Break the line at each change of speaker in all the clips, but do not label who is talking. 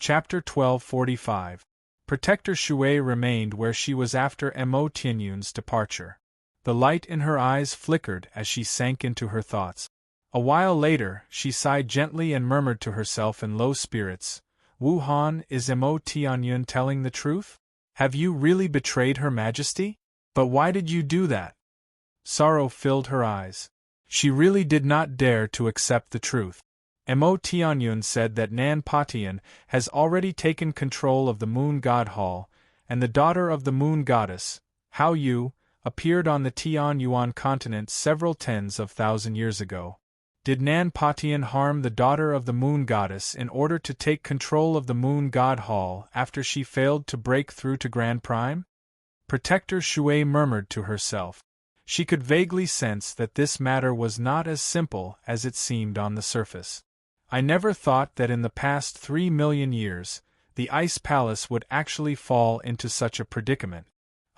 Chapter 1245. Protector Shui remained where she was after Mo Tianyun's departure. The light in her eyes flickered as she sank into her thoughts. A while later, she sighed gently and murmured to herself in low spirits, "Wu Han, is Mo Tianyun telling the truth? Have you really betrayed Her Majesty? But why did you do that?" Sorrow filled her eyes. She really did not dare to accept the truth. Mo Tianyun said that Nan Patian has already taken control of the Moon God Hall, and the daughter of the Moon Goddess, Hao Yu, appeared on the Tian Yuan continent several tens of thousand years ago. Did Nan Patian harm the daughter of the Moon Goddess in order to take control of the Moon God Hall after she failed to break through to Grand Prime? Protector Shui murmured to herself. She could vaguely sense that this matter was not as simple as it seemed on the surface. I never thought that in the past 3 million years, the Ice Palace would actually fall into such a predicament.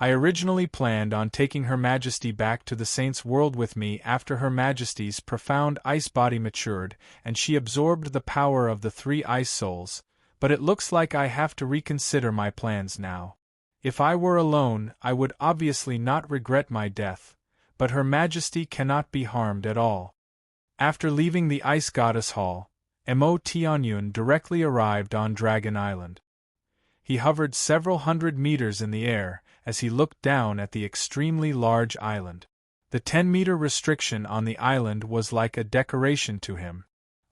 I originally planned on taking Her Majesty back to the Saint's world with me after Her Majesty's profound ice body matured and she absorbed the power of the 3 ice souls, but it looks like I have to reconsider my plans now. If I were alone, I would obviously not regret my death, but Her Majesty cannot be harmed at all. After leaving the Ice Goddess Hall, Mo Tianyun directly arrived on Dragon Island. He hovered several hundred meters in the air as he looked down at the extremely large island. The 10-meter restriction on the island was like a decoration to him.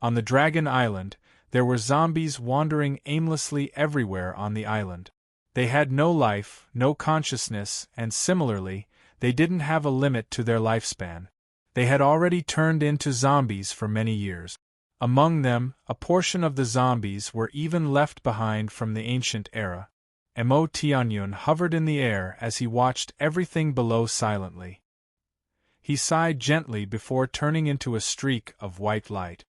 On the Dragon Island, there were zombies wandering aimlessly everywhere on the island. They had no life, no consciousness, and similarly, they didn't have a limit to their lifespan. They had already turned into zombies for many years. Among them, a portion of the zombies were even left behind from the ancient era. Mo Tianyun hovered in the air as he watched everything below silently. He sighed gently before turning into a streak of white light.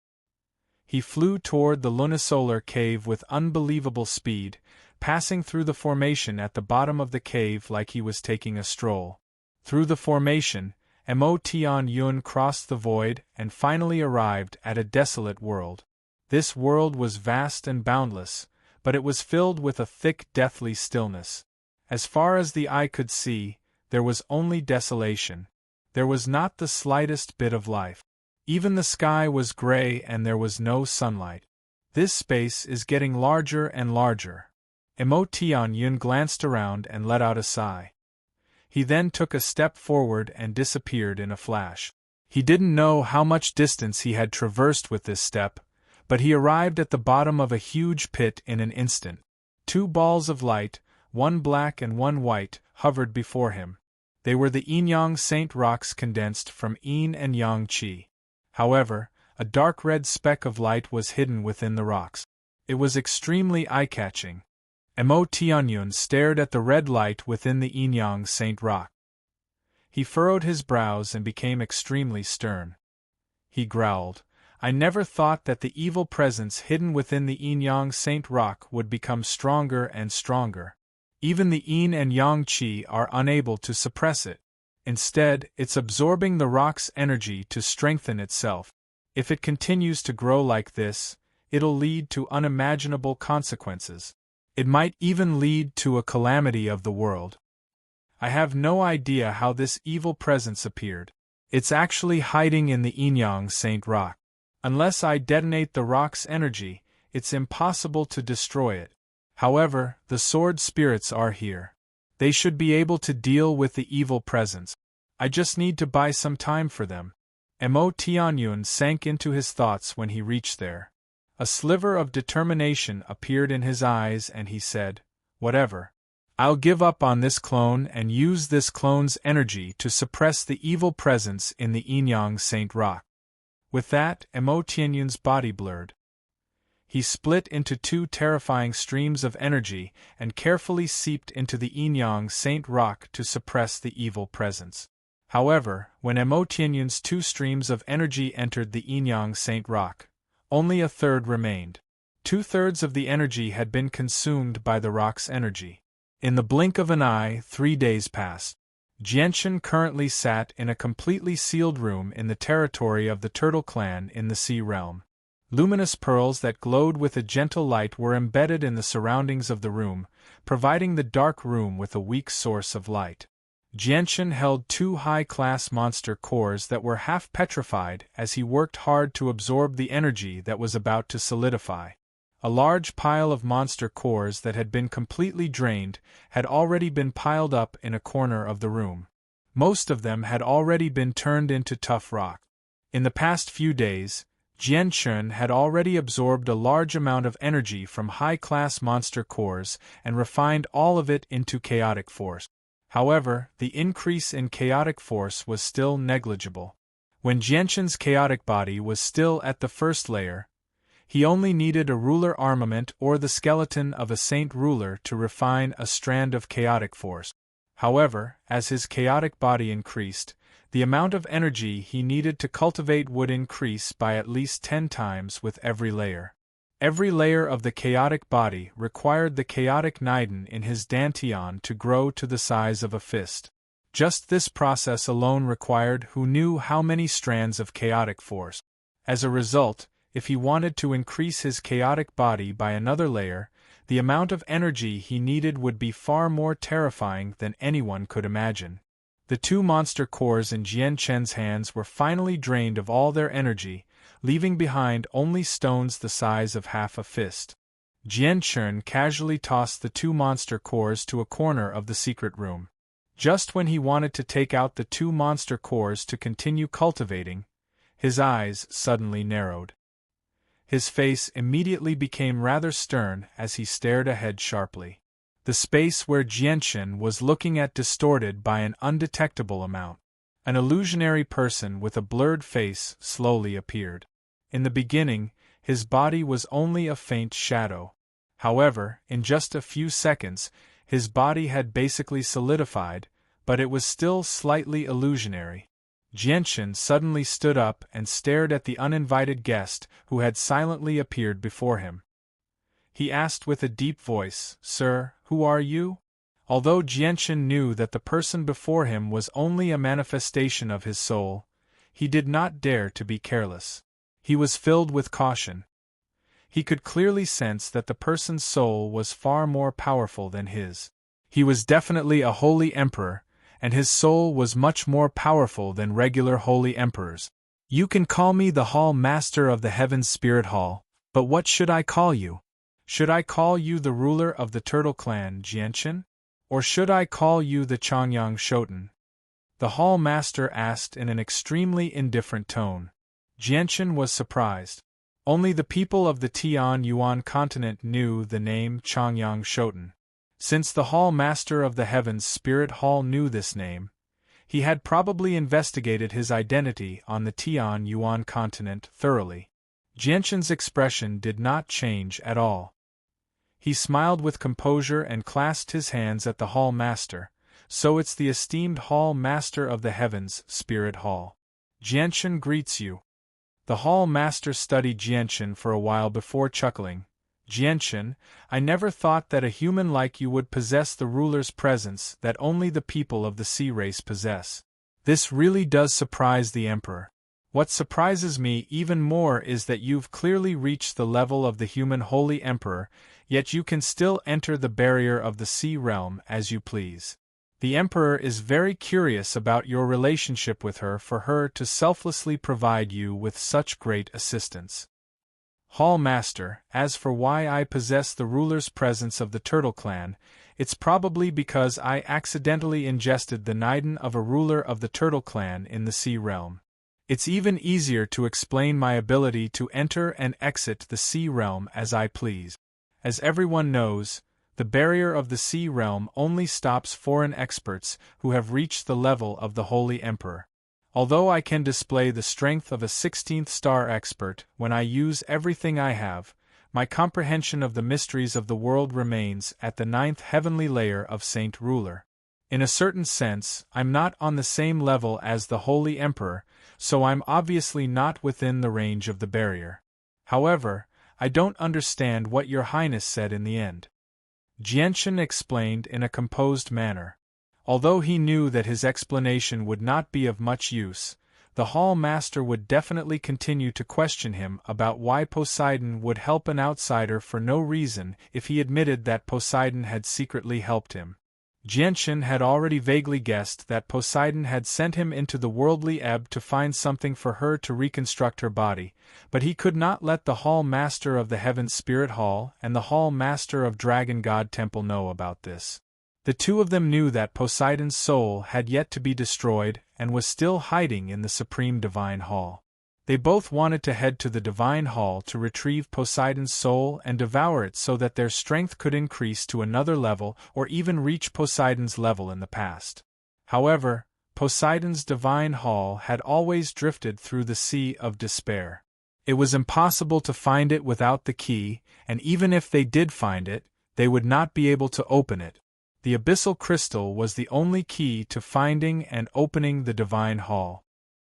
He flew toward the lunisolar cave with unbelievable speed, passing through the formation at the bottom of the cave like he was taking a stroll. Through the formation, Mo Tianyun crossed the void and finally arrived at a desolate world. This world was vast and boundless, but it was filled with a thick, deathly stillness. As far as the eye could see, there was only desolation. There was not the slightest bit of life. Even the sky was gray and there was no sunlight. This space is getting larger and larger. Mo Tianyun glanced around and let out a sigh. He then took a step forward and disappeared in a flash. He didn't know how much distance he had traversed with this step, but he arrived at the bottom of a huge pit in an instant. 2 balls of light, one black and one white, hovered before him. They were the Yin-Yang Saint rocks condensed from Yin and Yang Qi. However, a dark red speck of light was hidden within the rocks. It was extremely eye-catching. Mo Tianyun stared at the red light within the Yin-Yang Saint rock. He furrowed his brows and became extremely stern. He growled, "I never thought that the evil presence hidden within the Yin-Yang Saint rock would become stronger and stronger. Even the Yin and Yang Qi are unable to suppress it. Instead, it's absorbing the rock's energy to strengthen itself. If it continues to grow like this, it'll lead to unimaginable consequences. It might even lead to a calamity of the world. I have no idea how this evil presence appeared. It's actually hiding in the Yin-Yang Saint rock. Unless I detonate the rock's energy, it's impossible to destroy it. However, the sword spirits are here. They should be able to deal with the evil presence. I just need to buy some time for them." Mo Tianyun sank into his thoughts when he reached there. A sliver of determination appeared in his eyes and he said, "Whatever. I'll give up on this clone and use this clone's energy to suppress the evil presence in the Yin-Yang Saint rock." With that, Mo Tianyun's body blurred. He split into 2 terrifying streams of energy and carefully seeped into the Yin-Yang Saint rock to suppress the evil presence. However, when Mo Tianyun's 2 streams of energy entered the Yin-Yang Saint rock, only a third remained. 2/3 of the energy had been consumed by the rock's energy. In the blink of an eye, 3 days passed. Jianshan currently sat in a completely sealed room in the territory of the Turtle Clan in the Sea Realm. Luminous pearls that glowed with a gentle light were embedded in the surroundings of the room, providing the dark room with a weak source of light. Jianchen held 2 high-class monster cores that were half petrified as he worked hard to absorb the energy that was about to solidify. A large pile of monster cores that had been completely drained had already been piled up in a corner of the room. Most of them had already been turned into tough rock. In the past few days, Jianchen had already absorbed a large amount of energy from high-class monster cores and refined all of it into chaotic force. However, the increase in chaotic force was still negligible. When Jianchen's chaotic body was still at the first layer, he only needed a ruler armament or the skeleton of a saint ruler to refine a strand of chaotic force. However, as his chaotic body increased, the amount of energy he needed to cultivate would increase by at least 10 times with every layer. Every layer of the chaotic body required the chaotic Niden in his dantian to grow to the size of a fist. Just this process alone required who knew how many strands of chaotic force. As a result, if he wanted to increase his chaotic body by another layer, the amount of energy he needed would be far more terrifying than anyone could imagine. The 2 monster cores in Jianchen's hands were finally drained of all their energy, leaving behind only stones the size of half a fist. Jianchen casually tossed the 2 monster cores to a corner of the secret room. Just when he wanted to take out the 2 monster cores to continue cultivating, his eyes suddenly narrowed. His face immediately became rather stern as he stared ahead sharply. The space where Jianchen was looking at distorted by an undetectable amount. An illusionary person with a blurred face slowly appeared. In the beginning, his body was only a faint shadow. However, in just a few seconds, his body had basically solidified, but it was still slightly illusionary. Jianchen suddenly stood up and stared at the uninvited guest who had silently appeared before him. He asked with a deep voice, "Sir, who are you?" Although Jianchen knew that the person before him was only a manifestation of his soul, he did not dare to be careless. He was filled with caution. He could clearly sense that the person's soul was far more powerful than his. He was definitely a holy emperor, and his soul was much more powerful than regular holy emperors. "You can call me the Hall Master of the Heaven's Spirit Hall, but what should I call you? Should I call you the ruler of the Turtle Clan, Jianchen? Or should I call you the Changyang Shoten?" The Hall Master asked in an extremely indifferent tone. Jianchen was surprised. Only the people of the Tian-Yuan continent knew the name Changyang Shoten. Since the Hall Master of the Heaven's Spirit Hall knew this name, he had probably investigated his identity on the Tian-Yuan continent thoroughly. Jianchen's expression did not change at all. He smiled with composure and clasped his hands at the Hall Master. "So it's the esteemed Hall Master of the Heavens, Spirit Hall. Jianchen greets you." The Hall Master studied Jianchen for a while before chuckling. "Jianchen, I never thought that a human like you would possess the ruler's presence that only the people of the sea race possess. This really does surprise the Emperor. What surprises me even more is that you've clearly reached the level of the human Holy Emperor, yet you can still enter the barrier of the sea realm as you please. The Emperor is very curious about your relationship with her for her to selflessly provide you with such great assistance." Hall Master, as for why I possess the ruler's presence of the Turtle Clan, it's probably because I accidentally ingested the Niden of a ruler of the Turtle Clan in the sea realm. It's even easier to explain my ability to enter and exit the sea realm as I please. As everyone knows, the barrier of the sea realm only stops foreign experts who have reached the level of the Holy Emperor. Although I can display the strength of a 16th star expert when I use everything I have, my comprehension of the mysteries of the world remains at the 9th heavenly layer of Saint Ruler. In a certain sense, I'm not on the same level as the Holy Emperor, so I'm obviously not within the range of the barrier. However, I don't understand what Your Highness said in the end. Jianchen explained in a composed manner. Although he knew that his explanation would not be of much use, The Hall Master would definitely continue to question him about why Poseidon would help an outsider for no reason if he admitted that Poseidon had secretly helped him. Jianshan had already vaguely guessed that Poseidon had sent him into the worldly ebb to find something for her to reconstruct her body, but he could not let the Hall Master of the Heaven Spirit Hall and the Hall Master of Dragon God Temple know about this. The two of them knew that Poseidon's soul had yet to be destroyed and was still hiding in the Supreme Divine Hall. They both wanted to head to the Divine Hall to retrieve Poseidon's soul and devour it so that their strength could increase to another level or even reach Poseidon's level in the past. However, Poseidon's Divine Hall had always drifted through the Sea of Despair. It was impossible to find it without the key, and even if they did find it, they would not be able to open it. The Abyssal Crystal was the only key to finding and opening the Divine Hall.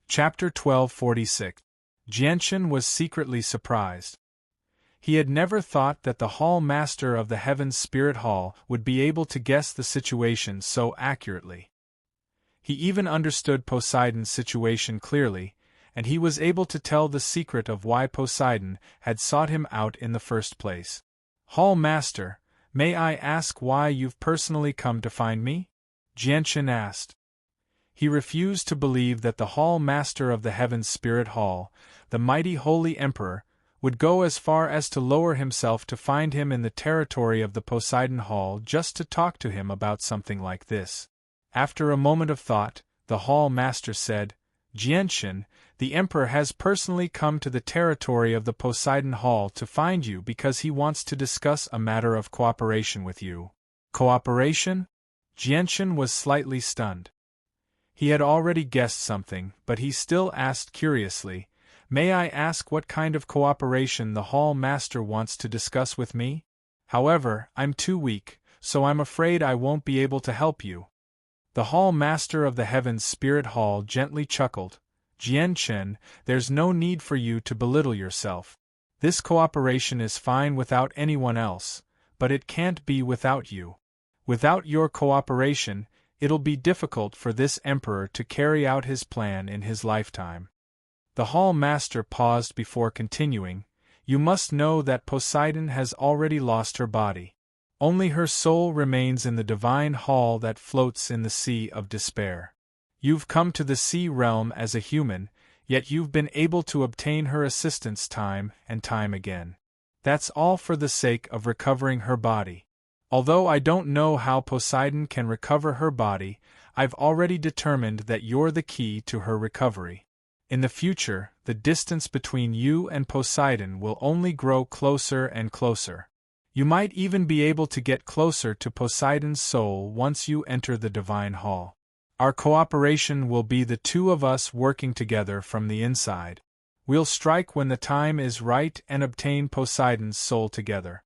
Chapter 1246. Jianshan was secretly surprised. He had never thought that the Hall Master of the Heaven Spirit Hall would be able to guess the situation so accurately. He even understood Poseidon's situation clearly, and he was able to tell the secret of why Poseidon had sought him out in the first place. Hall Master, may I ask why you've personally come to find me? Jianshan asked. He refused to believe that the Hall Master of the Heaven Spirit Hall, the mighty Holy Emperor, would go as far as to lower himself to find him in the territory of the Poseidon Hall just to talk to him about something like this. After a moment of thought, the Hall Master said, Jianshan, the Emperor has personally come to the territory of the Poseidon Hall to find you because he wants to discuss a matter of cooperation with you. Cooperation? Jianshan was slightly stunned. He had already guessed something, but he still asked curiously, May I ask what kind of cooperation the Hall Master wants to discuss with me? However, I'm too weak, so I'm afraid I won't be able to help you. The Hall Master of the Heaven's Spirit Hall gently chuckled, Jianshan, there's no need for you to belittle yourself. This cooperation is fine without anyone else, but it can't be without you. Without your cooperation, it'll be difficult for this Emperor to carry out his plan in his lifetime. The Hall Master paused before continuing, You must know that Poseidon has already lost her body. Only her soul remains in the Divine Hall that floats in the Sea of Despair. You've come to the Sea Realm as a human, yet you've been able to obtain her assistance time and time again. That's all for the sake of recovering her body. Although I don't know how Poseidon can recover her body, I've already determined that you're the key to her recovery. In the future, the distance between you and Poseidon will only grow closer and closer. You might even be able to get closer to Poseidon's soul once you enter the Divine Hall. Our cooperation will be the two of us working together from the inside. We'll strike when the time is right and obtain Poseidon's soul together.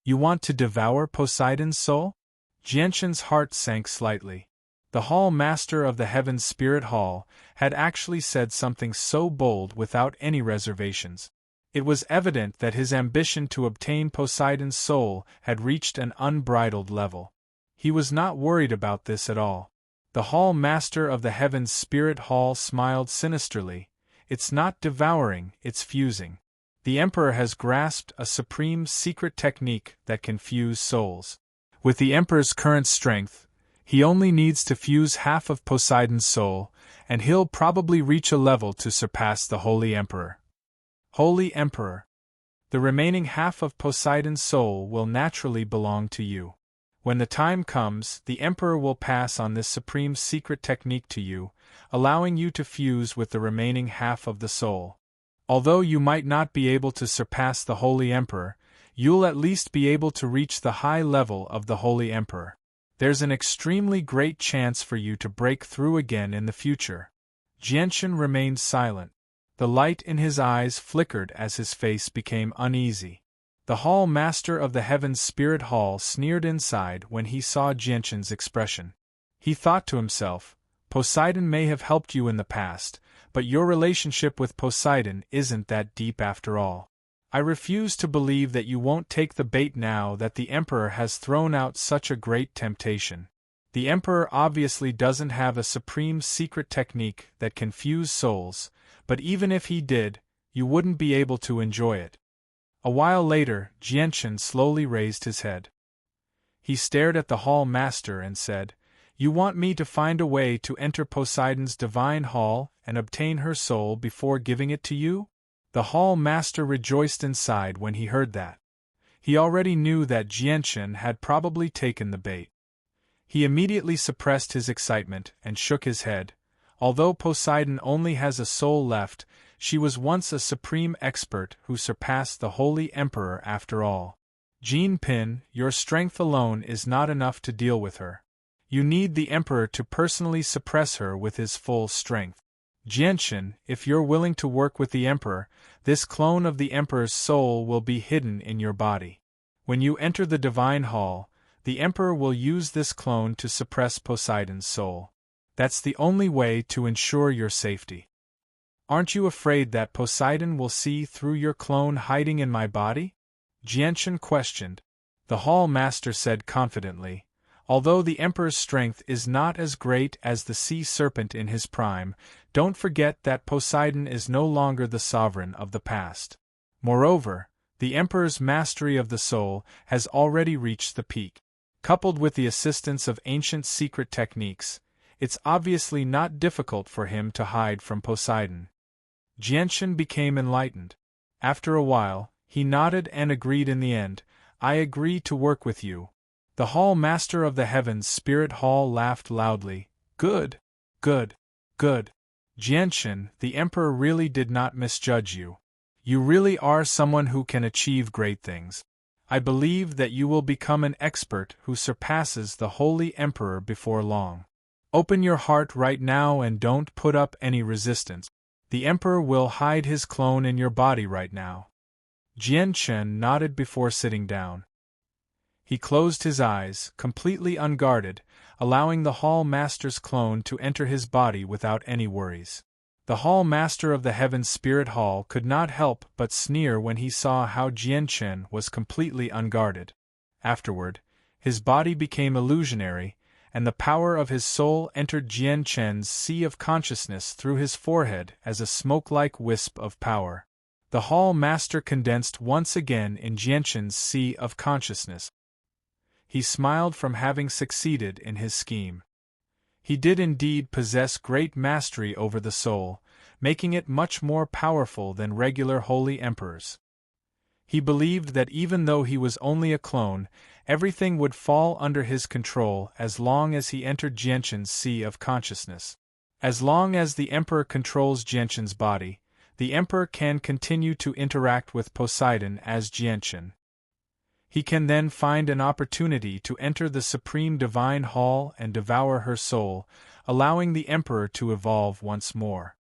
You want to devour Poseidon's soul? Jianshan's heart sank slightly. The Hall Master of the Heaven Spirit Hall had actually said something so bold without any reservations. It was evident that his ambition to obtain Poseidon's soul had reached an unbridled level. He was not worried about this at all. The Hall Master of the Heaven Spirit Hall smiled sinisterly. It's not devouring, it's fusing. The Emperor has grasped a supreme secret technique that can fuse souls. With the Emperor's current strength, he only needs to fuse half of Poseidon's soul, and he'll probably reach a level to surpass the Holy Emperor. Holy Emperor. The remaining half of Poseidon's soul will naturally belong to you. When the time comes, the Emperor will pass on this supreme secret technique to you, allowing you to fuse with the remaining half of the soul. Although you might not be able to surpass the Holy Emperor, you'll at least be able to reach the high level of the Holy Emperor. There's an extremely great chance for you to break through again in the future. Jianshan remained silent. The light in his eyes flickered as his face became uneasy. The Hall Master of the Heaven Spirit Hall sneered inside when he saw Jianshan's expression. He thought to himself, Poseidon may have helped you in the past, but your relationship with Poseidon isn't that deep after all. I refuse to believe that you won't take the bait now that the Emperor has thrown out such a great temptation. The Emperor obviously doesn't have a supreme secret technique that can fuse souls, but even if he did, you wouldn't be able to enjoy it. A while later, Jianchen slowly raised his head. He stared at the Hall Master and said, "You want me to find a way to enter Poseidon's divine hall and obtain her soul before giving it to you?" The Hall Master rejoiced inside when he heard that. He already knew that Jianchen had probably taken the bait. He immediately suppressed his excitement and shook his head. Although Poseidon only has a soul left, she was once a supreme expert who surpassed the Holy Emperor after all. Jean Pin, your strength alone is not enough to deal with her. You need the Emperor to personally suppress her with his full strength. Jianchen, if you're willing to work with the Emperor, this clone of the Emperor's soul will be hidden in your body. When you enter the Divine Hall, the Emperor will use this clone to suppress Poseidon's soul. That's the only way to ensure your safety. Aren't you afraid that Poseidon will see through your clone hiding in my body? Jianchen questioned. The Hall Master said confidently, "Although the Emperor's strength is not as great as the sea serpent in his prime, don't forget that Poseidon is no longer the sovereign of the past. Moreover, the Emperor's mastery of the soul has already reached the peak. Coupled with the assistance of ancient secret techniques, it's obviously not difficult for him to hide from Poseidon." Jianchen became enlightened. After a while, he nodded and agreed in the end, "I agree to work with you." The Hall Master of the Heavens Spirit Hall laughed loudly. "Good, good, good. Jianchen, the Emperor really did not misjudge you. You really are someone who can achieve great things. I believe that you will become an expert who surpasses the Holy Emperor before long. Open your heart right now and don't put up any resistance. The Emperor will hide his clone in your body right now." Jianchen nodded before sitting down. He closed his eyes, completely unguarded, allowing the Hall Master's clone to enter his body without any worries. The Hall Master of the Heaven Spirit Hall could not help but sneer when he saw how Jianchen was completely unguarded. Afterward, his body became illusionary, and the power of his soul entered Jianchen's sea of consciousness through his forehead as a smoke-like wisp of power. The Hall Master condensed once again in Jianchen's sea of consciousness. He smiled from having succeeded in his scheme. He did indeed possess great mastery over the soul, making it much more powerful than regular holy emperors. He believed that even though he was only a clone, everything would fall under his control as long as he entered Jianchen's sea of consciousness. As long as the Emperor controls Jianchen's body, the Emperor can continue to interact with Poseidon as Jianchen. He can then find an opportunity to enter the Supreme Divine Hall and devour her soul, allowing the Emperor to evolve once more.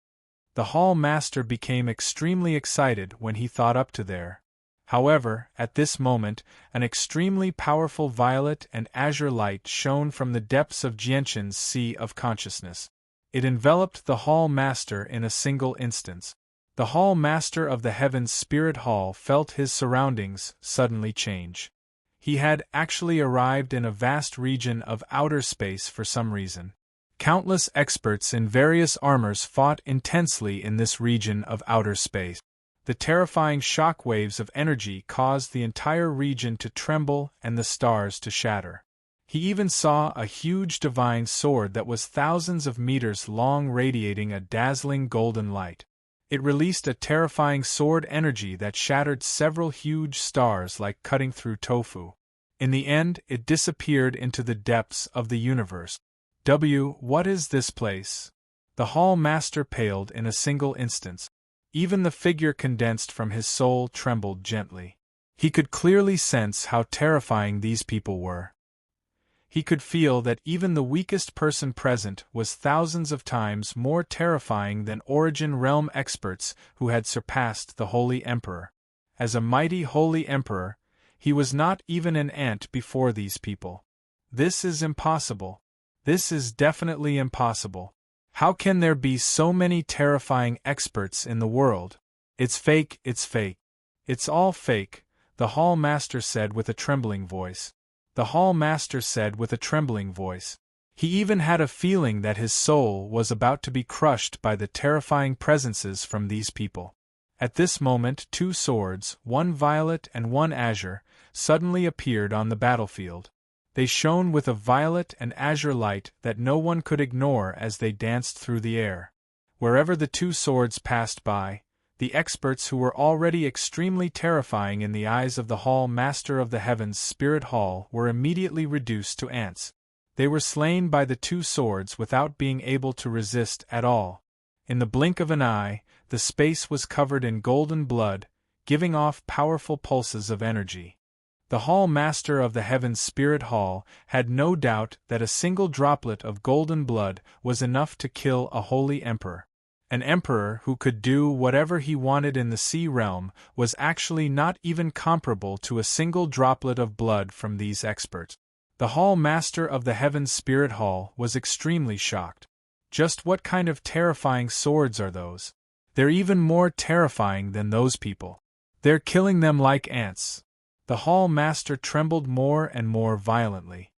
The Hall Master became extremely excited when he thought up to there. However, at this moment, an extremely powerful violet and azure light shone from the depths of Jianchen's sea of consciousness. It enveloped the Hall Master in a single instant. The Hall Master of the Heaven's Spirit Hall felt his surroundings suddenly change. He had actually arrived in a vast region of outer space for some reason. Countless experts in various armors fought intensely in this region of outer space. The terrifying shock waves of energy caused the entire region to tremble and the stars to shatter. He even saw a huge divine sword that was thousands of meters long radiating a dazzling golden light. It released a terrifying sword energy that shattered several huge stars like cutting through tofu. In the end, it disappeared into the depths of the universe. What is this place? The Hall Master paled in a single instant. Even the figure condensed from his soul trembled gently. He could clearly sense how terrifying these people were. He could feel that even the weakest person present was thousands of times more terrifying than Origin Realm experts who had surpassed the Holy Emperor. As a mighty Holy Emperor, he was not even an ant before these people. This is impossible. This is definitely impossible. How can there be so many terrifying experts in the world? It's fake, it's fake. It's all fake, the Hall Master said with a trembling voice. The Hall Master said with a trembling voice. He even had a feeling that his soul was about to be crushed by the terrifying presences from these people. At this moment 2 swords, one violet and one azure, suddenly appeared on the battlefield. They shone with a violet and azure light that no one could ignore as they danced through the air. Wherever the 2 swords passed by, the experts who were already extremely terrifying in the eyes of the Hall Master of the Heavens Spirit Hall were immediately reduced to ants. They were slain by the 2 swords without being able to resist at all. In the blink of an eye, the space was covered in golden blood, giving off powerful pulses of energy. The Hall Master of the Heavens Spirit Hall had no doubt that a single droplet of golden blood was enough to kill a holy emperor. An emperor who could do whatever he wanted in the sea realm was actually not even comparable to a single droplet of blood from these experts. The Hall Master of the Heavens Spirit Hall was extremely shocked. Just what kind of terrifying swords are those? They're even more terrifying than those people. They're killing them like ants. The Hall Master trembled more and more violently.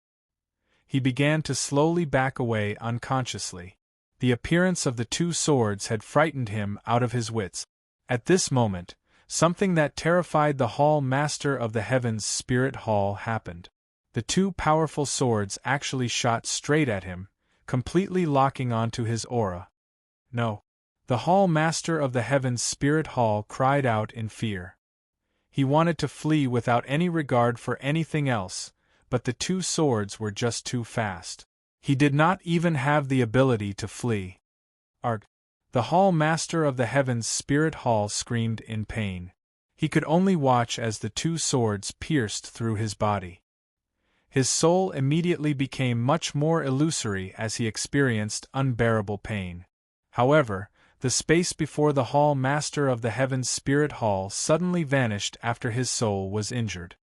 He began to slowly back away unconsciously. The appearance of the 2 swords had frightened him out of his wits. At this moment, something that terrified the Hall Master of the Heavens Spirit Hall happened. The 2 powerful swords actually shot straight at him, completely locking onto his aura. No. The Hall Master of the Heavens Spirit Hall cried out in fear. He wanted to flee without any regard for anything else, but the 2 swords were just too fast. He did not even have the ability to flee. Arg! The Hall Master of the Heavens Spirit Hall screamed in pain. He could only watch as the 2 swords pierced through his body. His soul immediately became much more illusory as he experienced unbearable pain. However, the space before the Hall Master of the Heavens Spirit Hall suddenly vanished after his soul was injured.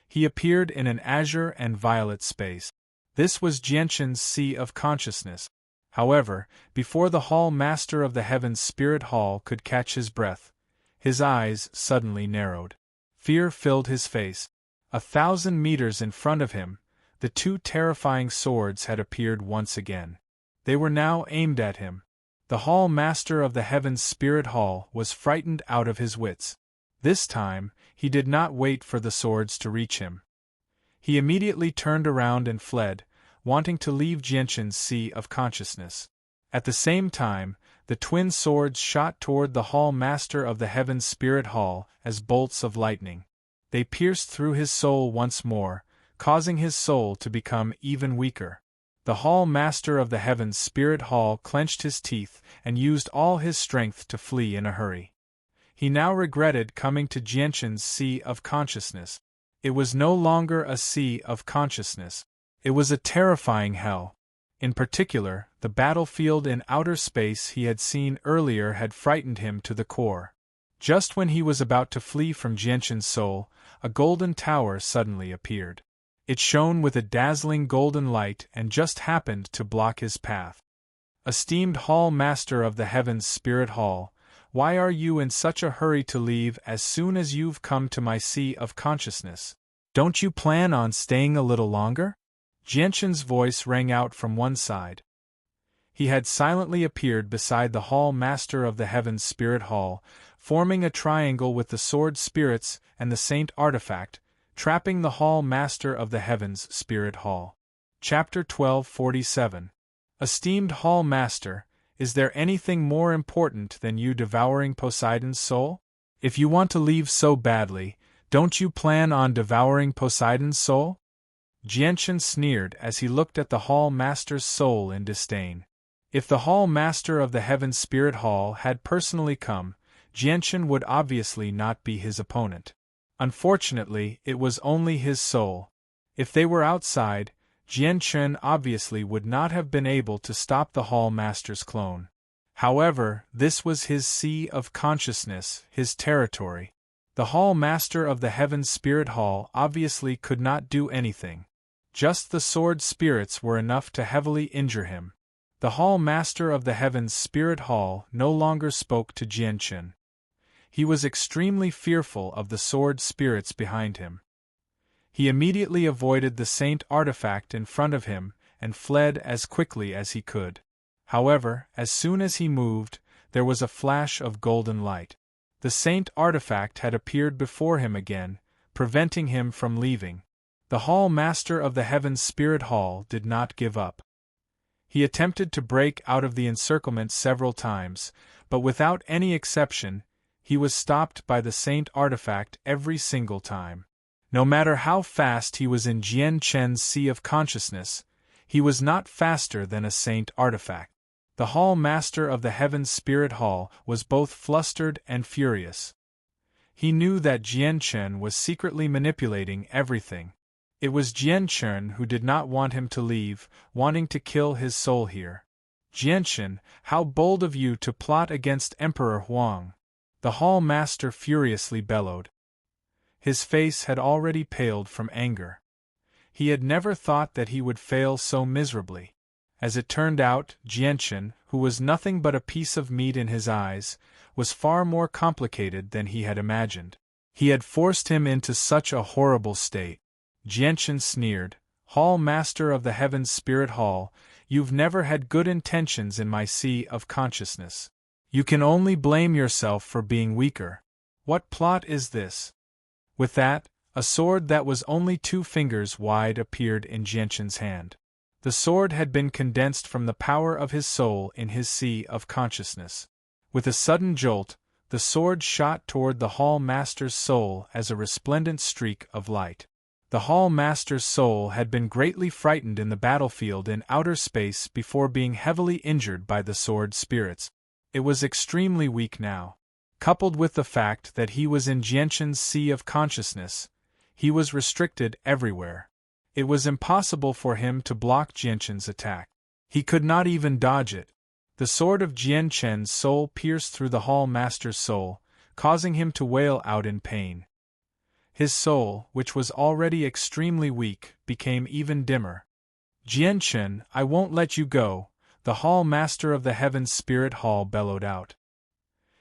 He appeared in an azure and violet space. This was Jianshan's Sea of Consciousness. However, before the Hall Master of the Heavens Spirit Hall could catch his breath, his eyes suddenly narrowed. Fear filled his face. 1,000 meters in front of him, the 2 terrifying swords had appeared once again. They were now aimed at him. The Hall Master of the Heavens Spirit Hall was frightened out of his wits. This time, he did not wait for the swords to reach him. He immediately turned around and fled, wanting to leave Jianshan's Sea of Consciousness. At the same time, the twin swords shot toward the Hall Master of the Heavens Spirit Hall as bolts of lightning. They pierced through his soul once more, causing his soul to become even weaker. The Hall Master of the Heavens Spirit Hall clenched his teeth and used all his strength to flee in a hurry. He now regretted coming to Jianshan's Sea of Consciousness. It was no longer a sea of consciousness. It was a terrifying hell. In particular, the battlefield in outer space he had seen earlier had frightened him to the core. Just when he was about to flee from Jianshan's soul, a golden tower suddenly appeared. It shone with a dazzling golden light and just happened to block his path. Esteemed Hall Master of the Heavens Spirit Hall, why are you in such a hurry to leave as soon as you've come to my Sea of Consciousness? Don't you plan on staying a little longer? Jianshan's voice rang out from one side. He had silently appeared beside the Hall Master of the Heavens Spirit Hall, forming a triangle with the Sword Spirits and the Saint Artifact, trapping the Hall Master of the Heavens Spirit Hall. Chapter 1247. Esteemed Hall Master, is there anything more important than you devouring Poseidon's soul? If you want to leave so badly, don't you plan on devouring Poseidon's soul? Jianshan sneered as he looked at the Hall Master's soul in disdain. If the Hall Master of the Heavens Spirit Hall had personally come, Jianshan would obviously not be his opponent. Unfortunately, it was only his soul. If they were outside, Jianshan obviously would not have been able to stop the Hall Master's clone. However, this was his Sea of Consciousness, his territory. The Hall Master of the Heavens Spirit Hall obviously could not do anything. Just the Sword Spirits were enough to heavily injure him. The Hall Master of the Heavens Spirit Hall no longer spoke to Jianshan. He was extremely fearful of the Sword Spirits behind him. He immediately avoided the Saint Artifact in front of him and fled as quickly as he could. However, as soon as he moved, there was a flash of golden light. The saint artifact had appeared before him again, preventing him from leaving. The Hall Master of the Heaven's Spirit Hall did not give up. He attempted to break out of the encirclement several times, but without any exception, he was stopped by the saint artifact every single time. No matter how fast he was in Jian Chen's sea of consciousness, he was not faster than a saint artifact. The Hall Master of the Heaven's Spirit Hall was both flustered and furious. He knew that Jian Chen was secretly manipulating everything. It was Jian Chen who did not want him to leave, wanting to kill his soul here. Jian Chen, how bold of you to plot against Emperor Huang! The Hall Master furiously bellowed. His face had already paled from anger. He had never thought that he would fail so miserably. As it turned out, Jian Chen, who was nothing but a piece of meat in his eyes, was far more complicated than he had imagined. He had forced him into such a horrible state. Jian Chen sneered, "Hall Master of the Heaven's Spirit Hall, you've never had good intentions in my sea of consciousness. You can only blame yourself for being weaker. What plot is this?" With that, a sword that was only 2 fingers wide appeared in Jian Chen's hand. The sword had been condensed from the power of his soul in his sea of consciousness. With a sudden jolt, the sword shot toward the Hall Master's soul as a resplendent streak of light. The Hall Master's soul had been greatly frightened in the battlefield in outer space before being heavily injured by the sword spirits. It was extremely weak now. Coupled with the fact that he was in Jian Chen's sea of consciousness, he was restricted everywhere. It was impossible for him to block Jian Chen's attack. He could not even dodge it. The sword of Jian Chen's soul pierced through the Hall Master's soul, causing him to wail out in pain. His soul, which was already extremely weak, became even dimmer. "Jian Chen, I won't let you go," the Hall Master of the Heaven's Spirit Hall bellowed out.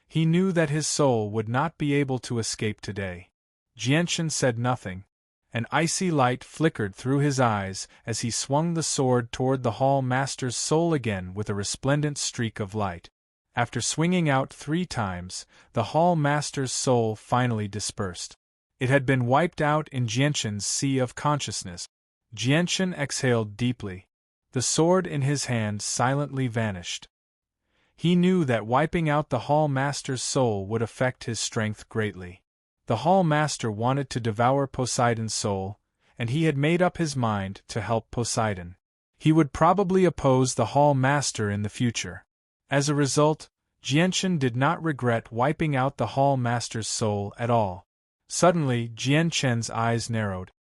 He knew that his soul would not be able to escape today. Jian Chen said nothing. An icy light flickered through his eyes as he swung the sword toward the Hall Master's soul again with a resplendent streak of light. After swinging out 3 times, the Hall Master's soul finally dispersed. It had been wiped out in Jian Chen's sea of consciousness. Jian Chen exhaled deeply. The sword in his hand silently vanished. He knew that wiping out the Hall Master's soul would affect his strength greatly. The Hall Master wanted to devour Poseidon's soul, and he had made up his mind to help Poseidon. He would probably oppose the Hall Master in the future. As a result, Jian Chen did not regret wiping out the Hall Master's soul at all. Suddenly, Jian Chen's eyes narrowed.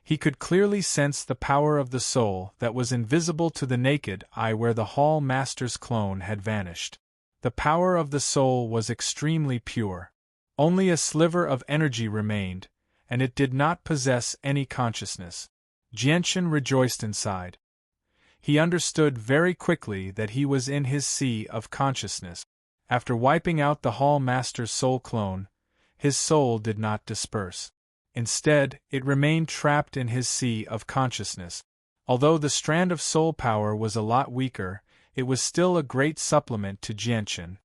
He could clearly sense the power of the soul that was invisible to the naked eye where the Hall Master's clone had vanished. The power of the soul was extremely pure. Only a sliver of energy remained, and it did not possess any consciousness. Jian Chen rejoiced inside. He understood very quickly that he was in his sea of consciousness. After wiping out the Hall Master's soul clone, his soul did not disperse. Instead, it remained trapped in his sea of consciousness. Although the strand of soul power was a lot weaker, it was still a great supplement to Jian Chen.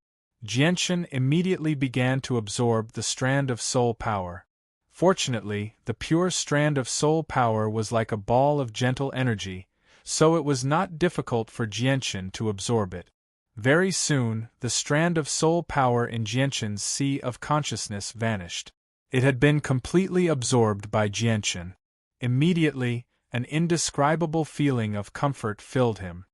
Jian Chen immediately began to absorb the strand of soul power. Fortunately, the pure strand of soul power was like a ball of gentle energy, so it was not difficult for Jian Chen to absorb it. Very soon, the strand of soul power in Jian Chen's sea of consciousness vanished. It had been completely absorbed by Jian Chen. Immediately, an indescribable feeling of comfort filled him.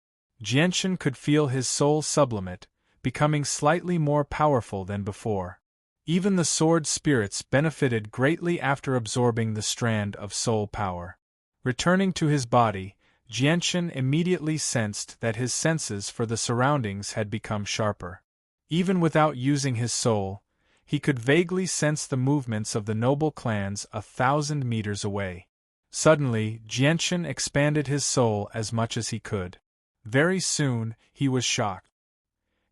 Jian Chen could feel his soul sublimate, becoming slightly more powerful than before. Even the sword spirits benefited greatly after absorbing the strand of soul power. Returning to his body, Jian Chen immediately sensed that his senses for the surroundings had become sharper. Even without using his soul, he could vaguely sense the movements of the noble clans 1,000 meters away. Suddenly, Jian Chen expanded his soul as much as he could. Very soon, he was shocked.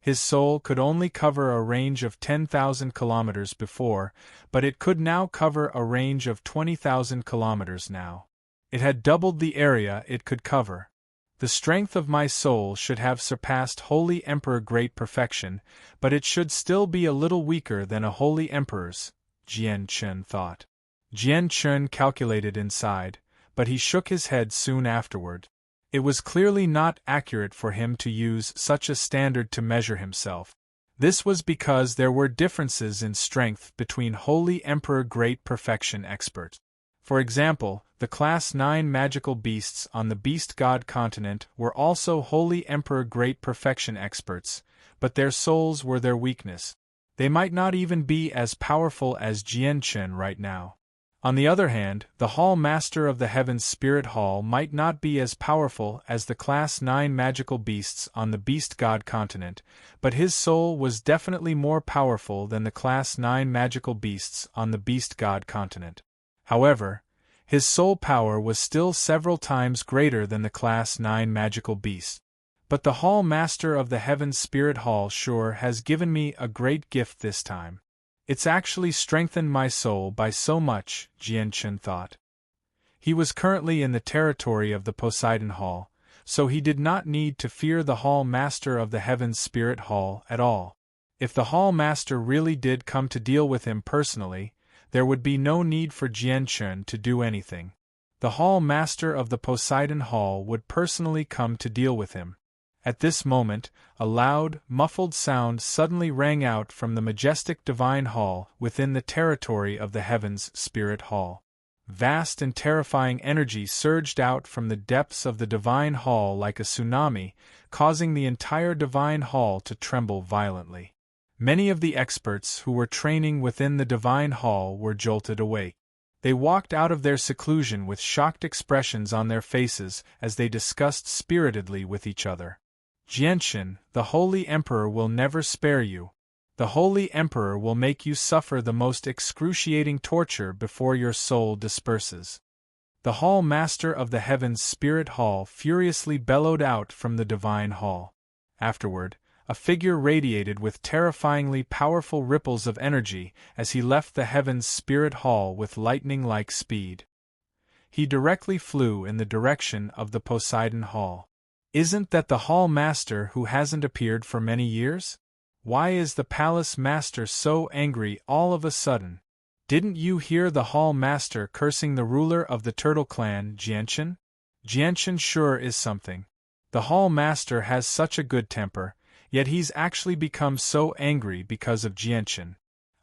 His soul could only cover a range of 10,000 kilometers before, but it could now cover a range of 20,000 kilometers now. It had doubled the area it could cover. The strength of my soul should have surpassed Holy Emperor Great Perfection, but it should still be a little weaker than a Holy Emperor's, Jian Chen thought. Jian Chen calculated inside, but he shook his head soon afterward. It was clearly not accurate for him to use such a standard to measure himself. This was because there were differences in strength between Holy Emperor Great Perfection experts. For example, the Class 9 magical beasts on the Beast God continent were also Holy Emperor Great Perfection experts, but their souls were their weakness. They might not even be as powerful as Jian Chen right now. On the other hand, the Hall Master of the Heaven's Spirit Hall might not be as powerful as the Class 9 magical beasts on the Beast God continent, but his soul was definitely more powerful than the Class 9 magical beasts on the Beast God continent. However, his soul power was still several times greater than the Class 9 magical beasts. But the Hall Master of the Heaven's Spirit Hall sure has given me a great gift this time. It's actually strengthened my soul by so much, Jian Chen thought. He was currently in the territory of the Poseidon Hall, so he did not need to fear the Hall Master of the Heaven's Spirit Hall at all. If the Hall Master really did come to deal with him personally, there would be no need for Jian Chen to do anything. The Hall Master of the Poseidon Hall would personally come to deal with him. At this moment, a loud, muffled sound suddenly rang out from the majestic Divine Hall within the territory of the Heaven's Spirit Hall. Vast and terrifying energy surged out from the depths of the Divine Hall like a tsunami, causing the entire Divine Hall to tremble violently. Many of the experts who were training within the Divine Hall were jolted awake. They walked out of their seclusion with shocked expressions on their faces as they discussed spiritedly with each other. Jian Chen, the Holy Emperor will never spare you. The Holy Emperor will make you suffer the most excruciating torture before your soul disperses. The Hall Master of the Heaven's Spirit Hall furiously bellowed out from the Divine Hall. Afterward, a figure radiated with terrifyingly powerful ripples of energy as he left the Heaven's Spirit Hall with lightning-like speed. He directly flew in the direction of the Poseidon Hall. Isn't that the Hall Master who hasn't appeared for many years? Why is the Palace Master so angry all of a sudden? Didn't you hear the Hall Master cursing the ruler of the Turtle Clan, Jian Chen? Jian Chen sure is something. The Hall Master has such a good temper, yet he's actually become so angry because of Jian Chen.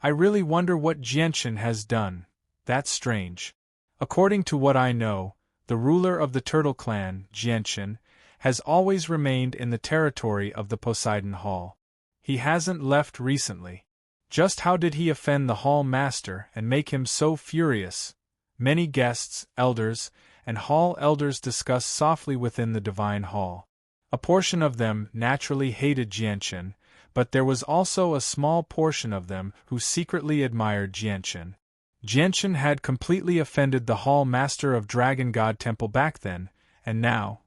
I really wonder what Jian Chen has done. That's strange. According to what I know, the ruler of the Turtle Clan, Jian Chen, has always remained in the territory of the Poseidon Hall. He hasn't left recently. Just how did he offend the Hall Master and make him so furious? Many guests, elders, and hall elders discussed softly within the Divine Hall. A portion of them naturally hated Jian Chen, but there was also a small portion of them who secretly admired Jian Chen. Jian Chen had completely offended the Hall Master of Dragon God Temple back then, and now,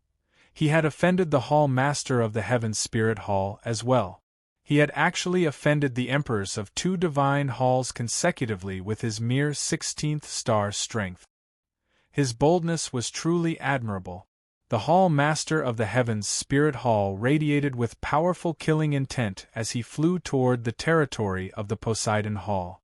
he had offended the Hall Master of the Heaven's Spirit Hall as well. He had actually offended the Emperors of 2 Divine Halls consecutively with his mere 16th star strength. His boldness was truly admirable. The Hall Master of the Heaven's Spirit Hall radiated with powerful killing intent as he flew toward the territory of the Poseidon Hall.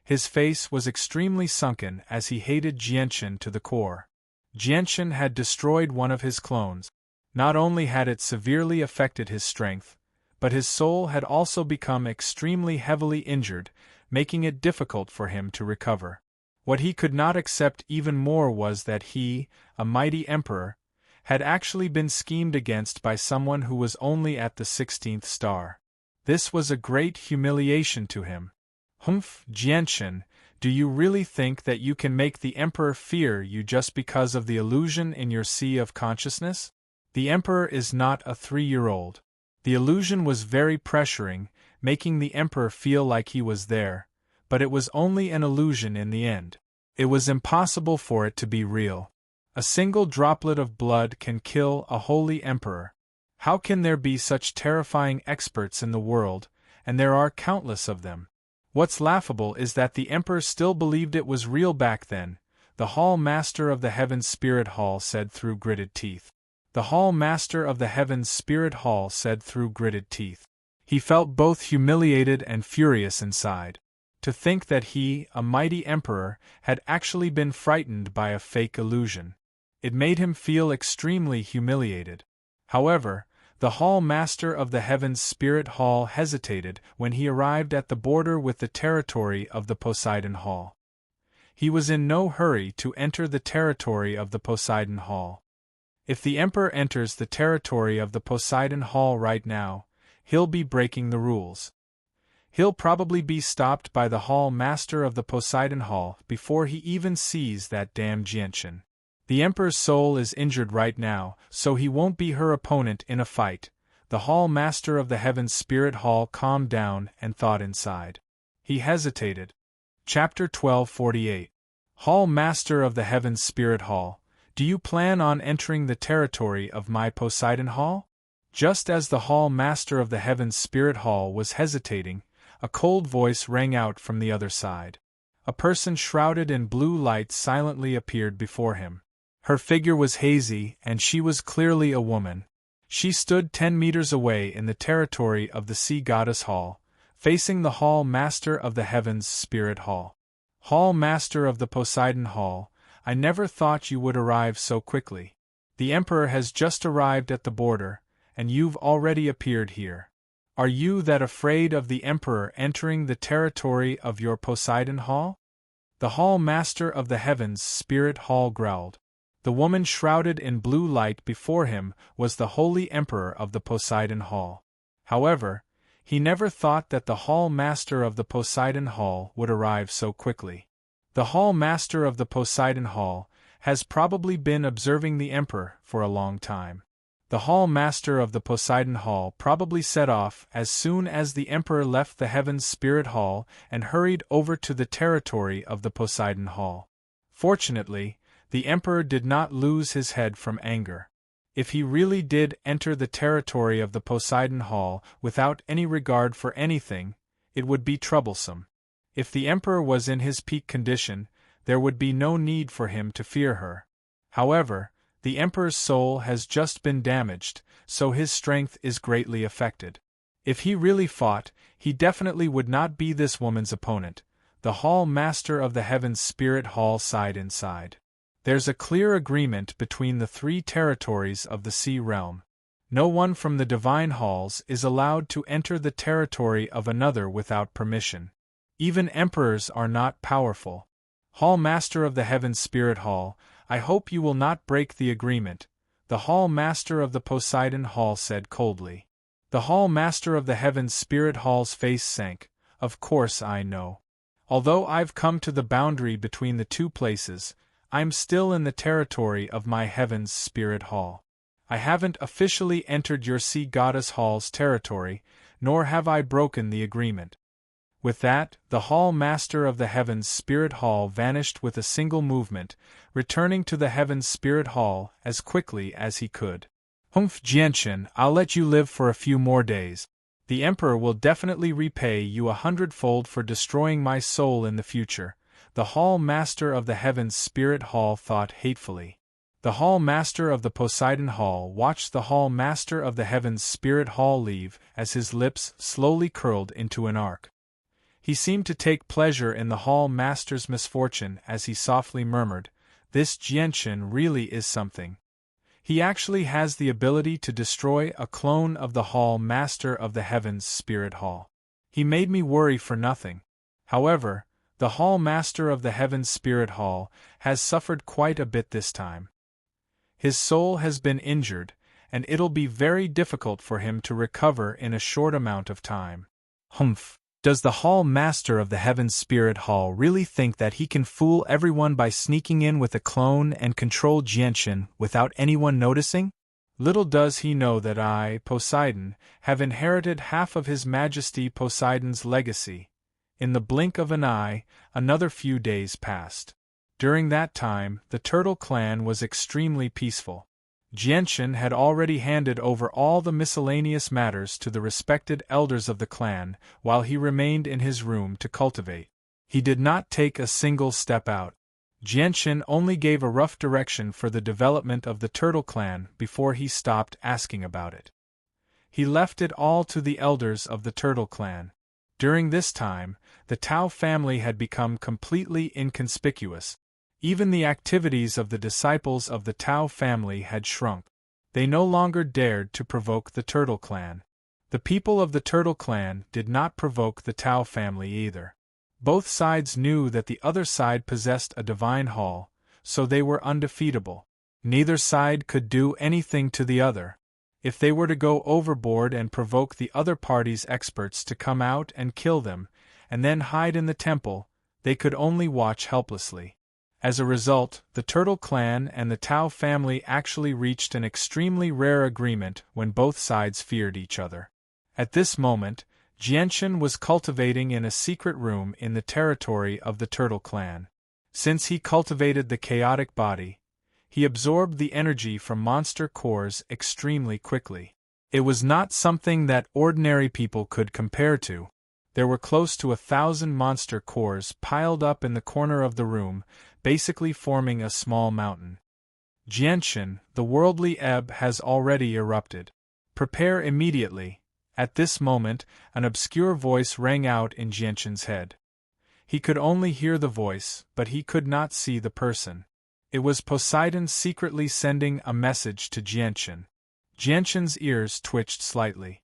His face was extremely sunken as he hated Jian Chen to the core. Jian Chen had destroyed one of his clones. Not only had it severely affected his strength, but his soul had also become extremely heavily injured, making it difficult for him to recover. What he could not accept even more was that he, a mighty emperor, had actually been schemed against by someone who was only at the 16th star. This was a great humiliation to him. Humph, Jian Chen, do you really think that you can make the Emperor fear you just because of the illusion in your sea of consciousness? The Emperor is not a 3-year-old. The illusion was very pressuring, making the Emperor feel like he was there, but it was only an illusion in the end. It was impossible for it to be real. A single droplet of blood can kill a holy Emperor. How can there be such terrifying experts in the world, and there are countless of them? What's laughable is that the Emperor still believed it was real back then, the Hall Master of the Heaven's Spirit Hall said through gritted teeth. the Hall Master of the Heaven's Spirit Hall said through gritted teeth. He felt both humiliated and furious inside. To think that he, a mighty emperor, had actually been frightened by a fake illusion. It made him feel extremely humiliated. However, the Hall Master of the Heaven's Spirit Hall hesitated when he arrived at the border with the territory of the Poseidon Hall. He was in no hurry to enter the territory of the Poseidon Hall. If the Emperor enters the territory of the Poseidon Hall right now, he'll be breaking the rules. He'll probably be stopped by the Hall Master of the Poseidon Hall before he even sees that damn Jianshan. The Emperor's soul is injured right now, so he won't be her opponent in a fight. The Hall Master of the Heaven's Spirit Hall calmed down and thought inside. He hesitated. Chapter 1248. Hall Master of the Heaven's Spirit Hall, do you plan on entering the territory of my Poseidon Hall? Just as the Hall Master of the Heaven's Spirit Hall was hesitating, a cold voice rang out from the other side. A person shrouded in blue light silently appeared before him. Her figure was hazy, and she was clearly a woman. She stood 10 meters away in the territory of the Sea Goddess Hall, facing the Hall Master of the Heaven's Spirit Hall. Hall Master of the Poseidon Hall, I never thought you would arrive so quickly. The Emperor has just arrived at the border, and you've already appeared here. Are you that afraid of the Emperor entering the territory of your Poseidon Hall? The Hall Master of the Heaven's Spirit Hall growled. The woman shrouded in blue light before him was the Holy Emperor of the Poseidon Hall. However, he never thought that the Hall Master of the Poseidon Hall would arrive so quickly. The Hall Master of the Poseidon Hall has probably been observing the Emperor for a long time. The Hall Master of the Poseidon Hall probably set off as soon as the Emperor left the Heaven's Spirit Hall and hurried over to the territory of the Poseidon Hall. Fortunately, the Emperor did not lose his head from anger. If he really did enter the territory of the Poseidon Hall without any regard for anything, it would be troublesome. If the Emperor was in his peak condition, there would be no need for him to fear her. However, the Emperor's soul has just been damaged, so his strength is greatly affected. If he really fought, he definitely would not be this woman's opponent. The Hall Master of the Heaven's Spirit Hall sighed inside. There's a clear agreement between the 3 territories of the Sea Realm. No one from the Divine Halls is allowed to enter the territory of another without permission. Even emperors are not powerful. Hall Master of the Heaven's Spirit Hall, I hope you will not break the agreement, the Hall Master of the Poseidon Hall said coldly. The Hall Master of the Heaven's Spirit Hall's face sank. Of course I know. Although I've come to the boundary between the 2 places, I'm still in the territory of my Heaven's Spirit Hall. I haven't officially entered your Sea Goddess Hall's territory, nor have I broken the agreement. With that, the Hall Master of the Heaven's Spirit Hall vanished with a single movement, returning to the Heaven's Spirit Hall as quickly as he could. Humph, Jianshan, I'll let you live for a few more days. The Emperor will definitely repay you 100-fold for destroying my soul in the future, the Hall Master of the Heaven's Spirit Hall thought hatefully. The Hall Master of the Poseidon Hall watched the Hall Master of the Heaven's Spirit Hall leave as his lips slowly curled into an arc. He seemed to take pleasure in the Hall Master's misfortune as he softly murmured, "This Jianshan really is something. He actually has the ability to destroy a clone of the Hall Master of the Heaven's Spirit Hall. He made me worry for nothing." However, the Hall Master of the Heaven's Spirit Hall has suffered quite a bit this time. His soul has been injured, and it'll be very difficult for him to recover in a short amount of time. Humph. Does the Hall Master of the Heaven's Spirit Hall really think that he can fool everyone by sneaking in with a clone and control Jianshan without anyone noticing? Little does he know that I, Poseidon, have inherited half of His Majesty Poseidon's legacy. In the blink of an eye, another few days passed. During that time, the Turtle Clan was extremely peaceful. Jianshan had already handed over all the miscellaneous matters to the respected elders of the clan, while he remained in his room to cultivate. He did not take a single step out. Jianchen only gave a rough direction for the development of the Turtle Clan before he stopped asking about it. He left it all to the elders of the Turtle Clan. During this time, the Tao family had become completely inconspicuous. Even the activities of the disciples of the Tao family had shrunk. They no longer dared to provoke the Turtle Clan. The people of the Turtle Clan did not provoke the Tao family either. Both sides knew that the other side possessed a divine hall, so they were undefeatable. Neither side could do anything to the other. If they were to go overboard and provoke the other party's experts to come out and kill them, and then hide in the temple, they could only watch helplessly. As a result, the Turtle Clan and the Tao family actually reached an extremely rare agreement when both sides feared each other. At this moment, Jianchen was cultivating in a secret room in the territory of the Turtle Clan. Since he cultivated the chaotic body, he absorbed the energy from monster cores extremely quickly. It was not something that ordinary people could compare to. There were close to 1,000 monster cores piled up in the corner of the room, basically forming a small mountain. Jianchen, the worldly ebb has already erupted. Prepare immediately. At this moment, an obscure voice rang out in Jianchen's head. He could only hear the voice, but he could not see the person. It was Poseidon secretly sending a message to Jianchen. Jianchen's ears twitched slightly.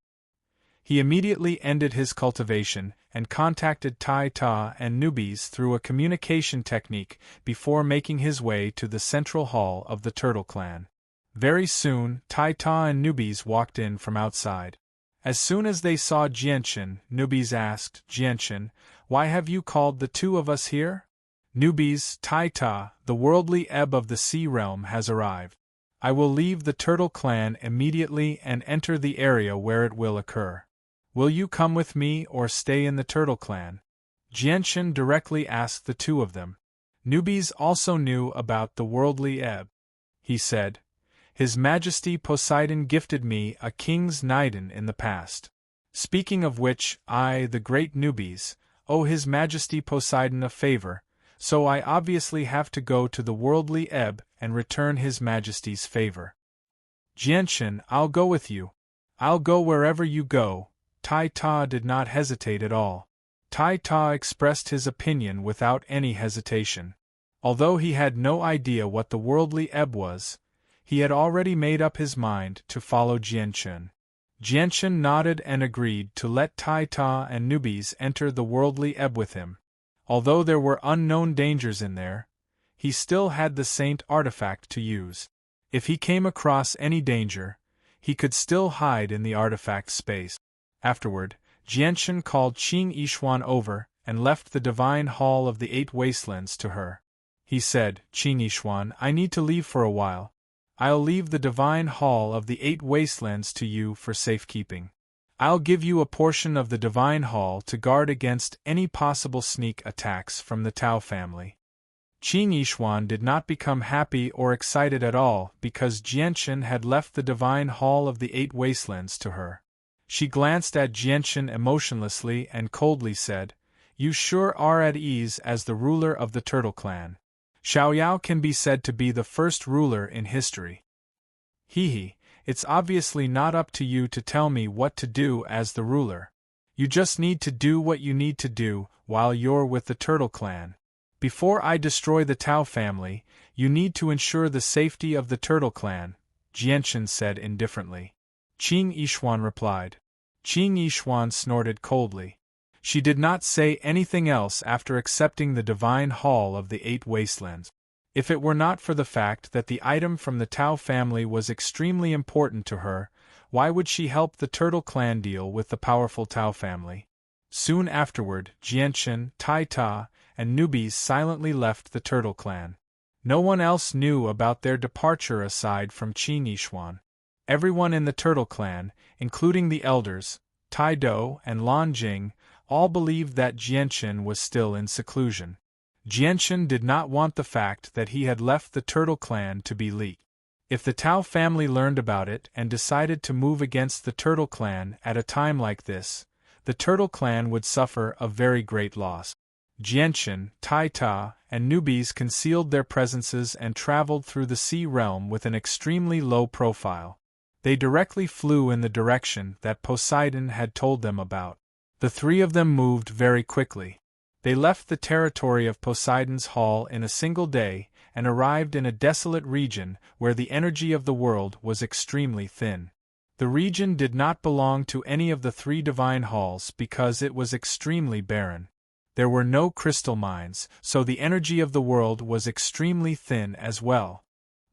He immediately ended his cultivation and contacted Tai Ta and Nubis through a communication technique before making his way to the central hall of the Turtle Clan. Very soon, Tai Ta and Nubis walked in from outside. As soon as they saw Jianchen, Nubis asked, "Jianchen, why have you called the two of us here?" "Nubis, Tai Ta, the worldly ebb of the sea realm has arrived. I will leave the Turtle Clan immediately and enter the area where it will occur. Will you come with me or stay in the Turtle Clan?" Jianchen directly asked the two of them. Nubis also knew about the worldly ebb. He said, "His Majesty Poseidon gifted me a king's Niden in the past. Speaking of which, I, the great Nubis, owe His Majesty Poseidon a favor, so I obviously have to go to the worldly ebb and return His Majesty's favor." "Jianchen, I'll go with you. I'll go wherever you go." Tai Ta did not hesitate at all. Tai Ta expressed his opinion without any hesitation. Although he had no idea what the worldly ebb was, he had already made up his mind to follow Jianchen. Jianchen nodded and agreed to let Tai Ta and Nubis enter the worldly ebb with him. Although there were unknown dangers in there, he still had the Saint artifact to use. If he came across any danger, he could still hide in the artifact space. Afterward, Jianchen called Qing Yishuan over and left the divine hall of the 8 wastelands to her. He said, "Qing Yishuan, I need to leave for a while. I'll leave the divine hall of the 8 wastelands to you for safekeeping. I'll give you a portion of the divine hall to guard against any possible sneak attacks from the Tao family." Qing Yishuan did not become happy or excited at all because Jianchen had left the divine hall of the 8 wastelands to her. She glanced at Jianchen emotionlessly and coldly said, "You sure are at ease as the ruler of the Turtle Clan. Xiaoyao can be said to be the first ruler in history. Hehe, it's obviously not up to you to tell me what to do as the ruler. You just need to do what you need to do while you're with the Turtle Clan. Before I destroy the Tao family, you need to ensure the safety of the Turtle Clan," Jianchen said indifferently. Qing Yishuan replied. Qing Yishuan snorted coldly. She did not say anything else after accepting the divine hall of the 8 wastelands. If it were not for the fact that the item from the Tao family was extremely important to her, why would she help the Turtle Clan deal with the powerful Tao family? Soon afterward, Jianchen, Tai Ta, and Nubis silently left the Turtle Clan. No one else knew about their departure aside from Qin Yishuan. Everyone in the Turtle Clan, including the elders, Tai Do and Lan Jing, all believed that Jianchen was still in seclusion. Jianchen did not want the fact that he had left the Turtle Clan to be leaked. If the Tao family learned about it and decided to move against the Turtle Clan at a time like this, the Turtle Clan would suffer a very great loss. Jianchen, Taita, and Nubes concealed their presences and traveled through the sea realm with an extremely low profile. They directly flew in the direction that Poseidon had told them about. The three of them moved very quickly. They left the territory of Poseidon's hall in a single day and arrived in a desolate region where the energy of the world was extremely thin. The region did not belong to any of the three divine halls because it was extremely barren. There were no crystal mines, so the energy of the world was extremely thin as well.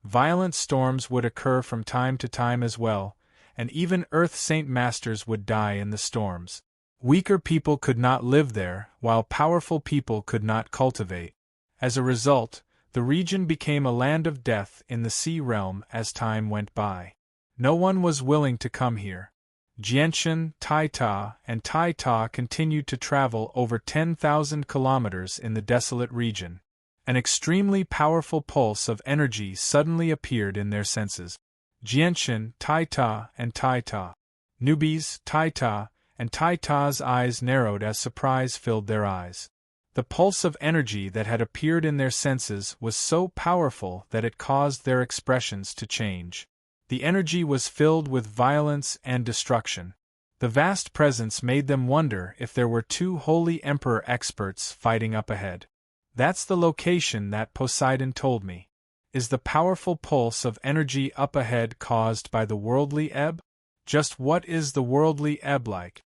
Violent storms would occur from time to time as well, and even Earth Saint Masters would die in the storms. Weaker people could not live there, while powerful people could not cultivate. As a result, the region became a land of death in the sea realm as time went by. No one was willing to come here. Jianchen, Taita, and Taita continued to travel over 10,000 kilometers in the desolate region. An extremely powerful pulse of energy suddenly appeared in their senses. Jianchen, Taita, and Taita. Nubes, Taita, and Taita's eyes narrowed as surprise filled their eyes. The pulse of energy that had appeared in their senses was so powerful that it caused their expressions to change. The energy was filled with violence and destruction. The vast presence made them wonder if there were two holy emperor experts fighting up ahead. That's the location that Poseidon told me. Is the powerful pulse of energy up ahead caused by the worldly ebb? Just what is the worldly ebb like?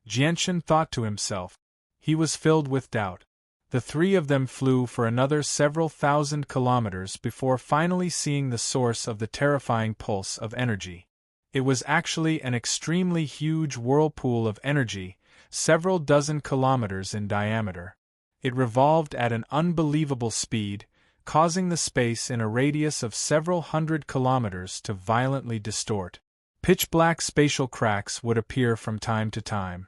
Jianchen thought to himself. He was filled with doubt. The three of them flew for another several thousand kilometers before finally seeing the source of the terrifying pulse of energy. It was actually an extremely huge whirlpool of energy, several dozen kilometers in diameter. It revolved at an unbelievable speed, causing the space in a radius of several hundred kilometers to violently distort. Pitch-black spatial cracks would appear from time to time.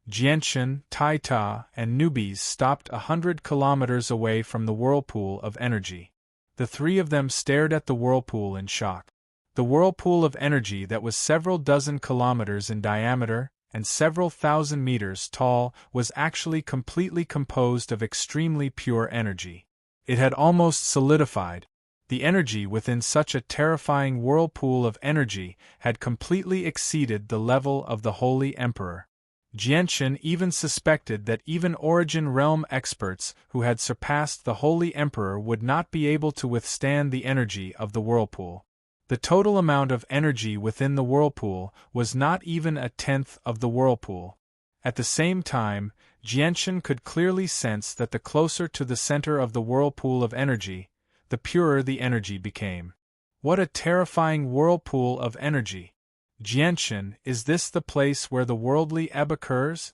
Jianchen, Taita, and Nubes stopped 100 kilometers away from the whirlpool of energy. The three of them stared at the whirlpool in shock. The whirlpool of energy that was several dozen kilometers in diameter and several thousand meters tall was actually completely composed of extremely pure energy. It had almost solidified. The energy within such a terrifying whirlpool of energy had completely exceeded the level of the Holy Emperor. Jianchen even suspected that even Origin Realm experts who had surpassed the Holy Emperor would not be able to withstand the energy of the whirlpool. The total amount of energy within the whirlpool was not even a tenth of the whirlpool. At the same time, Jianchen could clearly sense that the closer to the center of the whirlpool of energy, the purer the energy became. What a terrifying whirlpool of energy! Jianchen, is this the place where the worldly ebb occurs?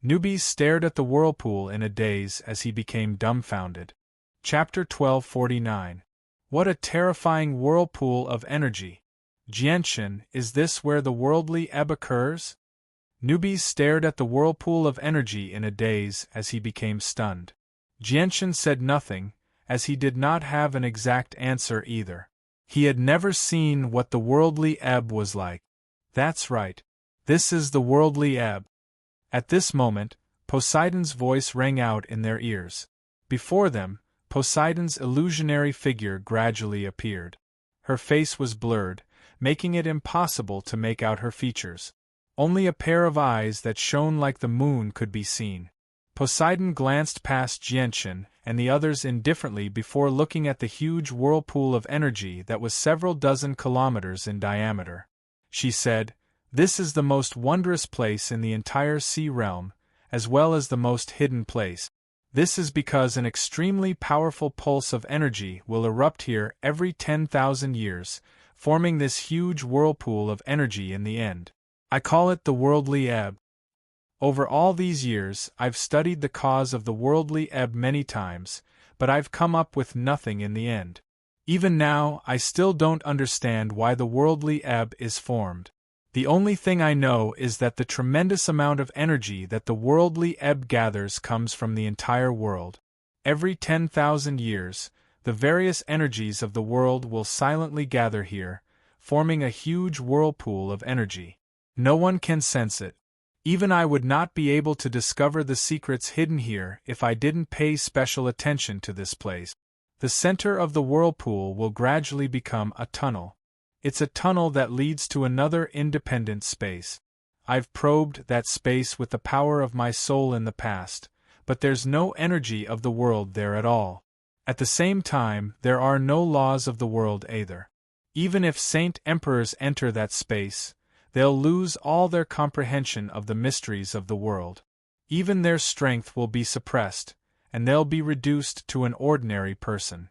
Nubes stared at the whirlpool in a daze as he became dumbfounded. Chapter 1249. What a terrifying whirlpool of energy! Jianchen, is this where the worldly ebb occurs? Nubes stared at the whirlpool of energy in a daze as he became stunned. Jianchen said nothing, as he did not have an exact answer either. He had never seen what the worldly ebb was like. That's right. This is the worldly ebb. At this moment, Poseidon's voice rang out in their ears. Before them, Poseidon's illusionary figure gradually appeared. Her face was blurred, making it impossible to make out her features. Only a pair of eyes that shone like the moon could be seen. Poseidon glanced past Jianchen and the others indifferently before looking at the huge whirlpool of energy that was several dozen kilometers in diameter. She said, "This is the most wondrous place in the entire sea realm, as well as the most hidden place. This is because an extremely powerful pulse of energy will erupt here every 10,000 years, forming this huge whirlpool of energy in the end. I call it the worldly ebb. Over all these years, I've studied the cause of the worldly ebb many times, but I've come up with nothing in the end. Even now, I still don't understand why the worldly ebb is formed. The only thing I know is that the tremendous amount of energy that the worldly ebb gathers comes from the entire world. Every 10,000 years, the various energies of the world will silently gather here, forming a huge whirlpool of energy. No one can sense it. Even I would not be able to discover the secrets hidden here if I didn't pay special attention to this place. The center of the whirlpool will gradually become a tunnel. It's a tunnel that leads to another independent space. I've probed that space with the power of my soul in the past, but there's no energy of the world there at all. At the same time, there are no laws of the world either. Even if Saint Emperors enter that space, they'll lose all their comprehension of the mysteries of the world. Even their strength will be suppressed, and they'll be reduced to an ordinary person.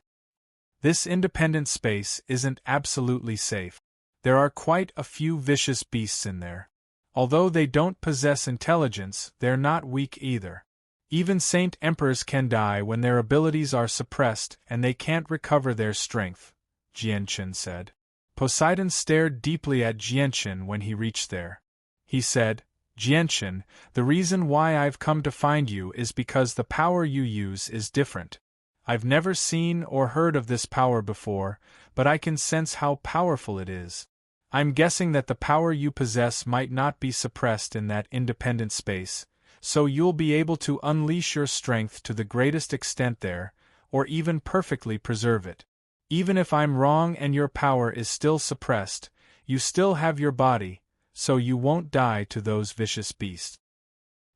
This independent space isn't absolutely safe. There are quite a few vicious beasts in there. Although they don't possess intelligence, they're not weak either. Even Saint Emperors can die when their abilities are suppressed and they can't recover their strength, Jianchen said. Poseidon stared deeply at Jianchen when he reached there. He said, Jianchen, the reason why I've come to find you is because the power you use is different. I've never seen or heard of this power before, but I can sense how powerful it is. I'm guessing that the power you possess might not be suppressed in that independent space, so you'll be able to unleash your strength to the greatest extent there, or even perfectly preserve it. Even if I'm wrong and your power is still suppressed, you still have your body, so you won't die to those vicious beasts.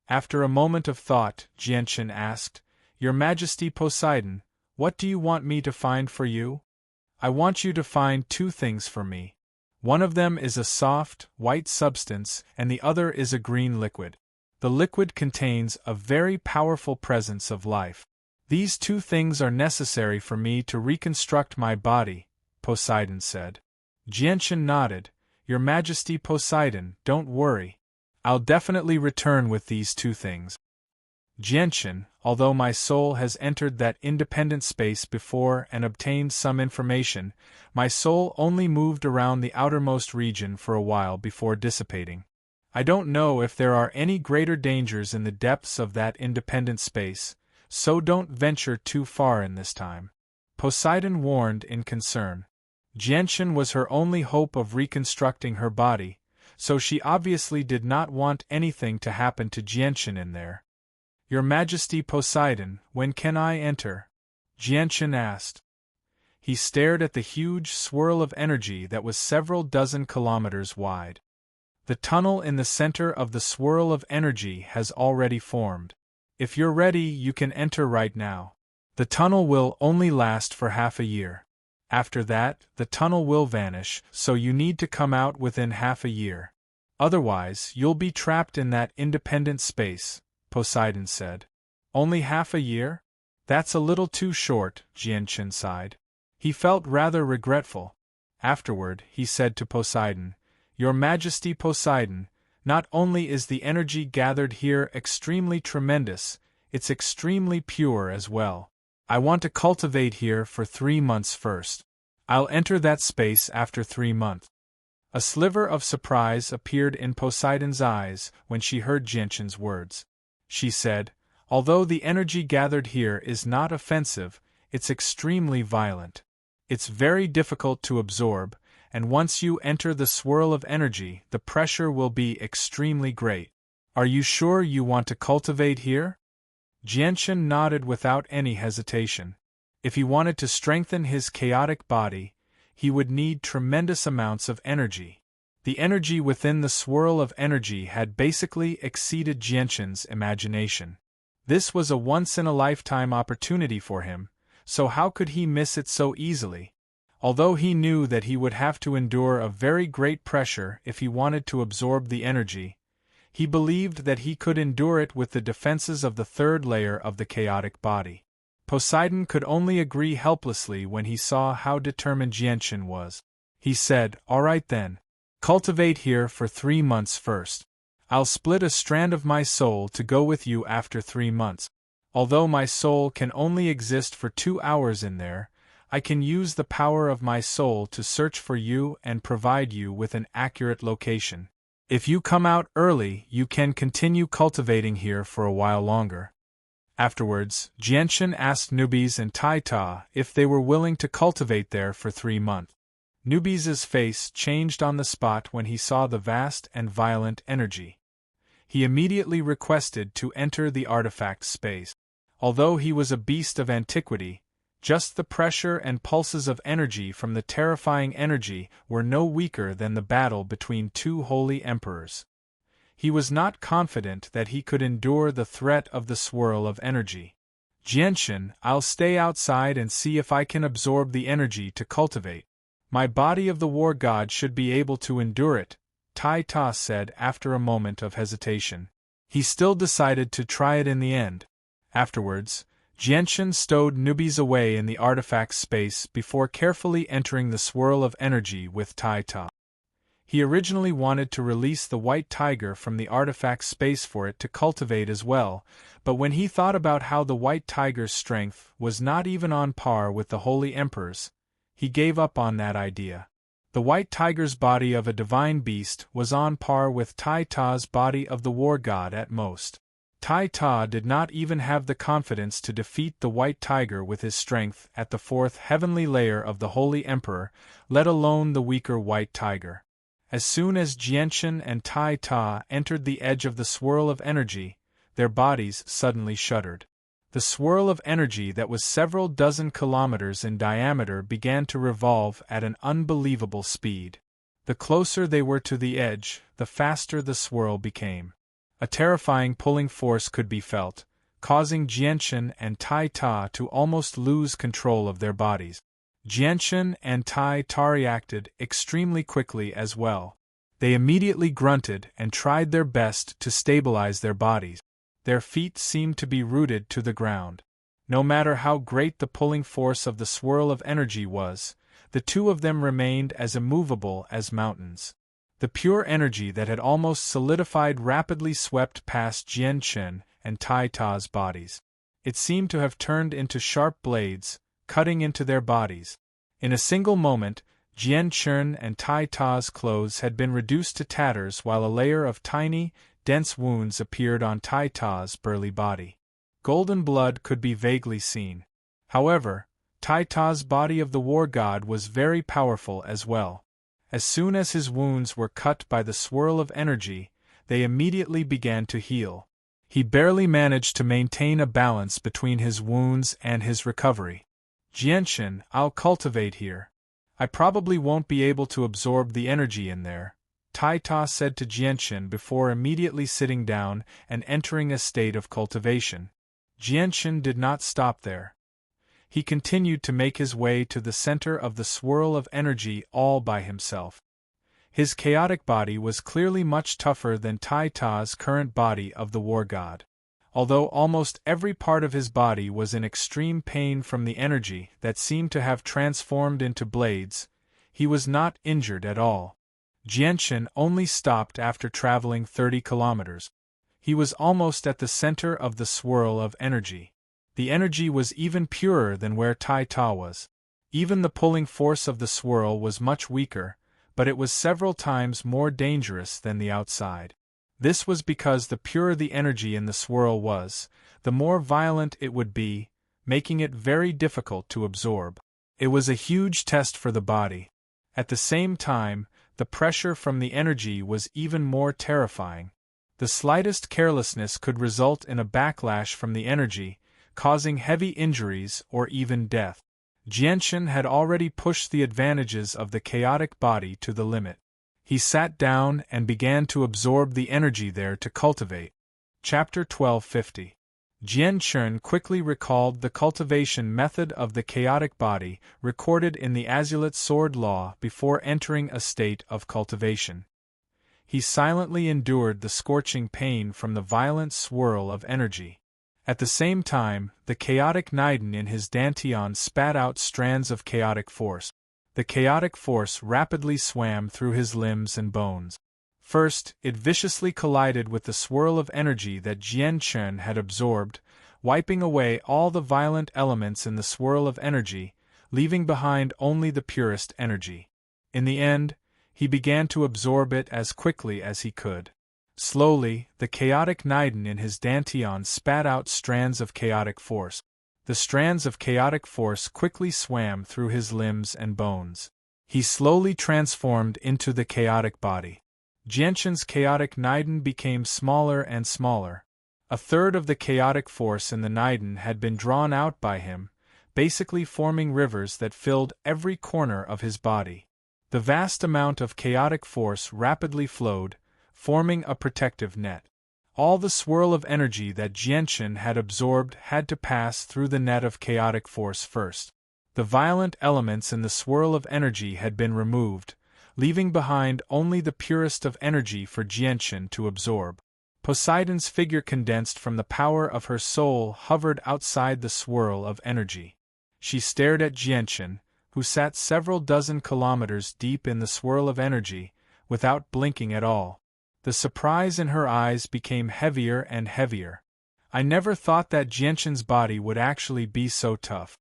After a moment of thought, Jianchen asked, Your Majesty Poseidon, what do you want me to find for you? I want you to find two things for me. One of them is a soft, white substance, and the other is a green liquid. The liquid contains a very powerful presence of life. These two things are necessary for me to reconstruct my body, Poseidon said. Jianchen nodded. Your Majesty Poseidon, don't worry. I'll definitely return with these two things. Jianchen, although my soul has entered that independent space before and obtained some information, my soul only moved around the outermost region for a while before dissipating. I don't know if there are any greater dangers in the depths of that independent space, so don't venture too far in this time. Poseidon warned in concern. Jianchen was her only hope of reconstructing her body, so she obviously did not want anything to happen to Jianchen in there. Your Majesty Poseidon, when can I enter? Jianchen asked. He stared at the huge swirl of energy that was several dozen kilometers wide. The tunnel in the center of the swirl of energy has already formed. If you're ready, you can enter right now. The tunnel will only last for half a year. After that, the tunnel will vanish, so you need to come out within half a year. Otherwise, you'll be trapped in that independent space, Poseidon said. Only half a year? That's a little too short, Jianchen sighed. He felt rather regretful. Afterward, he said to Poseidon, Your Majesty Poseidon, not only is the energy gathered here extremely tremendous, it's extremely pure as well. I want to cultivate here for 3 months first. I'll enter that space after 3 months. A sliver of surprise appeared in Poseidon's eyes when she heard Jianchen's words. She said, Although the energy gathered here is not offensive, it's extremely violent. It's very difficult to absorb, and once you enter the swirl of energy, the pressure will be extremely great. Are you sure you want to cultivate here? Jianchen nodded without any hesitation. If he wanted to strengthen his chaotic body, he would need tremendous amounts of energy. The energy within the swirl of energy had basically exceeded Jianchen's imagination. This was a once-in-a-lifetime opportunity for him, so how could he miss it so easily? Although he knew that he would have to endure a very great pressure if he wanted to absorb the energy, he believed that he could endure it with the defenses of the third layer of the chaotic body. Poseidon could only agree helplessly when he saw how determined Jianchen was. He said, All right then. Cultivate here for 3 months first. I'll split a strand of my soul to go with you after 3 months. Although my soul can only exist for 2 hours in there, I can use the power of my soul to search for you and provide you with an accurate location. If you come out early, you can continue cultivating here for a while longer. Afterwards, Jianchen asked Nubes and Taita if they were willing to cultivate there for 3 months. Nubes' face changed on the spot when he saw the vast and violent energy. He immediately requested to enter the artifact space. Although he was a beast of antiquity, just the pressure and pulses of energy from the terrifying energy were no weaker than the battle between two holy emperors. He was not confident that he could endure the threat of the swirl of energy. Jianshan, I'll stay outside and see if I can absorb the energy to cultivate. My body of the war god should be able to endure it, Tai Ta said after a moment of hesitation. He still decided to try it in the end. Afterwards, Jianshan stowed newbies away in the artifact space before carefully entering the swirl of energy with Tai Ta. He originally wanted to release the white tiger from the artifact space for it to cultivate as well, but when he thought about how the white tiger's strength was not even on par with the Holy Emperor's, he gave up on that idea. The white tiger's body of a divine beast was on par with Tai Ta's body of the war god at most. Tai Ta did not even have the confidence to defeat the white tiger with his strength at the fourth heavenly layer of the Holy Emperor, let alone the weaker white tiger. As soon as Jianshan and Tai Ta entered the edge of the swirl of energy, their bodies suddenly shuddered. The swirl of energy that was several dozen kilometers in diameter began to revolve at an unbelievable speed. The closer they were to the edge, the faster the swirl became. A terrifying pulling force could be felt, causing Jianshan and Tai Ta to almost lose control of their bodies. Jianshan and Tai Ta reacted extremely quickly as well. They immediately grunted and tried their best to stabilize their bodies. Their feet seemed to be rooted to the ground. No matter how great the pulling force of the swirl of energy was, the two of them remained as immovable as mountains. The pure energy that had almost solidified rapidly swept past Jianshan and Tai Ta's bodies. It seemed to have turned into sharp blades, cutting into their bodies. In a single moment, Jianshan and Tai Ta's clothes had been reduced to tatters while a layer of tiny, dense wounds appeared on Tai Ta's burly body. Golden blood could be vaguely seen. However, Tai Ta's body of the war god was very powerful as well. As soon as his wounds were cut by the swirl of energy, they immediately began to heal. He barely managed to maintain a balance between his wounds and his recovery. Jianshan, I'll cultivate here. I probably won't be able to absorb the energy in there, Tai Ta said to Jianshan before immediately sitting down and entering a state of cultivation. Jianshan did not stop there. He continued to make his way to the center of the swirl of energy all by himself. His chaotic body was clearly much tougher than Tai Ta's current body of the war god. Although almost every part of his body was in extreme pain from the energy that seemed to have transformed into blades, he was not injured at all. Jianshan only stopped after traveling 30 kilometers. He was almost at the center of the swirl of energy. The energy was even purer than where Tai Ta was. Even the pulling force of the swirl was much weaker, but it was several times more dangerous than the outside. This was because the purer the energy in the swirl was, the more violent it would be, making it very difficult to absorb. It was a huge test for the body. At the same time, the pressure from the energy was even more terrifying. The slightest carelessness could result in a backlash from the energy, causing heavy injuries or even death. Jianshan had already pushed the advantages of the chaotic body to the limit. He sat down and began to absorb the energy there to cultivate. Chapter 1250. Jianshan quickly recalled the cultivation method of the chaotic body recorded in the Azulite Sword Law before entering a state of cultivation. He silently endured the scorching pain from the violent swirl of energy. At the same time, the chaotic Niden in his dantian spat out strands of chaotic force. The chaotic force rapidly swam through his limbs and bones. First, it viciously collided with the swirl of energy that Jianshan had absorbed, wiping away all the violent elements in the swirl of energy, leaving behind only the purest energy. In the end, he began to absorb it as quickly as he could. Slowly, the chaotic Niden in his dantian spat out strands of chaotic force. The strands of chaotic force quickly swam through his limbs and bones. He slowly transformed into the chaotic body. Jianshan's chaotic Niden became smaller and smaller. A third of the chaotic force in the Niden had been drawn out by him, basically forming rivers that filled every corner of his body. The vast amount of chaotic force rapidly flowed, forming a protective net. All the swirl of energy that Jianshan had absorbed had to pass through the net of chaotic force first. The violent elements in the swirl of energy had been removed, leaving behind only the purest of energy for Jianshan to absorb. Poseidon's figure, condensed from the power of her soul, hovered outside the swirl of energy. She stared at Jianshan, who sat several dozen kilometers deep in the swirl of energy, without blinking at all. The surprise in her eyes became heavier and heavier. I never thought that Jianshan's body would actually be so tough.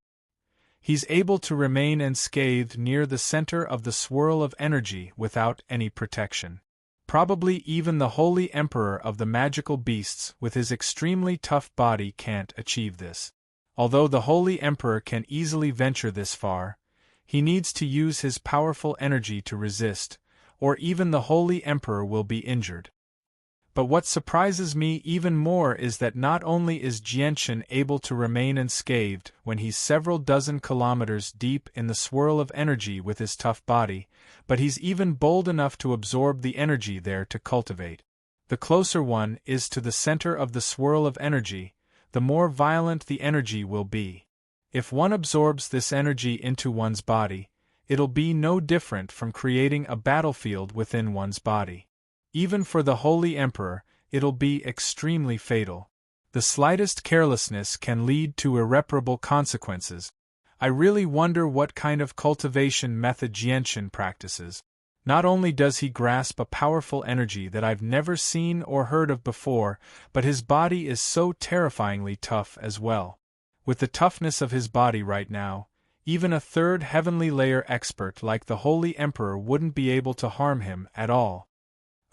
He's able to remain unscathed near the center of the swirl of energy without any protection. Probably even the Holy Emperor of the magical beasts with his extremely tough body can't achieve this. Although the Holy Emperor can easily venture this far, he needs to use his powerful energy to resist, or even the Holy Emperor will be injured. But what surprises me even more is that not only is Jianshan able to remain unscathed when he's several dozen kilometers deep in the swirl of energy with his tough body, but he's even bold enough to absorb the energy there to cultivate. The closer one is to the center of the swirl of energy, the more violent the energy will be. If one absorbs this energy into one's body, it'll be no different from creating a battlefield within one's body. Even for the Holy Emperor, it'll be extremely fatal. The slightest carelessness can lead to irreparable consequences. I really wonder what kind of cultivation method Jianshan practices. Not only does he grasp a powerful energy that I've never seen or heard of before, but his body is so terrifyingly tough as well. With the toughness of his body right now, even a third heavenly layer expert like the Holy Emperor wouldn't be able to harm him at all.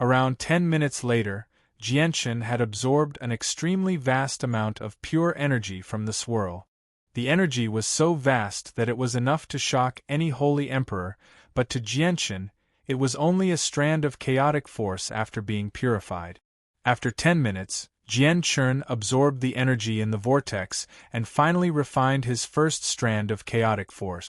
Around 10 minutes later, Jianshan had absorbed an extremely vast amount of pure energy from the swirl. The energy was so vast that it was enough to shock any Holy Emperor, but to Jianshan, it was only a strand of chaotic force after being purified. After 10 minutes, Jianshan absorbed the energy in the vortex and finally refined his first strand of chaotic force.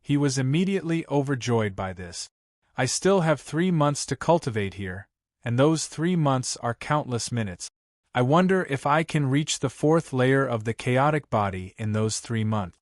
He was immediately overjoyed by this. I still have 3 months to cultivate here, and those 3 months are countless minutes. I wonder if I can reach the 4th layer of the chaotic body in those 3 months.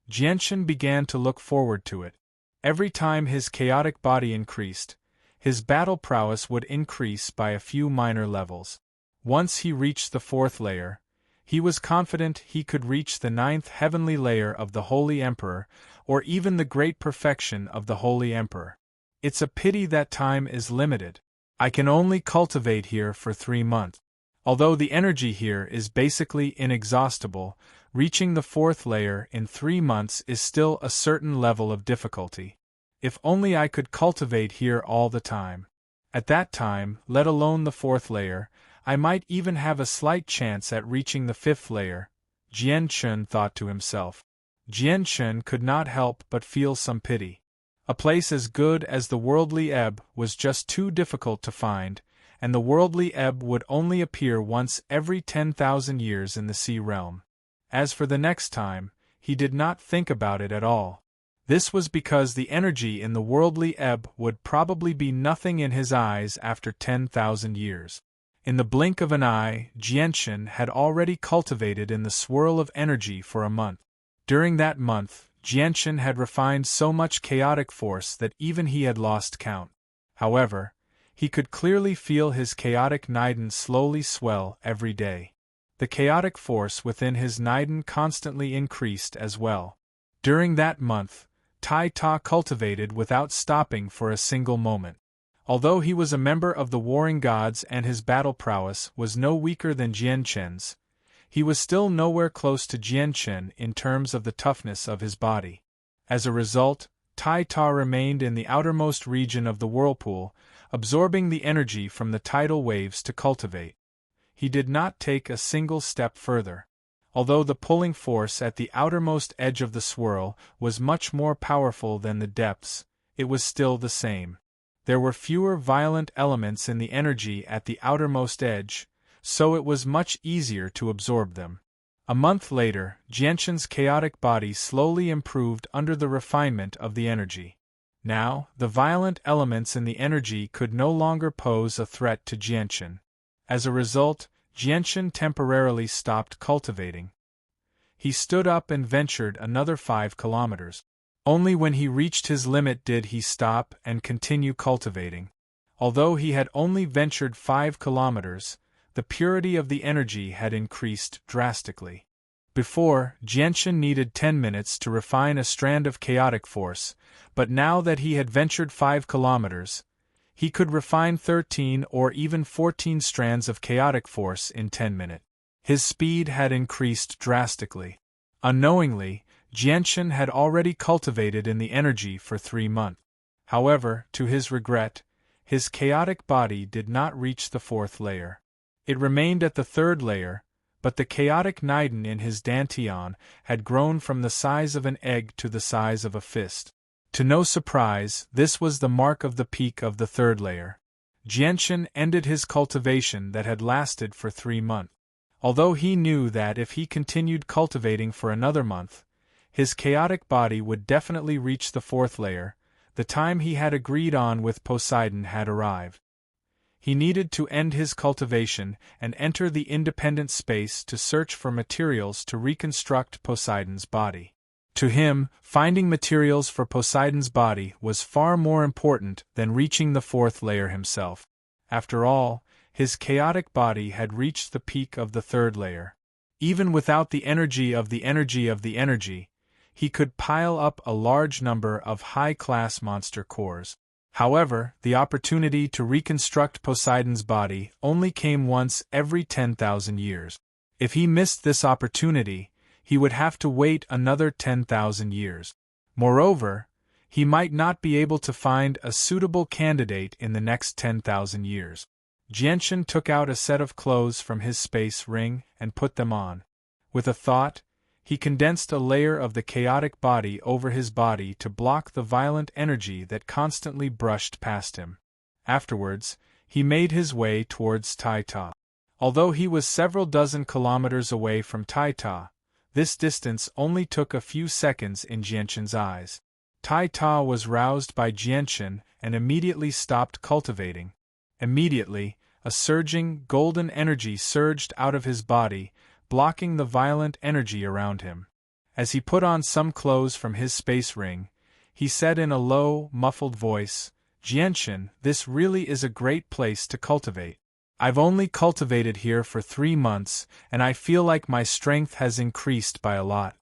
Jianshan began to look forward to it. Every time his chaotic body increased, his battle prowess would increase by a few minor levels. Once he reached the 4th layer, he was confident he could reach the 9th heavenly layer of the Holy Emperor, or even the great perfection of the Holy Emperor. It's a pity that time is limited. I can only cultivate here for 3 months. Although the energy here is basically inexhaustible, reaching the 4th layer in 3 months is still a certain level of difficulty. If only I could cultivate here all the time. At that time, let alone the 4th layer, I might even have a slight chance at reaching the 5th layer, Jianshan thought to himself. Jianshan could not help but feel some pity. A place as good as the worldly ebb was just too difficult to find, and the worldly ebb would only appear once every 10,000 years in the sea realm. As for the next time, he did not think about it at all. This was because the energy in the worldly ebb would probably be nothing in his eyes after 10,000 years. In the blink of an eye, Jianshan had already cultivated in the swirl of energy for a month. During that month, Jianshan had refined so much chaotic force that even he had lost count. However, he could clearly feel his chaotic Niden slowly swell every day. The chaotic force within his Niden constantly increased as well. During that month, Tai Ta cultivated without stopping for a single moment. Although he was a member of the warring gods and his battle prowess was no weaker than Jianshan's, he was still nowhere close to Jianshan in terms of the toughness of his body. As a result, Tai Ta remained in the outermost region of the whirlpool, absorbing the energy from the tidal waves to cultivate. He did not take a single step further. Although the pulling force at the outermost edge of the swirl was much more powerful than the depths, it was still the same. There were fewer violent elements in the energy at the outermost edge, so it was much easier to absorb them. A month later, Jianshan's chaotic body slowly improved under the refinement of the energy. Now, the violent elements in the energy could no longer pose a threat to Jianshan. As a result, Jianshan temporarily stopped cultivating. He stood up and ventured another 5 kilometers. Only when he reached his limit did he stop and continue cultivating. Although he had only ventured 5 kilometers, the purity of the energy had increased drastically. Before, Jianshan needed 10 minutes to refine a strand of chaotic force, but now that he had ventured 5 kilometers, he could refine 13 or even 14 strands of chaotic force in 10 minutes. His speed had increased drastically. Unknowingly, Jianshan had already cultivated in the energy for 3 months. However, to his regret, his chaotic body did not reach the 4th layer. It remained at the 3rd layer, but the chaotic Niden in his dantian had grown from the size of an egg to the size of a fist. To no surprise, this was the mark of the peak of the 3rd layer. Jianshan ended his cultivation that had lasted for 3 months. Although he knew that if he continued cultivating for another month, his chaotic body would definitely reach the 4th layer, the time he had agreed on with Poseidon had arrived. He needed to end his cultivation and enter the independent space to search for materials to reconstruct Poseidon's body. To him, finding materials for Poseidon's body was far more important than reaching the 4th layer himself. After all, his chaotic body had reached the peak of the 3rd layer. Even without the energy of the energy of the energy, he could pile up a large number of high-class monster cores. However, the opportunity to reconstruct Poseidon's body only came once every 10,000 years. If he missed this opportunity, he would have to wait another 10,000 years. Moreover, he might not be able to find a suitable candidate in the next 10,000 years. Jianshan took out a set of clothes from his space ring and put them on. With a thought, he condensed a layer of the chaotic body over his body to block the violent energy that constantly brushed past him. Afterwards, he made his way towards Taita. Although he was several dozen kilometers away from Taita, this distance only took a few seconds in Jianshan's eyes. Taita was roused by Jianshan and immediately stopped cultivating. Immediately, a surging, golden energy surged out of his body, blocking the violent energy around him. As he put on some clothes from his space ring, he said in a low, muffled voice, "Jianshan, this really is a great place to cultivate. I've only cultivated here for 3 months, and I feel like my strength has increased by a lot."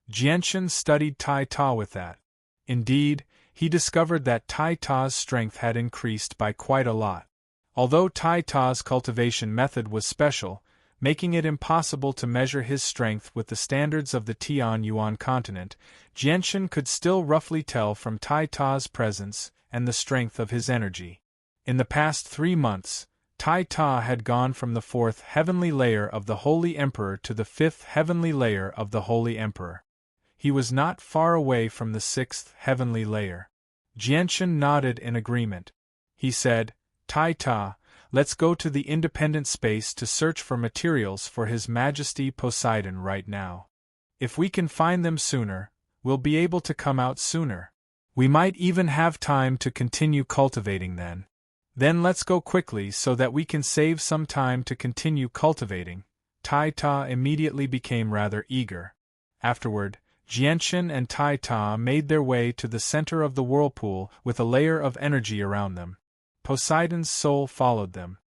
Jianshan studied Taita with that. Indeed, he discovered that Taita's strength had increased by quite a lot. Although Taita's cultivation method was special, making it impossible to measure his strength with the standards of the Tianyuan continent, Jianshan could still roughly tell from Taita's presence and the strength of his energy. In the past 3 months, Taita had gone from the 4th heavenly layer of the Holy Emperor to the 5th heavenly layer of the Holy Emperor. He was not far away from the 6th heavenly layer. Jianshan nodded in agreement. He said, "Taita, let's go to the independent space to search for materials for His Majesty Poseidon right now. If we can find them sooner, we'll be able to come out sooner. We might even have time to continue cultivating then. Then let's go quickly so that we can save some time to continue cultivating." Taita immediately became rather eager. Afterward, Jianshan and Taita made their way to the center of the whirlpool with a layer of energy around them. Poseidon's soul followed them.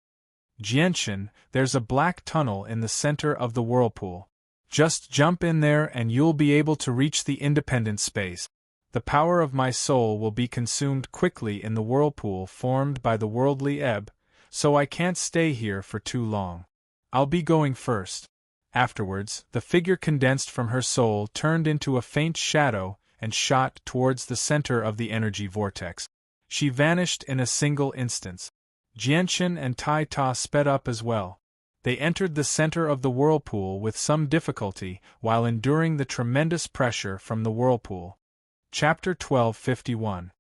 "Jianshan, there's a black tunnel in the center of the whirlpool. Just jump in there and you'll be able to reach the independent space. The power of my soul will be consumed quickly in the whirlpool formed by the worldly ebb, so I can't stay here for too long. I'll be going first." Afterwards, the figure condensed from her soul turned into a faint shadow and shot towards the center of the energy vortex. She vanished in a single instant. Jianshan and Taita sped up as well. They entered the center of the whirlpool with some difficulty while enduring the tremendous pressure from the whirlpool. Chapter 1251.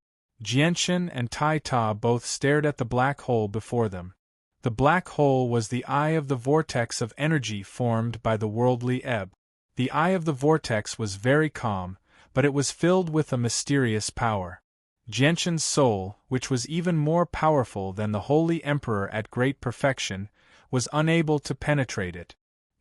Jianchen and Tai Ta both stared at the black hole before them. The black hole was the eye of the vortex of energy formed by the worldly ebb. The eye of the vortex was very calm, but it was filled with a mysterious power. Jianchen's soul, which was even more powerful than the Holy Emperor at great perfection, was unable to penetrate it.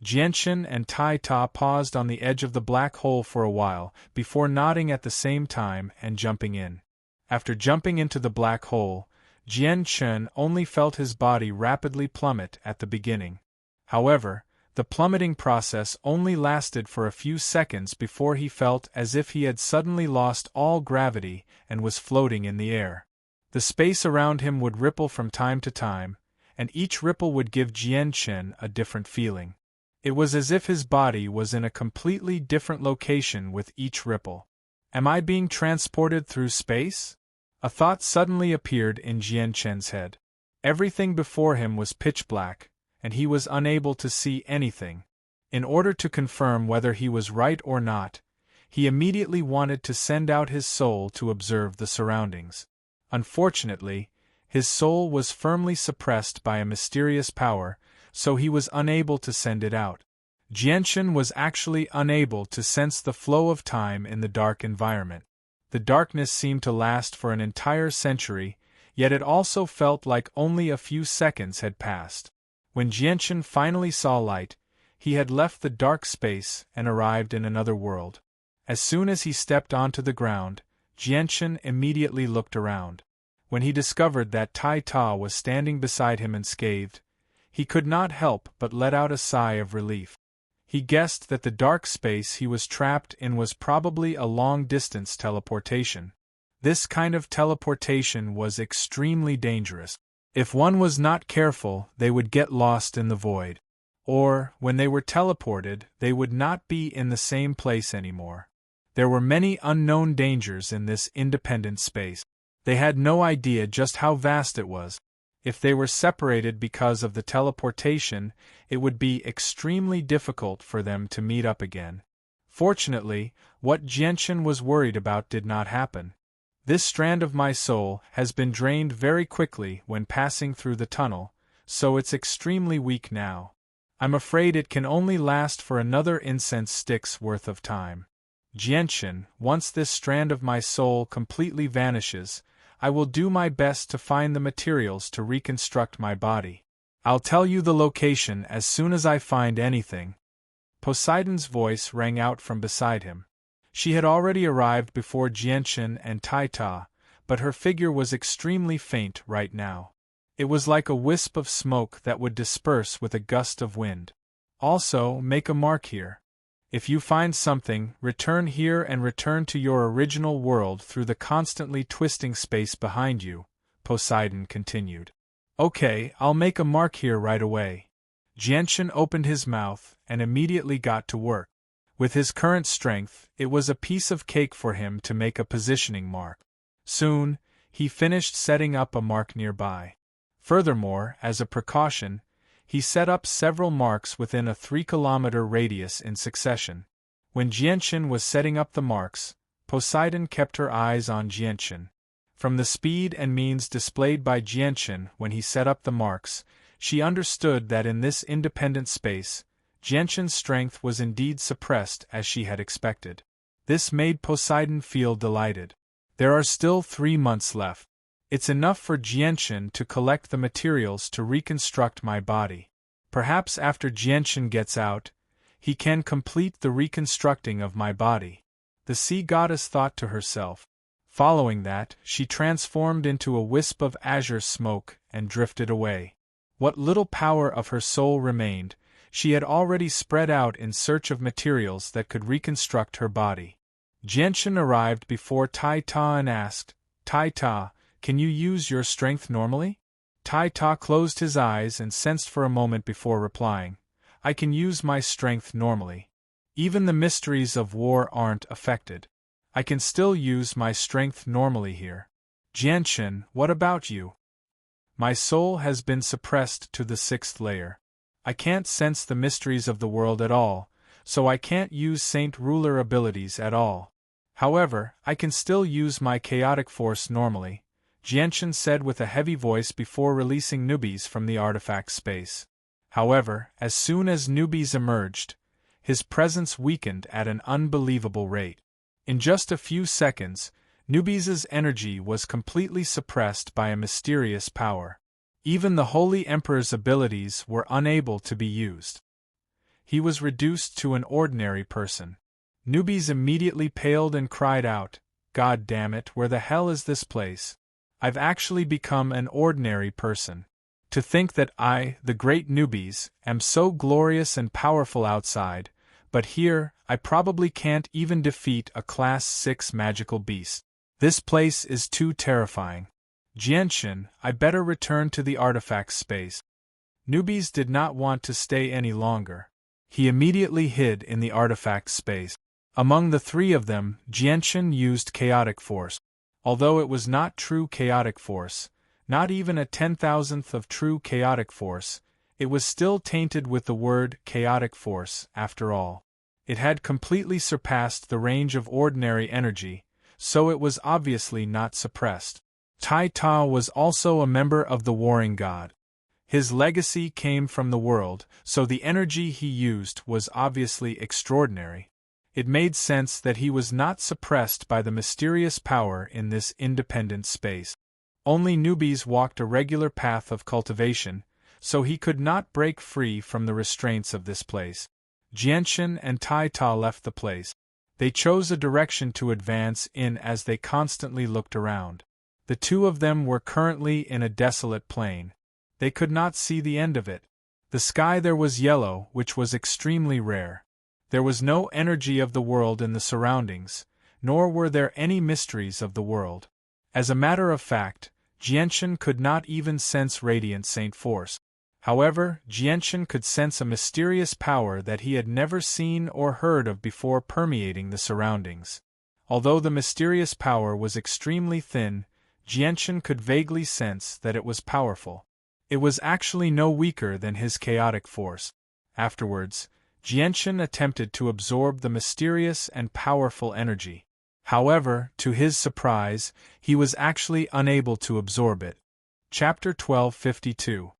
Jianchen and Tai Ta paused on the edge of the black hole for a while, before nodding at the same time and jumping in. After jumping into the black hole, Jianchen only felt his body rapidly plummet at the beginning. However, the plummeting process only lasted for a few seconds before he felt as if he had suddenly lost all gravity and was floating in the air. The space around him would ripple from time to time, and each ripple would give Jianchen a different feeling. It was as if his body was in a completely different location with each ripple. Am I being transported through space? A thought suddenly appeared in Jianchen's head. Everything before him was pitch black, and he was unable to see anything. In order to confirm whether he was right or not, he immediately wanted to send out his soul to observe the surroundings. Unfortunately, his soul was firmly suppressed by a mysterious power, so he was unable to send it out. Jianchen was actually unable to sense the flow of time in the dark environment. The darkness seemed to last for an entire century, yet it also felt like only a few seconds had passed. When Jianchen finally saw light, he had left the dark space and arrived in another world. As soon as he stepped onto the ground, Jianchen immediately looked around. When he discovered that Tai Ta was standing beside him unscathed, he could not help but let out a sigh of relief. He guessed that the dark space he was trapped in was probably a long-distance teleportation. This kind of teleportation was extremely dangerous. If one was not careful, they would get lost in the void. Or, when they were teleported, they would not be in the same place anymore. There were many unknown dangers in this independent space. They had no idea just how vast it was. If they were separated because of the teleportation, it would be extremely difficult for them to meet up again. Fortunately, what Jianchen was worried about did not happen. This strand of my soul has been drained very quickly when passing through the tunnel, so it's extremely weak now. I'm afraid it can only last for another incense stick's worth of time. Jianchen, once this strand of my soul completely vanishes, I will do my best to find the materials to reconstruct my body. I'll tell you the location as soon as I find anything. Poseidon's voice rang out from beside him. She had already arrived before Jianchen and Tai Ta, but her figure was extremely faint right now. It was like a wisp of smoke that would disperse with a gust of wind. Also, make a mark here. If you find something, return here and return to your original world through the constantly twisting space behind you, Poseidon continued. Okay, I'll make a mark here right away. Jianchen opened his mouth and immediately got to work. With his current strength, it was a piece of cake for him to make a positioning mark. Soon, he finished setting up a mark nearby. Furthermore, as a precaution, he set up several marks within a 3-kilometer radius in succession. When Jianchen was setting up the marks, Poseidon kept her eyes on Jianchen. From the speed and means displayed by Jianchen when he set up the marks, she understood that in this independent space, Jianchen's strength was indeed suppressed as she had expected. This made Poseidon feel delighted. There are still 3 months left. It's enough for Jianchen to collect the materials to reconstruct my body. Perhaps after Jianchen gets out, he can complete the reconstructing of my body. The sea goddess thought to herself. Following that, she transformed into a wisp of azure smoke and drifted away. What little power of her soul remained, she had already spread out in search of materials that could reconstruct her body. Jianchen arrived before Tai Ta and asked, Tai Ta, can you use your strength normally? Tai Ta closed his eyes and sensed for a moment before replying, I can use my strength normally. Even the mysteries of war aren't affected. I can still use my strength normally here. Jianchen, what about you? My soul has been suppressed to the 6th layer. I can't sense the mysteries of the world at all, so I can't use Saint Ruler abilities at all. However, I can still use my chaotic force normally, Jianshan said with a heavy voice before releasing newbies from the artifact space. However, as soon as newbies emerged, his presence weakened at an unbelievable rate. In just a few seconds, newbies' energy was completely suppressed by a mysterious power. Even the Holy Emperor's abilities were unable to be used. He was reduced to an ordinary person. Newbies immediately paled and cried out, "God damn it, where the hell is this place? I've actually become an ordinary person. To think that I, the great newbies, am so glorious and powerful outside, but here, I probably can't even defeat a Class 6 magical beast. This place is too terrifying. Jianshan, I better return to the artifact space." Newbies did not want to stay any longer. He immediately hid in the artifact space. Among the three of them, Jianshan used chaotic force. Although it was not true chaotic force, not even a 10,000th of true chaotic force, it was still tainted with the word chaotic force, after all. It had completely surpassed the range of ordinary energy, so it was obviously not suppressed. Tai Ta was also a member of the Warring God. His legacy came from the world, so the energy he used was obviously extraordinary. It made sense that he was not suppressed by the mysterious power in this independent space. Only newbies walked a regular path of cultivation, so he could not break free from the restraints of this place. Jianshan and Tai Ta left the place. They chose a direction to advance in as they constantly looked around. The two of them were currently in a desolate plain. They could not see the end of it. The sky there was yellow, which was extremely rare. There was no energy of the world in the surroundings, nor were there any mysteries of the world. As a matter of fact, Jianshan could not even sense radiant saint force. However, Jianshan could sense a mysterious power that he had never seen or heard of before permeating the surroundings. Although the mysterious power was extremely thin, Jianshan could vaguely sense that it was powerful. It was actually no weaker than his chaotic force. Afterwards, Jianshan attempted to absorb the mysterious and powerful energy. However, to his surprise, he was actually unable to absorb it. Chapter 1252.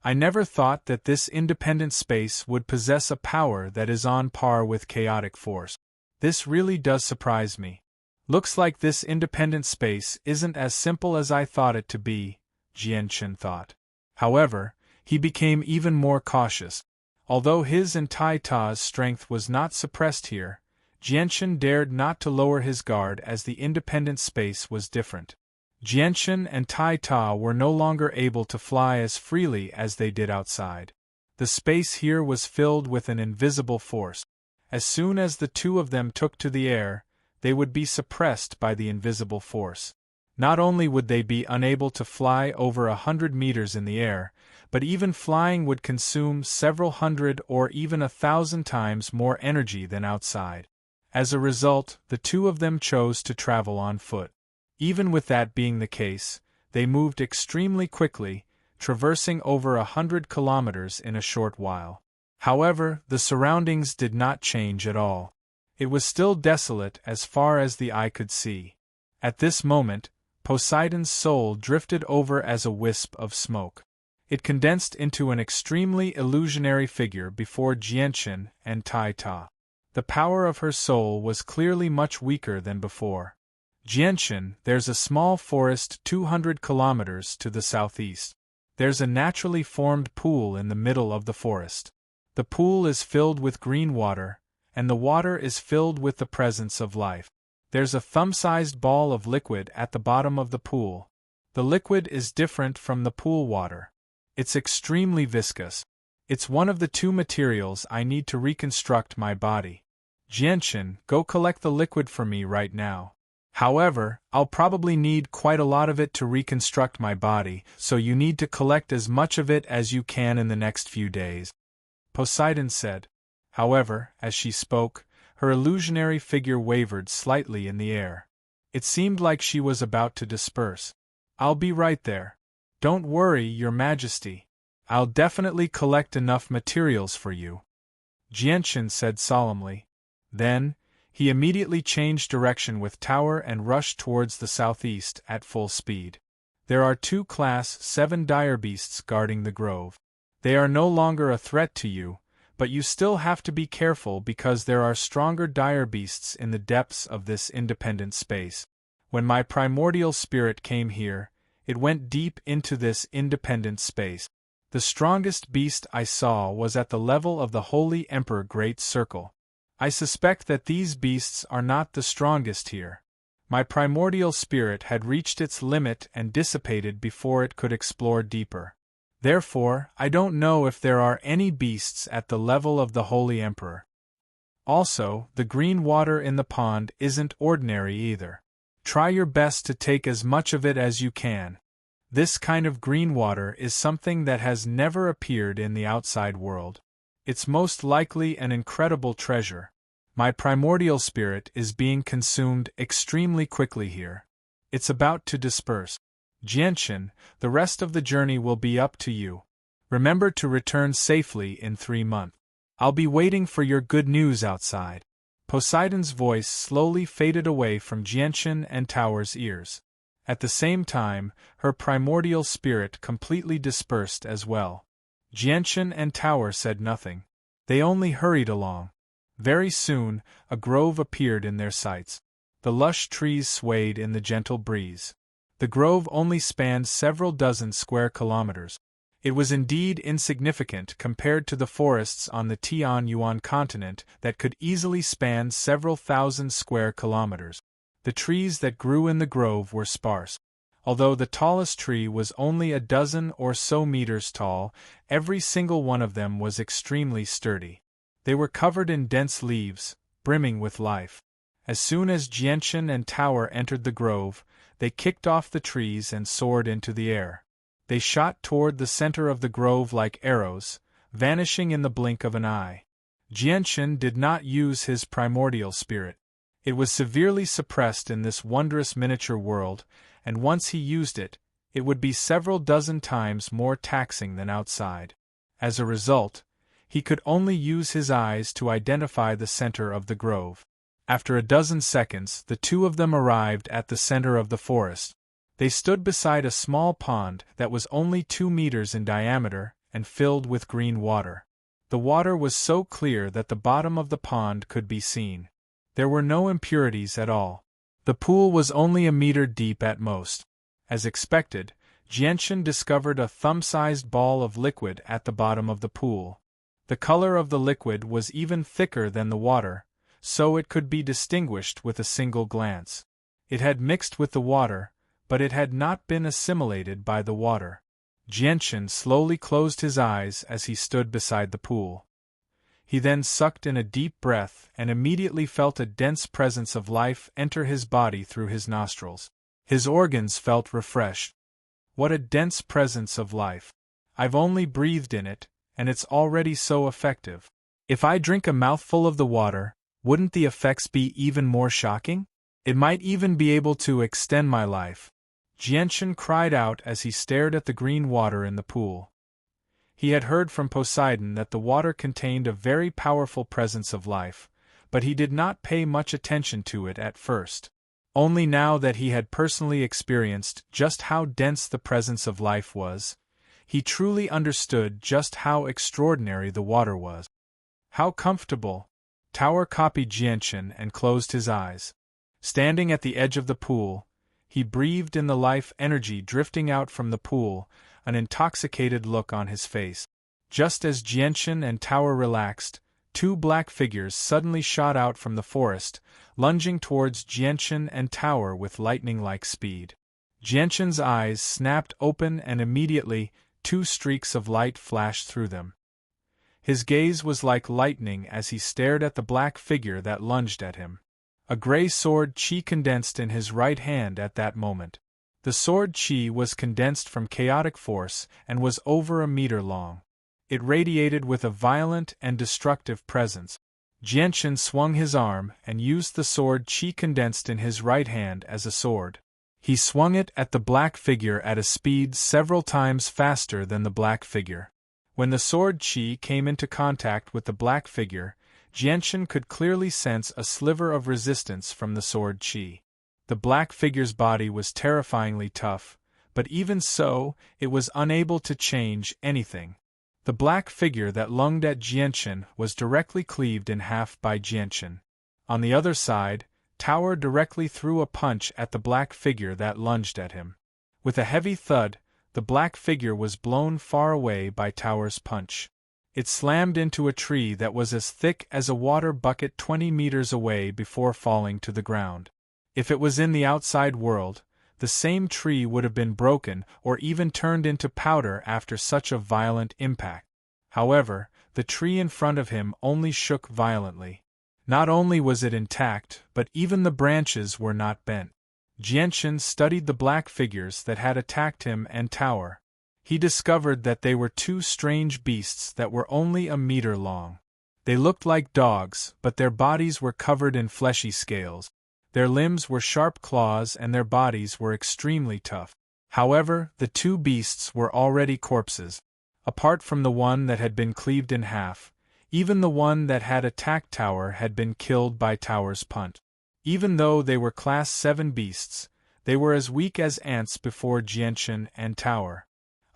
I never thought that this independent space would possess a power that is on par with chaotic force. This really does surprise me. Looks like this independent space isn't as simple as I thought it to be, Jianshan thought. However, he became even more cautious. Although his and Tai Ta's strength was not suppressed here, Jianshan dared not to lower his guard as the independent space was different. Jianshan and Tai Ta were no longer able to fly as freely as they did outside. The space here was filled with an invisible force. As soon as the two of them took to the air, they would be suppressed by the invisible force. Not only would they be unable to fly over 100 meters in the air, but even flying would consume several hundred or even 1,000 times more energy than outside. As a result, the two of them chose to travel on foot. Even with that being the case, they moved extremely quickly, traversing over 100 kilometers in a short while. However, the surroundings did not change at all. It was still desolate as far as the eye could see. At this moment, Poseidon's soul drifted over as a wisp of smoke. It condensed into an extremely illusionary figure before Jianshan and Tai Ta. The power of her soul was clearly much weaker than before. Jianshan, there's a small forest 200 kilometers to the southeast. There's a naturally formed pool in the middle of the forest. The pool is filled with green water, and the water is filled with the presence of life. There's a thumb-sized ball of liquid at the bottom of the pool. The liquid is different from the pool water. It's extremely viscous. It's one of the two materials I need to reconstruct my body. Jianshan, go collect the liquid for me right now. However, I'll probably need quite a lot of it to reconstruct my body, so you need to collect as much of it as you can in the next few days. Poseidon said. However, as she spoke, her illusionary figure wavered slightly in the air. It seemed like she was about to disperse. I'll be right there. Don't worry, Your Majesty. I'll definitely collect enough materials for you, Jianshan said solemnly. Then, He immediately changed direction with Tower and rushed towards the southeast at full speed. There are 2 Class 7 dire beasts guarding the grove. They are no longer a threat to you, but you still have to be careful because there are stronger dire beasts in the depths of this independent space. When my primordial spirit came here, it went deep into this independent space. The strongest beast I saw was at the level of the Holy Emperor Great Circle. I suspect that these beasts are not the strongest here. My primordial spirit had reached its limit and dissipated before it could explore deeper. Therefore, I don't know if there are any beasts at the level of the Holy Emperor. Also, the green water in the pond isn't ordinary either. Try your best to take as much of it as you can. This kind of green water is something that has never appeared in the outside world. It's most likely an incredible treasure. My primordial spirit is being consumed extremely quickly here. It's about to disperse. Jianchen, the rest of the journey will be up to you. Remember to return safely in 3 months. I'll be waiting for your good news outside. Poseidon's voice slowly faded away from Jianchen and Tower's ears. At the same time, her primordial spirit completely dispersed as well. Jianchen and Tower said nothing. They only hurried along. Very soon, a grove appeared in their sights. The lush trees swayed in the gentle breeze. The grove only spanned several dozen square kilometers. It was indeed insignificant compared to the forests on the Tianyuan continent that could easily span several thousand square kilometers. The trees that grew in the grove were sparse. Although the tallest tree was only a dozen or so meters tall, every single one of them was extremely sturdy. They were covered in dense leaves, brimming with life. As soon as Jianchen and Tower entered the grove, they kicked off the trees and soared into the air. They shot toward the center of the grove like arrows, vanishing in the blink of an eye. Jianchen did not use his primordial spirit. It was severely suppressed in this wondrous miniature world, and once he used it, it would be several dozen times more taxing than outside. As a result, he could only use his eyes to identify the center of the grove. After a dozen seconds, the 2 of them arrived at the center of the forest. They stood beside a small pond that was only 2 meters in diameter and filled with green water. The water was so clear that the bottom of the pond could be seen. There were no impurities at all. The pool was only a meter deep at most. As expected, Jianchen discovered a thumb-sized ball of liquid at the bottom of the pool. The color of the liquid was even thicker than the water, so it could be distinguished with a single glance. It had mixed with the water, but it had not been assimilated by the water. Jianchen slowly closed his eyes as he stood beside the pool. He then sucked in a deep breath and immediately felt a dense presence of life enter his body through his nostrils. His organs felt refreshed. What a dense presence of life. I've only breathed in it, and it's already so effective. If I drink a mouthful of the water, wouldn't the effects be even more shocking? It might even be able to extend my life. Jianchen cried out as he stared at the green water in the pool. He had heard from Poseidon that the water contained a very powerful presence of life, but he did not pay much attention to it at first. Only now that he had personally experienced just how dense the presence of life was, he truly understood just how extraordinary the water was. How comfortable! Tower copied Jianchen and closed his eyes. Standing at the edge of the pool, he breathed in the life energy drifting out from the pool, an intoxicated look on his face. Just as Jianchen and Tower relaxed, 2 black figures suddenly shot out from the forest, lunging towards Jianchen and Tower with lightning-like speed. Jianchen's eyes snapped open and immediately 2 streaks of light flashed through them. His gaze was like lightning as he stared at the black figure that lunged at him. A gray sword chi condensed in his right hand at that moment. The sword chi was condensed from chaotic force and was over a meter long. It radiated with a violent and destructive presence. Jianchen swung his arm and used the sword chi condensed in his right hand as a sword. He swung it at the black figure at a speed several times faster than the black figure. When the sword chi came into contact with the black figure, Jianchen could clearly sense a sliver of resistance from the sword qi. The black figure's body was terrifyingly tough, but even so, it was unable to change anything. The black figure that lunged at Jianchen was directly cleaved in half by Jianchen. On the other side, Tower directly threw a punch at the black figure that lunged at him. With a heavy thud, the black figure was blown far away by Tower's punch. It slammed into a tree that was as thick as a water bucket 20 meters away before falling to the ground. If it was in the outside world, the same tree would have been broken or even turned into powder after such a violent impact. However, the tree in front of him only shook violently. Not only was it intact, but even the branches were not bent. Jianchen studied the black figures that had attacked him and Tower. He discovered that they were two strange beasts that were only a meter long. They looked like dogs, but their bodies were covered in fleshy scales. Their limbs were sharp claws and their bodies were extremely tough. However, the two beasts were already corpses. Apart from the one that had been cleaved in half, even the one that had attacked Tower had been killed by Tower's punch. Even though they were Class 7 beasts, they were as weak as ants before Jianchen and Tower.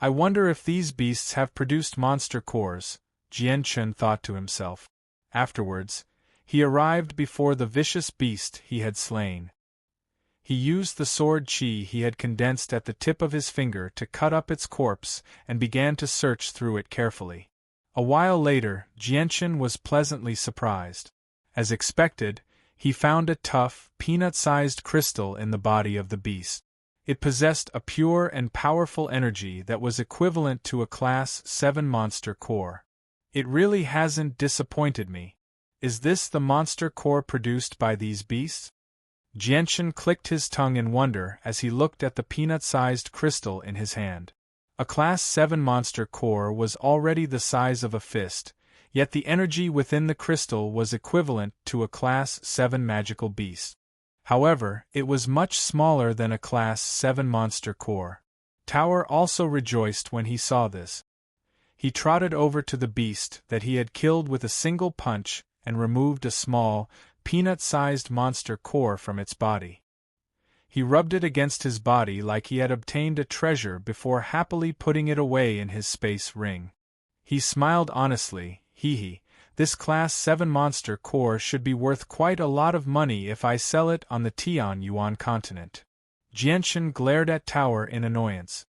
I wonder if these beasts have produced monster cores, Jianchen thought to himself. Afterwards, he arrived before the vicious beast he had slain. He used the sword qi he had condensed at the tip of his finger to cut up its corpse and began to search through it carefully. A while later, Jianchen was pleasantly surprised. As expected, he found a tough, peanut-sized crystal in the body of the beast. It possessed a pure and powerful energy that was equivalent to a Class 7 monster core. It really hasn't disappointed me. Is this the monster core produced by these beasts? Jianchen clicked his tongue in wonder as he looked at the peanut-sized crystal in his hand. A Class 7 monster core was already the size of a fist, yet the energy within the crystal was equivalent to a Class 7 magical beast. However, it was much smaller than a Class 7 monster core. Tower also rejoiced when he saw this. He trotted over to the beast that he had killed with a single punch and removed a small, peanut-sized monster core from its body. He rubbed it against his body like he had obtained a treasure before happily putting it away in his space ring. He smiled honestly, this Class 7 monster core should be worth quite a lot of money if I sell it on the Tianyuan continent. Jianchen glared at Tower in annoyance.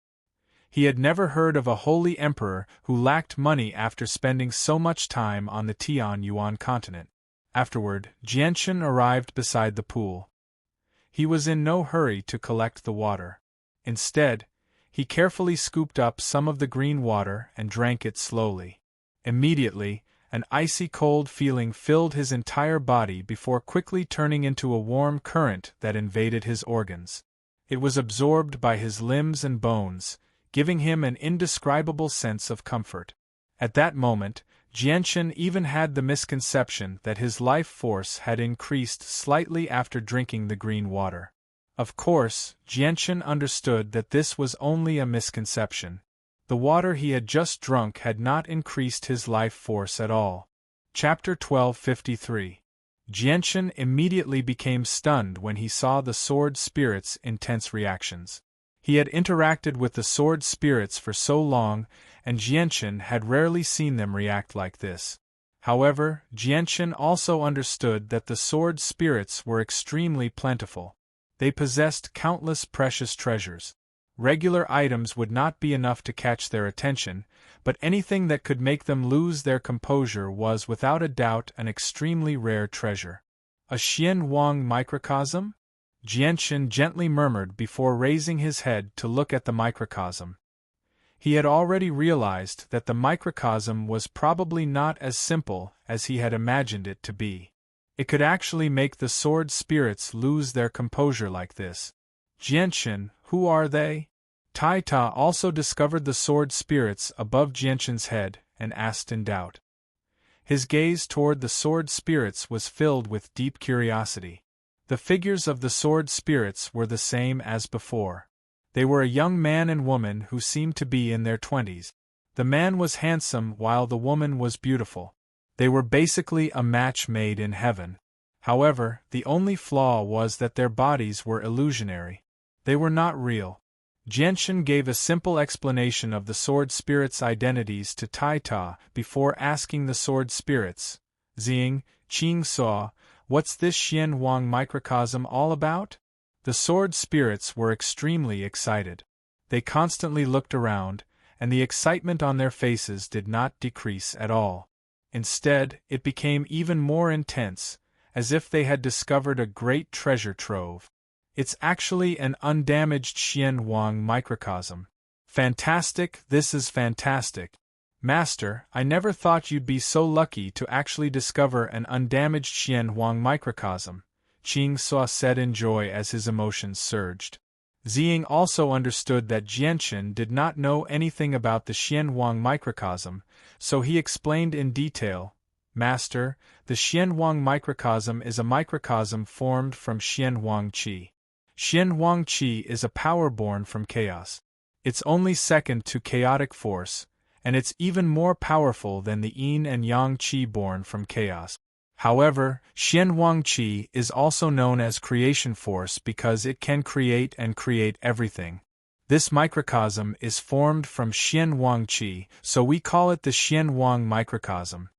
He had never heard of a holy emperor who lacked money after spending so much time on the Tianyuan continent. Afterward, Jianchen arrived beside the pool. He was in no hurry to collect the water. Instead, he carefully scooped up some of the green water and drank it slowly. Immediately, an icy cold feeling filled his entire body before quickly turning into a warm current that invaded his organs. It was absorbed by his limbs and bones, giving him an indescribable sense of comfort. At that moment, Jianchen even had the misconception that his life force had increased slightly after drinking the green water. Of course, Jianchen understood that this was only a misconception. The water he had just drunk had not increased his life force at all. Chapter 1253. Jianchen immediately became stunned when he saw the sword spirit's intense reactions. He had interacted with the sword spirits for so long, and Jianchen had rarely seen them react like this. However, Jianchen also understood that the sword spirits were extremely plentiful. They possessed countless precious treasures. Regular items would not be enough to catch their attention, but anything that could make them lose their composure was without a doubt an extremely rare treasure. A Xian Wang microcosm? Jianchen gently murmured before raising his head to look at the microcosm. He had already realized that the microcosm was probably not as simple as he had imagined it to be. It could actually make the sword spirits lose their composure like this. Jianchen, who are they? Tai Ta also discovered the sword spirits above Jianchen's head and asked in doubt. His gaze toward the sword spirits was filled with deep curiosity. The figures of the sword spirits were the same as before. They were a young man and woman who seemed to be in their 20s. The man was handsome while the woman was beautiful. They were basically a match made in heaven. However, the only flaw was that their bodies were illusionary. They were not real. Jianshan gave a simple explanation of the sword spirits' identities to Taita before asking the sword spirits, Xing, Qing Saw, what's this Xian Wang microcosm all about? The sword spirits were extremely excited. They constantly looked around, and the excitement on their faces did not decrease at all. Instead, it became even more intense, as if they had discovered a great treasure trove. It's actually an undamaged Xian Wang microcosm. Fantastic, this is fantastic. Master, I never thought you'd be so lucky to actually discover an undamaged Xian Wang microcosm, Qing Suo said in joy as his emotions surged. Xing also understood that Jianshan did not know anything about the Xian Wang microcosm, so he explained in detail, Master, the Xian Wang microcosm is a microcosm formed from Xian Wang Qi. Xian Wang Qi is a power born from chaos. It's only second to chaotic force, and it's even more powerful than the yin and yang qi born from chaos. However, Xian Wang Qi is also known as creation force because it can create and create everything. This microcosm is formed from Xian Wang Qi, so we call it the Xian Wang microcosm.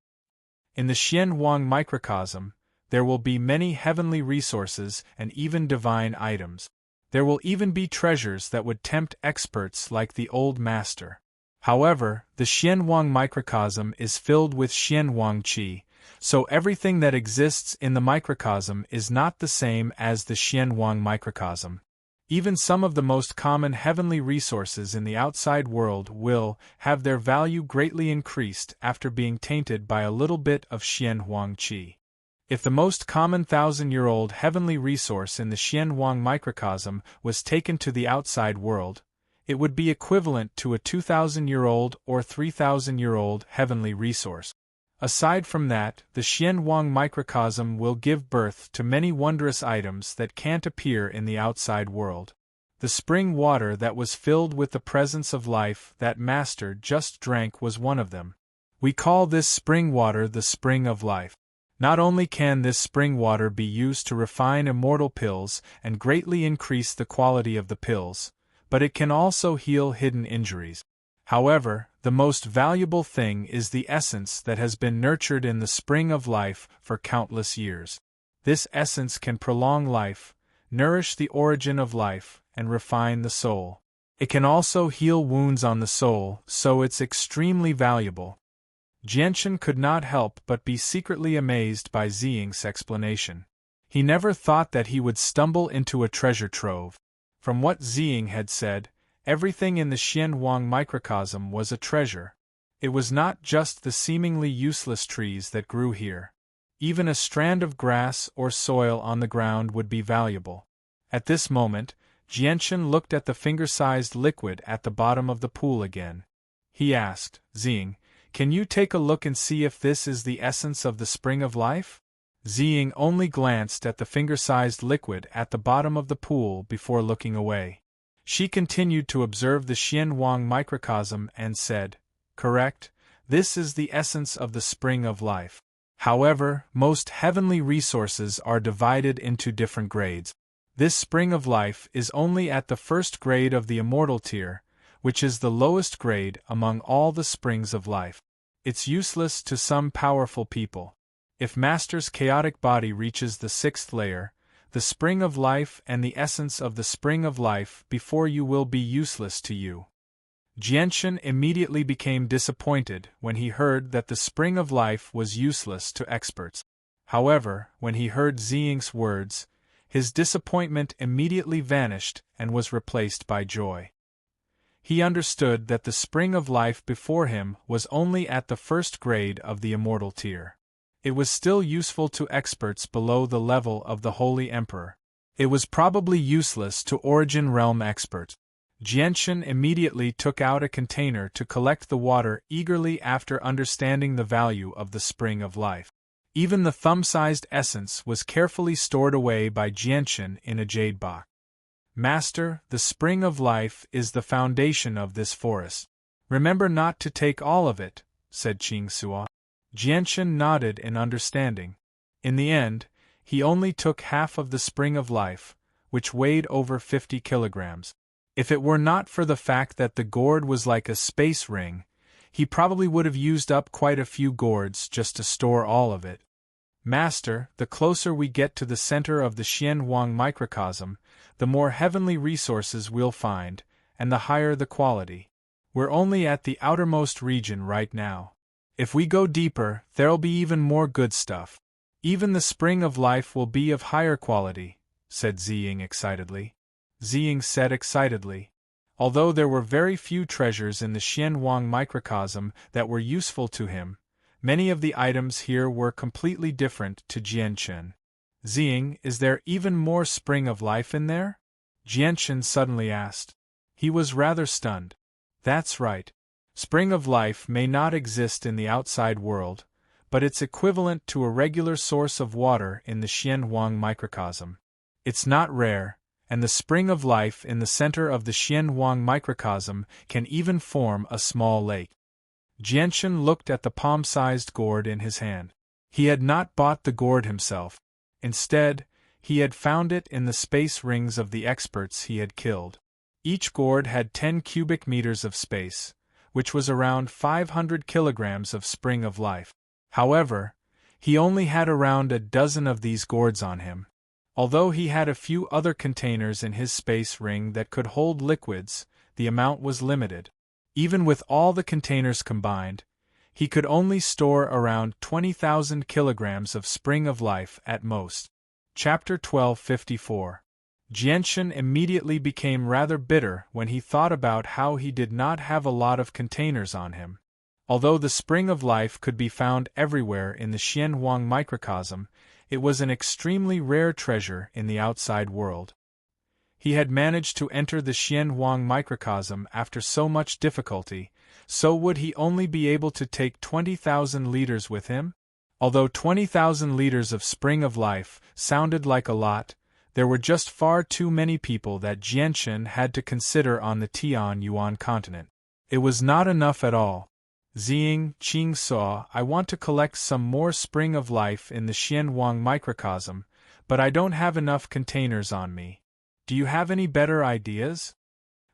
In the Xian Wang microcosm, there will be many heavenly resources and even divine items. There will even be treasures that would tempt experts like the old master. However, the Xian Wang microcosm is filled with Xian Wang Qi, so everything that exists in the microcosm is not the same as the Xian Wang microcosm. Even some of the most common heavenly resources in the outside world will have their value greatly increased after being tainted by a little bit of Xian Wang Qi. If the most common 1,000-year-old heavenly resource in the Xian Wang microcosm was taken to the outside world, it would be equivalent to a 2,000-year-old or 3,000-year-old heavenly resource. Aside from that, the Xian Wang microcosm will give birth to many wondrous items that can't appear in the outside world. The spring water that was filled with the presence of life that Master just drank was one of them. We call this spring water the spring of life. Not only can this spring water be used to refine immortal pills and greatly increase the quality of the pills, but it can also heal hidden injuries. However, the most valuable thing is the essence that has been nurtured in the spring of life for countless years. This essence can prolong life, nourish the origin of life, and refine the soul. It can also heal wounds on the soul, so it's extremely valuable. Jianshan could not help but be secretly amazed by Xing's explanation. He never thought that he would stumble into a treasure trove. From what Xing had said, everything in the Xian Wang microcosm was a treasure. It was not just the seemingly useless trees that grew here. Even a strand of grass or soil on the ground would be valuable. At this moment, Jianshan looked at the finger-sized liquid at the bottom of the pool again. He asked, Xing, can you take a look and see if this is the essence of the spring of life? Xing only glanced at the finger-sized liquid at the bottom of the pool before looking away. She continued to observe the Xian Wang microcosm and said, correct, this is the essence of the spring of life. However, most heavenly resources are divided into different grades. This spring of life is only at the first grade of the immortal tier, which is the lowest grade among all the springs of life. It's useless to some powerful people. If Master's chaotic body reaches the 6th layer, the spring of life and the essence of the spring of life before you will be useless to you. Jianshan immediately became disappointed when he heard that the spring of life was useless to experts. However, when he heard Xing's words, his disappointment immediately vanished and was replaced by joy. He understood that the spring of life before him was only at the first grade of the immortal tier. It was still useful to experts below the level of the Holy Emperor. It was probably useless to Origin Realm experts. Jianshan immediately took out a container to collect the water eagerly after understanding the value of the spring of life. Even the thumb-sized essence was carefully stored away by Jianshan in a jade box. Master, the spring of life is the foundation of this forest. Remember not to take all of it, said Qing Suo. Jianshan nodded in understanding. In the end, he only took half of the spring of life, which weighed over 50 kilograms. If it were not for the fact that the gourd was like a space ring, he probably would have used up quite a few gourds just to store all of it. Master, the closer we get to the center of the Xianhuang microcosm, the more heavenly resources we'll find, and the higher the quality. We're only at the outermost region right now. If we go deeper, there'll be even more good stuff. Even the spring of life will be of higher quality, said Ziying excitedly. Ziying said excitedly. Although there were very few treasures in the Xianhuang microcosm that were useful to him, many of the items here were completely different to Jianshan. Ziying, is there even more spring of life in there? Jianshan suddenly asked. He was rather stunned. That's right. Spring of life may not exist in the outside world, but it's equivalent to a regular source of water in the Xianhuang microcosm. It's not rare, and the spring of life in the center of the Xianhuang microcosm can even form a small lake. Jianshan looked at the palm-sized gourd in his hand. He had not bought the gourd himself. Instead, he had found it in the space rings of the experts he had killed. Each gourd had 10 cubic meters of space, which was around 500 kilograms of spring of life. However, he only had around a dozen of these gourds on him. Although he had a few other containers in his space ring that could hold liquids, the amount was limited. Even with all the containers combined, he could only store around 20,000 kilograms of spring of life at most. Chapter 1254. Jianshan immediately became rather bitter when he thought about how he did not have a lot of containers on him. Although the spring of life could be found everywhere in the Xianhuang microcosm, it was an extremely rare treasure in the outside world. He had managed to enter the Xianhuang microcosm after so much difficulty, so would he only be able to take 20,000 liters with him? Although 20,000 liters of spring of life sounded like a lot, there were just far too many people that Jianshan had to consider on the Tianyuan continent. It was not enough at all. Ziying, Qing saw, I want to collect some more spring of life in the Xianhuang microcosm, but I don't have enough containers on me. Do you have any better ideas?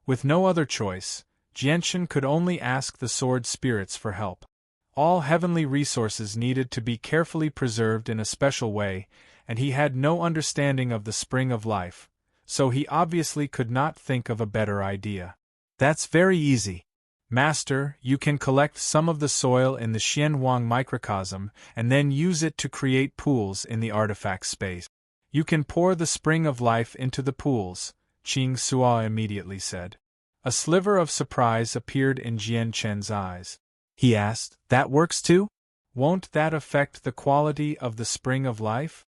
With no other choice, Jianshan could only ask the sword spirits for help. All heavenly resources needed to be carefully preserved in a special way, and he had no understanding of the spring of life, so he obviously could not think of a better idea. That's very easy. Master, you can collect some of the soil in the Xianhuang microcosm and then use it to create pools in the artifact space. You can pour the spring of life into the pools, Qing Sua immediately said. A sliver of surprise appeared in Jianshan's eyes. He asked, that works too? Won't that affect the quality of the spring of life?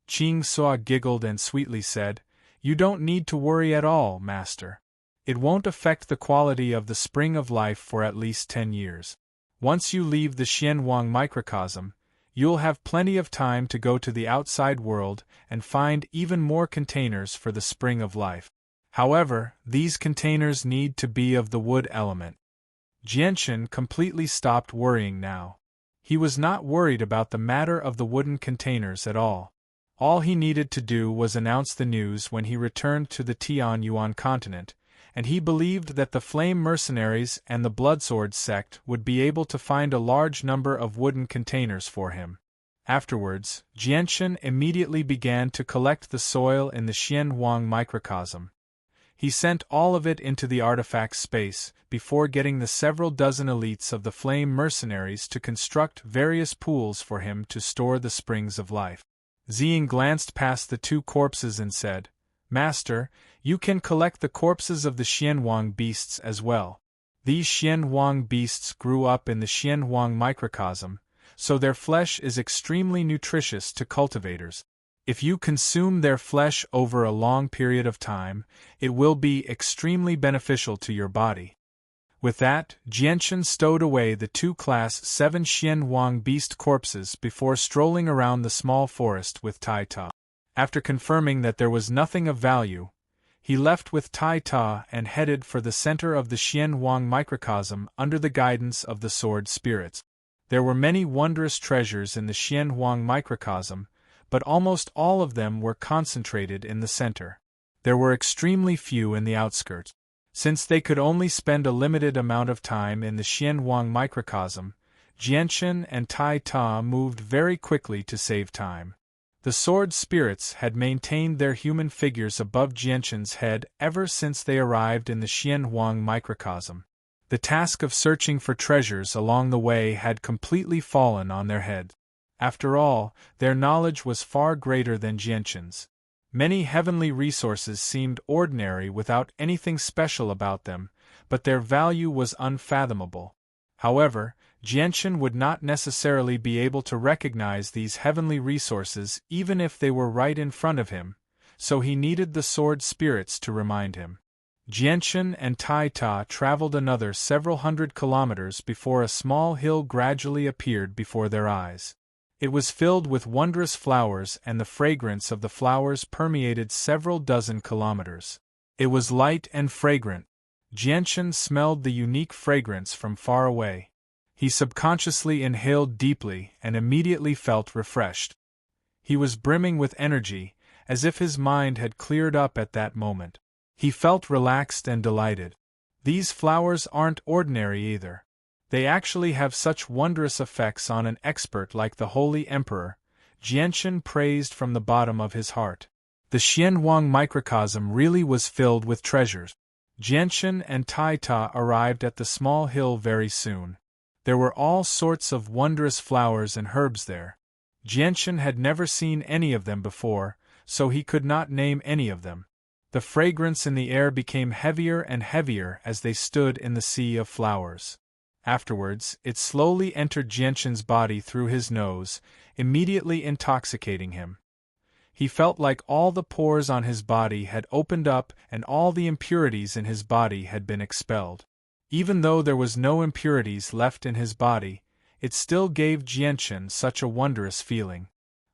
Qing Sua giggled and sweetly said, You don't need to worry at all, Master. It won't affect the quality of the spring of life for at least 10 years. Once you leave the Xianhuang microcosm, you'll have plenty of time to go to the outside world and find even more containers for the spring of life. However, these containers need to be of the wood element. Jianshan completely stopped worrying now. He was not worried about the matter of the wooden containers at all. All he needed to do was announce the news when he returned to the Tianyuan continent, and he believed that the Flame Mercenaries and the Bloodsword sect would be able to find a large number of wooden containers for him. Afterwards, Jianshan immediately began to collect the soil in the Xianhuang microcosm. He sent all of it into the artifact space, before getting the several dozen elites of the Flame Mercenaries to construct various pools for him to store the springs of life. Ziying glanced past the two corpses and said, Master, you can collect the corpses of the Xianhuang beasts as well. These Xianhuang beasts grew up in the Xianhuang microcosm, so their flesh is extremely nutritious to cultivators. If you consume their flesh over a long period of time, it will be extremely beneficial to your body. With that, Jianshan stowed away the two Class 7 Xianhuang beast corpses before strolling around the small forest with Tai Ta. After confirming that there was nothing of value, he left with Tai Ta and headed for the center of the Xianhuang microcosm under the guidance of the sword spirits. There were many wondrous treasures in the Xianhuang microcosm, but almost all of them were concentrated in the center. There were extremely few in the outskirts. Since they could only spend a limited amount of time in the Xianhuang microcosm, Jianchen and Tai Ta moved very quickly to save time. The sword spirits had maintained their human figures above Jianchen's head ever since they arrived in the Xianhuang microcosm. The task of searching for treasures along the way had completely fallen on their heads. After all, their knowledge was far greater than Jianchen's. Many heavenly resources seemed ordinary without anything special about them, but their value was unfathomable. However, Jianchen would not necessarily be able to recognize these heavenly resources even if they were right in front of him, so he needed the sword spirits to remind him. Jianchen and Tai Ta traveled another several hundred kilometers before a small hill gradually appeared before their eyes. It was filled with wondrous flowers, and the fragrance of the flowers permeated several dozen kilometers. It was light and fragrant. Jianchen smelled the unique fragrance from far away. He subconsciously inhaled deeply and immediately felt refreshed. He was brimming with energy, as if his mind had cleared up at that moment. He felt relaxed and delighted. These flowers aren't ordinary either. They actually have such wondrous effects on an expert like the Holy Emperor, Jianchen praised from the bottom of his heart. The Xianhuang microcosm really was filled with treasures. Jianchen and Tai Ta arrived at the small hill very soon. There were all sorts of wondrous flowers and herbs there. Jianchen had never seen any of them before, so he could not name any of them. The fragrance in the air became heavier and heavier as they stood in the sea of flowers. Afterwards, it slowly entered Jianchen's body through his nose, immediately intoxicating him. He felt like all the pores on his body had opened up and all the impurities in his body had been expelled. Even though there was no impurities left in his body, it still gave Jianchen such a wondrous feeling.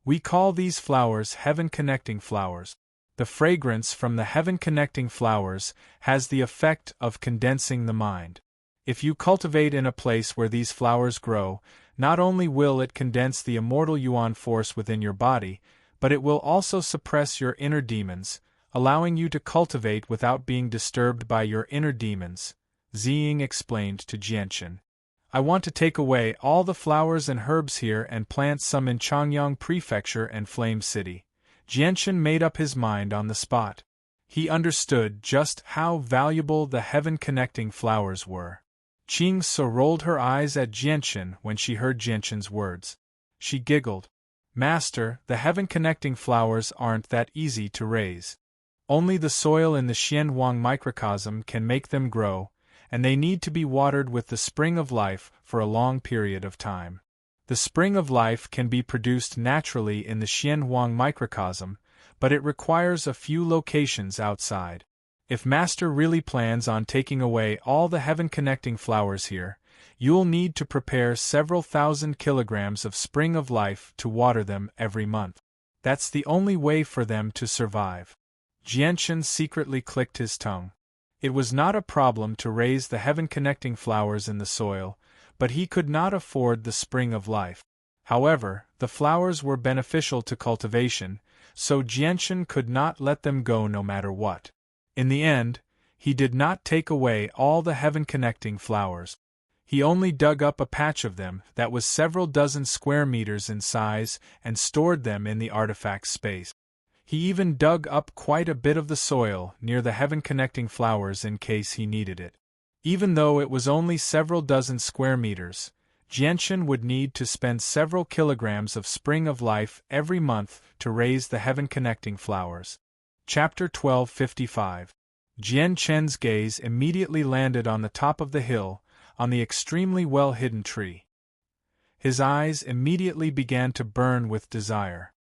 We call these flowers heaven-connecting flowers. The fragrance from the heaven-connecting flowers has the effect of condensing the mind. If you cultivate in a place where these flowers grow, not only will it condense the immortal yuan force within your body, but it will also suppress your inner demons, allowing you to cultivate without being disturbed by your inner demons, Ziying explained to Jianchen. I want to take away all the flowers and herbs here and plant some in Changyang Prefecture and Flame City. Jianchen made up his mind on the spot. He understood just how valuable the heaven-connecting flowers were. Qing So rolled her eyes at Jianchen when she heard Jianchen's words. She giggled. Master, the heaven-connecting flowers aren't that easy to raise. Only the soil in the Xianhuang microcosm can make them grow, and they need to be watered with the spring of life for a long period of time. The spring of life can be produced naturally in the Xianhuang microcosm, but it requires a few locations outside. If Master really plans on taking away all the heaven-connecting flowers here, you'll need to prepare several thousand kilograms of spring of life to water them every month. That's the only way for them to survive. Jianchen secretly clicked his tongue. It was not a problem to raise the heaven-connecting flowers in the soil, but he could not afford the spring of life. However, the flowers were beneficial to cultivation, so Jianchen could not let them go no matter what. In the end, he did not take away all the heaven-connecting flowers. He only dug up a patch of them that was several dozen square meters in size and stored them in the artifact space. He even dug up quite a bit of the soil near the heaven-connecting flowers in case he needed it. Even though it was only several dozen square meters, Jianchen would need to spend several kilograms of spring of life every month to raise the heaven-connecting flowers. Chapter 1255. Jianchen's gaze immediately landed on the top of the hill, on the extremely well-hidden tree. His eyes immediately began to burn with desire.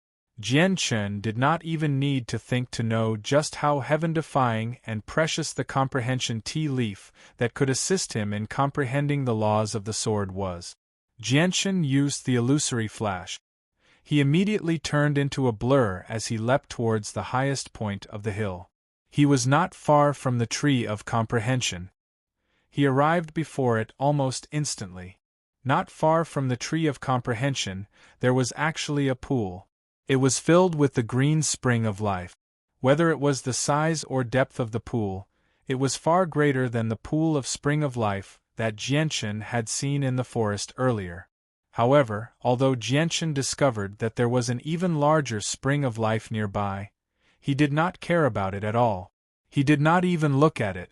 Jianchen did not even need to think to know just how heaven-defying and precious the comprehension tea leaf that could assist him in comprehending the laws of the sword was. Jianchen used the illusory flash. He immediately turned into a blur as he leapt towards the highest point of the hill. He was not far from the tree of comprehension. He arrived before it almost instantly. Not far from the tree of comprehension, there was actually a pool. It was filled with the green spring of life. Whether it was the size or depth of the pool, it was far greater than the pool of spring of life that Jianchen had seen in the forest earlier. However, although Jianchen discovered that there was an even larger spring of life nearby, he did not care about it at all. He did not even look at it.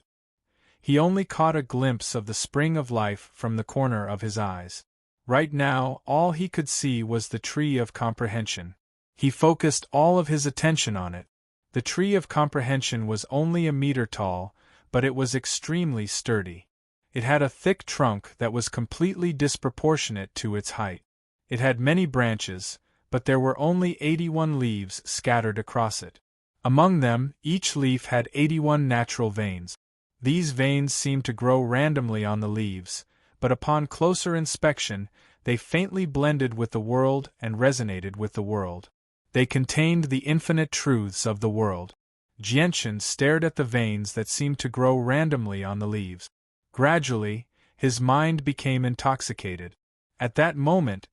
He only caught a glimpse of the spring of life from the corner of his eyes. Right now, all he could see was the tree of comprehension. He focused all of his attention on it. The tree of comprehension was only a meter tall, but it was extremely sturdy. It had a thick trunk that was completely disproportionate to its height. It had many branches, but there were only 81 leaves scattered across it. Among them, each leaf had 81 natural veins. These veins seemed to grow randomly on the leaves, but upon closer inspection, they faintly blended with the world and resonated with the world. They contained the infinite truths of the world. Jianchen stared at the veins that seemed to grow randomly on the leaves. Gradually, his mind became intoxicated. At that moment,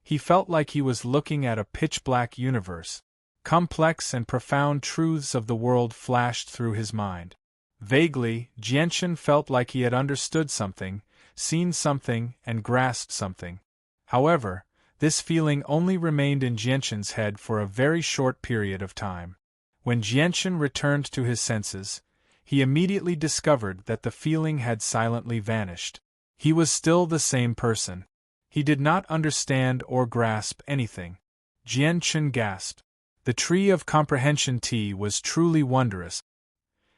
he felt like he was looking at a pitch-black universe. Complex and profound truths of the world flashed through his mind. Vaguely, Jianchen felt like he had understood something, seen something, and grasped something. However, this feeling only remained in Jianchen's head for a very short period of time. When Jianchen returned to his senses, he immediately discovered that the feeling had silently vanished. He was still the same person. He did not understand or grasp anything. Jianchen gasped. The tree of comprehension tea was truly wondrous.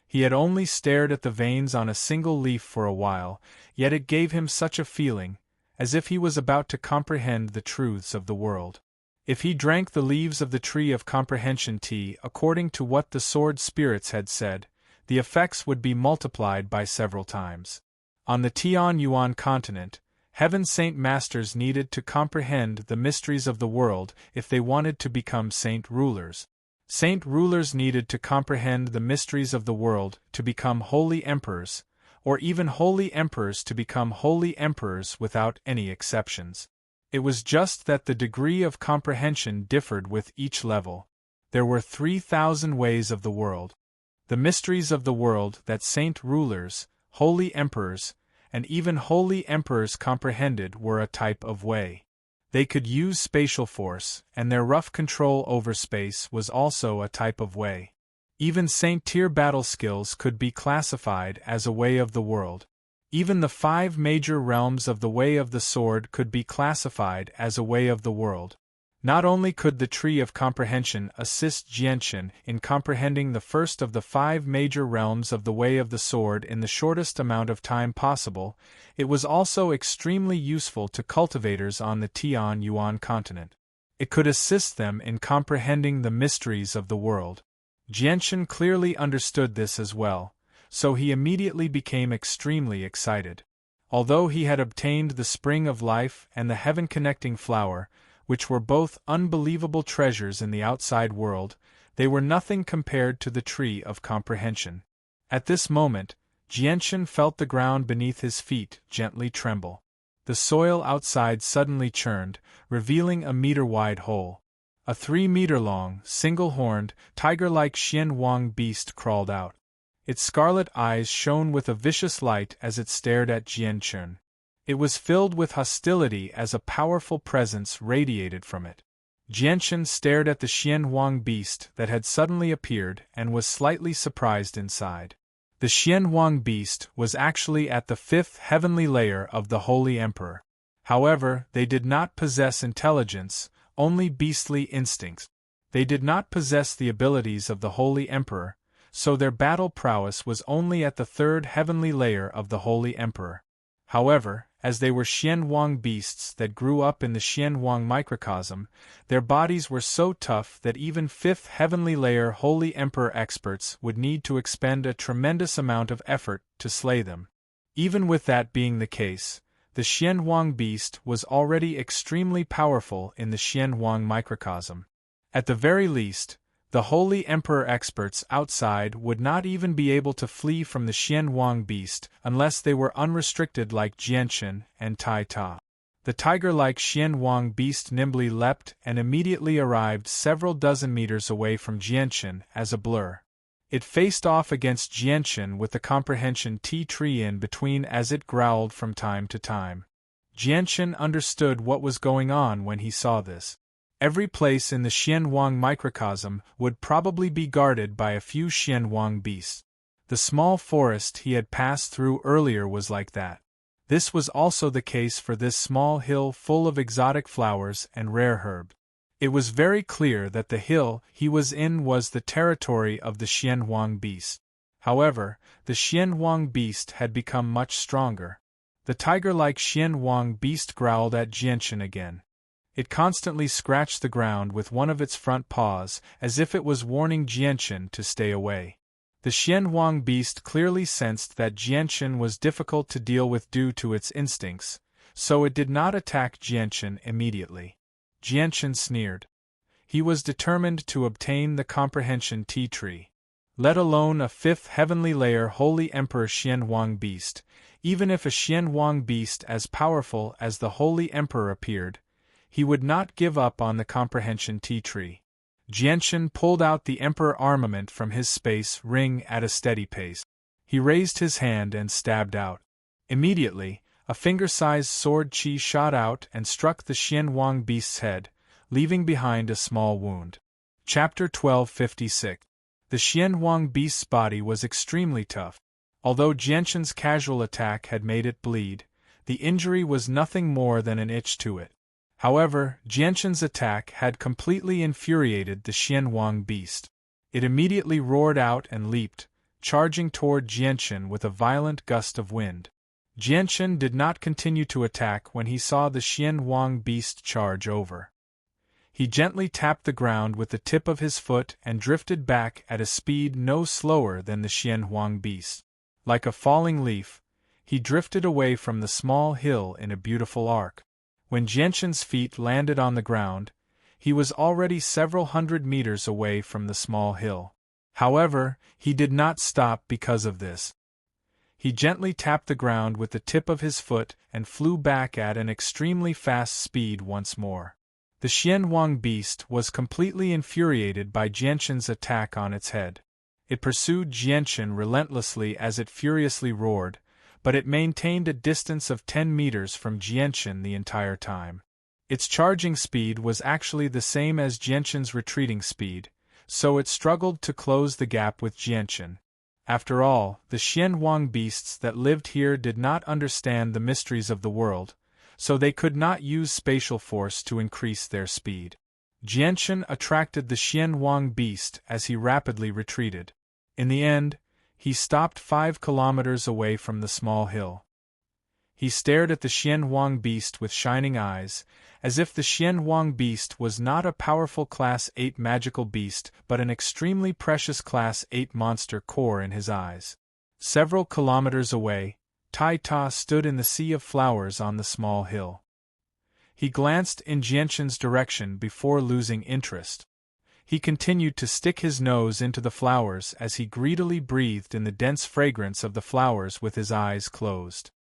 He had only stared at the veins on a single leaf for a while, yet it gave him such a feeling, as if he was about to comprehend the truths of the world. If he drank the leaves of the tree of comprehension tea according to what the sword spirits had said, the effects would be multiplied by several times. On the Tian-Yuan continent, Heaven Saint Masters needed to comprehend the mysteries of the world if they wanted to become saint rulers. Saint rulers needed to comprehend the mysteries of the world to become holy emperors, or even holy emperors to become holy emperors without any exceptions. It was just that the degree of comprehension differed with each level. There were 3,000 ways of the world. The mysteries of the world that saint rulers, holy emperors, and even holy emperors comprehended were a type of way. They could use spatial force, and their rough control over space was also a type of way. Even saint-tier battle skills could be classified as a way of the world. Even the 5 major realms of the way of the sword could be classified as a way of the world. Not only could the tree of comprehension assist Jianchen in comprehending the first of the 5 major realms of the way of the sword in the shortest amount of time possible, it was also extremely useful to cultivators on the Tian-Yuan continent. It could assist them in comprehending the mysteries of the world. Jianchen clearly understood this as well, so he immediately became extremely excited. Although he had obtained the spring of life and the heaven-connecting flower, which were both unbelievable treasures in the outside world, they were nothing compared to the tree of comprehension. At this moment, Jianchen felt the ground beneath his feet gently tremble. The soil outside suddenly churned, revealing a meter-wide hole. A 3-meter-long, single-horned, tiger-like Xianwang beast crawled out. Its scarlet eyes shone with a vicious light as it stared at Jianchen. It was filled with hostility as a powerful presence radiated from it. Jianchen stared at the Xianwang beast that had suddenly appeared and was slightly surprised inside. The Xianwang beast was actually at the 5th heavenly layer of the Holy Emperor. However, they did not possess intelligence, only beastly instincts. They did not possess the abilities of the Holy Emperor, so their battle prowess was only at the 3rd heavenly layer of the Holy Emperor. However, as they were Xianwang beasts that grew up in the Xianwang microcosm, their bodies were so tough that even 5th heavenly layer Holy Emperor experts would need to expend a tremendous amount of effort to slay them. Even with that being the case, the Xianwang beast was already extremely powerful in the Xianwang microcosm. At the very least, the Holy Emperor experts outside would not even be able to flee from the Xianwang beast unless they were unrestricted like Jianchen and Tai Ta. The tiger-like Xianhuang beast nimbly leapt and immediately arrived several dozen meters away from Jianchen as a blur. It faced off against Jianchen with the comprehension tree in between as it growled from time to time. Jianchen understood what was going on when he saw this. Every place in the Xianhuang microcosm would probably be guarded by a few Xianhuang beasts. The small forest he had passed through earlier was like that. This was also the case for this small hill full of exotic flowers and rare herbs. It was very clear that the hill he was in was the territory of the Xianhuang beast. However, the Xianhuang beast had become much stronger. The tiger-like Xianhuang beast growled at Jianchen again. It constantly scratched the ground with one of its front paws, as if it was warning Jianchen to stay away. The Xianhuang beast clearly sensed that Jianchen was difficult to deal with due to its instincts, so it did not attack Jianchen immediately. Jianchen sneered. He was determined to obtain the comprehension tree. Let alone a fifth heavenly layer holy emperor Xianhuang beast, even if a Xianhuang beast as powerful as the holy emperor appeared, he would not give up on the comprehension tree. Jianchen pulled out the emperor armament from his space ring at a steady pace. He raised his hand and stabbed out. Immediately, a finger-sized sword qi shot out and struck the Xianhuang beast's head, leaving behind a small wound. Chapter 1256. The Xianhuang beast's body was extremely tough. Although Jianchen's casual attack had made it bleed, the injury was nothing more than an itch to it. However, Jianchen's attack had completely infuriated the Xianhuang beast. It immediately roared out and leaped, charging toward Jianchen with a violent gust of wind. Jianchen did not continue to attack when he saw the Xianhuang beast charge over. He gently tapped the ground with the tip of his foot and drifted back at a speed no slower than the Xianhuang beast. Like a falling leaf, he drifted away from the small hill in a beautiful arc. When Jianchen's feet landed on the ground, he was already several hundred meters away from the small hill. However, he did not stop because of this. He gently tapped the ground with the tip of his foot and flew back at an extremely fast speed once more. The Xianhuang beast was completely infuriated by Jianchen's attack on its head. It pursued Jianchen relentlessly as it furiously roared, but it maintained a distance of 10 meters from Jianchen the entire time. Its charging speed was actually the same as Jianchen's retreating speed, so it struggled to close the gap with Jianchen. After all, the Xianhuang beasts that lived here did not understand the mysteries of the world, so they could not use spatial force to increase their speed. Jianchen attracted the Xianhuang beast as he rapidly retreated. In the end, he stopped 5 kilometers away from the small hill. He stared at the Xianhuang beast with shining eyes, as if the Xianhuang beast was not a powerful Class 8 magical beast but an extremely precious Class 8 monster core in his eyes. Several kilometers away, Tai Ta stood in the sea of flowers on the small hill. He glanced in Jianchen's direction before losing interest. He continued to stick his nose into the flowers as he greedily breathed in the dense fragrance of the flowers with his eyes closed.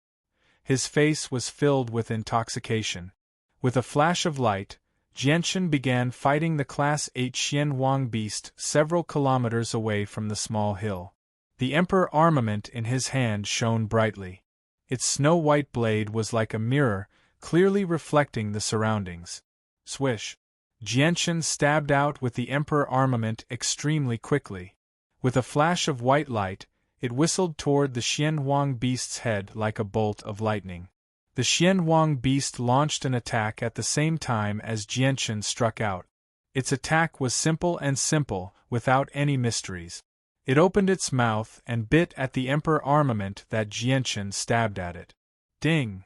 His face was filled with intoxication. With a flash of light, Jianchen began fighting the Class 8 Xianhuang beast several kilometers away from the small hill. The emperor armament in his hand shone brightly. Its snow-white blade was like a mirror, clearly reflecting the surroundings. Swish! Jianchen stabbed out with the emperor armament extremely quickly. With a flash of white light, it whistled toward the Xianhuang beast's head like a bolt of lightning. The Xianhuang beast launched an attack at the same time as Jianchen struck out. Its attack was simple, without any mysteries. It opened its mouth and bit at the emperor armament that Jianchen stabbed at it. Ding!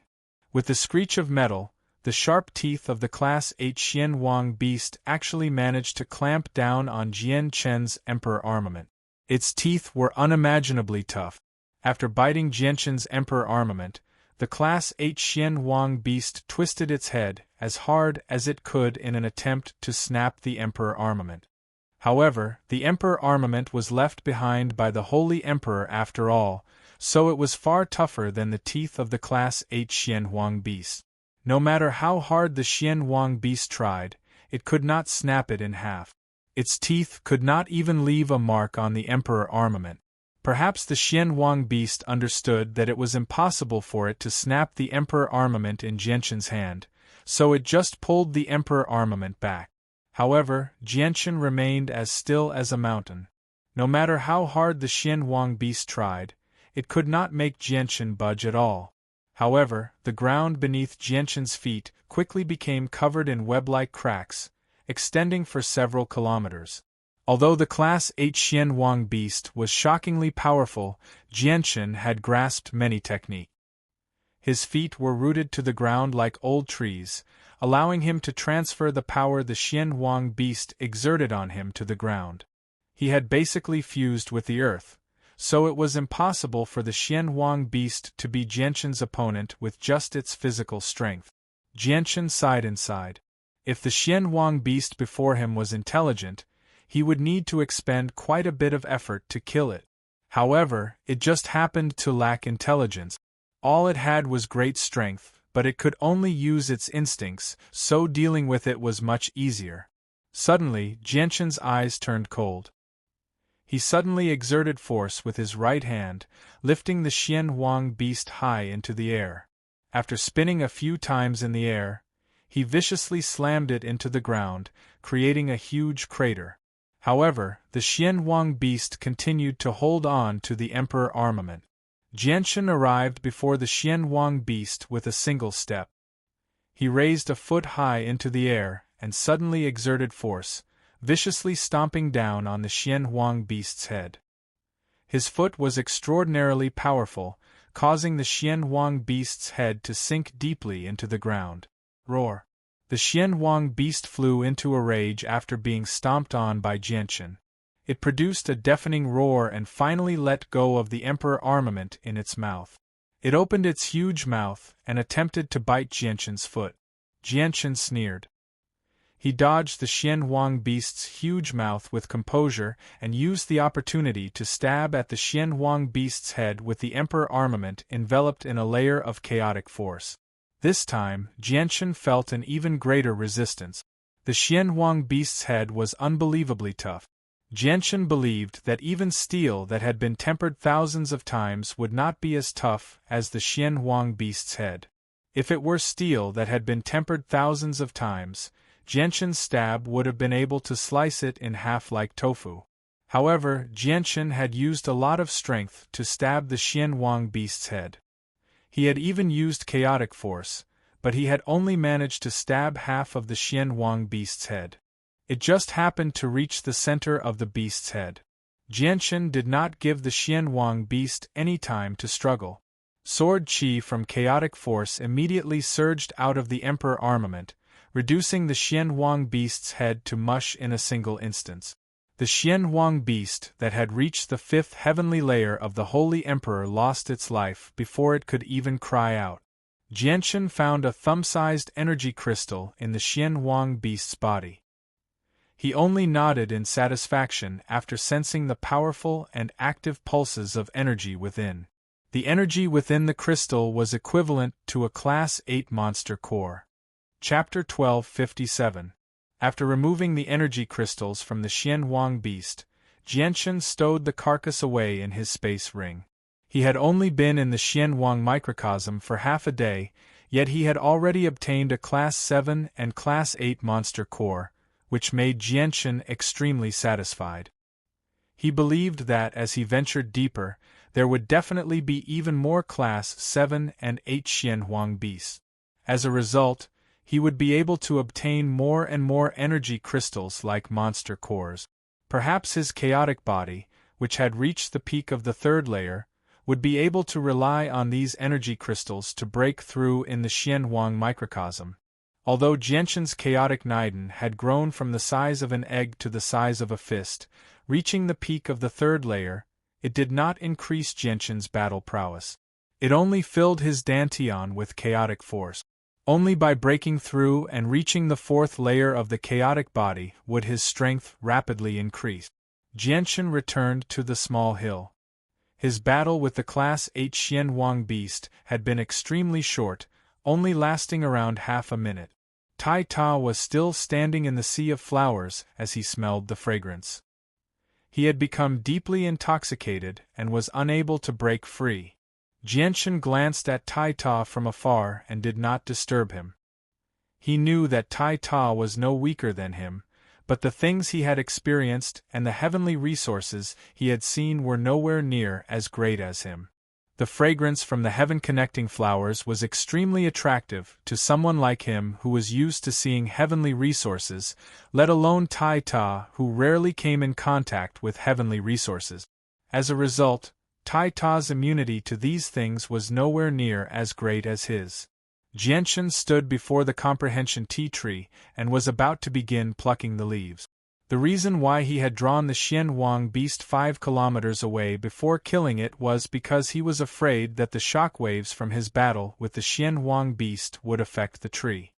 With the screech of metal, the sharp teeth of the Class 8 Xianhuang beast actually managed to clamp down on Jianchen's emperor armament. Its teeth were unimaginably tough. After biting Jianchen's emperor armament, the Class 8 Xianhuang beast twisted its head as hard as it could in an attempt to snap the emperor armament. However, the emperor armament was left behind by the Holy Emperor after all, so it was far tougher than the teeth of the Class 8 Xianhuang beast. No matter how hard the Xian Wang beast tried, it could not snap it in half. Its teeth could not even leave a mark on the Emperor armament. Perhaps the Xian Wang beast understood that it was impossible for it to snap the Emperor armament in Jianshan's hand, so it just pulled the Emperor armament back. However, Jianshan remained as still as a mountain. No matter how hard the Xian Wang beast tried, it could not make Jianshan budge at all. However, the ground beneath Jianshan's feet quickly became covered in web-like cracks, extending for several kilometers. Although the Class 8 Xian Wang beast was shockingly powerful, Jianshan had grasped many techniques. His feet were rooted to the ground like old trees, allowing him to transfer the power the Xian Wang beast exerted on him to the ground. He had basically fused with the earth, so it was impossible for the Xian Wang beast to be Jianshan's opponent with just its physical strength. Jianshan sighed inside. If the Xian Wang beast before him was intelligent, he would need to expend quite a bit of effort to kill it. However, it just happened to lack intelligence. All it had was great strength, but it could only use its instincts, so dealing with it was much easier. Suddenly, Jianshan's eyes turned cold. He suddenly exerted force with his right hand, lifting the Xian Wang beast high into the air. After spinning a few times in the air, he viciously slammed it into the ground, creating a huge crater. However, the Xian Wang beast continued to hold on to the Emperor armament. Jianshan arrived before the Xian Wang beast with a single step. He raised a foot high into the air and suddenly exerted force, viciously stomping down on the Xian Wang beast's head. His foot was extraordinarily powerful, causing the Xian Wang beast's head to sink deeply into the ground. Roar! The Xian Wang beast flew into a rage after being stomped on by Jianshan. It produced a deafening roar and finally let go of the Emperor armament in its mouth. It opened its huge mouth and attempted to bite Jianshan's foot. Jianshan sneered. He dodged the Xian Wang beast's huge mouth with composure and used the opportunity to stab at the Xian Wang beast's head with the Emperor armament enveloped in a layer of chaotic force. This time, Jianshan felt an even greater resistance. The Xian Wang beast's head was unbelievably tough. Jianshan believed that even steel that had been tempered thousands of times would not be as tough as the Xian Wang beast's head. If it were steel that had been tempered thousands of times, Jianshan's stab would have been able to slice it in half like tofu. However, Jianshan had used a lot of strength to stab the Xian Wang beast's head. He had even used chaotic force, but he had only managed to stab half of the Xian Wang beast's head. It just happened to reach the center of the beast's head. Jianshan did not give the Xian Wang beast any time to struggle. Sword chi from chaotic force immediately surged out of the Emperor armament, reducing the Xian Wang beast's head to mush in a single instance. The Xian Wang beast that had reached the fifth heavenly layer of the Holy Emperor lost its life before it could even cry out. Jianshan found a thumb-sized energy crystal in the Xian Wang beast's body. He only nodded in satisfaction after sensing the powerful and active pulses of energy within. The energy within the crystal was equivalent to a Class 8 monster core. Chapter 1257. After removing the energy crystals from the Xian Wang beast, Jianshan stowed the carcass away in his space ring. He had only been in the Xian Wang microcosm for half a day, yet he had already obtained a Class 7 and Class 8 monster core, which made Jianshan extremely satisfied. He believed that as he ventured deeper, there would definitely be even more Class 7 and 8 Xian Wang beasts. As a result, he would be able to obtain more and more energy crystals like monster cores. Perhaps his chaotic body, which had reached the peak of the third layer, would be able to rely on these energy crystals to break through in the Xian Wang microcosm. Although Jianshan's chaotic Niden had grown from the size of an egg to the size of a fist, reaching the peak of the third layer, it did not increase Jianshan's battle prowess. It only filled his dantian with chaotic force. Only by breaking through and reaching the fourth layer of the chaotic body would his strength rapidly increase. Jianshan returned to the small hill. His battle with the Class 8 Xian Wang beast had been extremely short, only lasting around half a minute. Tai Ta was still standing in the sea of flowers as he smelled the fragrance. He had become deeply intoxicated and was unable to break free. Jianchen glanced at Tai Ta from afar and did not disturb him. He knew that Tai Ta was no weaker than him, but the things he had experienced and the heavenly resources he had seen were nowhere near as great as him. The fragrance from the heaven-connecting flowers was extremely attractive to someone like him who was used to seeing heavenly resources, let alone Tai Ta, who rarely came in contact with heavenly resources. As a result, Tai Ta's immunity to these things was nowhere near as great as his. Jianchen stood before the comprehension tea tree and was about to begin plucking the leaves. The reason why he had drawn the Xian Wang beast 5 kilometers away before killing it was because he was afraid that the shockwaves from his battle with the Xian Wang beast would affect the tree.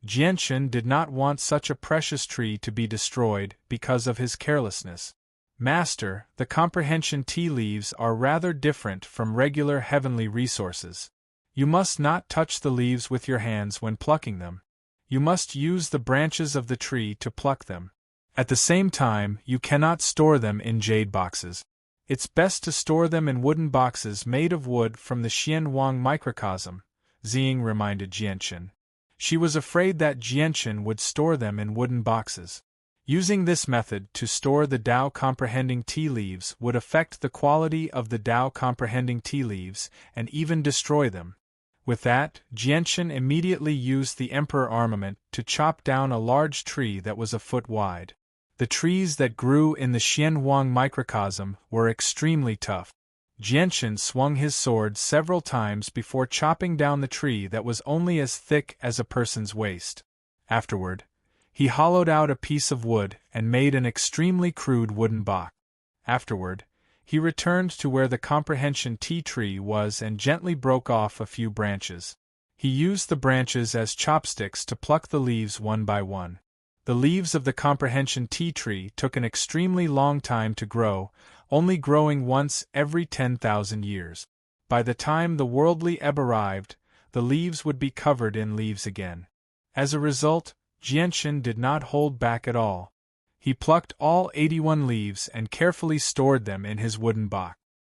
Jianchen did not want such a precious tree to be destroyed because of his carelessness. Master, the comprehension tea leaves are rather different from regular heavenly resources. You must not touch the leaves with your hands when plucking them. You must use the branches of the tree to pluck them. At the same time, you cannot store them in jade boxes. It's best to store them in wooden boxes made of wood from the Xian Wang microcosm, Xing reminded Jianchen. She was afraid that Jianchen would store them in wooden boxes. Using this method to store the Tao comprehending tea leaves would affect the quality of the Tao comprehending tea leaves and even destroy them. With that, Jianchen immediately used the Emperor armament to chop down a large tree that was a foot wide. The trees that grew in the Xian Wang microcosm were extremely tough. Jianchen swung his sword several times before chopping down the tree that was only as thick as a person's waist. Afterward, he hollowed out a piece of wood and made an extremely crude wooden box. Afterward, he returned to where the comprehension tea tree was and gently broke off a few branches. He used the branches as chopsticks to pluck the leaves one by one. The leaves of the comprehension tea tree took an extremely long time to grow, only growing once every 10,000 years. By the time the worldly ebb arrived, the leaves would be covered in leaves again. As a result, Jianchen did not hold back at all. He plucked all 81 leaves and carefully stored them in his wooden box.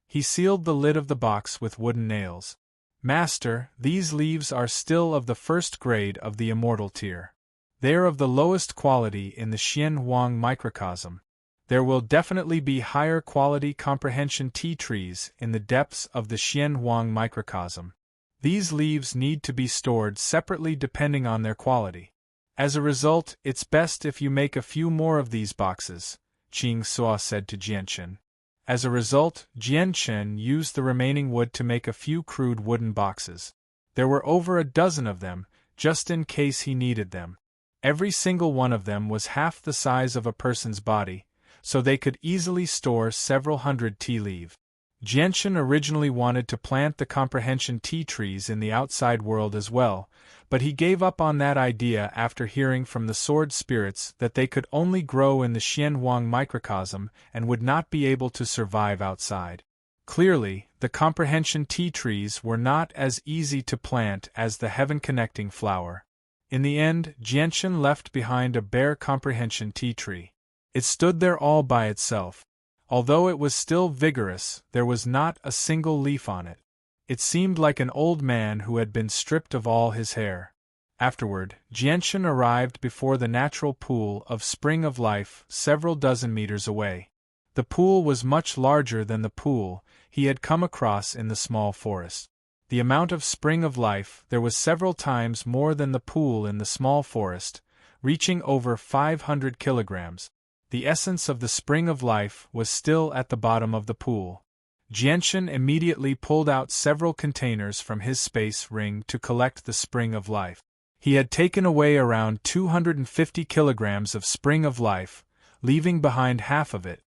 He sealed the lid of the box with wooden nails. Master, these leaves are still of the first grade of the immortal tier. They are of the lowest quality in the Xian Wang microcosm. There will definitely be higher quality comprehension tea trees in the depths of the Xian Wang microcosm. These leaves need to be stored separately depending on their quality. As a result, it's best if you make a few more of these boxes, Qing Suo said to Jianchen. As a result, Jianchen used the remaining wood to make a few crude wooden boxes. There were over a dozen of them, just in case he needed them. Every single one of them was half the size of a person's body, so they could easily store several hundred tea leaves. Jianchen originally wanted to plant the comprehension tea trees in the outside world as well, but he gave up on that idea after hearing from the sword spirits that they could only grow in the Xian Wang microcosm and would not be able to survive outside. Clearly, the comprehension tea trees were not as easy to plant as the heaven-connecting flower. In the end, Jianchen left behind a bare comprehension tea tree. It stood there all by itself. Although it was still vigorous, there was not a single leaf on it. It seemed like an old man who had been stripped of all his hair. Afterward, Jianchen arrived before the natural pool of Spring of Life several dozen meters away. The pool was much larger than the pool he had come across in the small forest. The amount of Spring of Life there was several times more than the pool in the small forest, reaching over 500 kilograms. The essence of the Spring of Life was still at the bottom of the pool. Jianchen immediately pulled out several containers from his space ring to collect the Spring of Life. He had taken away around 250 kilograms of Spring of Life, leaving behind half of it.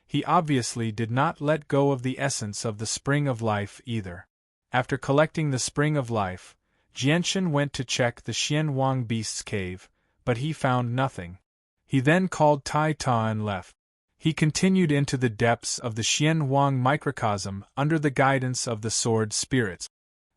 He obviously did not let go of the essence of the Spring of Life either. After collecting the Spring of Life, Jianchen went to check the Xian Wang beast's cave, but he found nothing. He then called Tai Ta and left. He continued into the depths of the Xian Wang microcosm under the guidance of the sword spirits.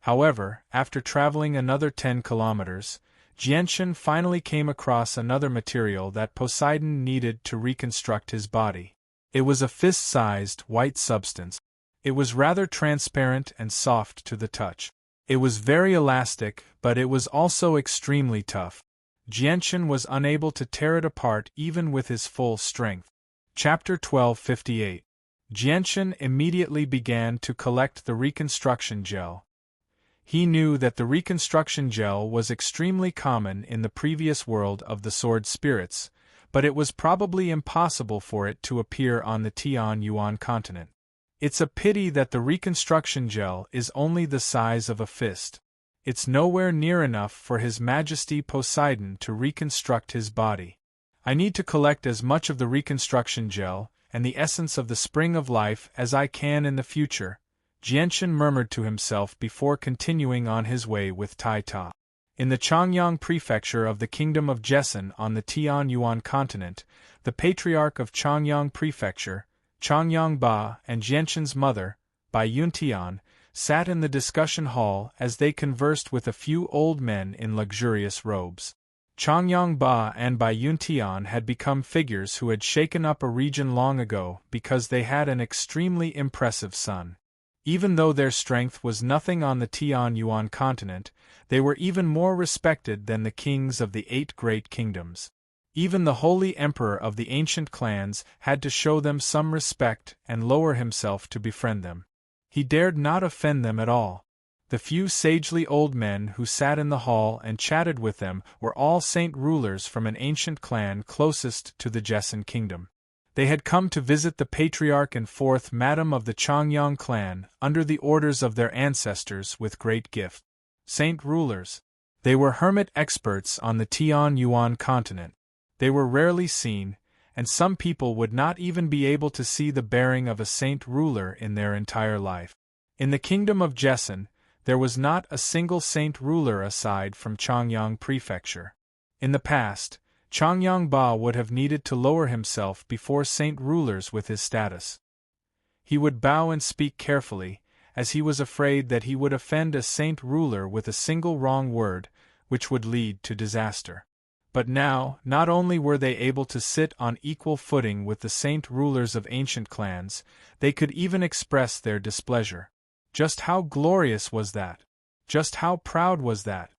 However, after traveling another 10 kilometers, Jianshan finally came across another material that Poseidon needed to reconstruct his body. It was a fist-sized, white substance. It was rather transparent and soft to the touch. It was very elastic, but it was also extremely tough. Jianshan was unable to tear it apart even with his full strength. Chapter 1258. Jianshan immediately began to collect the reconstruction gel. He knew that the reconstruction gel was extremely common in the previous world of the sword spirits, but it was probably impossible for it to appear on the Tianyuan continent. It's a pity that the reconstruction gel is only the size of a fist. It's nowhere near enough for His Majesty Poseidon to reconstruct his body. I need to collect as much of the reconstruction gel and the essence of the spring of life as I can in the future, Jianshan murmured to himself before continuing on his way with Tai Ta. In the Changyang prefecture of the Kingdom of Jessen on the Tianyuan continent, the Patriarch of Changyang Prefecture, Changyang Ba, and Jianshan's mother, Bai Yuntian, sat in the discussion hall as they conversed with a few old men in luxurious robes. Changyang Ba and Bai Yuntian had become figures who had shaken up a region long ago because they had an extremely impressive son. Even though their strength was nothing on the Tianyuan continent, they were even more respected than the kings of the 8 great kingdoms. Even the holy emperor of the ancient clans had to show them some respect and lower himself to befriend them. He dared not offend them at all. The few sagely old men who sat in the hall and chatted with them were all saint rulers from an ancient clan closest to the Jessen kingdom. They had come to visit the patriarch and 4th madam of the Changyang clan under the orders of their ancestors with great gift. Saint rulers. They were hermit experts on the Tianyuan continent. They were rarely seen, and some people would not even be able to see the bearing of a saint ruler in their entire life. In the kingdom of Jessen, there was not a single saint ruler aside from Changyang Prefecture. In the past, Changyang Ba would have needed to lower himself before saint rulers with his status. He would bow and speak carefully, as he was afraid that he would offend a saint ruler with a single wrong word, which would lead to disaster. But now, not only were they able to sit on equal footing with the saint rulers of ancient clans, they could even express their displeasure. Just how glorious was that? Just how proud was that?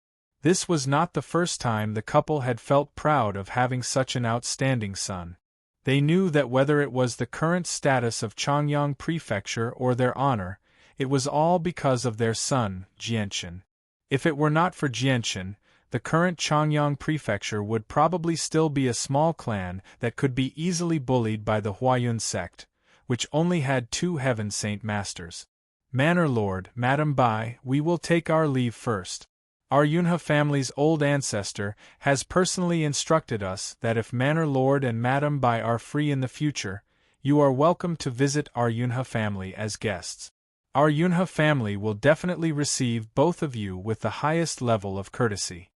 This was not the first time the couple had felt proud of having such an outstanding son. They knew that whether it was the current status of Changyang Prefecture or their honor, it was all because of their son, Jianshan. If it were not for Jianshan, the current Changyang Prefecture would probably still be a small clan that could be easily bullied by the Huayun sect, which only had 2 heaven saint masters. Manor Lord, Madam Bai, we will take our leave first. Our Yunhe family's old ancestor has personally instructed us that if Manor Lord and Madam Bai are free in the future, you are welcome to visit our Yunhe family as guests. Our Yunhe family will definitely receive both of you with the highest level of courtesy.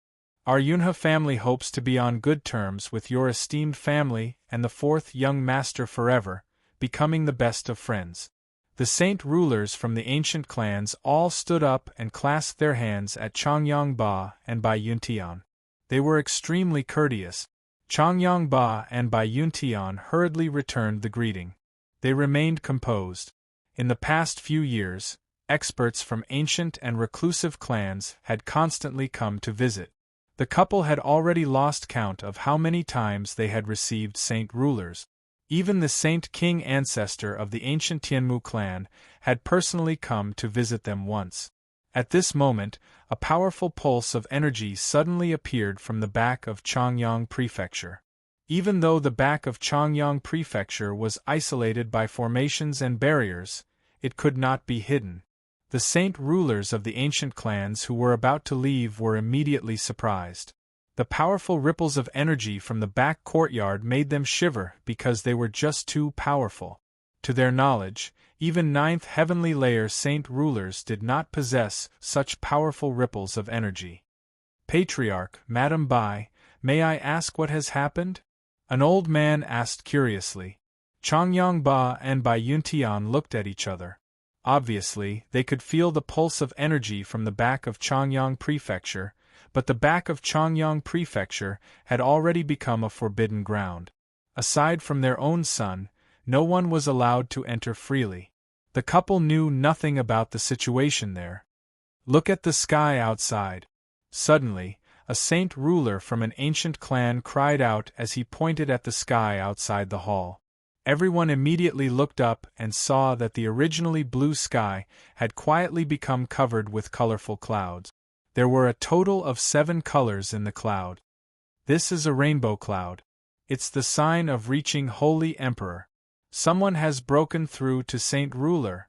Our Yunhe family hopes to be on good terms with your esteemed family and the 4th young master forever, becoming the best of friends. The saint rulers from the ancient clans all stood up and clasped their hands at Changyang Ba and Bai Yuntian. They were extremely courteous. Changyang Ba and Bai Yuntian hurriedly returned the greeting. They remained composed. In the past few years, experts from ancient and reclusive clans had constantly come to visit. The couple had already lost count of how many times they had received saint rulers. Even the Saint King ancestor of the ancient Tianmu clan had personally come to visit them once. At this moment, a powerful pulse of energy suddenly appeared from the back of Changyang Prefecture. Even though the back of Changyang Prefecture was isolated by formations and barriers, it could not be hidden. The saint rulers of the ancient clans who were about to leave were immediately surprised. The powerful ripples of energy from the back courtyard made them shiver because they were just too powerful. To their knowledge, even 9th heavenly layer saint rulers did not possess such powerful ripples of energy. Patriarch, Madam Bai, may I ask what has happened? An old man asked curiously. Changyang Ba and Bai Yuntian looked at each other. Obviously, they could feel the pulse of energy from the back of Changyang Prefecture, but the back of Changyang Prefecture had already become a forbidden ground. Aside from their own son, no one was allowed to enter freely. The couple knew nothing about the situation there. Look at the sky outside. Suddenly, a saint ruler from an ancient clan cried out as he pointed at the sky outside the hall. Everyone immediately looked up and saw that the originally blue sky had quietly become covered with colorful clouds. There were a total of 7 colors in the cloud. This is a rainbow cloud. It's the sign of reaching Holy Emperor. Someone has broken through to Saint Ruler.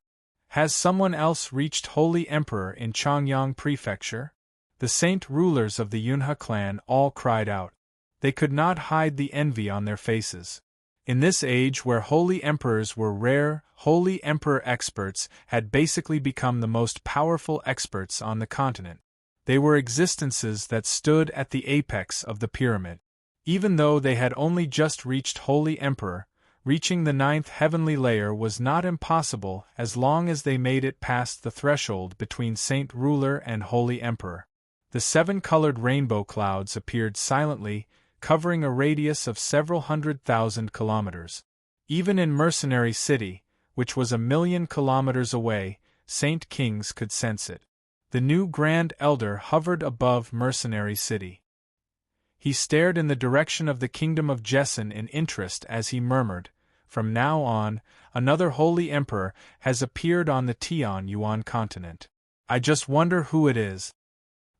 Has someone else reached Holy Emperor in Changyang Prefecture? The Saint Rulers of the Yunhe clan all cried out. They could not hide the envy on their faces. In this age where holy emperors were rare, holy emperor experts had basically become the most powerful experts on the continent. They were existences that stood at the apex of the pyramid. Even though they had only just reached holy emperor, reaching the 9th heavenly layer was not impossible as long as they made it past the threshold between Saint Ruler and holy emperor. The 7-colored rainbow clouds appeared silently, covering a radius of several 100,000 kilometers. Even in Mercenary City, which was 1,000,000 kilometers away, Saint Kings could sense it. The new Grand Elder hovered above Mercenary City. He stared in the direction of the kingdom of Jessen in interest as he murmured, "From now on, another holy emperor has appeared on the Tianyuan continent. I just wonder who it is."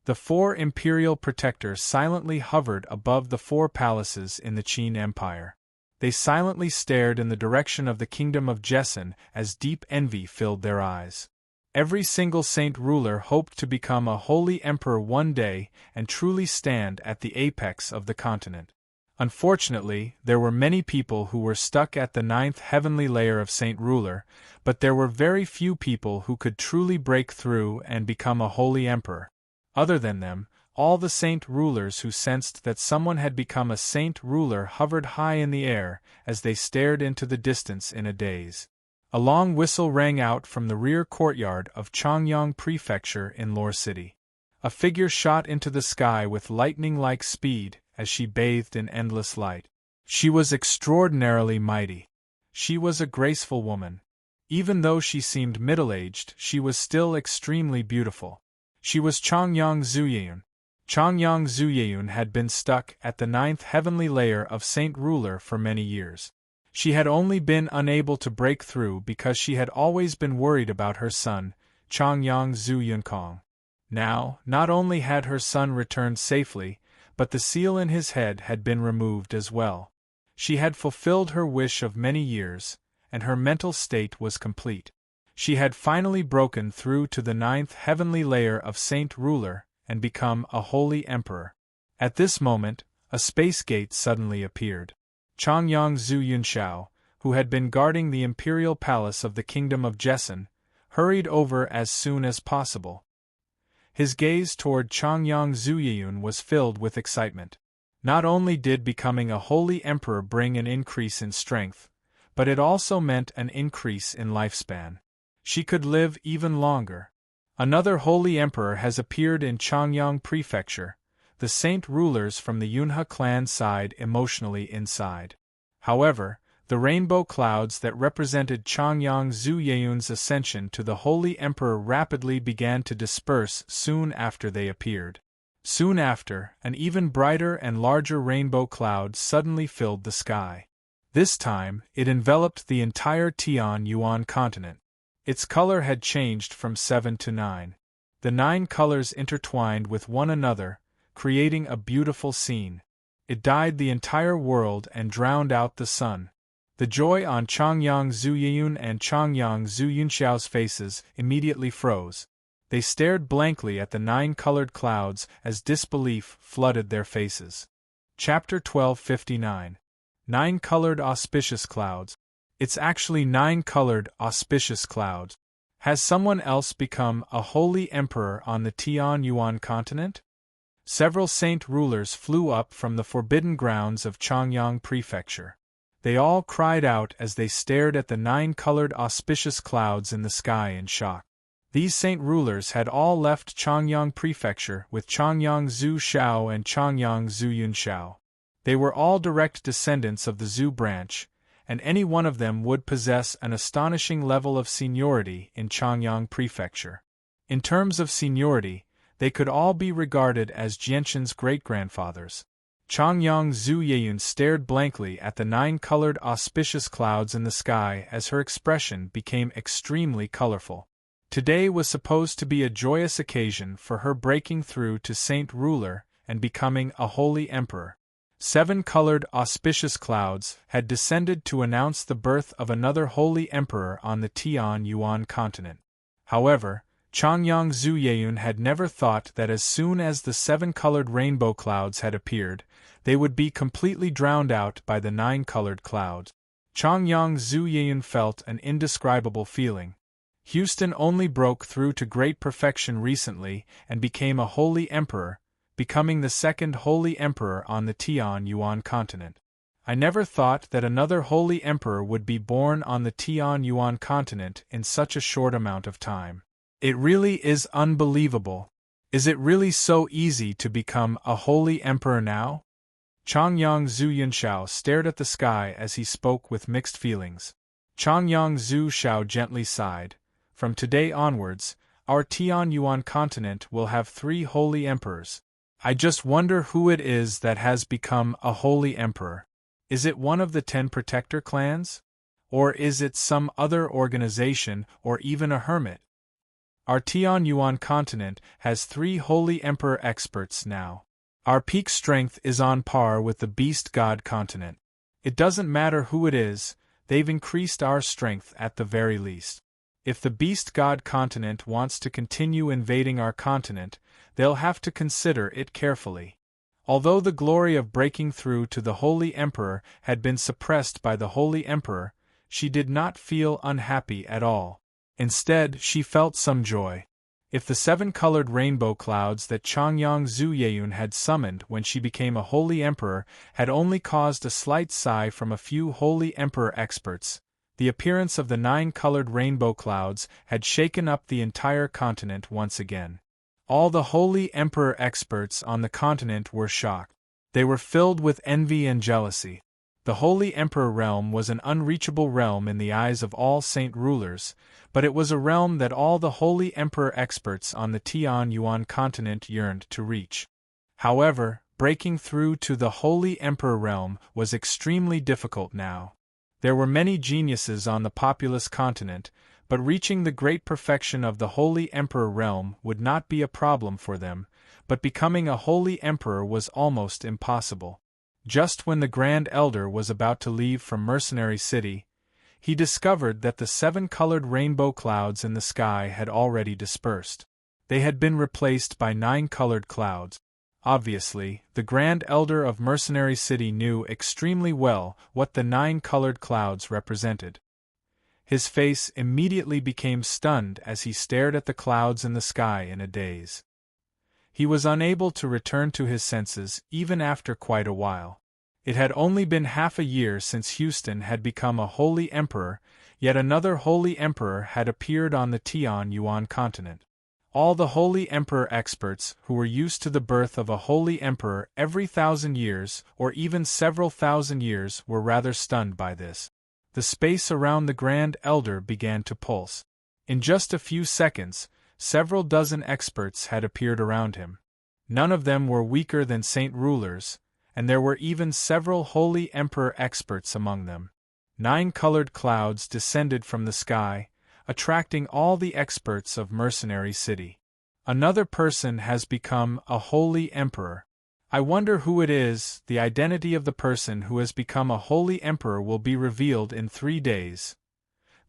The 4 imperial protectors silently hovered above the 4 palaces in the Qin Empire. They silently stared in the direction of the kingdom of Jessen as deep envy filled their eyes. Every single saint ruler hoped to become a holy emperor one day and truly stand at the apex of the continent. Unfortunately, there were many people who were stuck at the 9th heavenly layer of Saint Ruler, but there were very few people who could truly break through and become a holy emperor. Other than them, all the saint rulers who sensed that someone had become a saint ruler hovered high in the air as they stared into the distance in a daze. A long whistle rang out from the rear courtyard of Changyang Prefecture in Lore City. A figure shot into the sky with lightning-like speed as she bathed in endless light. She was extraordinarily mighty. She was a graceful woman. Even though she seemed middle-aged, she was still extremely beautiful. She was Changyang Zuyun. Changyang Zuyun had been stuck at the 9th heavenly layer of Saint Ruler for many years. She had only been unable to break through because she had always been worried about her son, Changyang Zuyunkong. Now, not only had her son returned safely, but the seal in his head had been removed as well. She had fulfilled her wish of many years, and her mental state was complete. She had finally broken through to the 9th heavenly layer of Saint Ruler and become a holy emperor. At this moment, a space gate suddenly appeared. Changyang Zuyunshao, who had been guarding the imperial palace of the kingdom of Jessen, hurried over as soon as possible. His gaze toward Changyang Zuyun was filled with excitement. Not only did becoming a holy emperor bring an increase in strength, but it also meant an increase in lifespan. She could live even longer. Another holy emperor has appeared in Changyang Prefecture. The saint rulers from the Yunhe clan sighed emotionally inside. However, the rainbow clouds that represented Changyang Zuyun's ascension to the holy emperor rapidly began to disperse soon after they appeared. Soon after, an even brighter and larger rainbow cloud suddenly filled the sky. This time, it enveloped the entire Tianyuan continent. Its color had changed from 7 to 9. The 9 colors intertwined with one another, creating a beautiful scene. It dyed the entire world and drowned out the sun. The joy on Changyang Zuyun and Changyang Zuyunshao's faces immediately froze. They stared blankly at the 9-colored clouds as disbelief flooded their faces. Chapter 1259. 9-colored auspicious clouds. It's actually 9-colored auspicious clouds. Has someone else become a holy emperor on the Tianyuan continent? Several saint rulers flew up from the forbidden grounds of Changyang Prefecture. They all cried out as they stared at the 9-colored auspicious clouds in the sky in shock. These saint rulers had all left Changyang Prefecture with Changyang Zhu Shao and Changyang Zhu Yun Shao. They were all direct descendants of the Zhu branch, and any one of them would possess an astonishing level of seniority in Changyang Prefecture. In terms of seniority, they could all be regarded as Jianshan's great-grandfathers. Changyang Zhu Yeyun stared blankly at the 9-colored auspicious clouds in the sky as her expression became extremely colorful. Today was supposed to be a joyous occasion for her breaking through to Saint Ruler and becoming a holy emperor. 7-colored auspicious clouds had descended to announce the birth of another holy emperor on the Tian-Yuan continent. However, Changyang Zhu Yeyun had never thought that as soon as the 7-colored rainbow clouds had appeared, they would be completely drowned out by the 9-colored clouds. Changyang Zhu Yeyun felt an indescribable feeling. Houston only broke through to great perfection recently and became a holy emperor, becoming the second holy emperor on the Tian-Yuan continent. I never thought that another holy emperor would be born on the Tian-Yuan continent in such a short amount of time. It really is unbelievable. Is it really so easy to become a holy emperor now? Changyang Zhu Yunshao stared at the sky as he spoke with mixed feelings. Changyang Zhu Shao gently sighed. From today onwards, our Tian-Yuan continent will have 3 holy emperors. I just wonder who it is that has become a holy emperor. Is it one of the 10 protector clans? Or is it some other organization or even a hermit? Our Tian-Yuan continent has 3 holy emperor experts now. Our peak strength is on par with the beast god continent. It doesn't matter who it is, they've increased our strength at the very least. If the beast god continent wants to continue invading our continent, they'll have to consider it carefully. Although the glory of breaking through to the holy emperor had been suppressed by the holy emperor, she did not feel unhappy at all. Instead, she felt some joy. If the 7-colored rainbow clouds that Changyang Zhu Yeyun had summoned when she became a holy emperor had only caused a slight sigh from a few holy emperor experts, the appearance of the 9-colored rainbow clouds had shaken up the entire continent once again. All the holy emperor experts on the continent were shocked. They were filled with envy and jealousy. The holy emperor realm was an unreachable realm in the eyes of all saint rulers, but it was a realm that all the holy emperor experts on the Tian-Yuan continent yearned to reach. However, breaking through to the holy emperor realm was extremely difficult now. There were many geniuses on the populous continent, but reaching the great perfection of the holy emperor realm would not be a problem for them, but becoming a holy emperor was almost impossible. Just when the Grand Elder was about to leave from Mercenary City, he discovered that the 7-colored rainbow clouds in the sky had already dispersed. They had been replaced by 9-colored clouds. Obviously, the Grand Elder of Mercenary City knew extremely well what the 9-colored clouds represented. His face immediately became stunned as he stared at the clouds in the sky in a daze. He was unable to return to his senses even after quite a while. It had only been half a year since Houston had become a holy emperor, yet another holy emperor had appeared on the Tian-Yuan continent. All the holy emperor experts who were used to the birth of a holy emperor every 1,000 years or even several thousand years were rather stunned by this. The space around the Grand Elder began to pulse. In just a few seconds, several dozen experts had appeared around him. None of them were weaker than saint rulers, and there were even several holy emperor experts among them. 9-colored clouds descended from the sky, attracting all the experts of Mercenary City. Another person has become a holy emperor. I wonder who it is. The identity of the person who has become a holy emperor will be revealed in 3 days.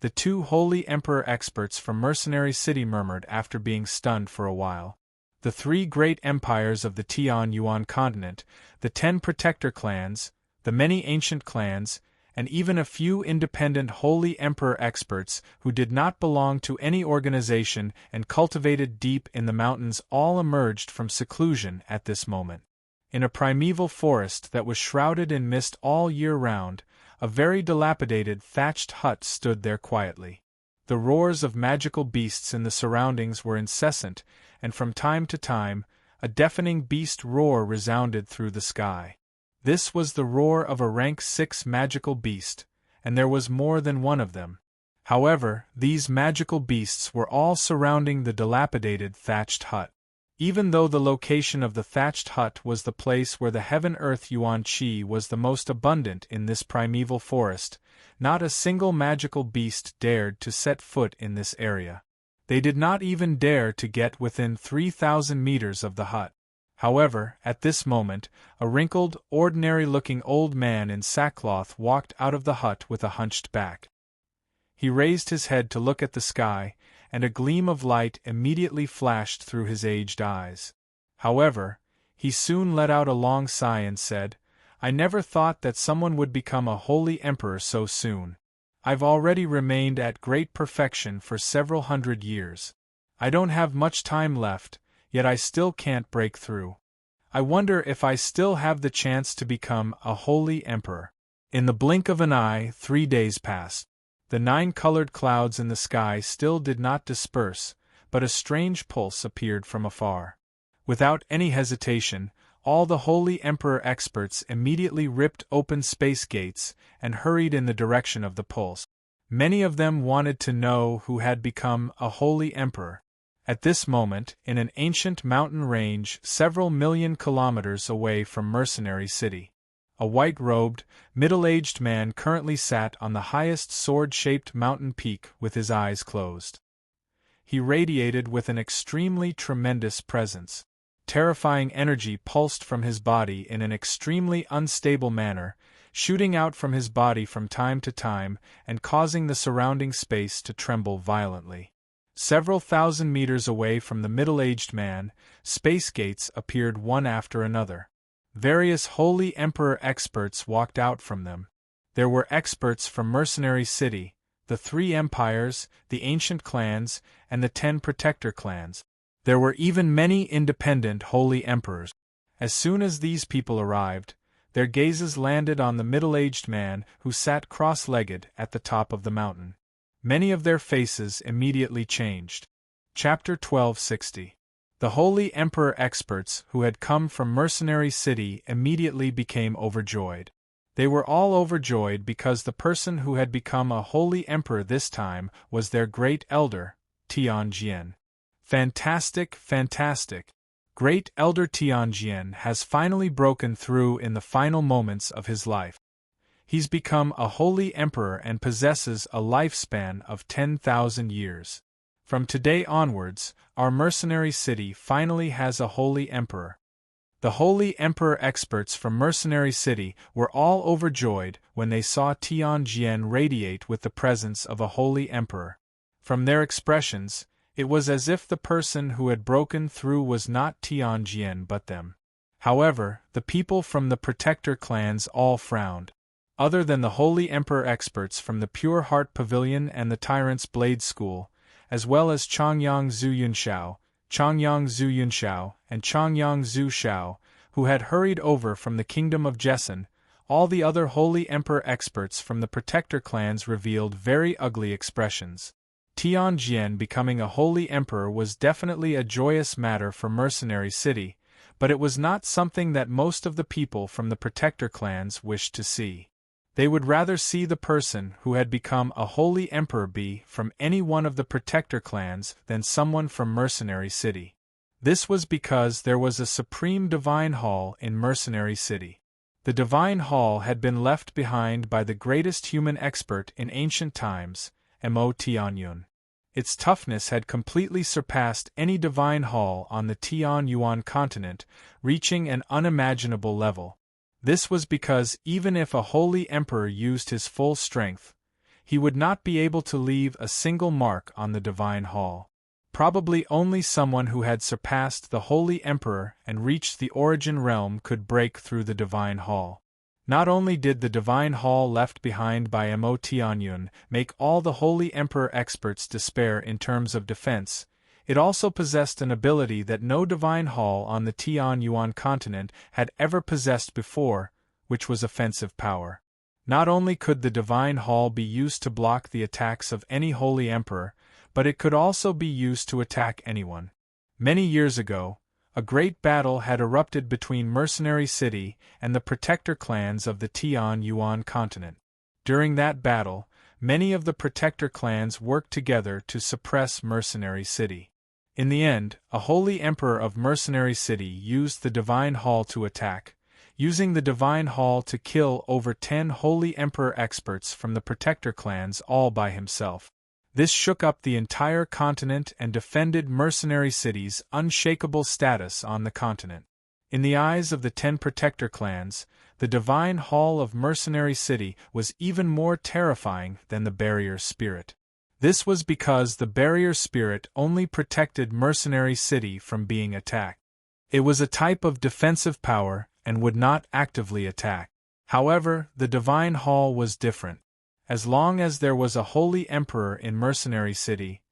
The 2 holy emperor experts from Mercenary City murmured after being stunned for a while. The 3 great empires of the Tian-Yuan continent, the 10 protector clans, the many ancient clans, and even a few independent holy emperor experts who did not belong to any organization and cultivated deep in the mountains all emerged from seclusion at this moment. In a primeval forest that was shrouded in mist all year round, A very dilapidated, thatched hut stood there quietly. The roars of magical beasts in the surroundings were incessant, and from time to time, a deafening beast roar resounded through the sky. This was the roar of a rank 6 magical beast, and there was more than one of them. However, these magical beasts were all surrounding the dilapidated thatched hut. Even though the location of the thatched hut was the place where the heaven-earth yuan qi was the most abundant in this primeval forest, not a single magical beast dared to set foot in this area. They did not even dare to get within 3,000 meters of the hut. However, at this moment, a wrinkled, ordinary-looking old man in sackcloth walked out of the hut with a hunched back. He raised his head to look at the sky, and a gleam of light immediately flashed through his aged eyes. However, he soon let out a long sigh and said, "I never thought that someone would become a holy emperor so soon. I've already remained at great perfection for several hundred years. I don't have much time left, yet I still can't break through. I wonder if I still have the chance to become a holy emperor." In the blink of an eye, 3 days passed. The 9 colored clouds in the sky still did not disperse, but a strange pulse appeared from afar. Without any hesitation, all the holy emperor experts immediately ripped open space gates and hurried in the direction of the pulse. Many of them wanted to know who had become a holy emperor. At this moment, in an ancient mountain range several million kilometers away from Mercenary City, a white-robed, middle-aged man currently sat on the highest sword-shaped mountain peak with his eyes closed. He radiated with an extremely tremendous presence. Terrifying energy pulsed from his body in an extremely unstable manner, shooting out from his body from time to time and causing the surrounding space to tremble violently. Several thousand meters away from the middle-aged man, space gates appeared one after another. Various Holy Emperor experts walked out from them. There were experts from Mercenary City, the 3 empires, the ancient clans, and the 10 protector clans. There were even many independent Holy Emperors. As soon as these people arrived, their gazes landed on the middle-aged man who sat cross-legged at the top of the mountain. Many of their faces immediately changed. Chapter 1260. The Holy Emperor experts who had come from Mercenary City immediately became overjoyed. They were all overjoyed because the person who had become a Holy Emperor this time was their great elder, Tianjian. Fantastic, fantastic! Great Elder Tianjian has finally broken through in the final moments of his life. He's become a Holy Emperor and possesses a lifespan of 10,000 years. From today onwards, our Mercenary City finally has a Holy Emperor. The Holy Emperor experts from Mercenary City were all overjoyed when they saw Tianjian radiate with the presence of a Holy Emperor. From their expressions, it was as if the person who had broken through was not Tianjian but them. However, the people from the Protector clans all frowned. Other than the Holy Emperor experts from the Pure Heart Pavilion and the Tyrant's Blade School, as well as Chongyang Zhu Yunxiao, Chongyang Zhu Yunxiao, and Chongyang Zhu Xiao, who had hurried over from the Kingdom of Jessen, all the other Holy Emperor experts from the Protector clans revealed very ugly expressions. Tianjian becoming a Holy Emperor was definitely a joyous matter for Mercenary City, but it was not something that most of the people from the Protector clans wished to see. They would rather see the person who had become a Holy Emperor be from any one of the Protector clans than someone from Mercenary City. This was because there was a supreme Divine Hall in Mercenary City. The Divine Hall had been left behind by the greatest human expert in ancient times, Mo Tianyun. Its toughness had completely surpassed any Divine Hall on the Tianyuan continent, reaching an unimaginable level. This was because even if a Holy Emperor used his full strength, he would not be able to leave a single mark on the Divine Hall. Probably only someone who had surpassed the Holy Emperor and reached the Origin Realm could break through the Divine Hall. Not only did the Divine Hall left behind by Mo Tianyun make all the Holy Emperor experts despair in terms of defense, it also possessed an ability that no Divine Hall on the Tianyuan continent had ever possessed before, which was offensive power. Not only could the Divine Hall be used to block the attacks of any holy emperor, but it could also be used to attack anyone. Many years ago, a great battle had erupted between Mercenary City and the Protector clans of the Tian-Yuan continent. During that battle, many of the Protector clans worked together to suppress Mercenary City. In the end, a holy emperor of Mercenary City used the Divine Hall to attack, using the Divine Hall to kill over 10 holy emperor experts from the Protector clans all by himself. This shook up the entire continent and defended Mercenary City's unshakable status on the continent. In the eyes of the 10 Protector clans, the Divine Hall of Mercenary City was even more terrifying than the Barrier Spirit. This was because the Barrier Spirit only protected Mercenary City from being attacked. It was a type of defensive power and would not actively attack. However, the Divine Hall was different. As long as there was a holy emperor in Mercenary City,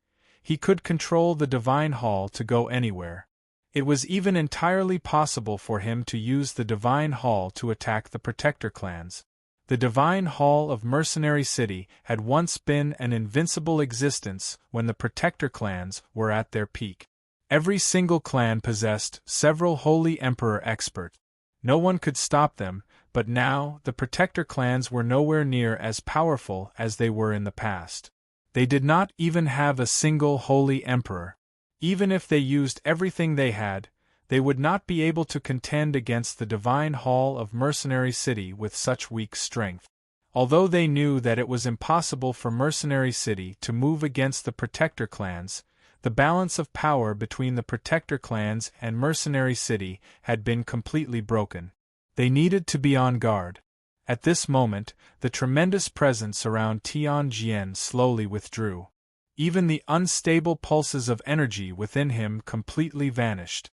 he could control the Divine Hall to go anywhere. It was even entirely possible for him to use the Divine Hall to attack the Protector clans. The Divine Hall of Mercenary City had once been an invincible existence when the Protector clans were at their peak. Every single clan possessed several holy emperor experts. No one could stop them, but now the Protector clans were nowhere near as powerful as they were in the past. They did not even have a single holy emperor. Even if they used everything they had, they would not be able to contend against the Divine Hall of Mercenary City with such weak strength. Although they knew that it was impossible for Mercenary City to move against the Protector clans, the balance of power between the Protector clans and Mercenary City had been completely broken. They needed to be on guard. At this moment, the tremendous presence around Tianjin slowly withdrew. Even the unstable pulses of energy within him completely vanished.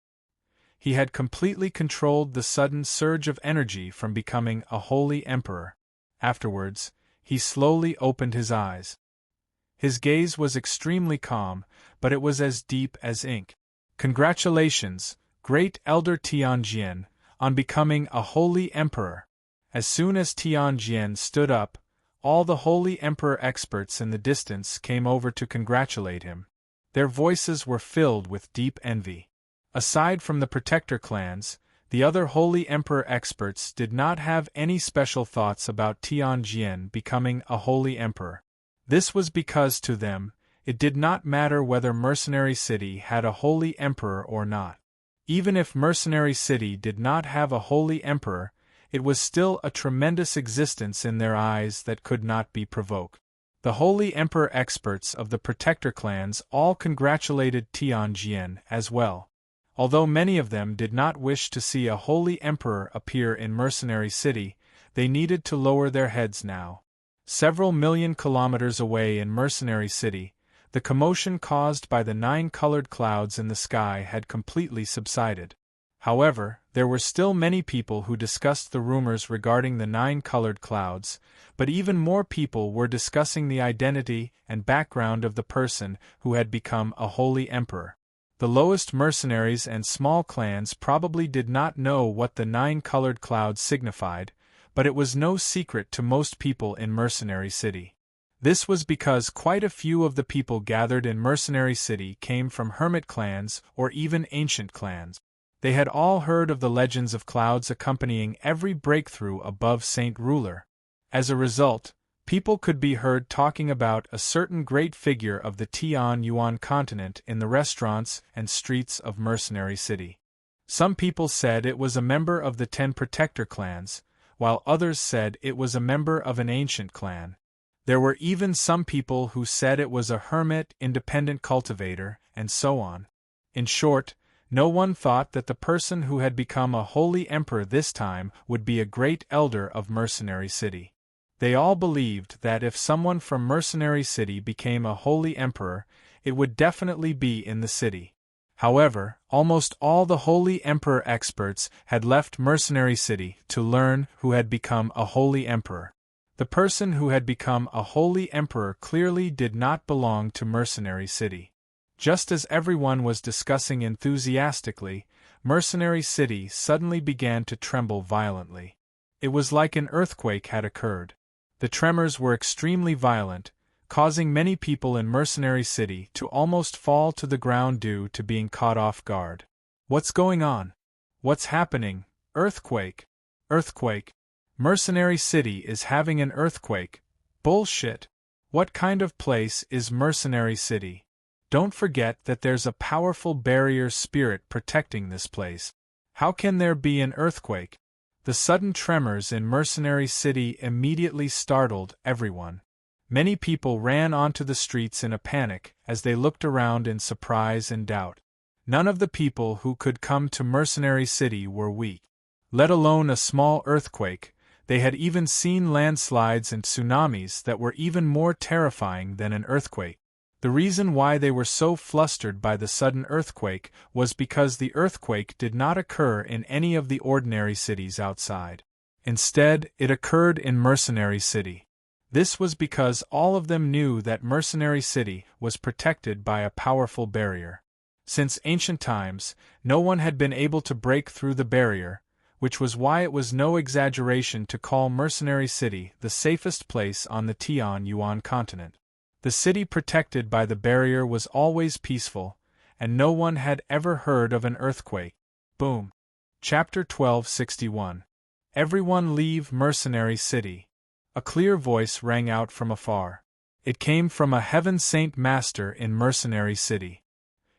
He had completely controlled the sudden surge of energy from becoming a holy emperor. Afterwards, he slowly opened his eyes. His gaze was extremely calm, but it was as deep as ink. Congratulations, great Elder Tianjin, on becoming a holy emperor. As soon as Tianjin stood up, all the holy emperor experts in the distance came over to congratulate him. Their voices were filled with deep envy. Aside from the Protector clans, the other holy emperor experts did not have any special thoughts about Tianjin becoming a holy emperor. This was because to them, it did not matter whether Mercenary City had a holy emperor or not. Even if Mercenary City did not have a holy emperor, it was still a tremendous existence in their eyes that could not be provoked. The holy emperor experts of the Protector clans all congratulated Tianjin as well. Although many of them did not wish to see a holy emperor appear in Mercenary City, they needed to lower their heads now. Several million kilometers away in Mercenary City, the commotion caused by the 9 colored clouds in the sky had completely subsided. However, there were still many people who discussed the rumors regarding the 9 colored clouds, but even more people were discussing the identity and background of the person who had become a holy emperor. The lowest mercenaries and small clans probably did not know what the 9 colored clouds signified, but it was no secret to most people in Mercenary City. This was because quite a few of the people gathered in Mercenary City came from hermit clans or even ancient clans. They had all heard of the legends of clouds accompanying every breakthrough above Saint Ruler. As a result, people could be heard talking about a certain great figure of the Tian-Yuan continent in the restaurants and streets of Mercenary City. Some people said it was a member of the 10 Protector clans, while others said it was a member of an ancient clan. There were even some people who said it was a hermit independent cultivator, and so on. In short, no one thought that the person who had become a holy emperor this time would be a great elder of Mercenary City. They all believed that if someone from Mercenary City became a holy emperor, it would definitely be in the city. However, almost all the holy emperor experts had left Mercenary City to learn who had become a holy emperor. The person who had become a holy emperor clearly did not belong to Mercenary City. Just as everyone was discussing enthusiastically, Mercenary City suddenly began to tremble violently. It was like an earthquake had occurred. The tremors were extremely violent, causing many people in Mercenary City to almost fall to the ground due to being caught off guard. What's going on? What's happening? Earthquake! Earthquake! Mercenary City is having an earthquake. Bullshit! What kind of place is Mercenary City? Don't forget that there's a powerful barrier spirit protecting this place. How can there be an earthquake? The sudden tremors in Mercenary City immediately startled everyone. Many people ran onto the streets in a panic as they looked around in surprise and doubt. None of the people who could come to Mercenary City were weak. Let alone a small earthquake, they had even seen landslides and tsunamis that were even more terrifying than an earthquake. The reason why they were so flustered by the sudden earthquake was because the earthquake did not occur in any of the ordinary cities outside. Instead, it occurred in Mercenary City. This was because all of them knew that Mercenary City was protected by a powerful barrier. Since ancient times, no one had been able to break through the barrier, which was why it was no exaggeration to call Mercenary City the safest place on the Tian-Yuan continent. The city protected by the barrier was always peaceful, and no one had ever heard of an earthquake. Boom. Chapter 1261. Everyone leave Mercenary City. A clear voice rang out from afar. It came from a Heaven Saint Master in Mercenary City.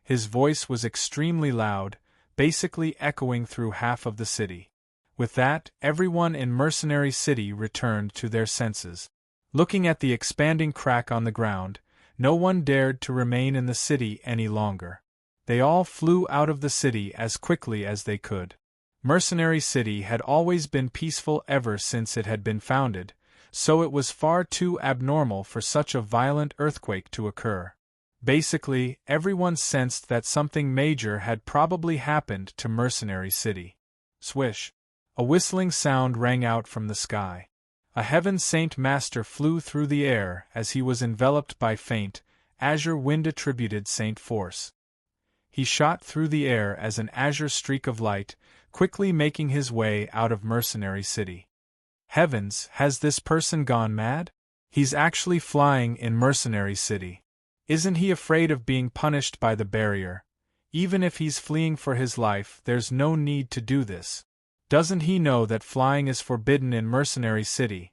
His voice was extremely loud, basically echoing through half of the city. With that, everyone in Mercenary City returned to their senses. Looking at the expanding crack on the ground, no one dared to remain in the city any longer. They all flew out of the city as quickly as they could. Mercenary City had always been peaceful ever since it had been founded, so it was far too abnormal for such a violent earthquake to occur. Basically, everyone sensed that something major had probably happened to Mercenary City. Swish! A whistling sound rang out from the sky. A Heaven Saint Master flew through the air as he was enveloped by faint, azure wind-attributed saint force. He shot through the air as an azure streak of light, quickly making his way out of Mercenary City. Heavens, has this person gone mad? He's actually flying in Mercenary City. Isn't he afraid of being punished by the barrier? Even if he's fleeing for his life, there's no need to do this. Doesn't he know that flying is forbidden in Mercenary City?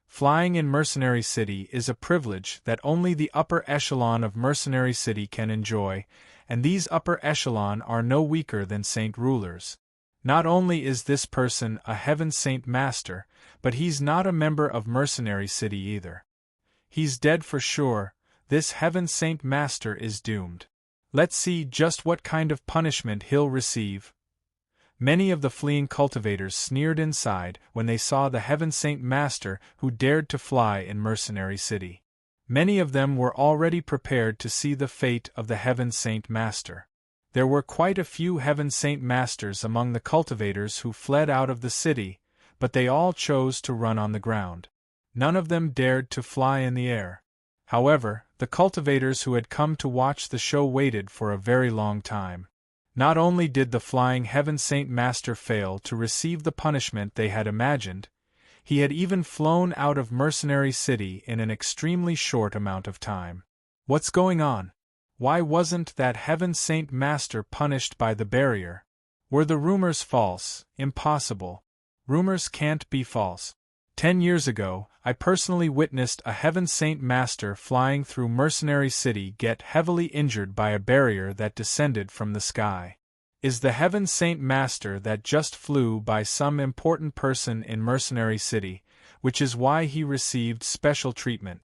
Flying in Mercenary City is a privilege that only the upper echelon of Mercenary City can enjoy, and these upper echelon are no weaker than saint rulers. Not only is this person a Heaven Saint Master, but he's not a member of Mercenary City either. He's dead for sure. This Heaven Saint Master is doomed. Let's see just what kind of punishment he'll receive. Many of the fleeing cultivators sneered inside when they saw the Heaven Saint Master who dared to fly in Mercenary City. Many of them were already prepared to see the fate of the Heaven Saint Master. There were quite a few Heaven Saint Masters among the cultivators who fled out of the city, but they all chose to run on the ground. None of them dared to fly in the air. However, the cultivators who had come to watch the show waited for a very long time. Not only did the flying Heaven Saint Master fail to receive the punishment they had imagined, he had even flown out of Mercenary City in an extremely short amount of time. What's going on? Why wasn't that Heaven Saint Master punished by the barrier? Were the rumors false? Impossible. Rumors can't be false. 10 years ago, I personally witnessed a Heaven Saint Master flying through Mercenary City get heavily injured by a barrier that descended from the sky. Is the Heaven Saint Master that just flew by some important person in Mercenary City, which is why he received special treatment?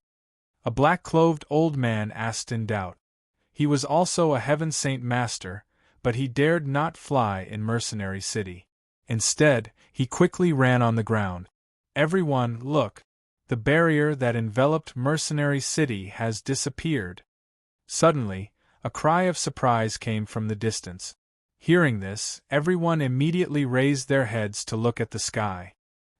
A black-clothed old man asked in doubt. He was also a Heaven Saint Master, but he dared not fly in Mercenary City. Instead, he quickly ran on the ground. Everyone, look! The barrier that enveloped Mercenary City has disappeared. Suddenly, a cry of surprise came from the distance. Hearing this, everyone immediately raised their heads to look at the sky.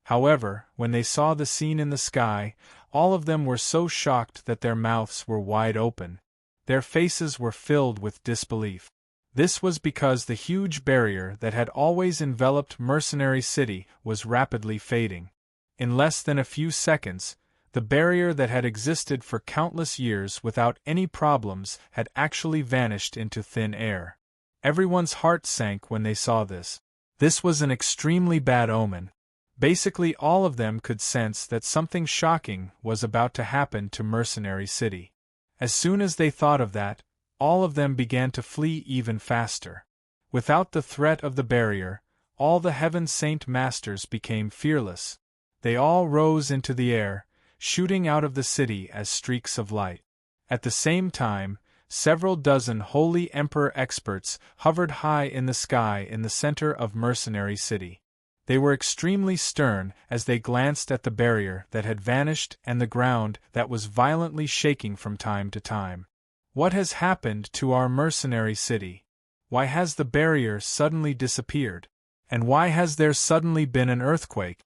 However, when they saw the scene in the sky, all of them were so shocked that their mouths were wide open. Their faces were filled with disbelief. This was because the huge barrier that had always enveloped Mercenary City was rapidly fading. In less than a few seconds, The barrier that had existed for countless years without any problems had actually vanished into thin air. Everyone's heart sank when they saw this. This was an extremely bad omen. Basically, all of them could sense that something shocking was about to happen to Mercenary City. As soon as they thought of that, all of them began to flee even faster. Without the threat of the barrier, all the Heaven Saint Masters became fearless. They all rose into the air, shooting out of the city as streaks of light. At the same time, several dozen Holy Emperor experts hovered high in the sky in the center of Mercenary City. They were extremely stern as they glanced at the barrier that had vanished and the ground that was violently shaking from time to time. What has happened to our Mercenary City? Why has the barrier suddenly disappeared? And why has there suddenly been an earthquake?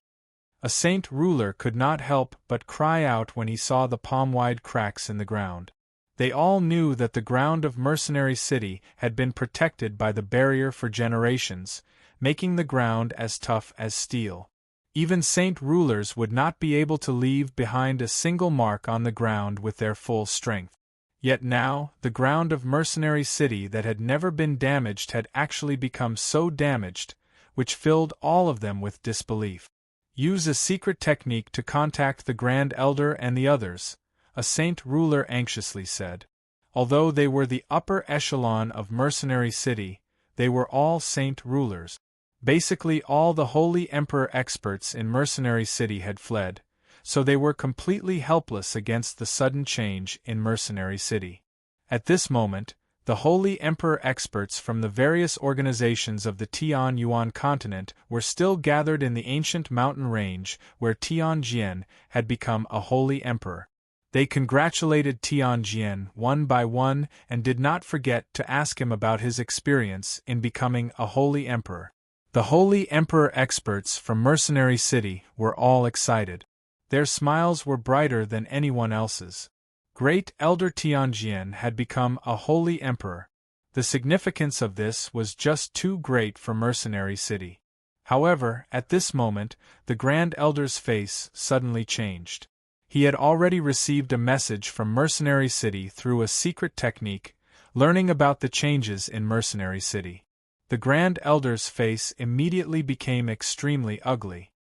A saint ruler could not help but cry out when he saw the palm-wide cracks in the ground. They all knew that the ground of Mercenary City had been protected by the barrier for generations, making the ground as tough as steel. Even saint rulers would not be able to leave behind a single mark on the ground with their full strength. Yet now, the ground of Mercenary City that had never been damaged had actually become so damaged, which filled all of them with disbelief. Use a secret technique to contact the Grand Elder and the others, a saint ruler anxiously said. Although they were the upper echelon of Mercenary City, they were all saint rulers. Basically all the Holy Emperor experts in Mercenary City had fled, so they were completely helpless against the sudden change in Mercenary City. At this moment, the Holy Emperor experts from the various organizations of the Tianyuan continent were still gathered in the ancient mountain range where Tianjian had become a Holy Emperor. They congratulated Tianjian one by one and did not forget to ask him about his experience in becoming a Holy Emperor. The Holy Emperor experts from Mercenary City were all excited. Their smiles were brighter than anyone else's. Great Elder Tianjian had become a Holy Emperor. The significance of this was just too great for Mercenary City. However, at this moment, the Grand Elder's face suddenly changed. He had already received a message from Mercenary City through a secret technique, learning about the changes in Mercenary City. The Grand Elder's face immediately became extremely ugly.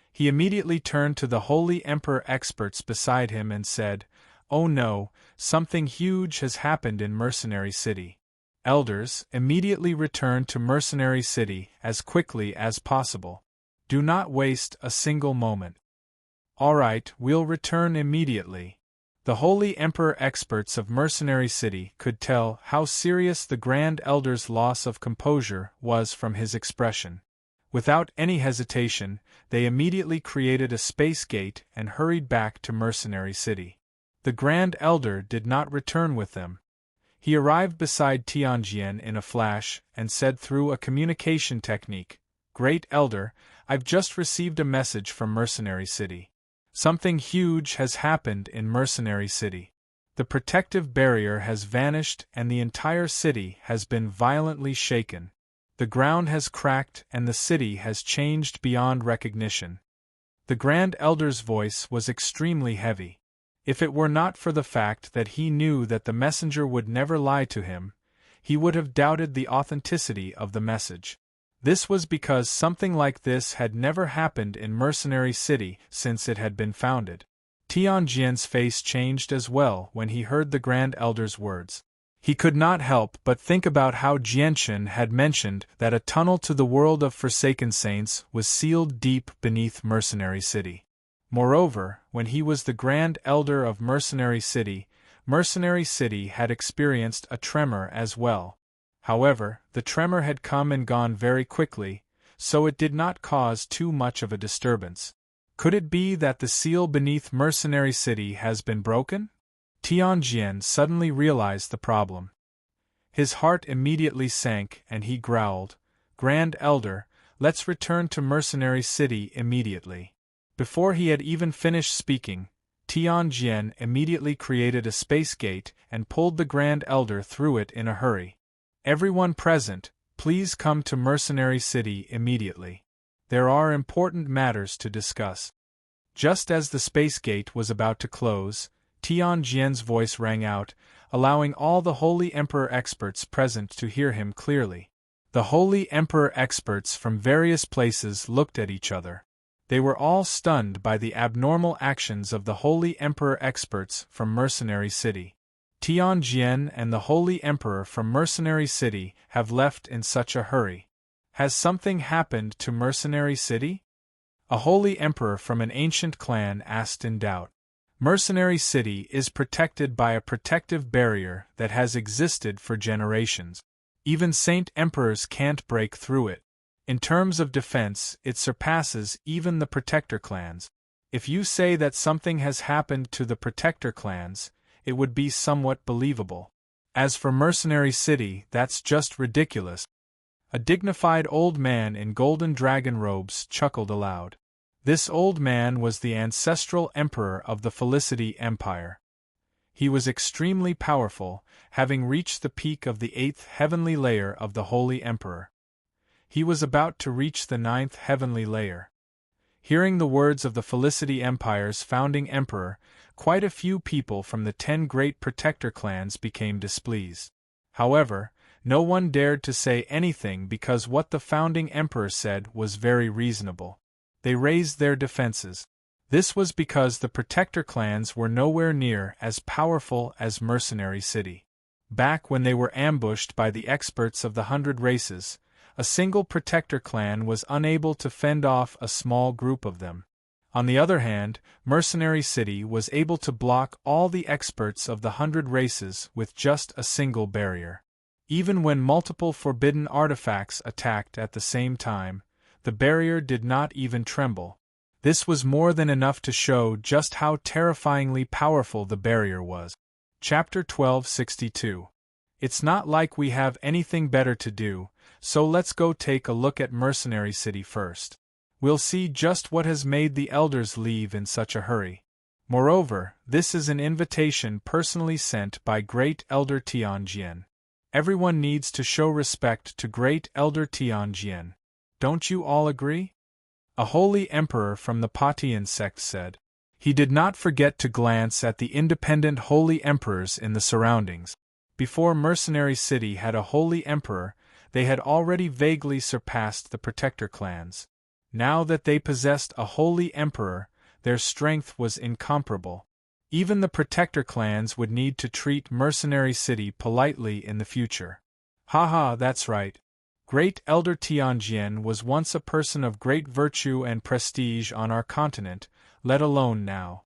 He immediately turned to the Holy Emperor experts beside him and said, "Oh no, something huge has happened in Mercenary City. Elders, immediately return to Mercenary City as quickly as possible. Do not waste a single moment." "All right, we'll return immediately." The Holy Emperor experts of Mercenary City could tell how serious the Grand Elder's loss of composure was from his expression. Without any hesitation, they immediately created a space gate and hurried back to Mercenary City. The Grand Elder did not return with them. He arrived beside Tianjian in a flash and said through a communication technique, "Great Elder, I've just received a message from Mercenary City. Something huge has happened in Mercenary City. The protective barrier has vanished and the entire city has been violently shaken. The ground has cracked and the city has changed beyond recognition." The Grand Elder's voice was extremely heavy. If it were not for the fact that he knew that the messenger would never lie to him, he would have doubted the authenticity of the message. This was because something like this had never happened in Mercenary City since it had been founded. Tianjian's face changed as well when he heard the Grand Elder's words. He could not help but think about how Jianshan had mentioned that a tunnel to the world of Forsaken Saints was sealed deep beneath Mercenary City. Moreover, when he was the Grand Elder of Mercenary City had experienced a tremor as well. However, the tremor had come and gone very quickly, so it did not cause too much of a disturbance. Could it be that the seal beneath Mercenary City has been broken? Tianjian suddenly realized the problem. His heart immediately sank and he growled, "Grand Elder, let's return to Mercenary City immediately." Before he had even finished speaking, Tianjian immediately created a space gate and pulled the Grand Elder through it in a hurry. "Everyone present, please come to Mercenary City immediately. There are important matters to discuss." Just as the space gate was about to close, Tianjian's voice rang out, allowing all the Holy Emperor experts present to hear him clearly. The Holy Emperor experts from various places looked at each other. They were all stunned by the abnormal actions of the Holy Emperor experts from Mercenary City. Tianjian and the Holy Emperor from Mercenary City have left in such a hurry. Has something happened to Mercenary City? A Holy Emperor from an ancient clan asked in doubt. Mercenary City is protected by a protective barrier that has existed for generations. Even Saint Emperors can't break through it. In terms of defense, it surpasses even the Protector clans. If you say that something has happened to the Protector clans, it would be somewhat believable. As for Mercenary City, that's just ridiculous. A dignified old man in golden dragon robes chuckled aloud. This old man was the ancestral emperor of the Felicity Empire. He was extremely powerful, having reached the peak of the 8th heavenly layer of the Holy Emperor. He was about to reach the 9th heavenly layer. Hearing the words of the Felicity Empire's founding emperor, quite a few people from the 10 great protector clans became displeased. However, no one dared to say anything because what the founding emperor said was very reasonable. They raised their defenses. This was because the protector clans were nowhere near as powerful as Mercenary City. Back when they were ambushed by the experts of the 100 races, a single protector clan was unable to fend off a small group of them. On the other hand, Mercenary City was able to block all the experts of the 100 races with just a single barrier. Even when multiple forbidden artifacts attacked at the same time, the barrier did not even tremble. This was more than enough to show just how terrifyingly powerful the barrier was. Chapter 1262. It's not like we have anything better to do, so let's go take a look at Mercenary City first. We'll see just what has made the elders leave in such a hurry. Moreover, this is an invitation personally sent by Great Elder Tianjian. Everyone needs to show respect to Great Elder Tianjian. Don't you all agree? A holy emperor from the Patian sect said. He did not forget to glance at the independent holy emperors in the surroundings. Before Mercenary City had a holy emperor, they had already vaguely surpassed the protector clans. Now that they possessed a holy emperor, their strength was incomparable. Even the protector clans would need to treat Mercenary City politely in the future. Haha, that's right. Great Elder Tianjian was once a person of great virtue and prestige on our continent, let alone now.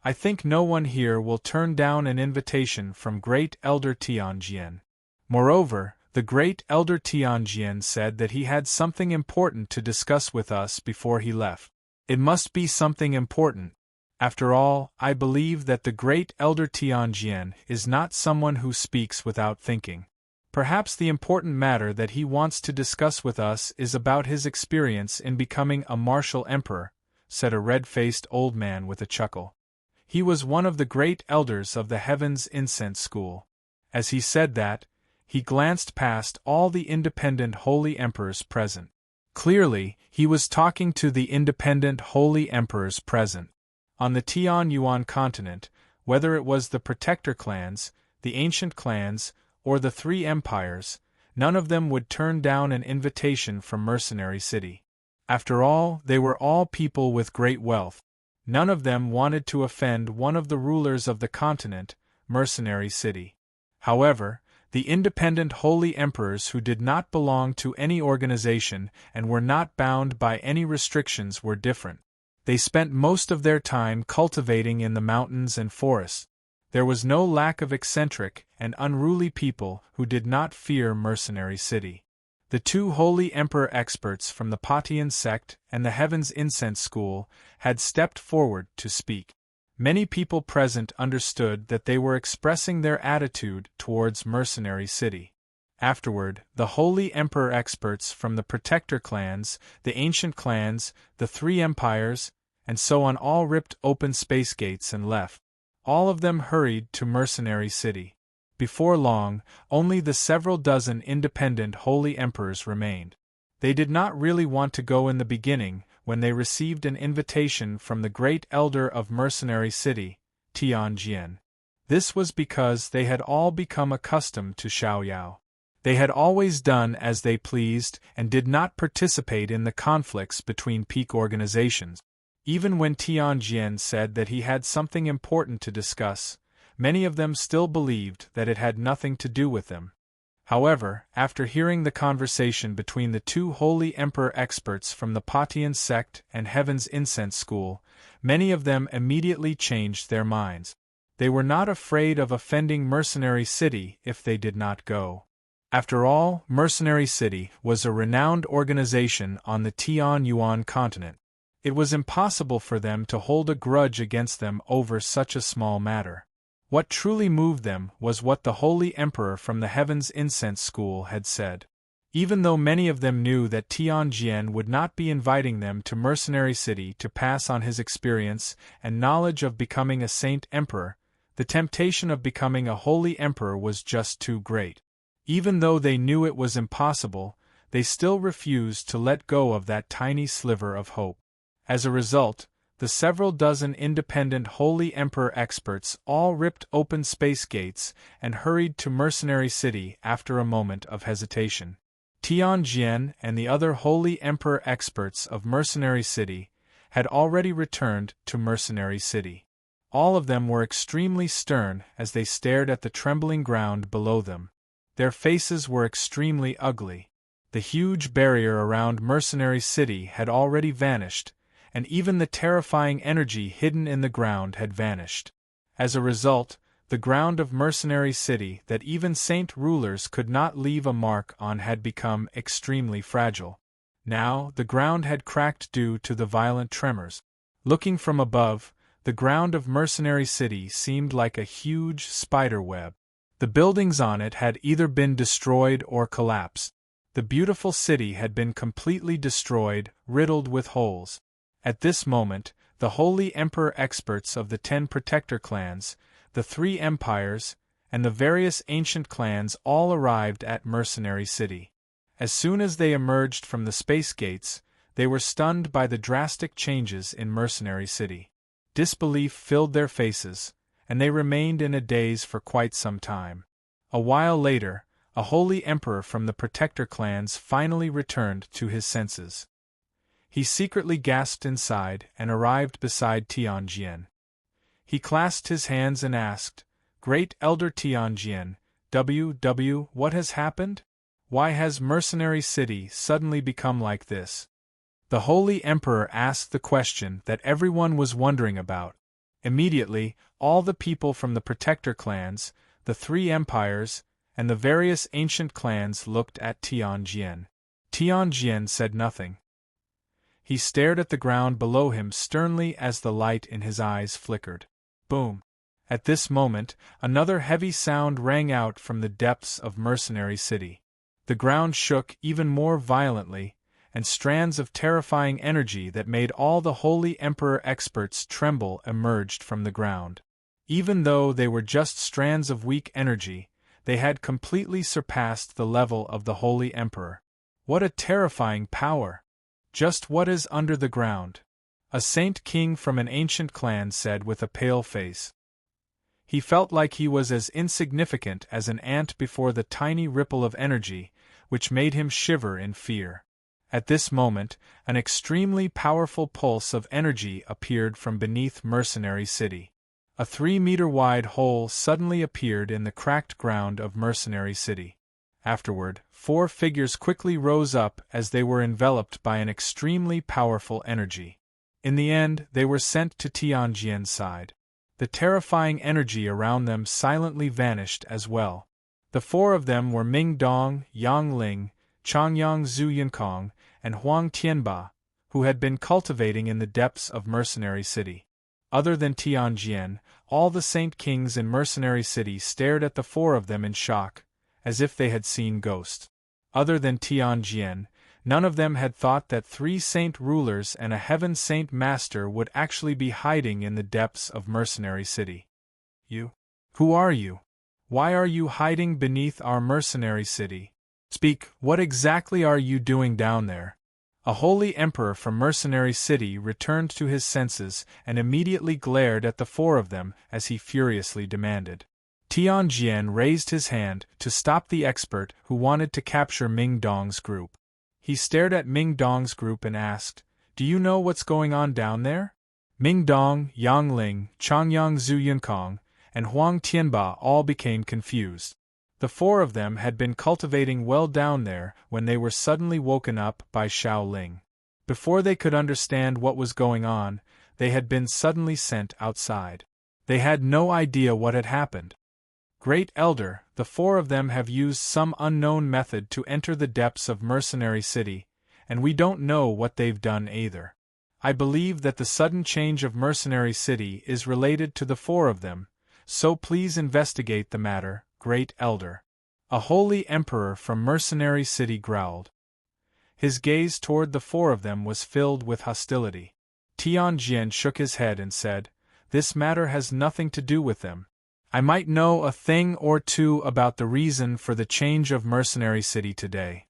I think no one here will turn down an invitation from Great Elder Tianjian. Moreover, the Great Elder Tianjian said that he had something important to discuss with us before he left. It must be something important. After all, I believe that the Great Elder Tianjian is not someone who speaks without thinking. Perhaps the important matter that he wants to discuss with us is about his experience in becoming a martial emperor, said a red-faced old man with a chuckle. He was one of the great elders of the Heaven's Incense School. As he said that, he glanced past all the independent holy emperors present. Clearly, he was talking to the independent holy emperors present. On the Tianyuan continent, whether it was the protector clans, the ancient clans, or the 3 empires, none of them would turn down an invitation from Mercenary City. After all, they were all people with great wealth. None of them wanted to offend one of the rulers of the continent, Mercenary City. However, the independent holy emperors who did not belong to any organization and were not bound by any restrictions were different. They spent most of their time cultivating in the mountains and forests. There was no lack of eccentric and unruly people who did not fear Mercenary City. The 2 holy emperor experts from the Patian sect and the Heaven's Incense School had stepped forward to speak. Many people present understood that they were expressing their attitude towards Mercenary City. Afterward, the holy emperor experts from the protector clans, the ancient clans, the 3 empires, and so on all ripped open space gates and left. All of them hurried to Mercenary City. Before long, only the several dozen independent holy emperors remained. They did not really want to go in the beginning, when they received an invitation from the great elder of Mercenary City, Tianjian. This was because they had all become accustomed to Xiaoyao. They had always done as they pleased and did not participate in the conflicts between peak organizations. Even when Tianjian said that he had something important to discuss, many of them still believed that it had nothing to do with them. However, after hearing the conversation between the two holy emperor experts from the Patian sect and Heaven's Incense School, many of them immediately changed their minds. They were not afraid of offending Mercenary City if they did not go. After all, Mercenary City was a renowned organization on the Tianyuan continent. It was impossible for them to hold a grudge against them over such a small matter. What truly moved them was what the Holy Emperor from the Heaven's Incense School had said. Even though many of them knew that Tianjian would not be inviting them to Mercenary City to pass on his experience and knowledge of becoming a Saint Emperor, the temptation of becoming a Holy Emperor was just too great. Even though they knew it was impossible, they still refused to let go of that tiny sliver of hope. As a result, the several dozen independent Holy Emperor experts all ripped open space gates and hurried to Mercenary City after a moment of hesitation. Tianjian and the other Holy Emperor experts of Mercenary City had already returned to Mercenary City. All of them were extremely stern as they stared at the trembling ground below them. Their faces were extremely ugly. The huge barrier around Mercenary City had already vanished, and even the terrifying energy hidden in the ground had vanished. As a result, the ground of Mercenary City that even saint rulers could not leave a mark on had become extremely fragile. Now, the ground had cracked due to the violent tremors. Looking from above, the ground of Mercenary City seemed like a huge spider web. The buildings on it had either been destroyed or collapsed. The beautiful city had been completely destroyed, riddled with holes. At this moment, the Holy Emperor experts of the 10 Protector clans, the 3 empires, and the various ancient clans all arrived at Mercenary City. As soon as they emerged from the space gates, they were stunned by the drastic changes in Mercenary City. Disbelief filled their faces, and they remained in a daze for quite some time. A while later, a Holy Emperor from the Protector clans finally returned to his senses. He secretly gasped inside and arrived beside Tianjian. He clasped his hands and asked, "Great Elder Tianjian, what has happened? Why has Mercenary City suddenly become like this?" The Holy Emperor asked the question that everyone was wondering about. Immediately, all the people from the Protector clans, the 3 empires, and the various ancient clans looked at Tianjian. Tianjian said nothing. He stared at the ground below him sternly as the light in his eyes flickered. Boom! At this moment, another heavy sound rang out from the depths of Mercenary City. The ground shook even more violently, and strands of terrifying energy that made all the Holy Emperor experts tremble emerged from the ground. Even though they were just strands of weak energy, they had completely surpassed the level of the Holy Emperor. What a terrifying power! Just what is under the ground? A saint king from an ancient clan said with a pale face. He felt like he was as insignificant as an ant before the tiny ripple of energy, which made him shiver in fear. At this moment, an extremely powerful pulse of energy appeared from beneath Mercenary City. A 3-meter-wide hole suddenly appeared in the cracked ground of Mercenary City. Afterward, 4 figures quickly rose up as they were enveloped by an extremely powerful energy. In the end, they were sent to Tianjian's side. The terrifying energy around them silently vanished as well. The 4 of them were Ming Dong, Yang Ling, Changyang Zhu Yinkong, and Huang Tianba, who had been cultivating in the depths of Mercenary City. Other than Tianjian, all the Saint Kings in Mercenary City stared at the 4 of them in shock, as if they had seen ghosts. Other than Tianjian, none of them had thought that 3 saint rulers and a heaven saint master would actually be hiding in the depths of Mercenary City. You? Who are you? Why are you hiding beneath our Mercenary City? Speak, what exactly are you doing down there? A holy emperor from Mercenary City returned to his senses and immediately glared at the four of them as he furiously demanded. Tianjian raised his hand to stop the expert who wanted to capture Ming Dong's group. He stared at Ming Dong's group and asked, "Do you know what's going on down there?" Ming Dong, Yang Ling, Changyang Zhu Yunkong, and Huang Tianba all became confused. The four of them had been cultivating well down there when they were suddenly woken up by Xiao Ling. Before they could understand what was going on, they had been suddenly sent outside. They had no idea what had happened. "Great Elder, the four of them have used some unknown method to enter the depths of Mercenary City, and we don't know what they've done either. I believe that the sudden change of Mercenary City is related to the four of them, so please investigate the matter, Great Elder." A holy emperor from Mercenary City growled. His gaze toward the four of them was filled with hostility. Tianjian shook his head and said, "This matter has nothing to do with them. I might know a thing or two about the reason for the change of Mercenary City today."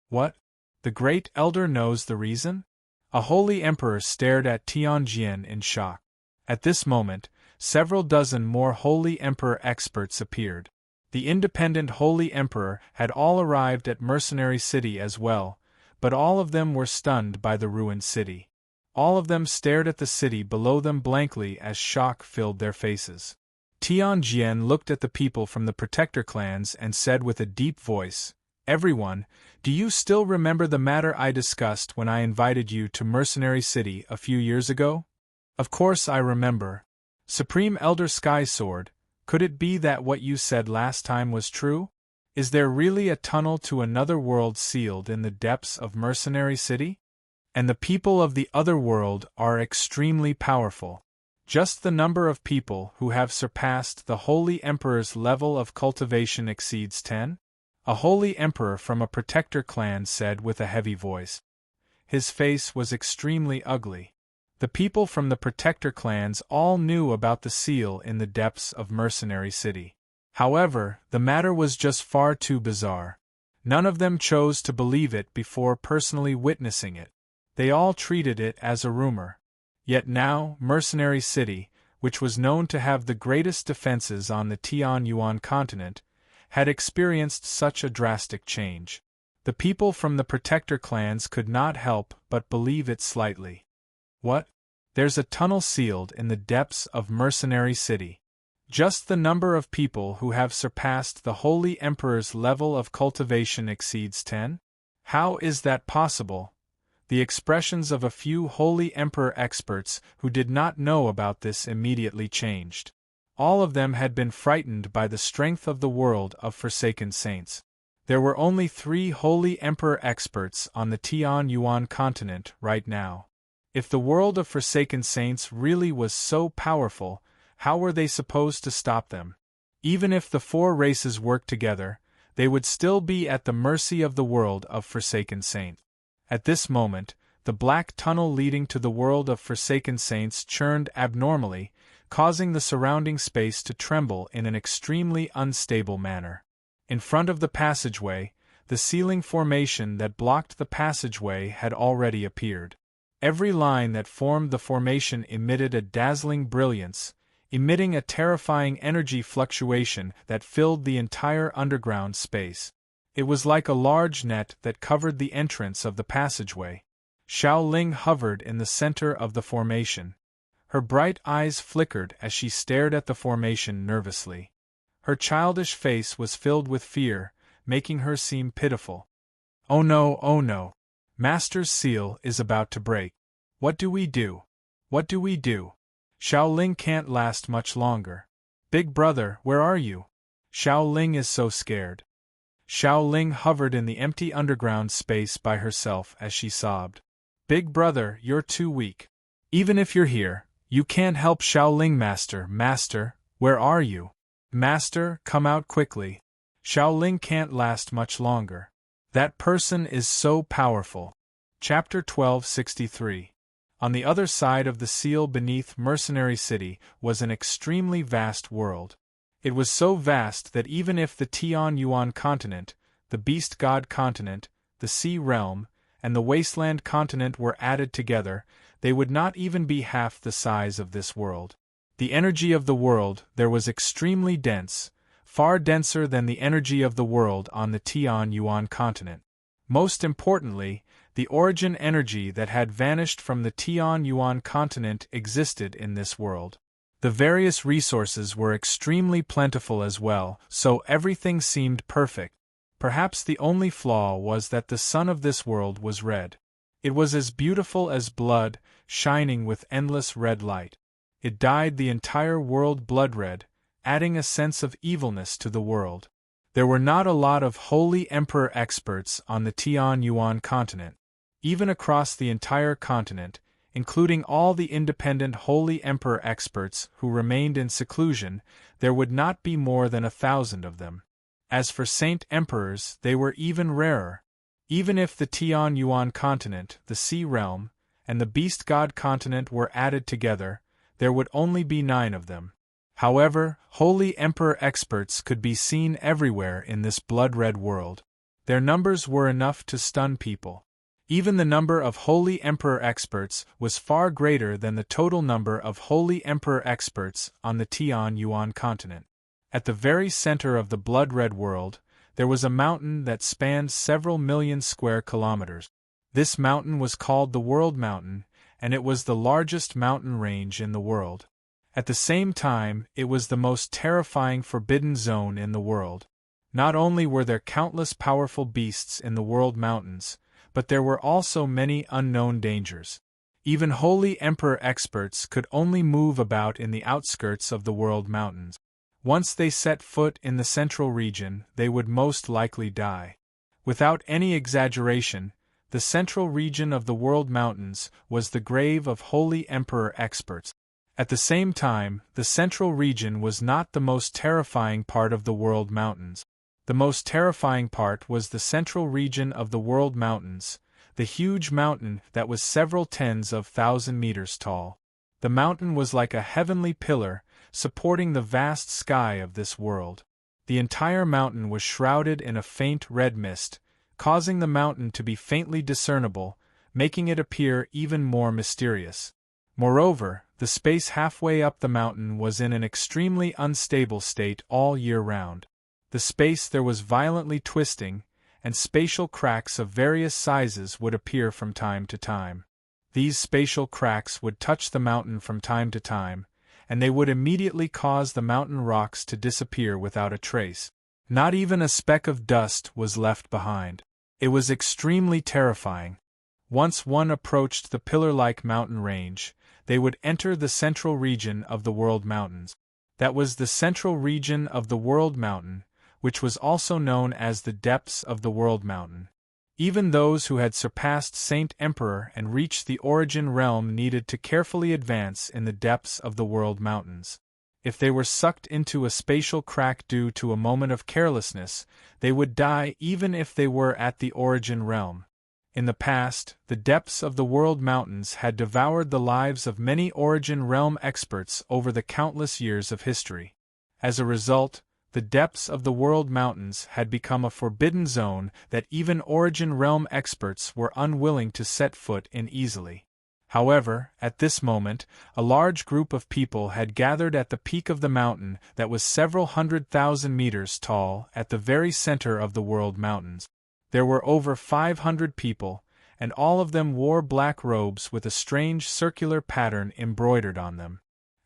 "What? The Great Elder knows the reason?" A holy emperor stared at Tianjian in shock. At this moment, several dozen more holy emperor experts appeared. The independent holy emperor had all arrived at Mercenary City as well, but all of them were stunned by the ruined city. All of them stared at the city below them blankly as shock filled their faces. Tianjian looked at the people from the Protector clans and said with a deep voice, "Everyone, do you still remember the matter I discussed when I invited you to Mercenary City a few years ago?" "Of course I remember. Supreme Elder Sky Sword, could it be that what you said last time was true? Is there really a tunnel to another world sealed in the depths of Mercenary City? And the people of the other world are extremely powerful. Just the number of people who have surpassed the Holy Emperor's level of cultivation exceeds 10? A Holy Emperor from a Protector clan said with a heavy voice. His face was extremely ugly. The people from the Protector clans all knew about the seal in the depths of Mercenary City. However, the matter was just far too bizarre. None of them chose to believe it before personally witnessing it. They all treated it as a rumor. Yet now, Mercenary City, which was known to have the greatest defenses on the Tianyuan continent, had experienced such a drastic change. The people from the Protector clans could not help but believe it slightly. "What? There's a tunnel sealed in the depths of Mercenary City. Just the number of people who have surpassed the Holy Emperor's level of cultivation exceeds 10? How is that possible?" The expressions of a few Holy Emperor experts who did not know about this immediately changed. All of them had been frightened by the strength of the world of Forsaken Saints. There were only 3 Holy Emperor experts on the Tianyuan continent right now. If the world of Forsaken Saints really was so powerful, how were they supposed to stop them? Even if the 4 races worked together, they would still be at the mercy of the world of Forsaken Saints. At this moment, the black tunnel leading to the world of Forsaken Saints churned abnormally, causing the surrounding space to tremble in an extremely unstable manner. In front of the passageway, the sealing formation that blocked the passageway had already appeared. Every line that formed the formation emitted a dazzling brilliance, emitting a terrifying energy fluctuation that filled the entire underground space. It was like a large net that covered the entrance of the passageway. Xiao Ling hovered in the center of the formation. Her bright eyes flickered as she stared at the formation nervously. Her childish face was filled with fear, making her seem pitiful. "Oh no, oh no! Master's seal is about to break. What do we do? What do we do? Xiao Ling can't last much longer. Big brother, where are you? Xiao Ling is so scared." Xiao Ling hovered in the empty underground space by herself as she sobbed. "Big brother, you're too weak. Even if you're here, you can't help Xiao Ling. Master, where are you? Master, come out quickly. Xiao Ling can't last much longer. That person is so powerful." Chapter 1263. On the other side of the seal beneath Mercenary City was an extremely vast world. It was so vast that even if the Tianyuan continent, the Beast God continent, the Sea Realm, and the wasteland continent were added together, they would not even be half the size of this world. The energy of the world there was extremely dense, far denser than the energy of the world on the Tian-Yuan continent. Most importantly, the origin energy that had vanished from the Tian-Yuan continent existed in this world. The various resources were extremely plentiful as well, so everything seemed perfect. Perhaps the only flaw was that the sun of this world was red. It was as beautiful as blood, shining with endless red light. It dyed the entire world blood red, adding a sense of evilness to the world. There were not a lot of Holy Emperor experts on the Tian-Yuan continent. Even across the entire continent, including all the independent Holy Emperor experts who remained in seclusion, there would not be more than 1,000 of them. As for Saint Emperors, they were even rarer. Even if the Tian-Yuan continent, the Sea Realm, and the Beast God continent were added together, there would only be 9 of them. However, Holy Emperor experts could be seen everywhere in this blood-red world. Their numbers were enough to stun people. Even the number of Holy Emperor experts was far greater than the total number of Holy Emperor experts on the Tian-Yuan continent. At the very center of the blood-red world, there was a mountain that spanned several million square kilometers. This mountain was called the World Mountain, and it was the largest mountain range in the world. At the same time, it was the most terrifying forbidden zone in the world. Not only were there countless powerful beasts in the World Mountains, but there were also many unknown dangers. Even Holy Emperor experts could only move about in the outskirts of the World Mountains. Once they set foot in the central region, they would most likely die. Without any exaggeration, the central region of the World Mountains was the grave of Holy Emperor experts. At the same time, the central region was not the most terrifying part of the World Mountains. The most terrifying part was the central region of the World Mountains, the huge mountain that was several tens of thousand meters tall. The mountain was like a heavenly pillar, supporting the vast sky of this world. The entire mountain was shrouded in a faint red mist, causing the mountain to be faintly discernible, making it appear even more mysterious. Moreover, the space halfway up the mountain was in an extremely unstable state all year round. The space there was violently twisting, and spatial cracks of various sizes would appear from time to time. These spatial cracks would touch the mountain from time to time, and they would immediately cause the mountain rocks to disappear without a trace. Not even a speck of dust was left behind. It was extremely terrifying. Once one approached the pillar-like mountain range, they would enter the central region of the World Mountains. That was the central region of the World Mountain, which was also known as the depths of the World Mountain. Even those who had surpassed Saint Emperor and reached the origin realm needed to carefully advance in the depths of the World Mountains. If they were sucked into a spatial crack due to a moment of carelessness, they would die even if they were at the origin realm. In the past, the depths of the World Mountains had devoured the lives of many origin realm experts over the countless years of history. As a result, the depths of the World Mountains had become a forbidden zone that even origin realm experts were unwilling to set foot in easily. However, at this moment, a large group of people had gathered at the peak of the mountain that was several 100,000 meters tall at the very center of the World Mountains. There were over 500 people, and all of them wore black robes with a strange circular pattern embroidered on them.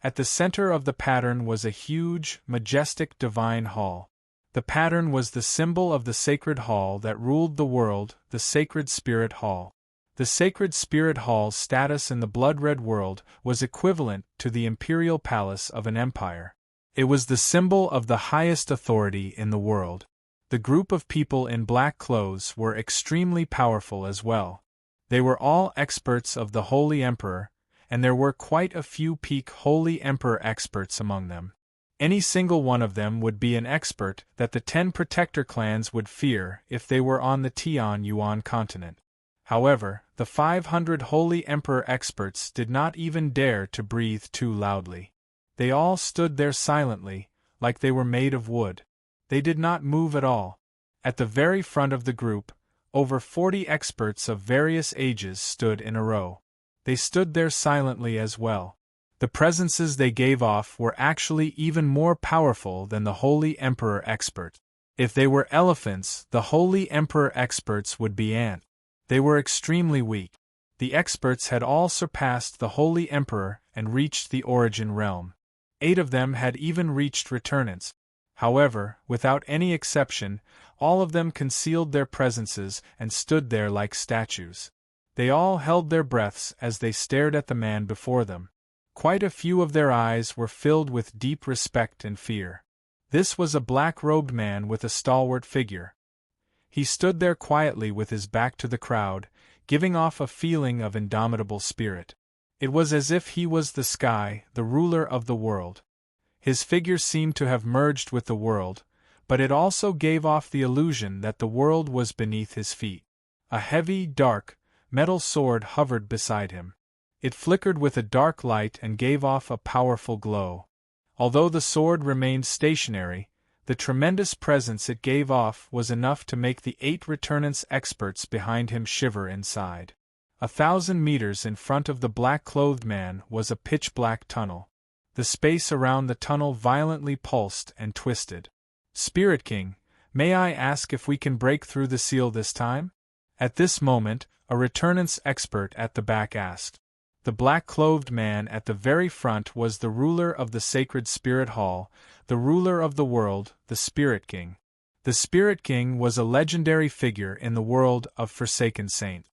At the center of the pattern was a huge, majestic divine hall. The pattern was the symbol of the sacred hall that ruled the world, the Sacred Spirit Hall. The Sacred Spirit Hall's status in the blood-red world was equivalent to the imperial palace of an empire. It was the symbol of the highest authority in the world. The group of people in black clothes were extremely powerful as well. They were all experts of the Holy Emperor, and there were quite a few peak Holy Emperor experts among them. Any single one of them would be an expert that the 10 protector clans would fear if they were on the Tian-Yuan continent. However, the 500 Holy Emperor experts did not even dare to breathe too loudly. They all stood there silently, like they were made of wood. They did not move at all. At the very front of the group, Over 40 experts of various ages stood in a row. They stood there silently as well. The presences they gave off were actually even more powerful than the Holy Emperor expert. If they were elephants, the Holy Emperor experts would be ants. They were extremely weak. The experts had all surpassed the Holy Emperor and reached the origin realm. 8 of them had even reached returnants. However, without any exception, all of them concealed their presences and stood there like statues. They all held their breaths as they stared at the man before them. Quite a few of their eyes were filled with deep respect and fear. This was a black-robed man with a stalwart figure. He stood there quietly with his back to the crowd, giving off a feeling of indomitable spirit. It was as if he was the sky, the ruler of the world. His figure seemed to have merged with the world, but it also gave off the illusion that the world was beneath his feet. A heavy, dark, metal sword hovered beside him. It flickered with a dark light and gave off a powerful glow. Although the sword remained stationary, the tremendous presence it gave off was enough to make the 8 returnants experts behind him shiver inside. 1,000 meters in front of the black-clothed man was a pitch-black tunnel. The space around the tunnel violently pulsed and twisted. "Spirit King, may I ask if we can break through the seal this time?" At this moment, a returnants expert at the back asked. The black-clothed man at the very front was the ruler of the sacred spirit hall, the ruler of the world, the Spirit King. The Spirit King was a legendary figure in the world of Forsaken Saint.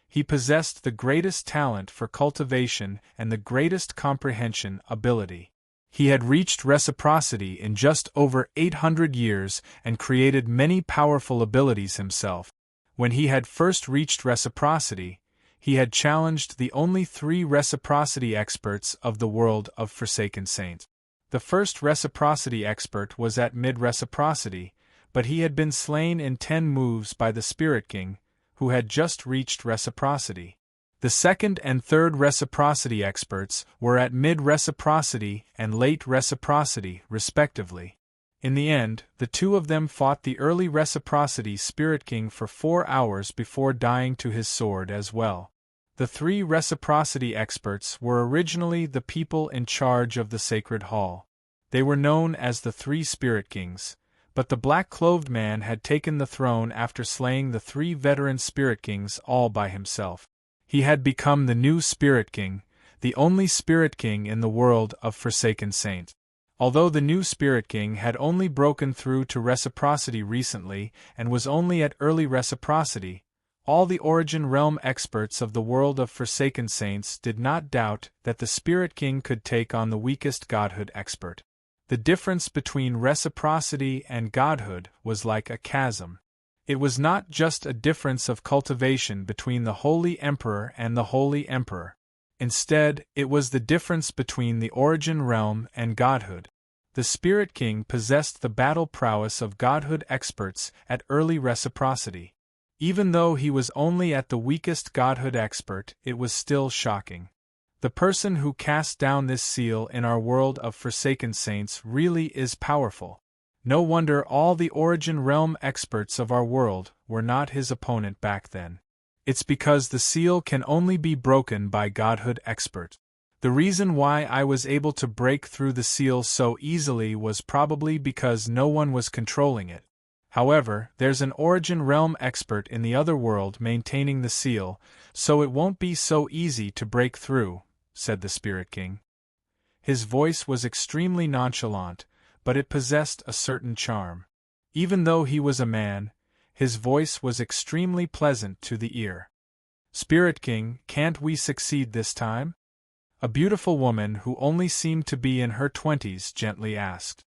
He possessed the greatest talent for cultivation and the greatest comprehension ability. He had reached reciprocity in just over 800 years and created many powerful abilities himself. When he had first reached reciprocity, he had challenged the only 3 reciprocity experts of the world of Forsaken Saint. The first reciprocity expert was at mid-reciprocity, but he had been slain in 10 moves by the Spirit King, who had just reached reciprocity. The second and third reciprocity experts were at mid-reciprocity and late reciprocity, respectively. In the end, the 2 of them fought the early reciprocity Spirit King for 4 hours before dying to his sword as well. The 3 reciprocity experts were originally the people in charge of the Sacred Hall. They were known as the 3 Spirit Kings, but the black-clothed man had taken the throne after slaying the 3 veteran Spirit Kings all by himself. He had become the new Spirit King, the only Spirit King in the world of Forsaken Saint. Although the new Spirit King had only broken through to reciprocity recently and was only at early reciprocity, all the Origin Realm experts of the world of Forsaken Saints did not doubt that the Spirit King could take on the weakest Godhood expert. The difference between reciprocity and Godhood was like a chasm. It was not just a difference of cultivation between the Holy Emperor and the Holy Emperor. Instead, it was the difference between the Origin Realm and Godhood. The Spirit King possessed the battle prowess of Godhood experts at early reciprocity. Even though he was only at the weakest Godhood expert, it was still shocking. The person who cast down this seal in our world of Forsaken Saints really is powerful. No wonder all the Origin Realm experts of our world were not his opponent back then. It's because the seal can only be broken by Godhood expert. The reason why I was able to break through the seal so easily was probably because no one was controlling it. However, there's an Origin Realm expert in the other world maintaining the seal, so it won't be so easy to break through, said the Spirit King. His voice was extremely nonchalant, but it possessed a certain charm. Even though he was a man, his voice was extremely pleasant to the ear. "Spirit King, can't we succeed this time?" A beautiful woman who only seemed to be in her 20s gently asked.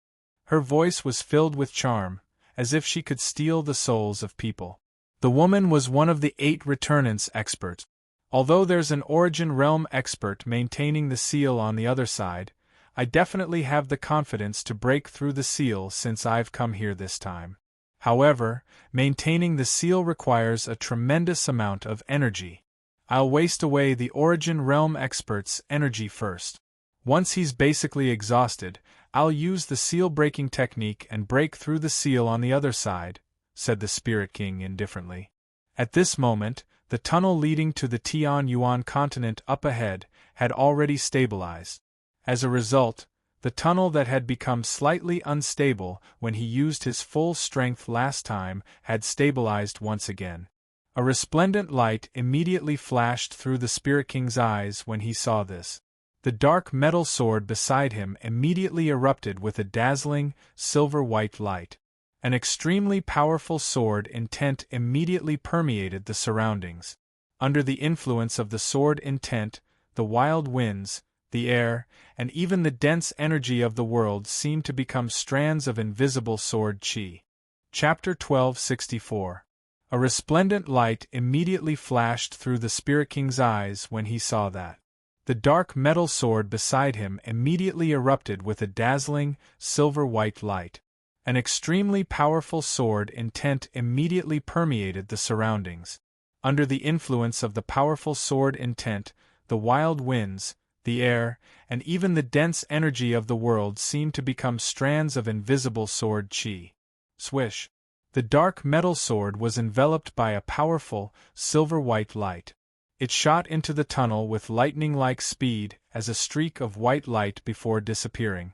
Her voice was filled with charm, as if she could steal the souls of people. The woman was one of the 8 returnants experts. Although there's an Origin Realm expert maintaining the seal on the other side, I definitely have the confidence to break through the seal since I've come here this time. However, maintaining the seal requires a tremendous amount of energy. I'll waste away the Origin Realm expert's energy first. Once he's basically exhausted, I'll use the seal-breaking technique and break through the seal on the other side, said the Spirit King indifferently. At this moment, the tunnel leading to the Tianyuan continent up ahead had already stabilized. As a result, the tunnel that had become slightly unstable when he used his full strength last time had stabilized once again. A resplendent light immediately flashed through the Spirit King's eyes when he saw this. The dark metal sword beside him immediately erupted with a dazzling, silver-white light. An extremely powerful sword intent immediately permeated the surroundings. Under the influence of the sword intent, the wild winds, the air, and even the dense energy of the world seemed to become strands of invisible sword chi. Chapter 1264. A resplendent light immediately flashed through the Spirit King's eyes when he saw that. The dark metal sword beside him immediately erupted with a dazzling, silver-white light. An extremely powerful sword intent immediately permeated the surroundings. Under the influence of the powerful sword intent, the wild winds, the air, and even the dense energy of the world seemed to become strands of invisible sword chi. Swish! The dark metal sword was enveloped by a powerful, silver-white light. It shot into the tunnel with lightning-like speed as a streak of white light before disappearing.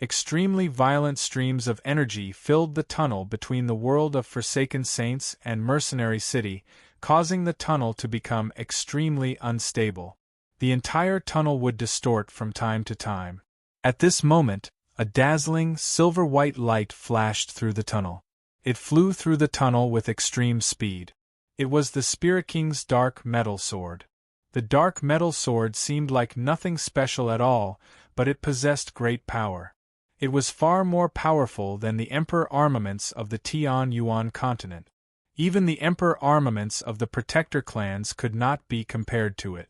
Extremely violent streams of energy filled the tunnel between the world of Forsaken Saints and Mercenary City, causing the tunnel to become extremely unstable. The entire tunnel would distort from time to time. At this moment, a dazzling, silver-white light flashed through the tunnel. It flew through the tunnel with extreme speed. It was the Spirit King's dark metal sword. The dark metal sword seemed like nothing special at all, but it possessed great power. It was far more powerful than the Emperor armaments of the Tianyuan continent. Even the Emperor armaments of the Protector clans could not be compared to it.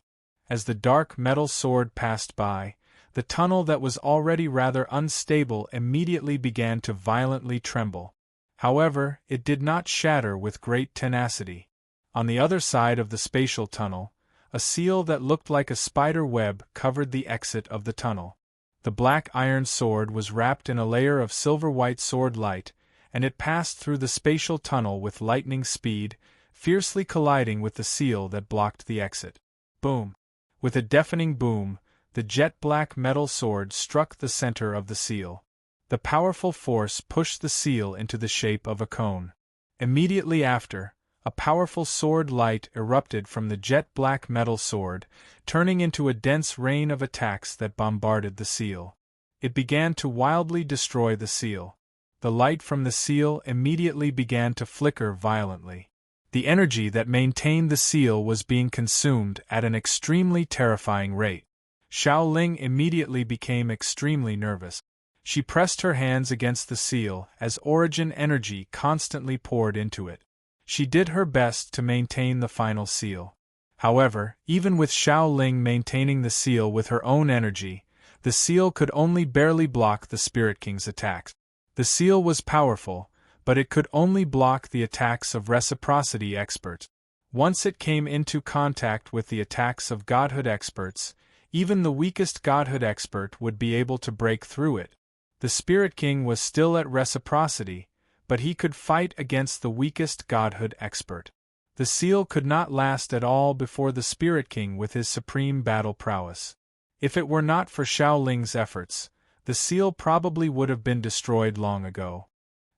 As the dark metal sword passed by, the tunnel that was already rather unstable immediately began to violently tremble. However, it did not shatter with great tenacity. On the other side of the spatial tunnel, a seal that looked like a spider web covered the exit of the tunnel. The black iron sword was wrapped in a layer of silver-white sword light, and it passed through the spatial tunnel with lightning speed, fiercely colliding with the seal that blocked the exit. Boom! With a deafening boom, the jet-black metal sword struck the center of the seal. The powerful force pushed the seal into the shape of a cone. Immediately after, a powerful sword light erupted from the jet-black metal sword, turning into a dense rain of attacks that bombarded the seal. It began to wildly destroy the seal. The light from the seal immediately began to flicker violently. The energy that maintained the seal was being consumed at an extremely terrifying rate. Xiao Ling immediately became extremely nervous. She pressed her hands against the seal as origin energy constantly poured into it. She did her best to maintain the final seal. However, even with Xiao Ling maintaining the seal with her own energy, the seal could only barely block the Spirit King's attacks. The seal was powerful, but it could only block the attacks of reciprocity experts. Once it came into contact with the attacks of godhood experts, even the weakest godhood expert would be able to break through it. The Spirit King was still at reciprocity, but he could fight against the weakest godhood expert. The seal could not last at all before the Spirit King with his supreme battle prowess. If it were not for Xiao Ling's efforts, the seal probably would have been destroyed long ago.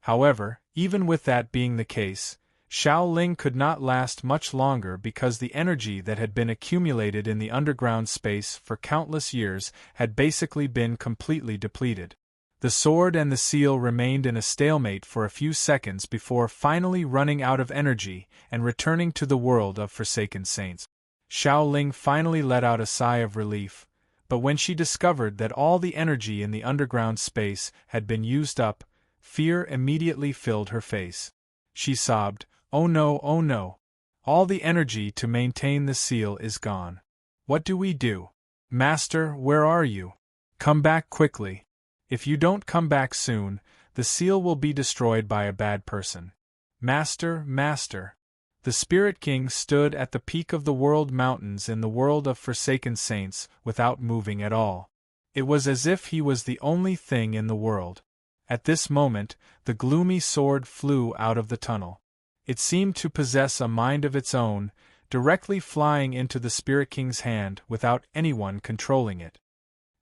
However, even with that being the case, Xiao Ling could not last much longer because the energy that had been accumulated in the underground space for countless years had basically been completely depleted. The sword and the seal remained in a stalemate for a few seconds before finally running out of energy and returning to the world of Forsaken Saints. Xiao Ling finally let out a sigh of relief, but when she discovered that all the energy in the underground space had been used up, fear immediately filled her face. She sobbed, "Oh no, oh no! All the energy to maintain the seal is gone. What do we do? Master, where are you? Come back quickly. If you don't come back soon, the seal will be destroyed by a bad person. Master, Master!" The Spirit King stood at the peak of the world mountains in the world of Forsaken Saints without moving at all. It was as if he was the only thing in the world. At this moment, the gloomy sword flew out of the tunnel. It seemed to possess a mind of its own, directly flying into the Spirit King's hand without anyone controlling it.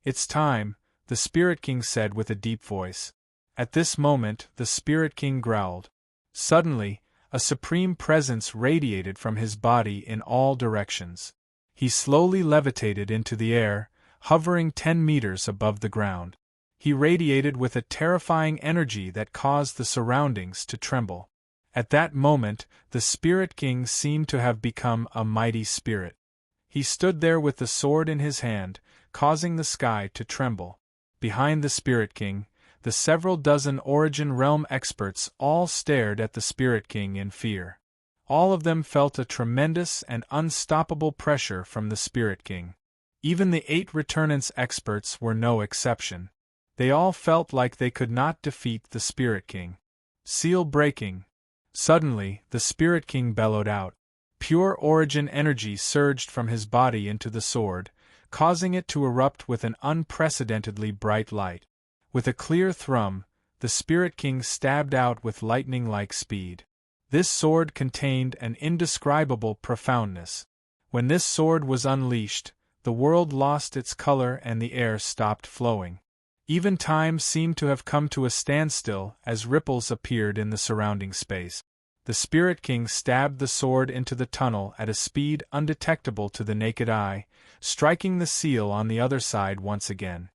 "It's time," the Spirit King said with a deep voice. At this moment, the Spirit King growled. Suddenly, a supreme presence radiated from his body in all directions. He slowly levitated into the air, hovering 10 meters above the ground. He radiated with a terrifying energy that caused the surroundings to tremble. At that moment, the Spirit King seemed to have become a mighty spirit. He stood there with the sword in his hand, causing the sky to tremble. Behind the Spirit King, the several dozen Origin Realm experts all stared at the Spirit King in fear. All of them felt a tremendous and unstoppable pressure from the Spirit King. Even the 8 Returnance experts were no exception. They all felt like they could not defeat the Spirit King. Seal breaking. Suddenly, the Spirit King bellowed out. Pure Origin energy surged from his body into the sword, causing it to erupt with an unprecedentedly bright light. With a clear thrum, the Spirit King stabbed out with lightning-like speed. This sword contained an indescribable profoundness. When this sword was unleashed, the world lost its color and the air stopped flowing. Even time seemed to have come to a standstill as ripples appeared in the surrounding space. The Spirit King stabbed the sword into the tunnel at a speed undetectable to the naked eye, striking the seal on the other side once again.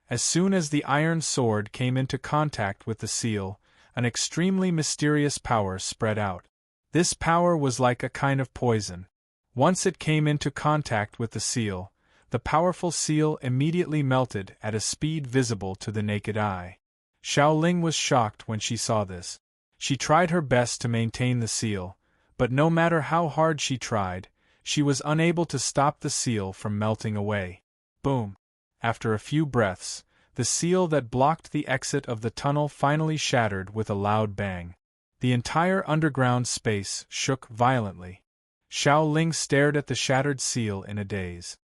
As soon as the iron sword came into contact with the seal, an extremely mysterious power spread out. This power was like a kind of poison. Once it came into contact with the seal, the powerful seal immediately melted at a speed visible to the naked eye. Xiaoling was shocked when she saw this. She tried her best to maintain the seal, but no matter how hard she tried, she was unable to stop the seal from melting away. Boom! After a few breaths, the seal that blocked the exit of the tunnel finally shattered with a loud bang. The entire underground space shook violently. Xiaoling stared at the shattered seal in a daze.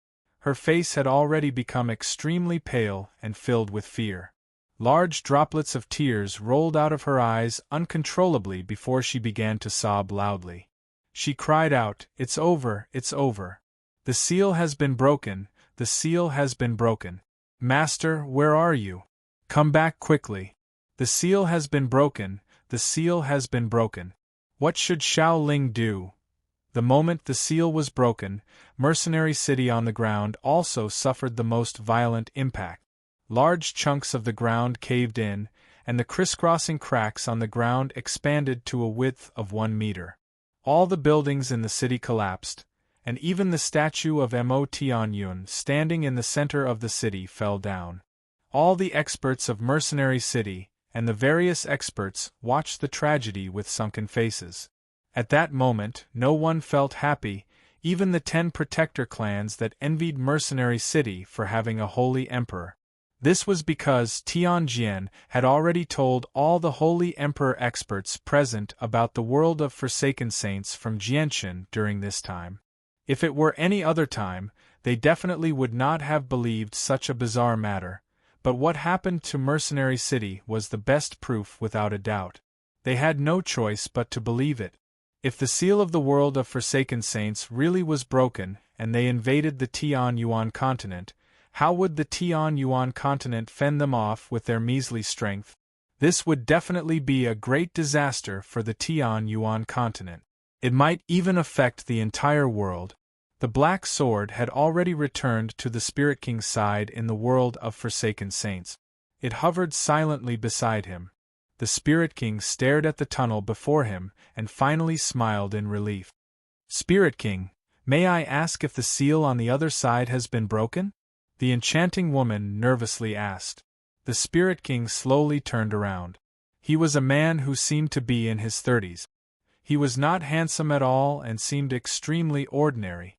Her face had already become extremely pale and filled with fear. Large droplets of tears rolled out of her eyes uncontrollably before she began to sob loudly. She cried out, "It's over, it's over. The seal has been broken, the seal has been broken. Master, where are you? Come back quickly. The seal has been broken, the seal has been broken." What should Xiaoling do? The moment the seal was broken, Mercenary City on the ground also suffered the most violent impact. Large chunks of the ground caved in, and the crisscrossing cracks on the ground expanded to a width of 1 meter. All the buildings in the city collapsed, and even the statue of Mo Tianyun standing in the center of the city fell down. All the experts of Mercenary City, and the various experts, watched the tragedy with sunken faces. At that moment, no one felt happy, even the 10 protector clans that envied Mercenary City for having a holy emperor. This was because Tianjian had already told all the Holy Emperor experts present about the world of Forsaken Saints from Jianshan during this time. If it were any other time, they definitely would not have believed such a bizarre matter, but what happened to Mercenary City was the best proof without a doubt. They had no choice but to believe it. If the seal of the world of Forsaken Saints really was broken and they invaded the Tianyuan continent, how would the Tianyuan continent fend them off with their measly strength? This would definitely be a great disaster for the Tianyuan continent. It might even affect the entire world. The Black Sword had already returned to the Spirit King's side in the world of Forsaken Saints. It hovered silently beside him. The Spirit King stared at the tunnel before him and finally smiled in relief. "Spirit King, may I ask if the seal on the other side has been broken?" the enchanting woman nervously asked. The Spirit King slowly turned around. He was a man who seemed to be in his 30s. He was not handsome at all and seemed extremely ordinary.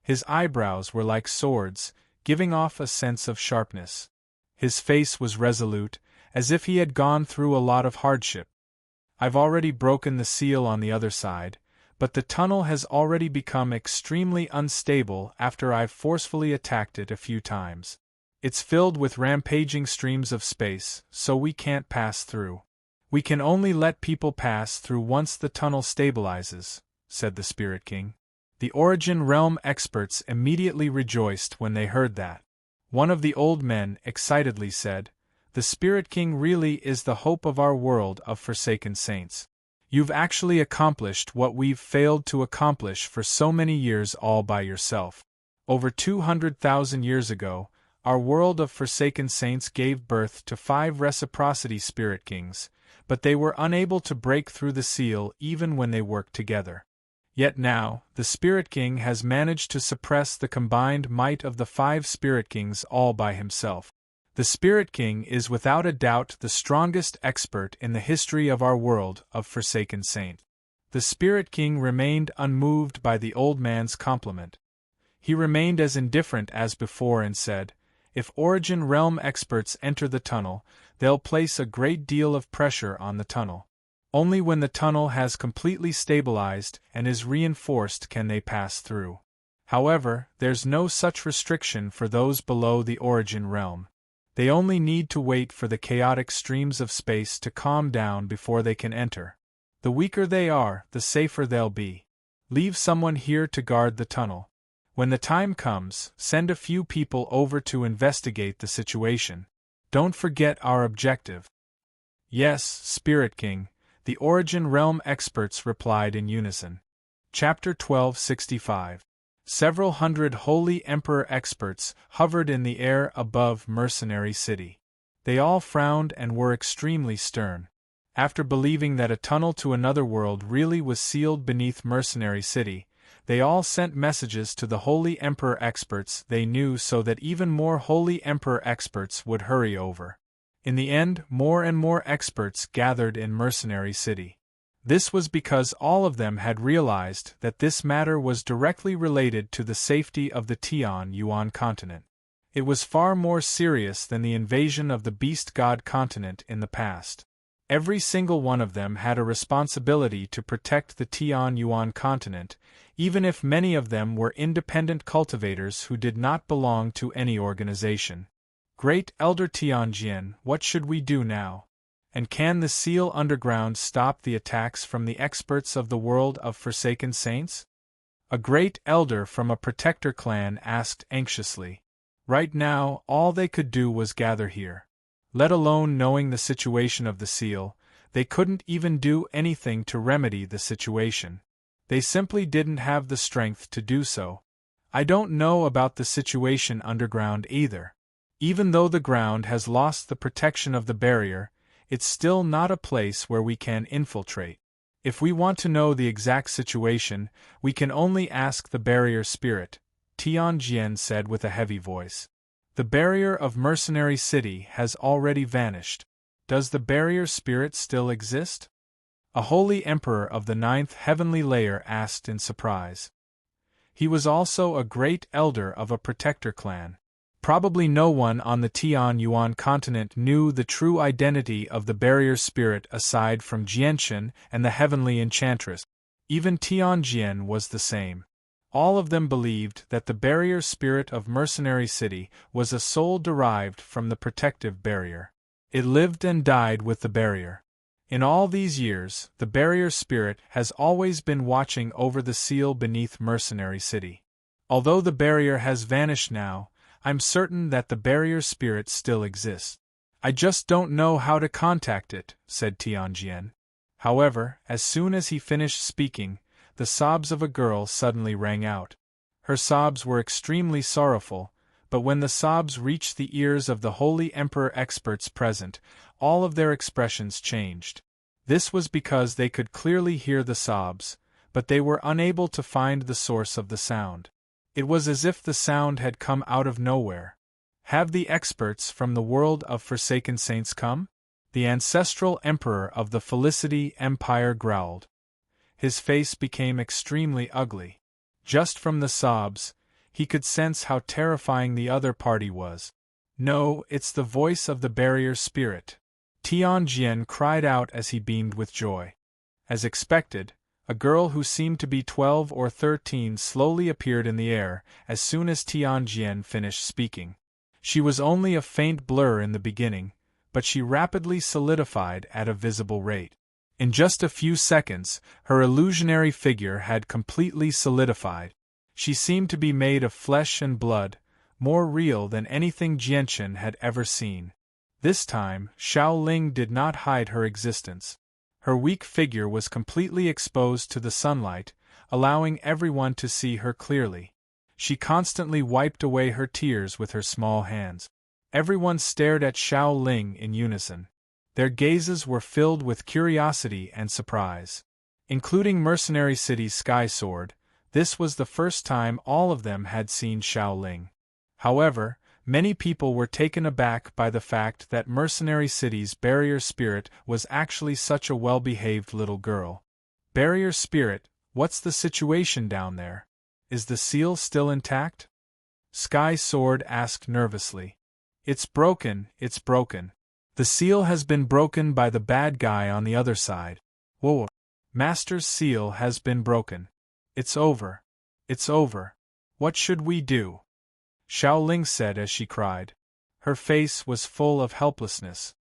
His eyebrows were like swords, giving off a sense of sharpness. His face was resolute, as if he had gone through a lot of hardship. "I've already broken the seal on the other side, but the tunnel has already become extremely unstable after I've forcefully attacked it a few times. It's filled with rampaging streams of space, so we can't pass through. We can only let people pass through once the tunnel stabilizes, said the Spirit King. The Origin Realm experts immediately rejoiced when they heard that. One of the old men excitedly said, "The Spirit King really is the hope of our world of forsaken saints. You've actually accomplished what we've failed to accomplish for so many years all by yourself. Over 200,000 years ago, our world of forsaken saints gave birth to 5 reciprocity Spirit Kings, but they were unable to break through the seal even when they worked together. Yet now, the Spirit King has managed to suppress the combined might of the 5 Spirit Kings all by himself. The Spirit King is without a doubt the strongest expert in the history of our world of forsaken saint." The Spirit King remained unmoved by the old man's compliment. He remained as indifferent as before and said, "If Origin Realm experts enter the tunnel, they'll place a great deal of pressure on the tunnel. Only when the tunnel has completely stabilized and is reinforced can they pass through. However, there's no such restriction for those below the Origin Realm. They only need to wait for the chaotic streams of space to calm down before they can enter. The weaker they are, the safer they'll be. Leave someone here to guard the tunnel. When the time comes, send a few people over to investigate the situation. Don't forget our objective." "Yes, Spirit King," the Origin Realm experts replied in unison. Chapter 1265. Several hundred Holy Emperor experts hovered in the air above Mercenary City. They all frowned and were extremely stern. After believing that a tunnel to another world really was sealed beneath Mercenary City, they all sent messages to the Holy Emperor experts they knew so that even more Holy Emperor experts would hurry over. In the end, more and more experts gathered in Mercenary City. This was because all of them had realized that this matter was directly related to the safety of the Tian Yuan continent. It was far more serious than the invasion of the Beast God continent in the past. Every single one of them had a responsibility to protect the Tian Yuan continent, even if many of them were independent cultivators who did not belong to any organization. "Great Elder Tianjian, what should we do now? And can the Seal Underground stop the attacks from the experts of the world of forsaken saints?" a great elder from a protector clan asked anxiously. Right now, all they could do was gather here. Let alone knowing the situation of the seal, they couldn't even do anything to remedy the situation. They simply didn't have the strength to do so. "I don't know about the situation underground either. Even though the ground has lost the protection of the barrier, it's still not a place where we can infiltrate. If we want to know the exact situation, we can only ask the barrier spirit," Tianjian said with a heavy voice. "The barrier of Mercenary City has already vanished. Does the barrier spirit still exist?" A holy emperor of the 9th heavenly layer asked in surprise. He was also a great elder of a protector clan. Probably no one on the Tian Yuan continent knew the true identity of the barrier spirit aside from Jianshan and the heavenly enchantress. Even Tianjian was the same. All of them believed that the barrier spirit of Mercenary City was a soul derived from the protective barrier. It lived and died with the barrier. In all these years, the barrier spirit has always been watching over the seal beneath Mercenary City. Although the barrier has vanished now, I'm certain that the barrier spirit still exists. I just don't know how to contact it, said Tianjian. However, as soon as he finished speaking, the sobs of a girl suddenly rang out. Her sobs were extremely sorrowful, but when the sobs reached the ears of the Holy Emperor experts present, all of their expressions changed. This was because they could clearly hear the sobs, but they were unable to find the source of the sound. It was as if the sound had come out of nowhere. Have the experts from the world of forsaken saints come? The ancestral emperor of the Felicity Empire growled. His face became extremely ugly. Just from the sobs, he could sense how terrifying the other party was. No, it's the voice of the barrier spirit. Tianjian cried out as he beamed with joy. As expected, a girl who seemed to be 12 or 13 slowly appeared in the air as soon as Tianjian finished speaking. She was only a faint blur in the beginning, but she rapidly solidified at a visible rate. In just a few seconds, her illusionary figure had completely solidified. She seemed to be made of flesh and blood, more real than anything Jianchen had ever seen. This time, Xiao Ling did not hide her existence. Her weak figure was completely exposed to the sunlight, allowing everyone to see her clearly. She constantly wiped away her tears with her small hands. Everyone stared at Xiao Ling in unison. Their gazes were filled with curiosity and surprise. Including Mercenary City's Sky Sword, this was the first time all of them had seen Xiao Ling. However, many people were taken aback by the fact that Mercenary City's Barrier Spirit was actually such a well-behaved little girl. Barrier Spirit, what's the situation down there? Is the seal still intact? Sky Sword asked nervously. It's broken, it's broken. The seal has been broken by the bad guy on the other side. Whoa! Master's seal has been broken. It's over. It's over. What should we do? Xiao Ling said as she cried. Her face was full of helplessness.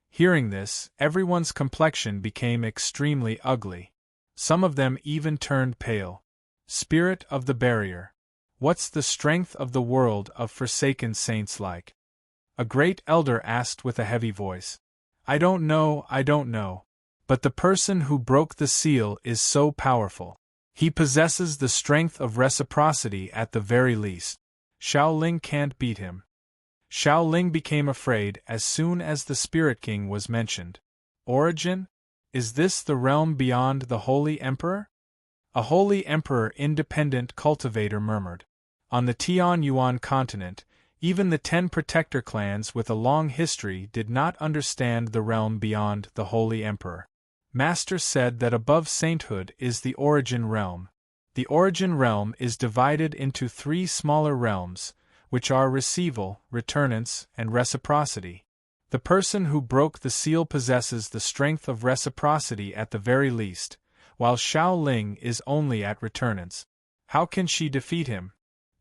Hearing this, everyone's complexion became extremely ugly. Some of them even turned pale. Spirit of the barrier. What's the strength of the world of forsaken saints like? A great elder asked with a heavy voice. I don't know. But the person who broke the seal is so powerful. He possesses the strength of reciprocity at the very least. Xiao Ling can't beat him. Xiao Ling became afraid as soon as the Spirit King was mentioned. Origin? Is this the realm beyond the Holy Emperor? A Holy Emperor independent cultivator murmured. On the Tianyuan continent, even the 10 protector clans with a long history did not understand the realm beyond the Holy Emperor. Master said that above sainthood is the Origin realm. The Origin realm is divided into 3 smaller realms, which are receival, returnance, and reciprocity. The person who broke the seal possesses the strength of reciprocity at the very least, while Xiao Ling is only at returnance. How can she defeat him?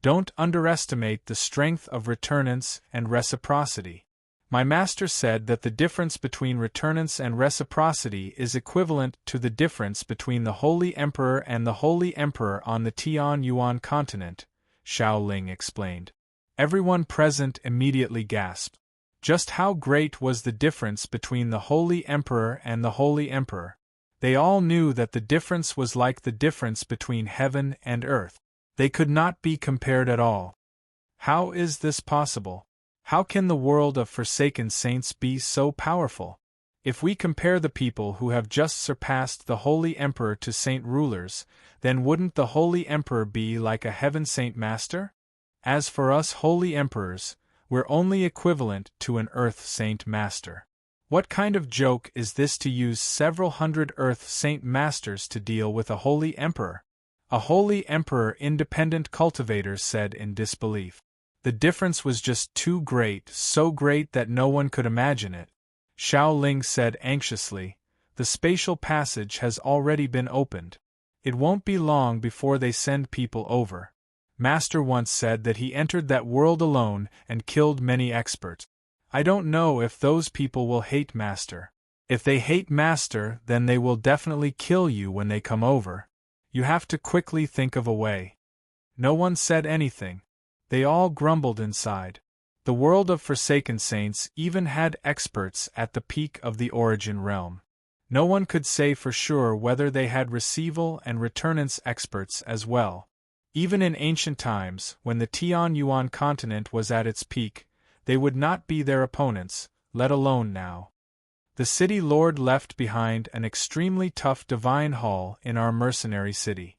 Don't underestimate the strength of returnance and reciprocity. My master said that the difference between returnance and reciprocity is equivalent to the difference between the Holy Emperor and the Holy Emperor on the Tianyuan continent, Xiao Ling explained. Everyone present immediately gasped. Just how great was the difference between the Holy Emperor and the Holy Emperor? They all knew that the difference was like the difference between heaven and earth. They could not be compared at all. How is this possible? How can the world of forsaken saints be so powerful? If we compare the people who have just surpassed the Holy Emperor to saint rulers, then wouldn't the Holy Emperor be like a heaven saint master? As for us Holy Emperors, we're only equivalent to an earth saint master. What kind of joke is this to use several hundred earth saint masters to deal with a Holy Emperor? A Holy Emperor independent cultivators said in disbelief. The difference was just too great, so great that no one could imagine it. Xiao Ling said anxiously, the spatial passage has already been opened. It won't be long before they send people over. Master once said that he entered that world alone and killed many experts. I don't know if those people will hate Master. If they hate Master, then they will definitely kill you when they come over. You have to quickly think of a way. No one said anything. They all grumbled inside. The world of forsaken saints even had experts at the peak of the Origin realm. No one could say for sure whether they had receival and returnance experts as well. Even in ancient times, when the Tianyuan continent was at its peak, they would not be their opponents, let alone now. The city lord left behind an extremely tough divine hall in our mercenary city.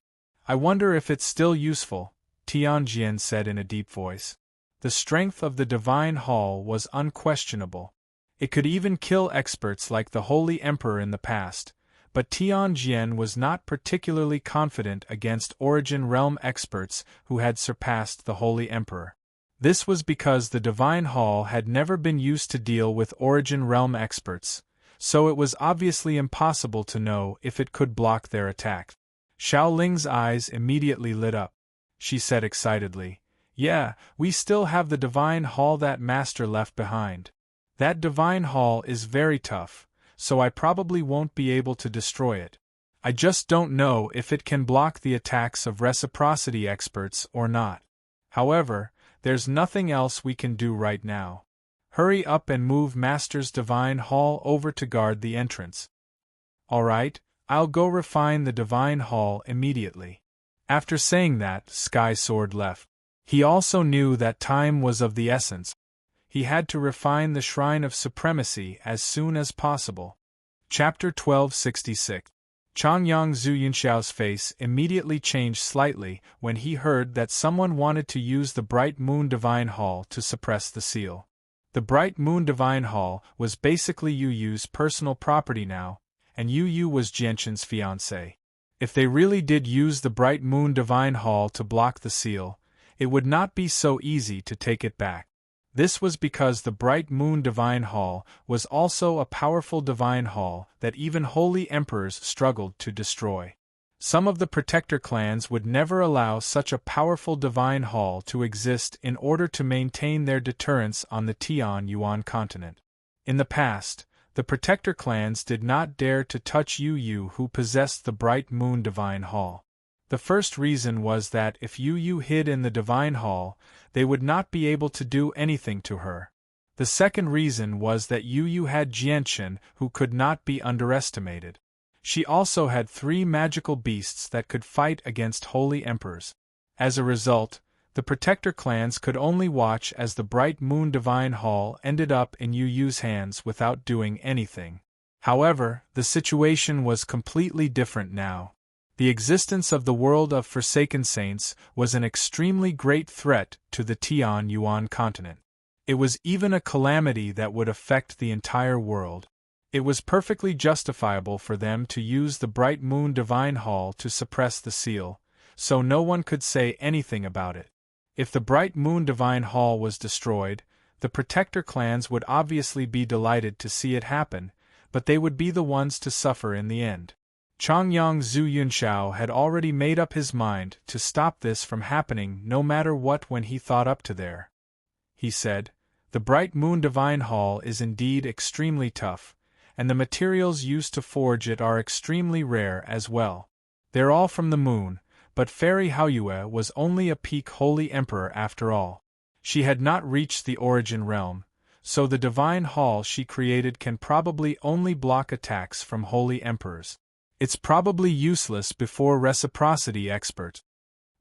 I wonder if it's still useful, Tianjian said in a deep voice. The strength of the divine hall was unquestionable. It could even kill experts like the Holy Emperor in the past, but Tianjian was not particularly confident against Origin realm experts who had surpassed the Holy Emperor. This was because the divine hall had never been used to deal with Origin realm experts, so it was obviously impossible to know if it could block their attack. Xiao Ling's eyes immediately lit up. She said excitedly, "Yeah, we still have the divine hall that Master left behind. That divine hall is very tough, so I probably won't be able to destroy it. I just don't know if it can block the attacks of reciprocity experts or not. However, there's nothing else we can do right now. Hurry up and move Master's Divine Hall over to guard the entrance. Alright, I'll go refine the Divine Hall immediately. After saying that, Sky Sword left. He also knew that time was of the essence. He had to refine the Shrine of Supremacy as soon as possible. Chapter 1266. Changyang Zuyunshao's face immediately changed slightly when he heard that someone wanted to use the Bright Moon Divine Hall to suppress the seal. The Bright Moon Divine Hall was basically Yu Yu's personal property now, and Yu Yu was Jianshan's fiancé. If they really did use the Bright Moon Divine Hall to block the seal, it would not be so easy to take it back. This was because the Bright Moon Divine Hall was also a powerful divine hall that even holy emperors struggled to destroy. Some of the protector clans would never allow such a powerful divine hall to exist in order to maintain their deterrence on the Tian Yuan continent. In the past, the protector clans did not dare to touch Yu Yu, who possessed the Bright Moon Divine Hall. The first reason was that if Yu Yu hid in the Divine Hall, they would not be able to do anything to her. The second reason was that Yu Yu had Jianshan, who could not be underestimated. She also had 3 magical beasts that could fight against holy emperors. As a result, the protector clans could only watch as the Bright Moon Divine Hall ended up in Yu Yu's hands without doing anything. However, the situation was completely different now. The existence of the world of Forsaken Saints was an extremely great threat to the Tian Yuan continent. It was even a calamity that would affect the entire world. It was perfectly justifiable for them to use the Bright Moon Divine Hall to suppress the seal, so no one could say anything about it. If the Bright Moon Divine Hall was destroyed, the protector clans would obviously be delighted to see it happen, but they would be the ones to suffer in the end. Changyang Zuyunshao had already made up his mind to stop this from happening no matter what when he thought up to there. He said, "The Bright Moon Divine Hall is indeed extremely tough, and the materials used to forge it are extremely rare as well. They're all from the moon, but Fairy Haoyue was only a peak holy emperor after all. She had not reached the origin realm, so the divine hall she created can probably only block attacks from holy emperors. It's probably useless before reciprocity expert."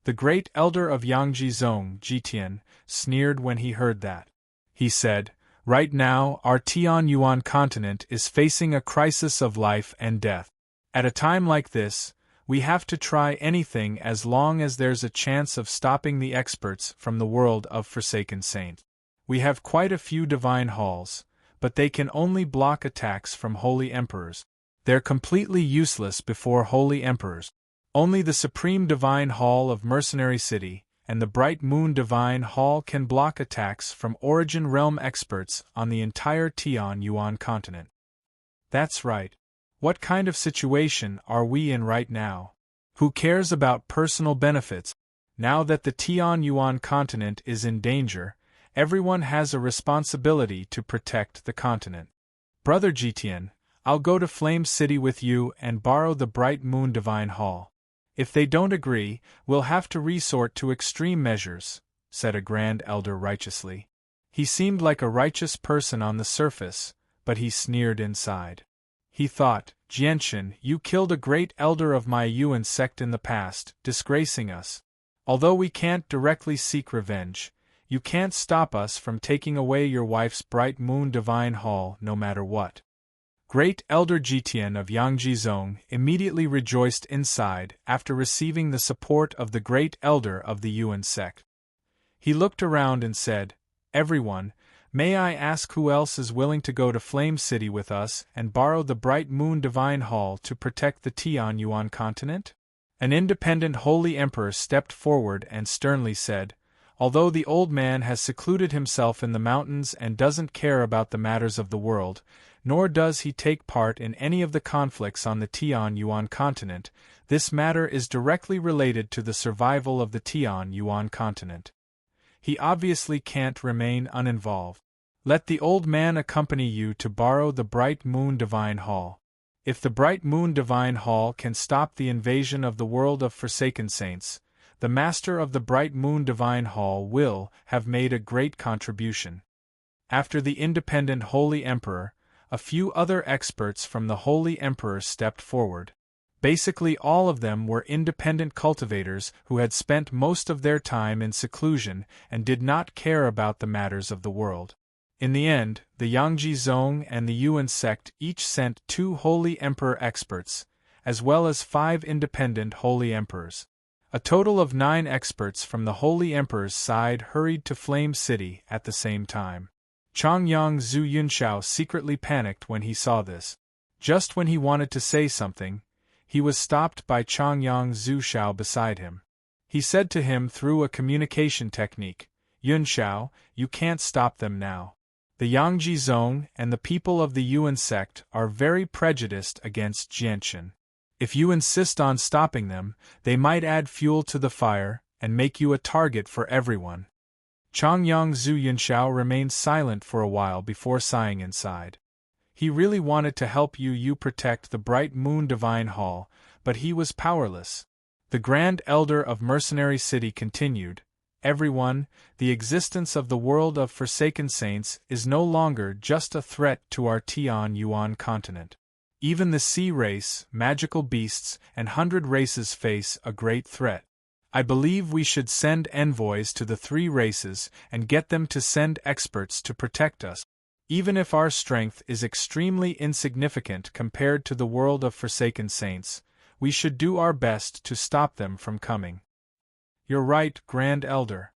The great elder of Yangji Zong, Jitian, sneered when he heard that. He said, "Right now, our Tian Yuan continent is facing a crisis of life and death. At a time like this, we have to try anything as long as there's a chance of stopping the experts from the world of Forsaken Saint. We have quite a few divine halls, but they can only block attacks from holy emperors. They're completely useless before holy emperors. Only the Supreme Divine Hall of Mercenary City and the Bright Moon Divine Hall can block attacks from Origin Realm experts on the entire Tian Yuan continent." That's right. What kind of situation are we in right now? Who cares about personal benefits? Now that the Tian Yuan continent is in danger, everyone has a responsibility to protect the continent. Brother Jitian, I'll go to Flame City with you and borrow the Bright Moon Divine Hall. If they don't agree, we'll have to resort to extreme measures, said a Grand Elder righteously. He seemed like a righteous person on the surface, but he sneered inside. He thought, "Jianshan, you killed a great elder of my Yuan sect in the past, disgracing us. Although we can't directly seek revenge, you can't stop us from taking away your wife's Bright Moon Divine Hall no matter what." Great Elder Jitian of Yangji Zong immediately rejoiced inside after receiving the support of the Great Elder of the Yuan sect. He looked around and said, "Everyone, may I ask who else is willing to go to Flame City with us and borrow the Bright Moon Divine Hall to protect the Tian Yuan continent?" An independent holy emperor stepped forward and sternly said, "Although the old man has secluded himself in the mountains and doesn't care about the matters of the world, nor does he take part in any of the conflicts on the Tian Yuan continent, this matter is directly related to the survival of the Tian Yuan continent. He obviously can't remain uninvolved. Let the old man accompany you to borrow the Bright Moon Divine Hall. If the Bright Moon Divine Hall can stop the invasion of the world of Forsaken Saints, the Master of the Bright Moon Divine Hall will have made a great contribution. After the independent Holy Emperor, a few other experts from the Holy Emperor stepped forward. Basically all of them were independent cultivators who had spent most of their time in seclusion and did not care about the matters of the world. In the end, the Yangji Zong and the Yuan sect each sent 2 Holy Emperor experts, as well as 5 independent Holy Emperors. A total of 9 experts from the Holy Emperor's side hurried to Flame City at the same time. Changyang Zhu Yunshao secretly panicked when he saw this. Just when he wanted to say something, he was stopped by Changyang Zhu Shao beside him. He said to him through a communication technique, "Yunshao, you can't stop them now. The Yangji Zong and the people of the Yuan sect are very prejudiced against Jianshan. If you insist on stopping them, they might add fuel to the fire and make you a target for everyone." Changyang Zhu Yunshao remained silent for a while before sighing inside. He really wanted to help you protect the Bright Moon Divine Hall, but he was powerless. The Grand Elder of Mercenary City continued, "Everyone, the existence of the world of Forsaken Saints is no longer just a threat to our Tian Yuan continent. Even the sea race, magical beasts, and 100 races face a great threat. I believe we should send envoys to the 3 races and get them to send experts to protect us. Even if our strength is extremely insignificant compared to the world of Forsaken Saints, we should do our best to stop them from coming." "You're right, Grand Elder.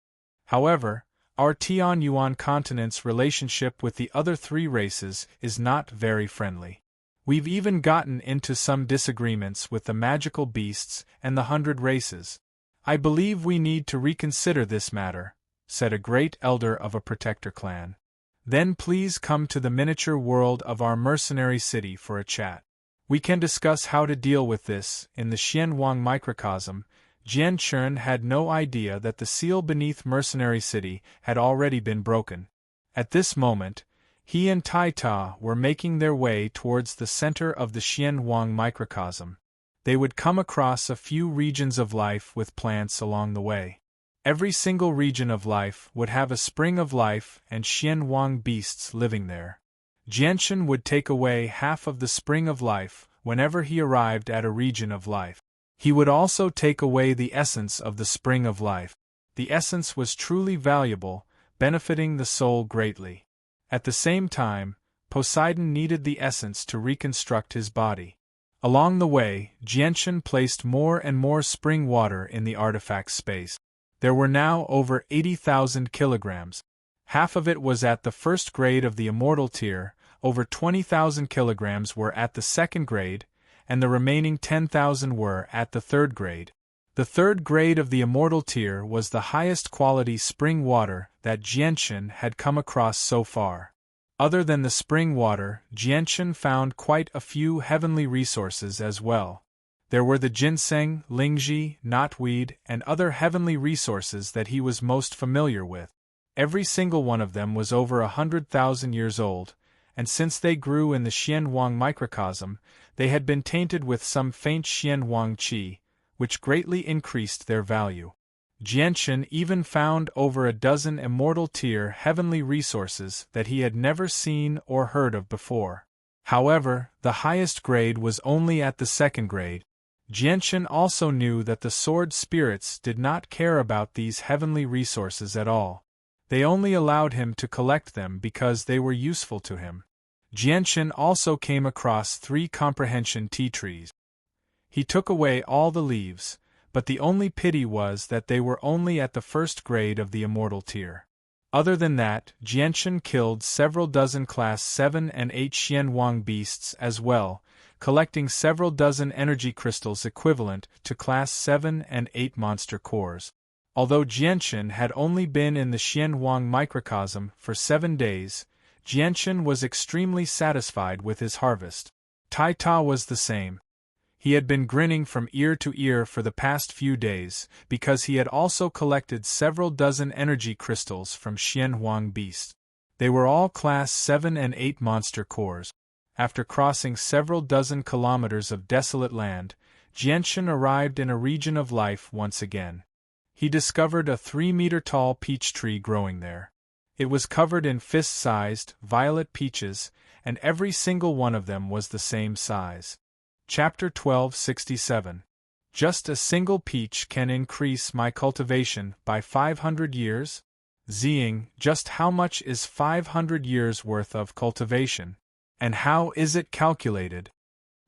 However, our Tian Yuan continent's relationship with the other 3 races is not very friendly. We've even gotten into some disagreements with the magical beasts and the 100 races. I believe we need to reconsider this matter," said a great elder of a protector clan. "Then please come to the miniature world of our mercenary city for a chat. We can discuss how to deal with this." In the Xianwang microcosm, Jian Chun had no idea that the seal beneath Mercenary City had already been broken. At this moment, he and Tai Ta were making their way towards the center of the Xianwang microcosm. They would come across a few regions of life with plants along the way. Every single region of life would have a spring of life and Xianwang beasts living there. Jianshan would take away half of the spring of life whenever he arrived at a region of life. He would also take away the essence of the spring of life. The essence was truly valuable, benefiting the soul greatly. At the same time, Poseidon needed the essence to reconstruct his body. Along the way, Jianshan placed more and more spring water in the artifact space. There were now over 80,000 kilograms. Half of it was at the first grade of the immortal tier, over 20,000 kilograms were at the second grade, and the remaining 10,000 were at the third grade. The third grade of the immortal tier was the highest quality spring water that Jianshan had come across so far. Other than the spring water, Jianshan found quite a few heavenly resources as well. There were the ginseng, lingji, knotweed, and other heavenly resources that he was most familiar with. Every single one of them was over 100,000 years old, and since they grew in the Xianwang microcosm, they had been tainted with some faint Xianwang qi, which greatly increased their value. Jianshan even found over a dozen immortal tier heavenly resources that he had never seen or heard of before. However, the highest grade was only at the second grade. Jianshan also knew that the sword spirits did not care about these heavenly resources at all. They only allowed him to collect them because they were useful to him. Jianshan also came across 3 comprehension tea trees. He took away all the leaves, but the only pity was that they were only at the first grade of the immortal tier. Other than that, Jianshan killed several dozen class 7 and 8 Xianwang beasts as well, collecting several dozen energy crystals equivalent to class 7 and 8 monster cores. Although Jianshan had only been in the Xianwang microcosm for 7 days, Jianshan was extremely satisfied with his harvest. Tai Ta was the same. He had been grinning from ear to ear for the past few days, because he had also collected several dozen energy crystals from Xianwang beasts. They were all Class 7 and 8 monster cores. After crossing several dozen kilometers of desolate land, Jianchen arrived in a region of life once again. He discovered a 3-meter-tall peach tree growing there. It was covered in fist-sized, violet peaches, and every single one of them was the same size. Chapter 1267. Just a single peach can increase my cultivation by 500 years? Ziying, just how much is 500 years worth of cultivation? And how is it calculated?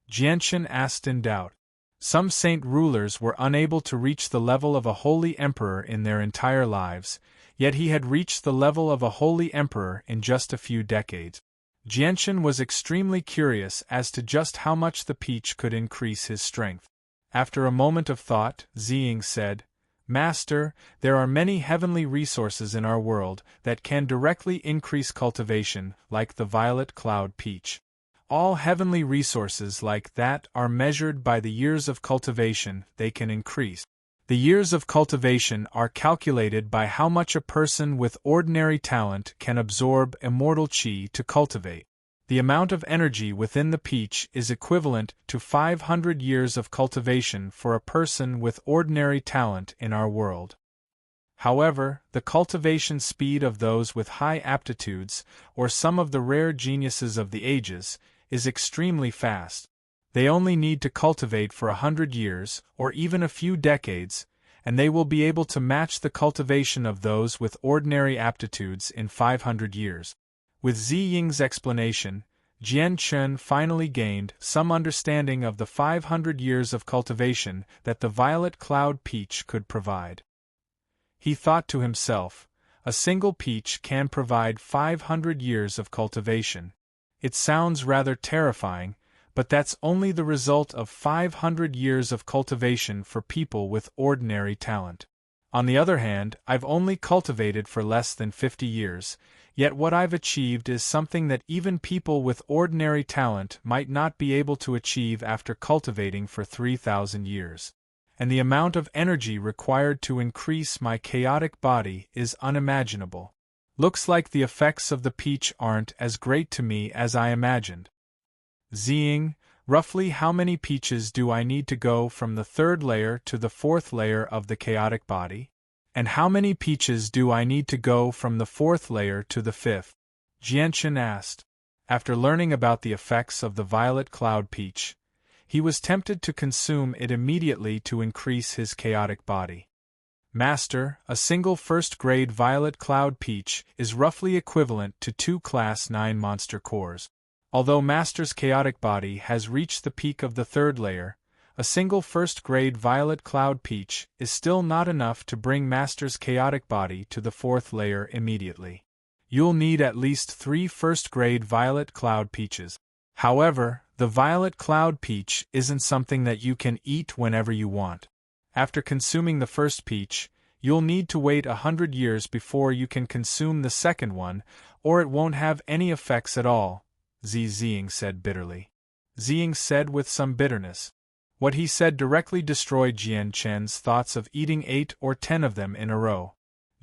Jianchen asked in doubt. Some saint rulers were unable to reach the level of a holy emperor in their entire lives, yet he had reached the level of a holy emperor in just a few decades. Jianchen was extremely curious as to just how much the peach could increase his strength. After a moment of thought, Ziying said, "Master, there are many heavenly resources in our world that can directly increase cultivation, like the violet cloud peach. All heavenly resources like that are measured by the years of cultivation they can increase. The years of cultivation are calculated by how much a person with ordinary talent can absorb immortal qi to cultivate. The amount of energy within the peach is equivalent to 500 years of cultivation for a person with ordinary talent in our world. However, the cultivation speed of those with high aptitudes, or some of the rare geniuses of the ages, is extremely fast. They only need to cultivate for 100 years, or even a few decades, and they will be able to match the cultivation of those with ordinary aptitudes in 500 years. With Ziying's explanation, Jianchen finally gained some understanding of the 500 years of cultivation that the violet cloud peach could provide. He thought to himself, a single peach can provide 500 years of cultivation. It sounds rather terrifying, but that's only the result of 500 years of cultivation for people with ordinary talent. On the other hand, I've only cultivated for less than 50 years, yet what I've achieved is something that even people with ordinary talent might not be able to achieve after cultivating for 3,000 years. And the amount of energy required to increase my chaotic body is unimaginable. Looks like the effects of the peach aren't as great to me as I imagined. Ziying, roughly how many peaches do I need to go from the 3rd layer to the 4th layer of the chaotic body? And how many peaches do I need to go from the 4th layer to the 5th? Jianchen asked. After learning about the effects of the violet cloud peach, he was tempted to consume it immediately to increase his chaotic body. Master, a single first-grade violet cloud peach is roughly equivalent to 2 Class 9 monster cores. Although Master's chaotic body has reached the peak of the 3rd layer, a single first-grade violet cloud peach is still not enough to bring Master's chaotic body to the 4th layer immediately. You'll need at least 3 first-grade violet cloud peaches. However, the violet cloud peach isn't something that you can eat whenever you want. After consuming the first peach, you'll need to wait 100 years before you can consume the second one, or it won't have any effects at all, Ziying said bitterly. Ziying said with some bitterness. What he said directly destroyed Jianchen's thoughts of eating 8 or 10 of them in a row.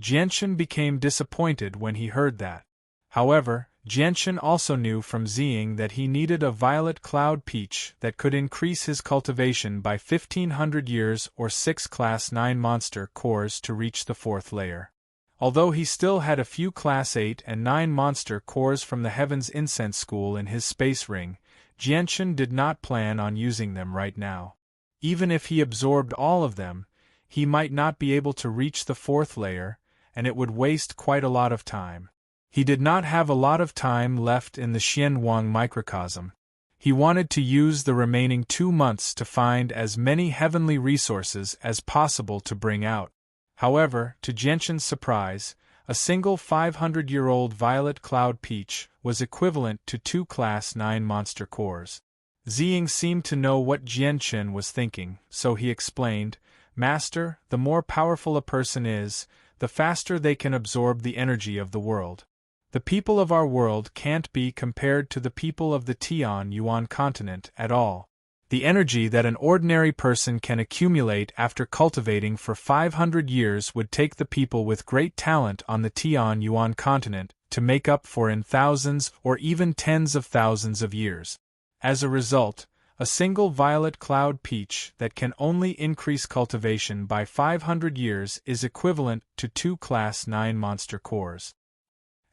Jianchen became disappointed when he heard that. However, Jianchen also knew from Ziying that he needed a violet cloud peach that could increase his cultivation by 1,500 years or 6 Class 9 monster cores to reach the 4th layer. Although he still had a few Class 8 and 9 monster cores from the Heaven's Incense School in his space ring, Jianchen did not plan on using them right now. Even if he absorbed all of them, he might not be able to reach the 4th layer, and it would waste quite a lot of time. He did not have a lot of time left in the Xianwang microcosm. He wanted to use the remaining 2 months to find as many heavenly resources as possible to bring out. However, to Jianchen's surprise, a single 500-year-old violet cloud peach was equivalent to 2 Class 9 monster cores. Ziying seemed to know what Jianchen was thinking, so he explained, "Master, the more powerful a person is, the faster they can absorb the energy of the world. The people of our world can't be compared to the people of the Tian-Yuan continent at all. The energy that an ordinary person can accumulate after cultivating for 500 years would take the people with great talent on the Tian-Yuan continent to make up for in thousands or even tens of thousands of years. As a result, a single violet cloud peach that can only increase cultivation by 500 years is equivalent to 2 Class 9 monster cores.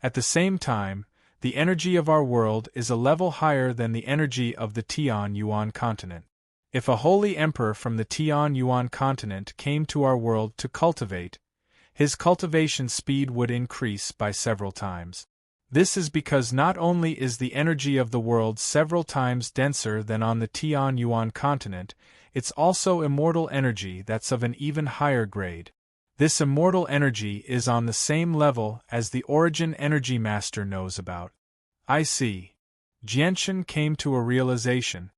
At the same time, the energy of our world is a level higher than the energy of the Tian Yuan continent. If a holy emperor from the Tian Yuan continent came to our world to cultivate, his cultivation speed would increase by several times. This is because not only is the energy of the world several times denser than on the Tian Yuan continent, it's also immortal energy that's of an even higher grade. This immortal energy is on the same level as the origin energy master knows about. I see. Jianshan came to a realization.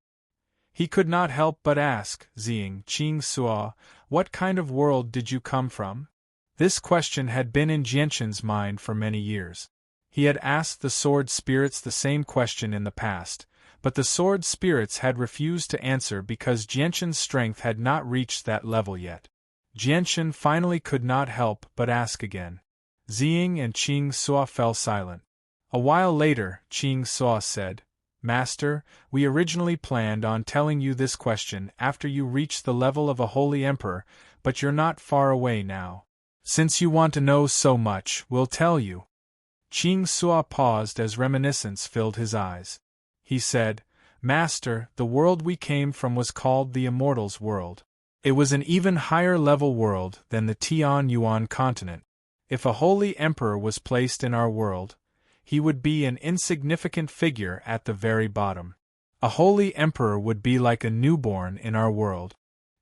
He could not help but ask, Ziying Qing Suo, what kind of world did you come from? This question had been in Jianshan's mind for many years. He had asked the sword spirits the same question in the past, but the sword spirits had refused to answer because Jianshan's strength had not reached that level yet. Jianshan finally could not help but ask again. Ziying and Qing Suo fell silent. A while later, Qing Suo said, Master, we originally planned on telling you this question after you reach the level of a holy emperor, but you're not far away now. Since you want to know so much, we'll tell you. Qing Suo paused as reminiscence filled his eyes. He said, Master, the world we came from was called the Immortals' world. It was an even higher level world than the Tian Yuan continent. If a holy emperor was placed in our world, he would be an insignificant figure at the very bottom. A holy emperor would be like a newborn in our world.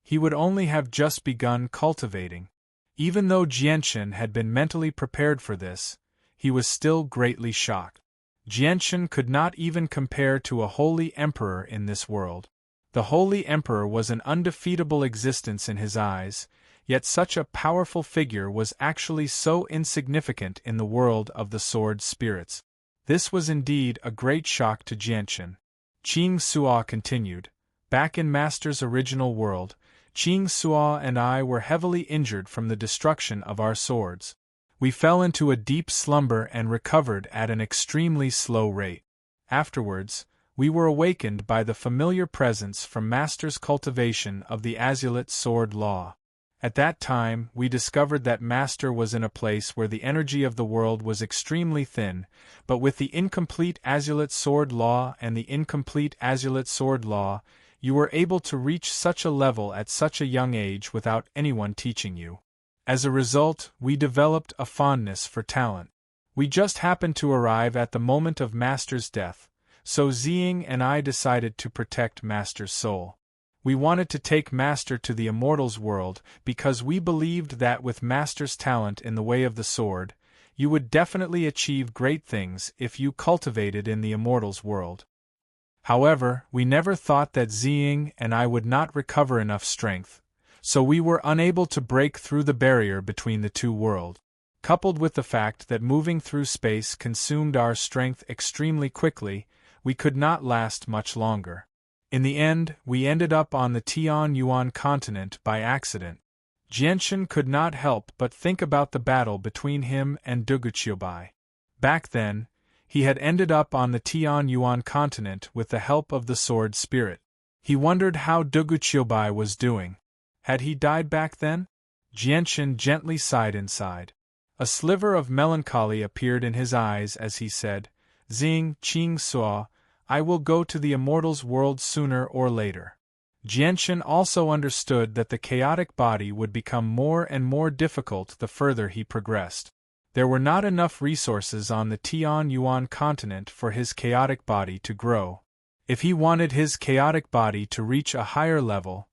He would only have just begun cultivating. Even though Jianshan had been mentally prepared for this, he was still greatly shocked. Jianshan could not even compare to a holy emperor in this world. The holy emperor was an undefeatable existence in his eyes, yet such a powerful figure was actually so insignificant in the world of the sword spirits. This was indeed a great shock to Jianshan. Qing Suo continued, Back in Master's original world, Qing Suo and I were heavily injured from the destruction of our swords. We fell into a deep slumber and recovered at an extremely slow rate. Afterwards, we were awakened by the familiar presence from Master's cultivation of the Azulate Sword Law. At that time, we discovered that Master was in a place where the energy of the world was extremely thin, but with the incomplete Azulate Sword Law and the incomplete Azulate Sword Law, you were able to reach such a level at such a young age without anyone teaching you. As a result, we developed a fondness for talent. We just happened to arrive at the moment of Master's death, so Ziying and I decided to protect Master's soul. We wanted to take Master to the Immortals' world because we believed that with Master's talent in the way of the sword, you would definitely achieve great things if you cultivated in the Immortals' world. However, we never thought that Ziying and I would not recover enough strength, so we were unable to break through the barrier between the two worlds. Coupled with the fact that moving through space consumed our strength extremely quickly, we could not last much longer. In the end, we ended up on the Tian Yuan continent by accident. Jianshan could not help but think about the battle between him and Duguqiubai. Back then, he had ended up on the Tian Yuan continent with the help of the sword spirit. He wondered how Duguqiubai was doing. Had he died back then? Jianshan gently sighed inside. A sliver of melancholy appeared in his eyes as he said, Ziying Qing Suo, I will go to the Immortals' world sooner or later. Jianshan also understood that the chaotic body would become more and more difficult the further he progressed. There were not enough resources on the Tian Yuan continent for his chaotic body to grow. If he wanted his chaotic body to reach a higher level,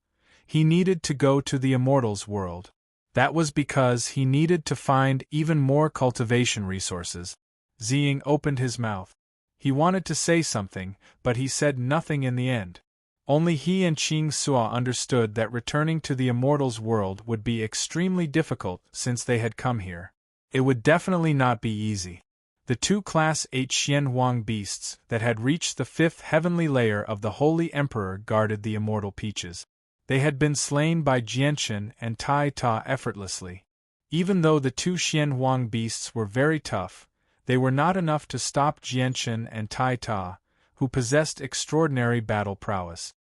he needed to go to the Immortals' world. That was because he needed to find even more cultivation resources. Ziying opened his mouth. He wanted to say something, but he said nothing in the end. Only he and Qing Suo understood that returning to the Immortals' world would be extremely difficult since they had come here. It would definitely not be easy. The two Class 8 Xianhuang beasts that had reached the 5th heavenly layer of the Holy Emperor guarded the immortal peaches. They had been slain by Jianshan and Tai Ta effortlessly. Even though the two Xianhuang beasts were very tough, they were not enough to stop Jianchen and Tai Ta, who possessed extraordinary battle prowess.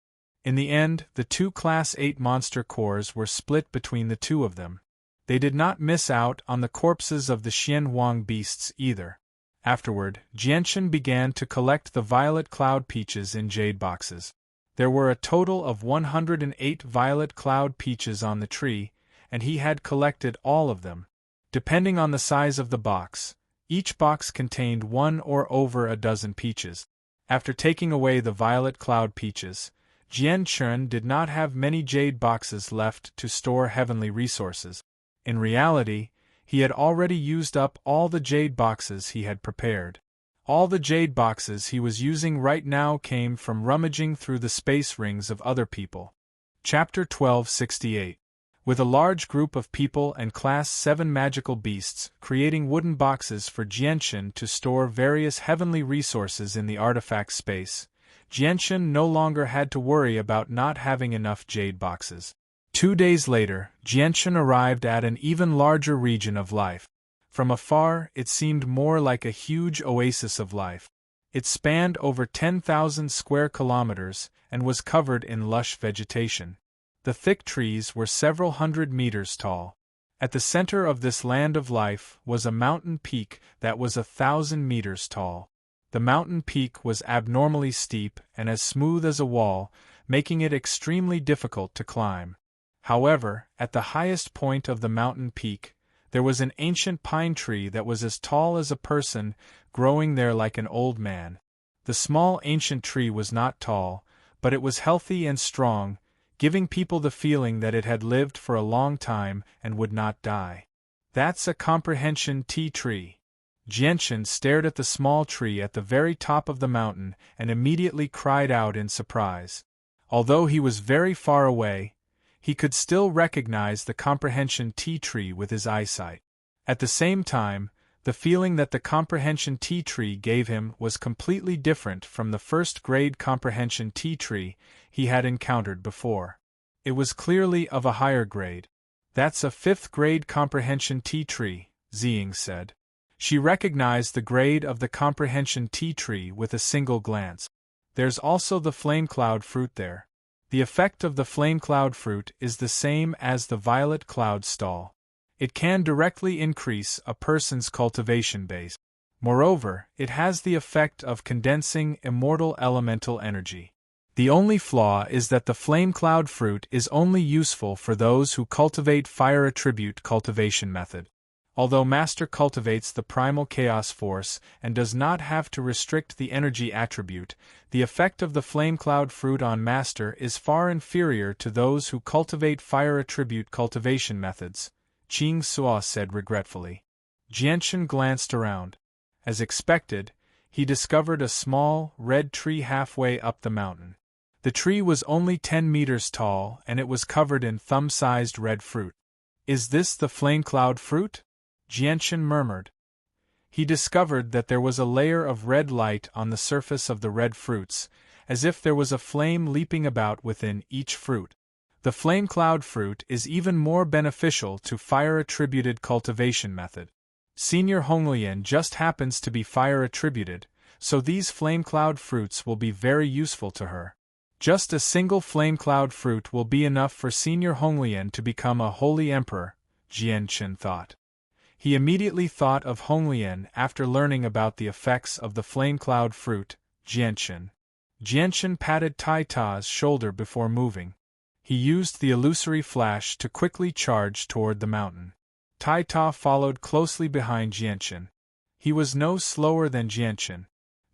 In the end, the two Class 8 monster cores were split between the two of them. They did not miss out on the corpses of the Xianhuang beasts either. Afterward, Jianchen began to collect the violet cloud peaches in jade boxes. There were a total of 108 violet cloud peaches on the tree, and he had collected all of them. Depending on the size of the box, each box contained 1 or over a dozen peaches. After taking away the violet cloud peaches, Jianchen did not have many jade boxes left to store heavenly resources. In reality, he had already used up all the jade boxes he had prepared. All the jade boxes he was using right now came from rummaging through the space rings of other people. Chapter 1268. With a large group of people and Class 7 magical beasts creating wooden boxes for Jianchen to store various heavenly resources in the artifact space, Jianchen no longer had to worry about not having enough jade boxes. 2 days later, Jianchen arrived at an even larger region of life. From afar, it seemed more like a huge oasis of life. It spanned over 10,000 square kilometers and was covered in lush vegetation. The thick trees were several hundred meters tall. At the center of this land of life was a mountain peak that was 1,000 meters tall. The mountain peak was abnormally steep and as smooth as a wall, making it extremely difficult to climb. However, at the highest point of the mountain peak, there was an ancient pine tree that was as tall as a person, growing there like an old man. The small ancient tree was not tall, but it was healthy and strong, giving people the feeling that it had lived for a long time and would not die. That's a comprehension tea tree. Jianchen stared at the small tree at the very top of the mountain and immediately cried out in surprise. Although he was very far away, he could still recognize the comprehension tea tree with his eyesight. At the same time, the feeling that the comprehension tea tree gave him was completely different from the first-grade comprehension tea tree he had encountered before. It was clearly of a higher grade. That's a 5th-grade comprehension tea tree, Ziying said. She recognized the grade of the comprehension tea tree with a single glance. There's also the flame cloud fruit there. The effect of the flame cloud fruit is the same as the violet cloud stall. It can directly increase a person's cultivation base. Moreover, it has the effect of condensing immortal elemental energy. The only flaw is that the flame cloud fruit is only useful for those who cultivate fire attribute cultivation method. Although Master cultivates the primal chaos force and does not have to restrict the energy attribute, the effect of the flame cloud fruit on Master is far inferior to those who cultivate fire attribute cultivation methods, Qing Suo said regretfully. Jianchen glanced around. As expected, he discovered a small, red tree halfway up the mountain. The tree was only 10 meters tall and it was covered in thumb-sized red fruit. Is this the flame cloud fruit? Jianchen murmured. He discovered that there was a layer of red light on the surface of the red fruits, as if there was a flame leaping about within each fruit. The flame cloud fruit is even more beneficial to fire-attributed cultivation method. Senior Honglian just happens to be fire-attributed, so these flame cloud fruits will be very useful to her. Just a single flame cloud fruit will be enough for Senior Honglian to become a holy emperor, Jianchen thought. He immediately thought of Honglian after learning about the effects of the flame cloud fruit, Jianchen. Jianchen patted Tai Ta's shoulder before moving. He used the illusory flash to quickly charge toward the mountain. Tai Ta followed closely behind Jianchen. He was no slower than Jianchen.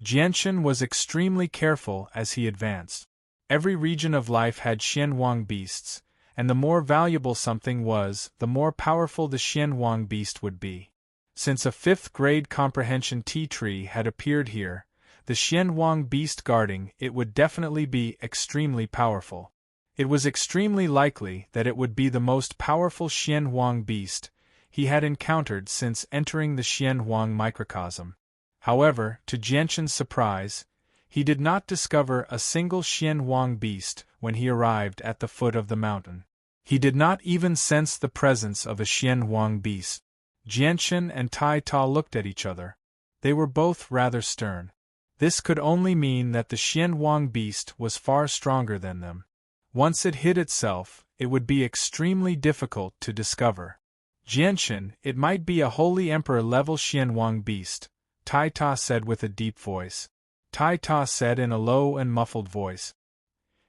Jianchen was extremely careful as he advanced. Every region of life had Xianhuang beasts, and the more valuable something was, the more powerful the Xianhuang beast would be. Since a 5th-grade comprehension tea tree had appeared here, the Xianhuang beast guarding it would definitely be extremely powerful. It was extremely likely that it would be the most powerful Xianhuang beast he had encountered since entering the Xianhuang microcosm. However, to Jianchen's surprise, he did not discover a single Xianhuang beast when he arrived at the foot of the mountain. He did not even sense the presence of a Xianhuang beast. Jianchen and Tai Ta looked at each other. They were both rather stern. This could only mean that the Xianhuang beast was far stronger than them. Once it hid itself, it would be extremely difficult to discover. Jianshan, it might be a Holy Emperor-level Xianhuang beast, Tai Ta said with a deep voice. Tai Ta said in a low and muffled voice.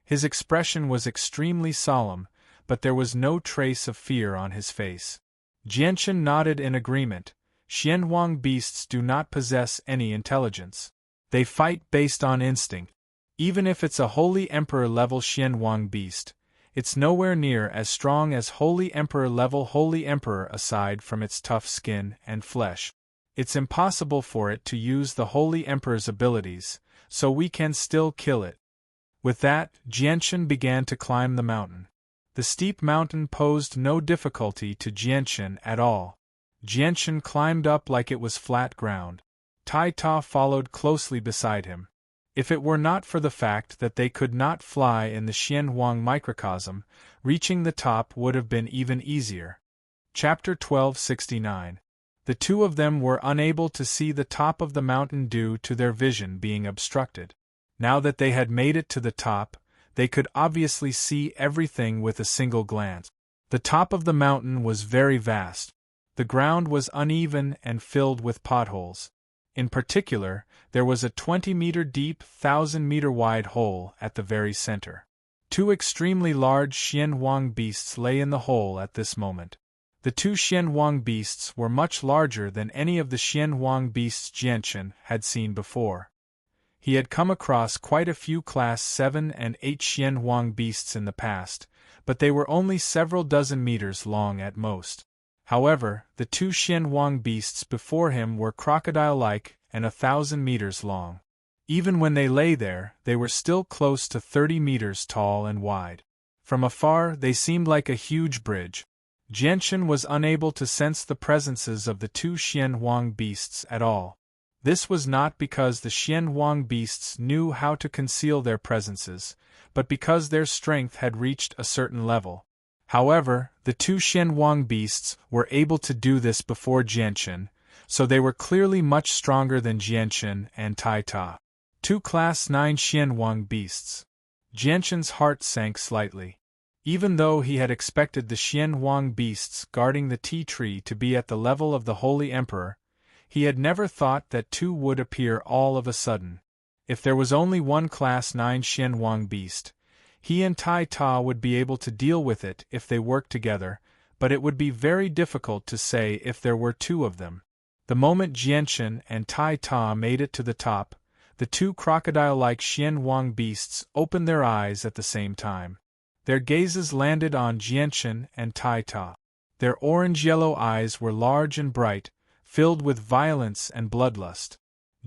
His expression was extremely solemn, but there was no trace of fear on his face. Jianshan nodded in agreement. Xianhuang beasts do not possess any intelligence. They fight based on instinct. Even if it's a Holy Emperor-level Xianhuang beast, it's nowhere near as strong as Holy Emperor-level Holy Emperor aside from its tough skin and flesh. It's impossible for it to use the Holy Emperor's abilities, so we can still kill it. With that, Jianshan began to climb the mountain. The steep mountain posed no difficulty to Jianshan at all. Jianshan climbed up like it was flat ground. Tai Ta followed closely beside him. If it were not for the fact that they could not fly in the Xianhuang microcosm, reaching the top would have been even easier. Chapter 1269. The two of them were unable to see the top of the mountain due to their vision being obstructed. Now that they had made it to the top, they could obviously see everything with a single glance. The top of the mountain was very vast. The ground was uneven and filled with potholes. In particular, there was a 20-meter deep, 1,000-meter wide hole at the very center. Two extremely large Xianhuang beasts lay in the hole at this moment. The two Xianhuang beasts were much larger than any of the Xianhuang beasts Jianshan had seen before. He had come across quite a few Class 7 and 8 Xianhuang beasts in the past, but they were only several dozen meters long at most. However, the two Xianhuang beasts before him were crocodile-like and 1,000 meters long. Even when they lay there, they were still close to 30 meters tall and wide. From afar, they seemed like a huge bridge. Jianshan was unable to sense the presences of the two Xianhuang beasts at all. This was not because the Xianhuang beasts knew how to conceal their presences, but because their strength had reached a certain level. However, the two Xianhuang beasts were able to do this before Jianshan, so they were clearly much stronger than Jianshan and Tai Ta. Two Class 9 Xianhuang beasts. Jianshan's heart sank slightly. Even though he had expected the Xianhuang beasts guarding the tea tree to be at the level of the Holy Emperor, he had never thought that two would appear all of a sudden. If there was only one Class 9 Xianhuang beast, he and Tai Ta would be able to deal with it if they worked together, but it would be very difficult to say if there were two of them. The moment Jianshan and Tai Ta made it to the top, the two crocodile-like Xianhuang beasts opened their eyes at the same time. Their gazes landed on Jianshan and Tai Ta. Their orange-yellow eyes were large and bright, filled with violence and bloodlust.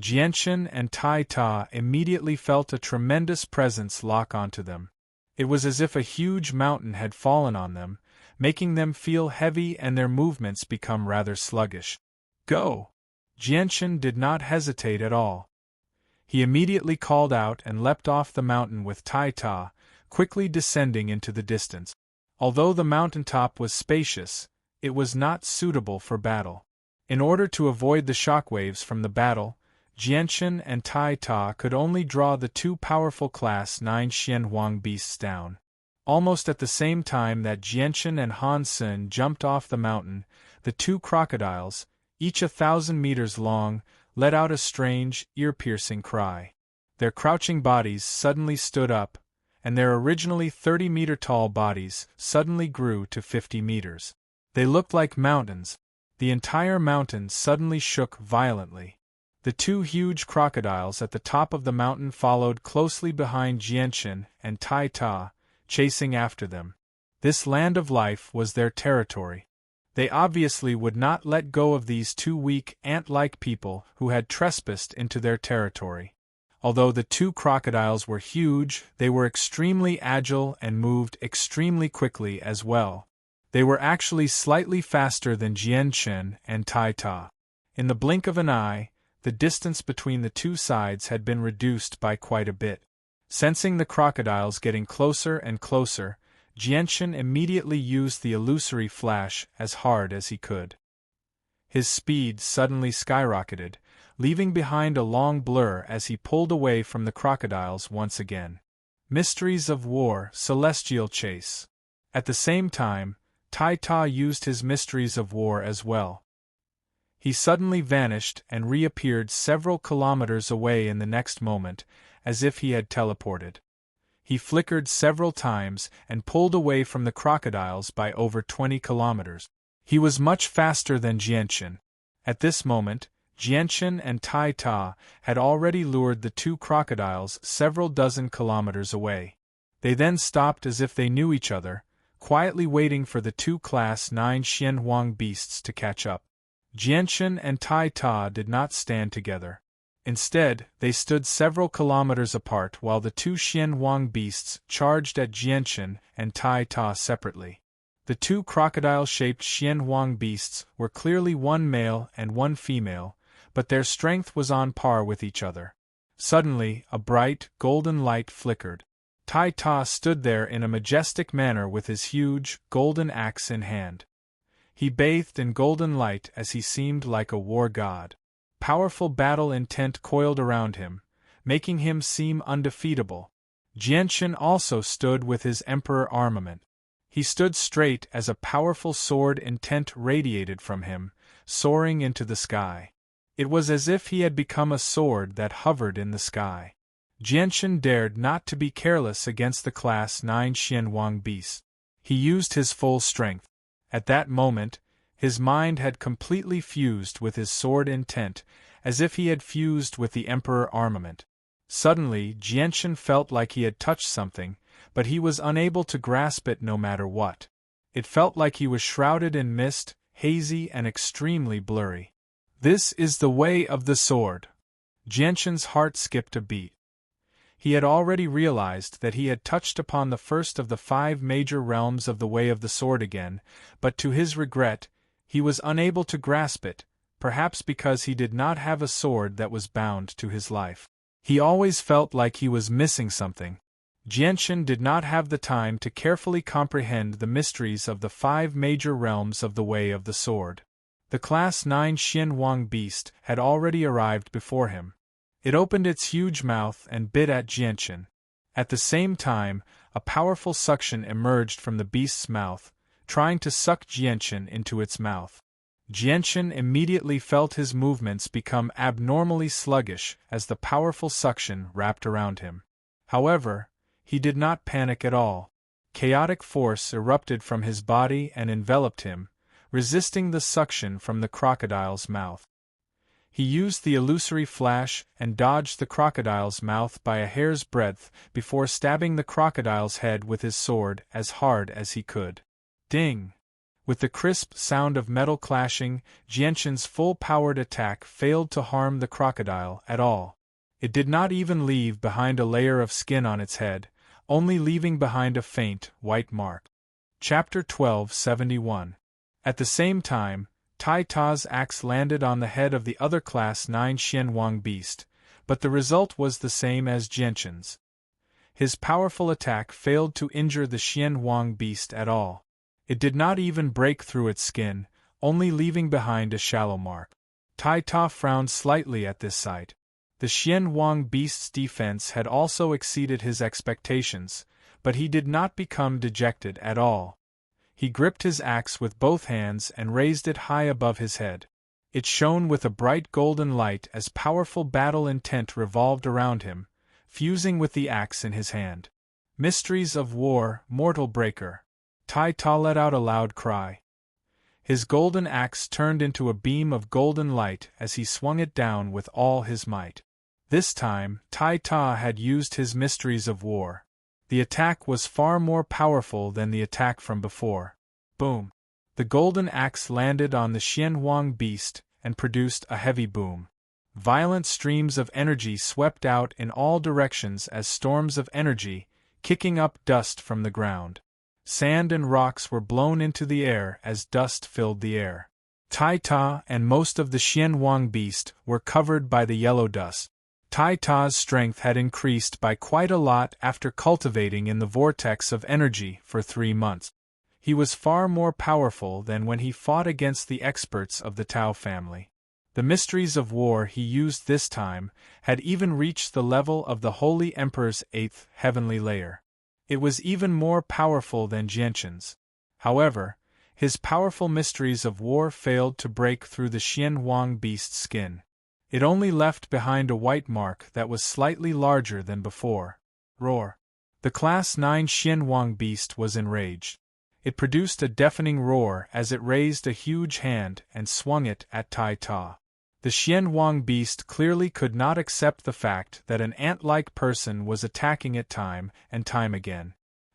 Jianshan and Tai Ta immediately felt a tremendous presence lock onto them. It was as if a huge mountain had fallen on them, making them feel heavy and their movements become rather sluggish. Go! Jianshan did not hesitate at all. He immediately called out and leapt off the mountain with Tai Ta, quickly descending into the distance. Although the mountaintop was spacious, it was not suitable for battle. In order to avoid the shockwaves from the battle, Jianshan and Tai Ta could only draw the two powerful Class 9 Xianhuang beasts down. Almost at the same time that Jianshan and Han Sen jumped off the mountain, the two crocodiles, each 1,000 meters long, let out a strange, ear-piercing cry. Their crouching bodies suddenly stood up, and their originally 30-meter-tall bodies suddenly grew to 50 meters. They looked like mountains. The entire mountain suddenly shook violently. The two huge crocodiles at the top of the mountain followed closely behind Jianshan and Tai Ta, chasing after them. This land of life was their territory. They obviously would not let go of these two weak, ant-like people who had trespassed into their territory. Although the two crocodiles were huge, they were extremely agile and moved extremely quickly as well. They were actually slightly faster than Jianshan and Tai Ta. In the blink of an eye, the distance between the two sides had been reduced by quite a bit. Sensing the crocodiles getting closer and closer, Jianshan immediately used the illusory flash as hard as he could. His speed suddenly skyrocketed, leaving behind a long blur as he pulled away from the crocodiles once again. Mysteries of War, Celestial Chase. At the same time, Tai Ta used his Mysteries of War as well. He suddenly vanished and reappeared several kilometers away in the next moment, as if he had teleported. He flickered several times and pulled away from the crocodiles by over 20 kilometers. He was much faster than Jianchen. At this moment, Jianchen and Tai Ta had already lured the two crocodiles several dozen kilometers away. They then stopped as if they knew each other, quietly waiting for the two Class 9 Xianhuang beasts to catch up. Jianchen and Tai Ta did not stand together. Instead, they stood several kilometers apart while the two Xianhuang beasts charged at Jianchen and Tai Ta separately. The two crocodile-shaped Xianhuang beasts were clearly one male and one female, but their strength was on par with each other. Suddenly, a bright, golden light flickered. Tai Ta stood there in a majestic manner with his huge, golden axe in hand. He bathed in golden light as he seemed like a war god. Powerful battle intent coiled around him, making him seem undefeatable. Jianchen also stood with his emperor armament. He stood straight as a powerful sword intent radiated from him, soaring into the sky. It was as if he had become a sword that hovered in the sky. Jianchen dared not to be careless against the Class 9 Xianhuang beast. He used his full strength. At that moment, his mind had completely fused with his sword intent, as if he had fused with the Emperor armament. Suddenly, Jianchen felt like he had touched something, but he was unable to grasp it no matter what. It felt like he was shrouded in mist, hazy and extremely blurry. This is the way of the sword. Jianchen's heart skipped a beat. He had already realized that he had touched upon the first of the 5 major realms of the way of the sword again, but to his regret, he was unable to grasp it, perhaps because he did not have a sword that was bound to his life. He always felt like he was missing something. Jianchen did not have the time to carefully comprehend the mysteries of the 5 major realms of the way of the sword. The Class 9 Xianhuang beast had already arrived before him. It opened its huge mouth and bit at Jianchen. At the same time, a powerful suction emerged from the beast's mouth, trying to suck Jianchen into its mouth. Jianchen immediately felt his movements become abnormally sluggish as the powerful suction wrapped around him. However, he did not panic at all. Chaotic force erupted from his body and enveloped him, resisting the suction from the crocodile's mouth. He used the illusory flash and dodged the crocodile's mouth by a hair's breadth before stabbing the crocodile's head with his sword as hard as he could. Ding! With the crisp sound of metal clashing, Jianchen's full-powered attack failed to harm the crocodile at all. It did not even leave behind a layer of skin on its head, only leaving behind a faint, white mark. Chapter 1271. At the same time, Tai Ta's axe landed on the head of the other Class 9 Xianhuang beast, but the result was the same as Jianchen's. His powerful attack failed to injure the Xianhuang beast at all. It did not even break through its skin, only leaving behind a shallow mark. Tai Ta frowned slightly at this sight. The Xianhuang beast's defense had also exceeded his expectations, but he did not become dejected at all. He gripped his axe with both hands and raised it high above his head. It shone with a bright golden light as powerful battle intent revolved around him, fusing with the axe in his hand. Mysteries of War, Mortal Breaker. Tai Ta let out a loud cry. His golden axe turned into a beam of golden light as he swung it down with all his might. This time, Tai Ta had used his Mysteries of War. The attack was far more powerful than the attack from before. Boom! The golden axe landed on the Xianhuang beast and produced a heavy boom. Violent streams of energy swept out in all directions as storms of energy, kicking up dust from the ground. Sand and rocks were blown into the air as dust filled the air. Tai Ta and most of the Xianhuang beast were covered by the yellow dust. Tai Ta's strength had increased by quite a lot after cultivating in the vortex of energy for 3 months. He was far more powerful than when he fought against the experts of the Tao family. The mysteries of war he used this time had even reached the level of the Holy Emperor's 8th heavenly layer. It was even more powerful than Jianshan's. However, his powerful mysteries of war failed to break through the Xianhuang beast's skin. It only left behind a white mark that was slightly larger than before. Roar. The Class 9 Xianhuang beast was enraged. It produced a deafening roar as it raised a huge hand and swung it at Tai Ta. The Xianhuang beast clearly could not accept the fact that an ant-like person was attacking it time and time again.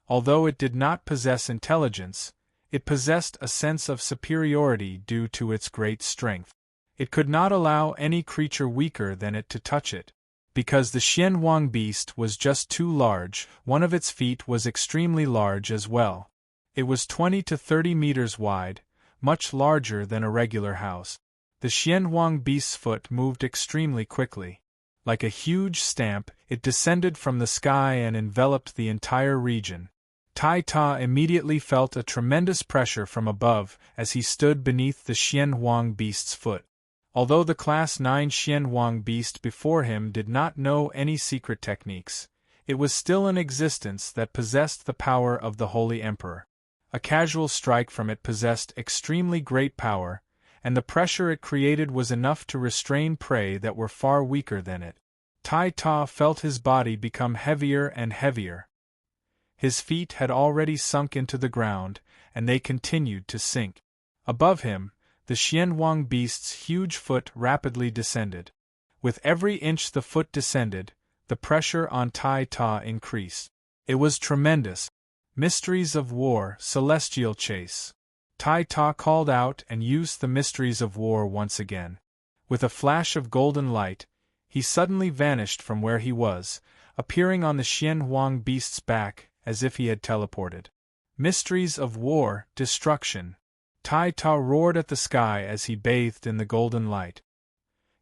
Although it did not possess intelligence, it possessed a sense of superiority due to its great strength. It could not allow any creature weaker than it to touch it. Because the Xianhuang beast was just too large, one of its feet was extremely large as well. It was 20 to 30 meters wide, much larger than a regular house. The Xianhuang beast's foot moved extremely quickly. Like a huge stamp, it descended from the sky and enveloped the entire region. Tai Ta immediately felt a tremendous pressure from above as he stood beneath the Xianhuang beast's foot. Although the Class 9 Xianhuang beast before him did not know any secret techniques, it was still an existence that possessed the power of the Holy Emperor. A casual strike from it possessed extremely great power, and the pressure it created was enough to restrain prey that were far weaker than it. Tai Ta felt his body become heavier and heavier. His feet had already sunk into the ground, and they continued to sink. Above him, the Xianhuang beast's huge foot rapidly descended. With every inch the foot descended, the pressure on Tai Ta increased. It was tremendous. Mysteries of War, Celestial Chase. Tai Ta called out and used the Mysteries of War once again. With a flash of golden light, he suddenly vanished from where he was, appearing on the Xianhuang beast's back as if he had teleported. Mysteries of War, Destruction. Tai Ta roared at the sky as he bathed in the golden light.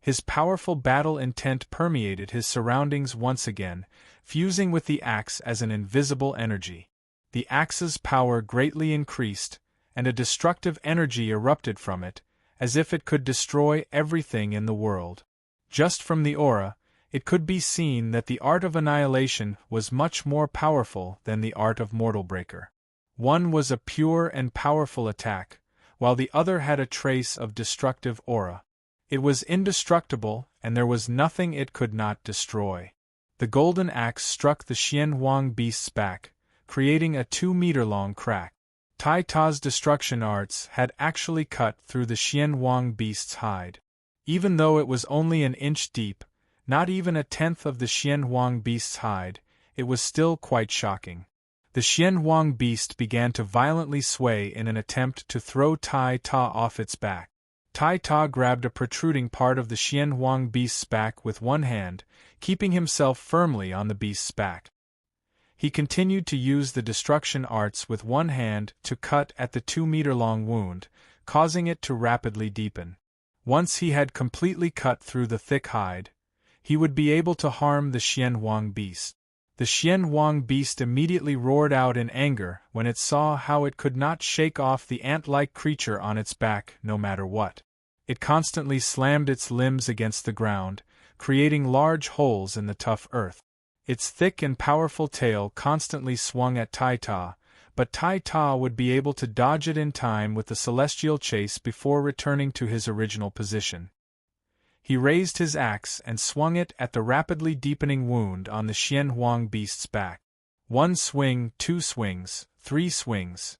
His powerful battle intent permeated his surroundings once again, fusing with the axe as an invisible energy. The axe's power greatly increased, and a destructive energy erupted from it, as if it could destroy everything in the world. Just from the aura, it could be seen that the art of annihilation was much more powerful than the art of mortal breaker. One was a pure and powerful attack, while the other had a trace of destructive aura. It was indestructible, and there was nothing it could not destroy. The golden axe struck the Xianhuang beast's back, creating a 2-meter-long crack. Tai Ta's destruction arts had actually cut through the Xianhuang beast's hide. Even though it was only an inch deep, not even a tenth of the Xianhuang beast's hide, it was still quite shocking. The Xianhuang beast began to violently sway in an attempt to throw Tai Ta off its back. Tai Ta grabbed a protruding part of the Xianhuang beast's back with one hand, keeping himself firmly on the beast's back. He continued to use the destruction arts with one hand to cut at the 2-meter-long wound, causing it to rapidly deepen. Once he had completely cut through the thick hide, he would be able to harm the Xianhuang beast. The Xianhuang beast immediately roared out in anger when it saw how it could not shake off the ant-like creature on its back no matter what. It constantly slammed its limbs against the ground, creating large holes in the tough earth. Its thick and powerful tail constantly swung at Tai Ta, but Tai Ta would be able to dodge it in time with the celestial chase before returning to his original position. He raised his axe and swung it at the rapidly deepening wound on the Xianhuang beast's back. 1 swing, 2 swings, 3 swings.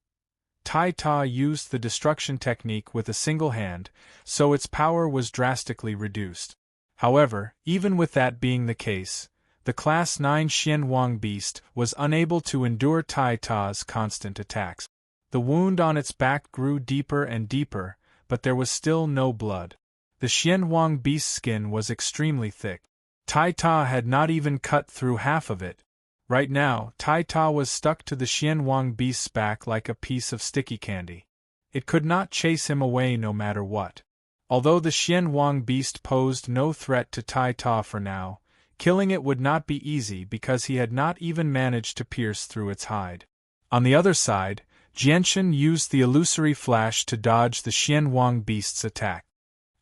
Tai Ta used the destruction technique with a single hand, so its power was drastically reduced. However, even with that being the case, the Class 9 Xianhuang beast was unable to endure Tai Ta's constant attacks. The wound on its back grew deeper and deeper, but there was still no blood. The Xianhuang beast's skin was extremely thick. Tai Ta had not even cut through half of it. Right now, Tai Ta was stuck to the Xianhuang beast's back like a piece of sticky candy. It could not chase him away no matter what. Although the Xianhuang beast posed no threat to Tai Ta for now, killing it would not be easy because he had not even managed to pierce through its hide. On the other side, Jianshan used the illusory flash to dodge the Xianhuang beast's attack.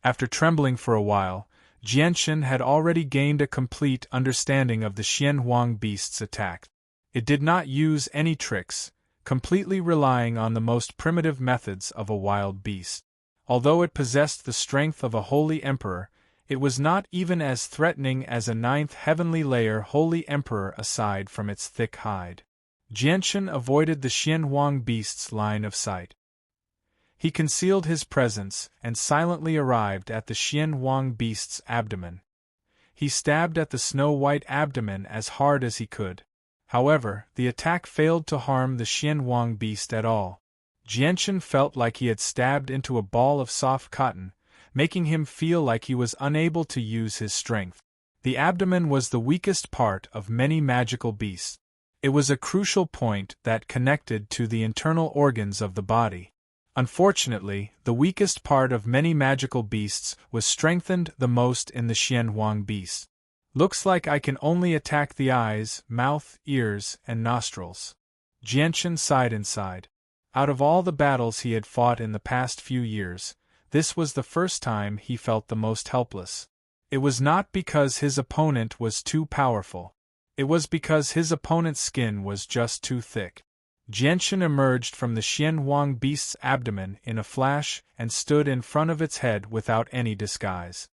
After trembling for a while, Jianshan had already gained a complete understanding of the Xianhuang beast's attack. It did not use any tricks, completely relying on the most primitive methods of a wild beast. Although it possessed the strength of a holy emperor, it was not even as threatening as a ninth heavenly layer holy emperor aside from its thick hide. Jianshan avoided the Xianhuang beast's line of sight. He concealed his presence and silently arrived at the Xianhuang beast's abdomen. He stabbed at the snow-white abdomen as hard as he could. However, the attack failed to harm the Xianhuang beast at all. Jianshan felt like he had stabbed into a ball of soft cotton, making him feel like he was unable to use his strength. The abdomen was the weakest part of many magical beasts. It was a crucial point that connected to the internal organs of the body. Unfortunately, the weakest part of many magical beasts was strengthened the most in the Xianhuang beast. Looks like I can only attack the eyes, mouth, ears, and nostrils. Jianshan sighed inside. Out of all the battles he had fought in the past few years, this was the first time he felt the most helpless. It was not because his opponent was too powerful. It was because his opponent's skin was just too thick. Jianshan emerged from the Xianhuang beast's abdomen in a flash and stood in front of its head without any disguise.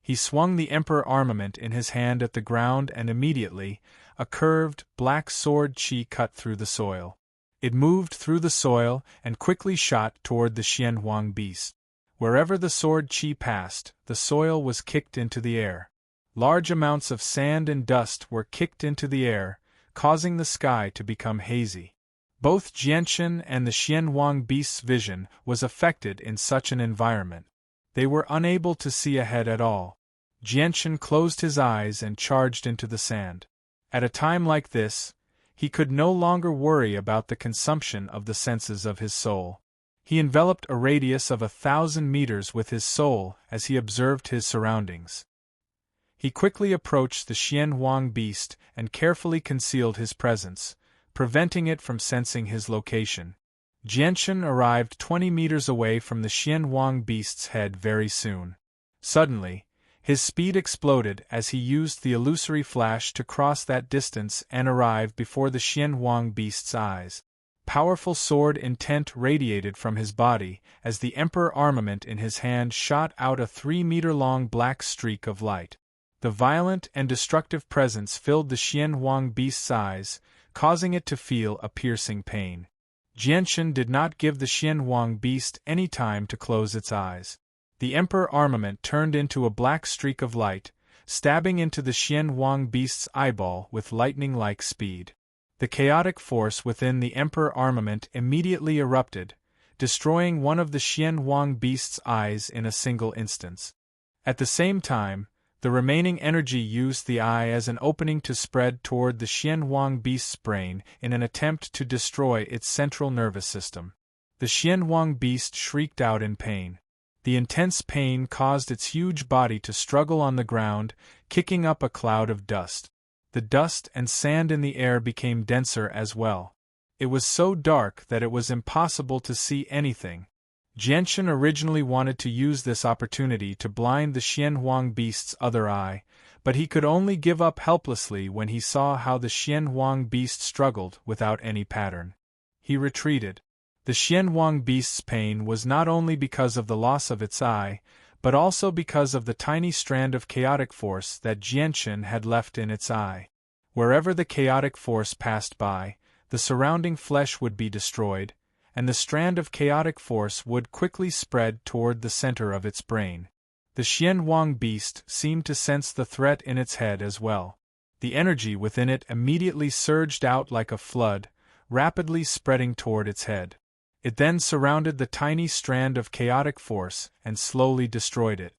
He swung the emperor armament in his hand at the ground and immediately, a curved, black sword qi cut through the soil. It moved through the soil and quickly shot toward the Xianhuang beast. Wherever the sword qi passed, the soil was kicked into the air. Large amounts of sand and dust were kicked into the air, causing the sky to become hazy. Both Jianshan and the Xianhuang beast's vision was affected in such an environment. They were unable to see ahead at all. Jianshan closed his eyes and charged into the sand. At a time like this, he could no longer worry about the consumption of the senses of his soul. He enveloped a radius of 1,000 meters with his soul as he observed his surroundings. He quickly approached the Xianhuang beast and carefully concealed his presence, preventing it from sensing his location. Jianshan arrived 20 meters away from the Xianhuang beast's head very soon. Suddenly, his speed exploded as he used the illusory flash to cross that distance and arrive before the Xianhuang beast's eyes. Powerful sword intent radiated from his body as the emperor armament in his hand shot out a 3-meter-long black streak of light. The violent and destructive presence filled the Xianhuang beast's eyes, causing it to feel a piercing pain. Jianshan did not give the Xianhuang beast any time to close its eyes. The emperor armament turned into a black streak of light, stabbing into the Xianhuang beast's eyeball with lightning-like speed. The chaotic force within the emperor armament immediately erupted, destroying one of the Xianhuang beast's eyes in a single instance. At the same time, the remaining energy used the eye as an opening to spread toward the Xianhuang beast's brain in an attempt to destroy its central nervous system. The Xianhuang beast shrieked out in pain. The intense pain caused its huge body to struggle on the ground, kicking up a cloud of dust. The dust and sand in the air became denser as well. It was so dark that it was impossible to see anything. Jianshan originally wanted to use this opportunity to blind the Xianhuang beast's other eye, but he could only give up helplessly when he saw how the Xianhuang beast struggled without any pattern. He retreated. The Xianhuang beast's pain was not only because of the loss of its eye, but also because of the tiny strand of chaotic force that Jianshan had left in its eye. Wherever the chaotic force passed by, the surrounding flesh would be destroyed, and the strand of chaotic force would quickly spread toward the center of its brain. The Xianhuang beast seemed to sense the threat in its head as well. The energy within it immediately surged out like a flood, rapidly spreading toward its head. It then surrounded the tiny strand of chaotic force and slowly destroyed it.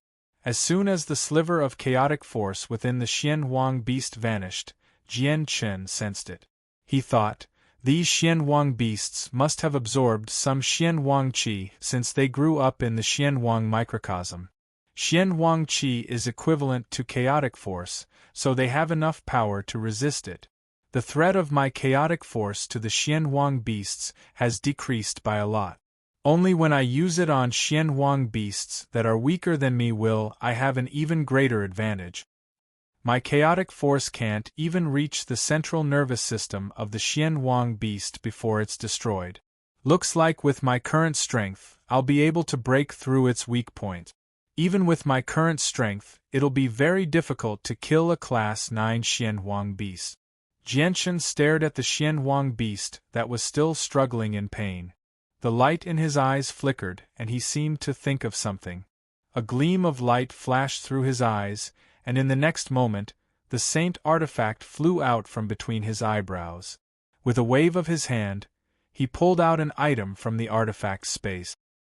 As soon as the sliver of chaotic force within the Xianhuang beast vanished, Jianshan sensed it. He thought, these Xianhuang beasts must have absorbed some Xianhuang qi since they grew up in the Xianhuang microcosm. Xianhuang qi is equivalent to chaotic force, so they have enough power to resist it. The threat of my chaotic force to the Xianhuang beasts has decreased by a lot. Only when I use it on Xianhuang beasts that are weaker than me will I have an even greater advantage. My chaotic force can't even reach the central nervous system of the Xianhuang beast before it's destroyed. Looks like with my current strength, I'll be able to break through its weak point. Even with my current strength, it'll be very difficult to kill a Class 9 Xianhuang beast. Jianshan stared at the Xianhuang beast that was still struggling in pain. The light in his eyes flickered, and he seemed to think of something. A gleam of light flashed through his eyes, and in the next moment, the Saint artifact flew out from between his eyebrows. With a wave of his hand, he pulled out an item from the artifact's space.